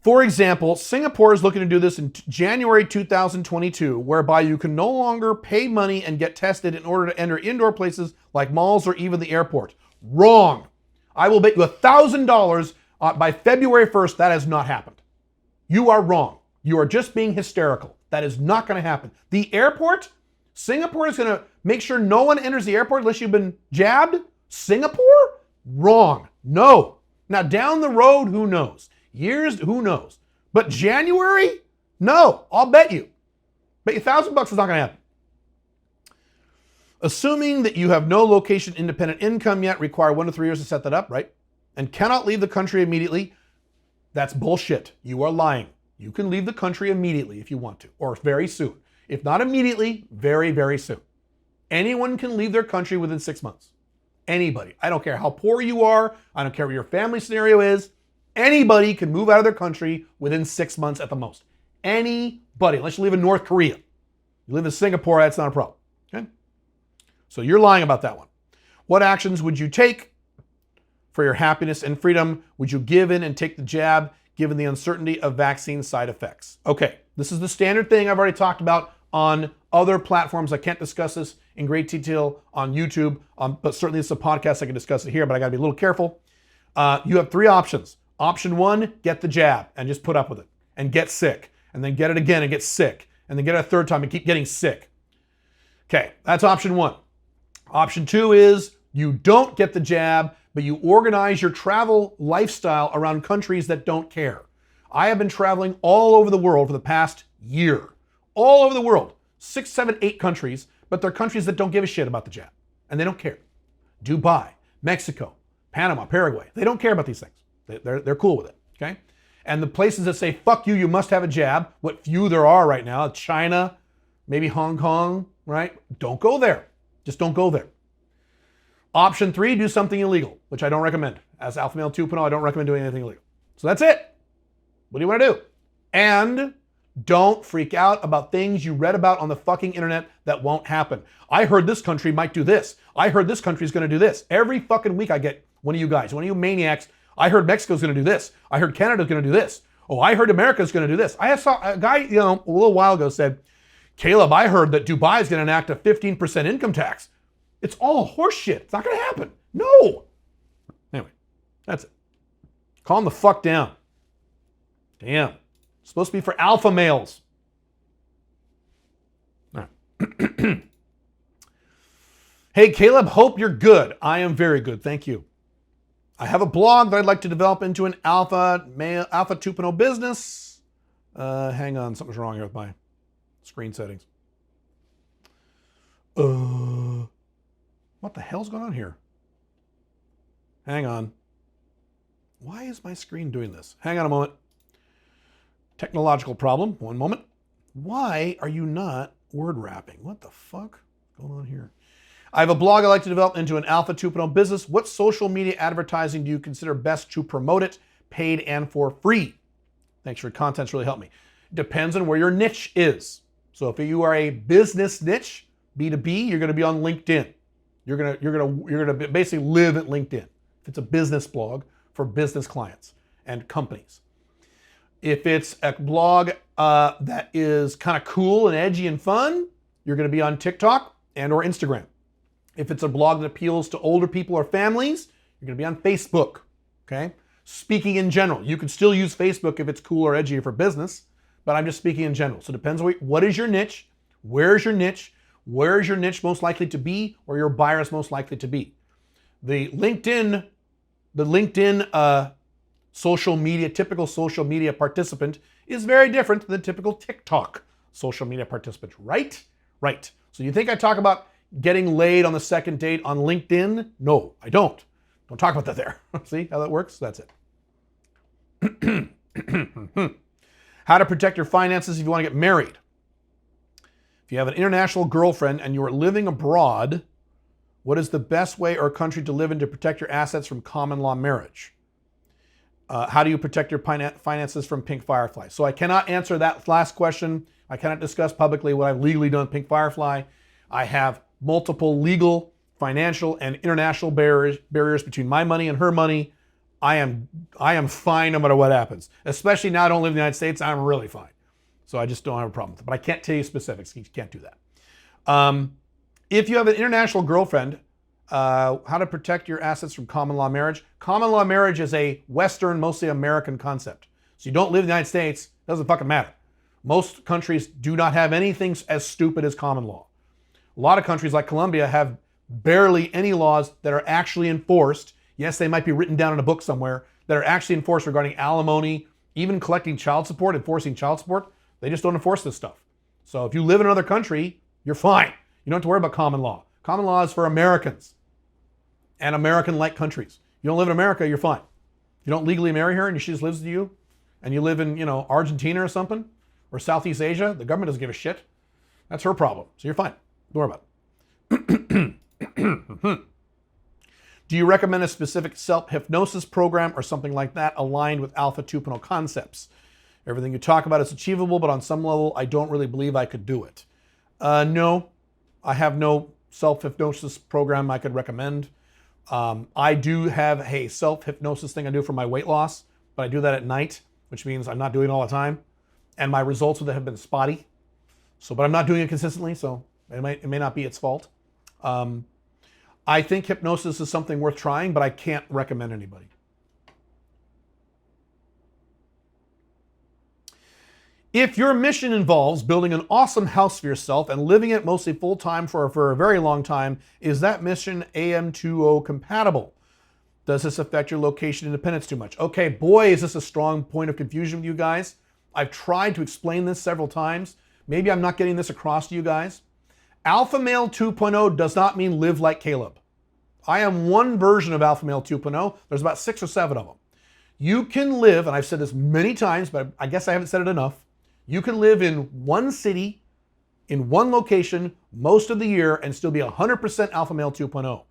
For example, Singapore is looking to do this in January 2022, whereby you can no longer pay money and get tested in order to enter indoor places like malls or even the airport. Wrong. I will bet you $1,000 by February 1st that has not happened. You are wrong. You are just being hysterical. That is not going to happen. The airport, Singapore is going to make sure no one enters the airport unless you've been jabbed. Singapore? Wrong. No. Now down the road, who knows? Years, who knows? But January? No. I'll bet you. Bet you $1,000 is not going to happen. Assuming that you have no location independent income yet, require 1 to 3 years to set that up, right? And cannot leave the country immediately. That's bullshit. You are lying. You can leave the country immediately if you want to, or very soon. If not immediately, very, very soon. Anyone can leave their country within 6 months. Anybody. I don't care how poor you are. I don't care what your family scenario is. Anybody can move out of their country within 6 months at the most. Anybody, unless you live in North Korea. You live in Singapore, that's not a problem. Okay? So you're lying about that one. What actions would you take for your happiness and freedom? Would you give in and take the jab given the uncertainty of vaccine side effects? Okay, this is the standard thing I've already talked about on other platforms. I can't discuss this in great detail on YouTube, but certainly it's a podcast. I can discuss it here, but I gotta be a little careful. You have 3 options. Option 1, get the jab and just put up with it and get sick, and then get it again and get sick, and then get it a 3rd time and keep getting sick. Okay, that's option 1. Option 2 is you don't get the jab, but you organize your travel lifestyle around countries that don't care. I have been traveling all over the world for the past year. All over the world. 6, 7, 8 countries, but they're countries that don't give a shit about the jab. And they don't care. Dubai, Mexico, Panama, Paraguay. They don't care about these things. They're cool with it, okay? And the places that say, fuck you, you must have a jab, what few there are right now, China, maybe Hong Kong, right? Don't go there. Just don't go there. Option 3, do something illegal, which I don't recommend. As Alpha Male 2.0, I don't recommend doing anything illegal. So that's it. What do you want to do? And don't freak out about things you read about on the fucking internet that won't happen. I heard this country might do this. I heard this country's going to do this. Every fucking week I get one of you guys, one of you maniacs. I heard Mexico's going to do this. I heard Canada's going to do this. Oh, I heard America's going to do this. I saw a guy, a little while ago said, Caleb, I heard that Dubai is going to enact a 15% income tax. It's all horseshit. It's not going to happen. No. Anyway, that's it. Calm the fuck down. Damn. It's supposed to be for alpha males. All right. Hey, Caleb, hope you're good. I am very good. Thank you. I have a blog that I'd like to develop into an alpha 2.0 business. Hang on. Something's wrong here with my screen settings. What the hell's going on here? Hang on. Why is my screen doing this? Hang on a moment. Technological problem. One moment. Why are you not word wrapping? What the fuck is going on here? I have a blog I'd like to develop into an alpha 2.0 business. What social media advertising do you consider best to promote it, paid and for free? Thanks for your content. It's really helped me. Depends on where your niche is. So if you are a business niche, B2B, you're going to be on LinkedIn. You're going to basically live at LinkedIn. If it's a business blog for business clients and companies. If it's a blog that is kind of cool and edgy and fun, you're going to be on TikTok and or Instagram. If it's a blog that appeals to older people or families, you're going to be on Facebook. Okay. Speaking in general, you could still use Facebook if it's cool or edgy for business, but I'm just speaking in general. So it depends on what is your niche, where's your niche, where is your niche most likely to be, or your buyers most likely to be. The LinkedIn social media, typical social media participant is very different than the typical TikTok social media participant, right? Right. So you think I talk about getting laid on the second date on LinkedIn? No, I don't. Don't talk about that there. See how that works? That's it. How to protect your finances if you want to get married. If you have an international girlfriend and you are living abroad, what is the best way or country to live in to protect your assets from common law marriage? How do you protect your finances from pink firefly? So I cannot answer that last question. I cannot discuss publicly what I've legally done with pink firefly. I have multiple legal, financial, and international barriers between my money and her money. I am fine no matter what happens. Especially now I don't live in the United States, I'm really fine. So I just don't have a problem with it. But I can't tell you specifics. You can't do that. If you have an international girlfriend, how to protect your assets from common law marriage. Common law marriage is a Western, mostly American concept. So you don't live in the United States, it doesn't fucking matter. Most countries do not have anything as stupid as common law. A lot of countries like Colombia have barely any laws that are actually enforced. Yes, they might be written down in a book somewhere that are actually enforced regarding alimony, even collecting child support, enforcing child support. They just don't enforce this stuff. So if you live in another country, you're fine. You don't have to worry about common law. Common law is for Americans and American-like countries. You don't live in America, you're fine. You don't legally marry her and she just lives with you and you live in, Argentina or something or Southeast Asia, the government doesn't give a shit. That's her problem. So you're fine. Don't worry about it. Do you recommend a specific self-hypnosis program or something like that aligned with Alpha 2.0 concepts? Everything you talk about is achievable, but on some level, I don't really believe I could do it. No, I have no self-hypnosis program I could recommend. I do have a self-hypnosis thing I do for my weight loss, but I do that at night, which means I'm not doing it all the time. And my results with it have been spotty. But I'm not doing it consistently, so it may not be its fault. I think hypnosis is something worth trying, but I can't recommend anybody. If your mission involves building an awesome house for yourself and living it mostly full-time for a very long time, is that mission AM20 compatible? Does this affect your location independence too much? Okay, boy, is this a strong point of confusion with you guys. I've tried to explain this several times. Maybe I'm not getting this across to you guys. Alpha Male 2.0 does not mean live like Caleb. I am one version of Alpha Male 2.0. There's about 6 or 7 of them. You can live, and I've said this many times, but I guess I haven't said it enough. You can live in one city, in one location, most of the year, and still be 100% Alpha Male 2.0.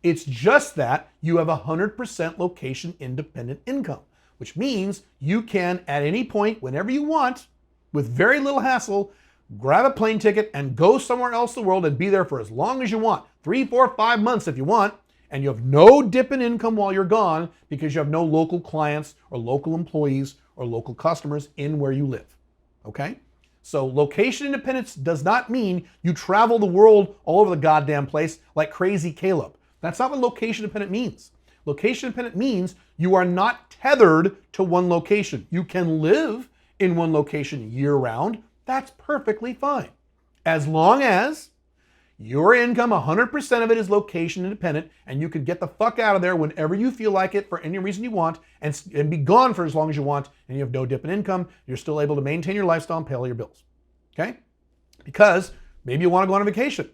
It's just that you have 100% location independent income, which means you can, at any point, whenever you want, with very little hassle, grab a plane ticket and go somewhere else in the world and be there for as long as you want, 3, 4, 5 months if you want, and you have no dip in income while you're gone because you have no local clients or local employees or local customers in where you live, okay? So location independence does not mean you travel the world all over the goddamn place like crazy Caleb. That's not what location independent means. Location independent means you are not tethered to one location. You can live in one location year round. That's perfectly fine. As long as your income, 100% of it is location independent, and you can get the fuck out of there whenever you feel like it for any reason you want and be gone for as long as you want, and you have no dip in income, you're still able to maintain your lifestyle and pay all your bills, okay? Because maybe you want to go on a vacation.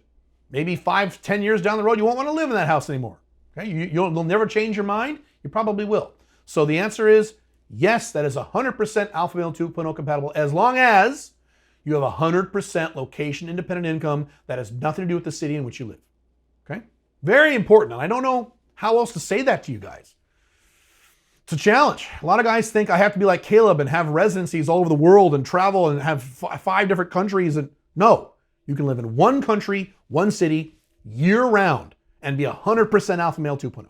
Maybe 5, 10 years down the road, you won't want to live in that house anymore, okay? You'll never change your mind. You probably will. So the answer is yes, that is 100% Alpha Male 2.0 compatible as long as you have 100% location independent income that has nothing to do with the city in which you live, okay? Very important, and I don't know how else to say that to you guys. It's a challenge. A lot of guys think I have to be like Caleb and have residencies all over the world and travel and have 5 different countries. And no, you can live in one country, one city, year round and be 100% Alpha Male 2.0.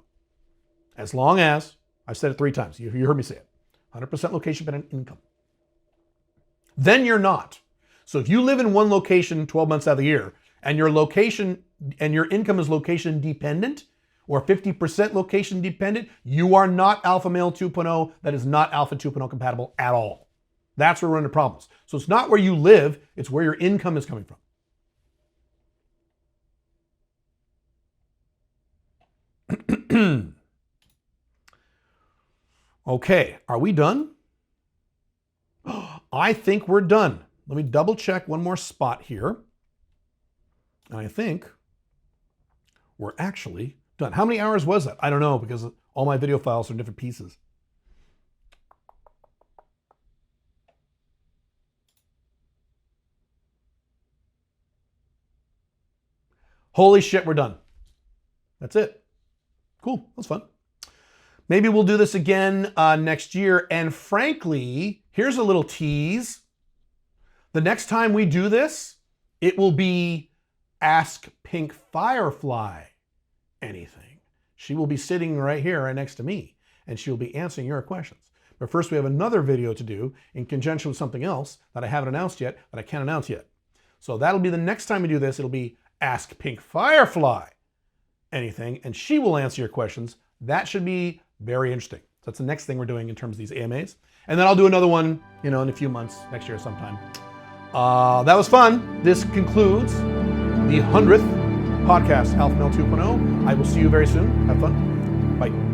As long as, I've said it 3 times, you heard me say it, 100% location independent income. Then you're not. So if you live in one location 12 months out of the year and your location and your income is location dependent or 50% location dependent, you are not Alpha Male 2.0. That is not Alpha 2.0 compatible at all. That's where we're into problems. So it's not where you live, it's where your income is coming from. Okay, are we done? I think we're done. Let me double check one more spot here. And I think we're actually done. How many hours was that? I don't know because all my video files are in different pieces. Holy shit, we're done. That's it. Cool, that's fun. Maybe we'll do this again next year. And frankly, here's a little tease. The next time we do this, it will be Ask Pink Firefly anything. She will be sitting right here, right next to me, and she'll be answering your questions. But first we have another video to do in conjunction with something else that I haven't announced yet, that I can't announce yet. So that'll be the next time we do this. It'll be Ask Pink Firefly anything, and she will answer your questions. That should be very interesting. So that's the next thing we're doing in terms of these AMAs. And then I'll do another one, in a few months, next year sometime. That was fun. This concludes the 100th podcast, Alpha Male 2.0. I will see you very soon. Have fun. Bye.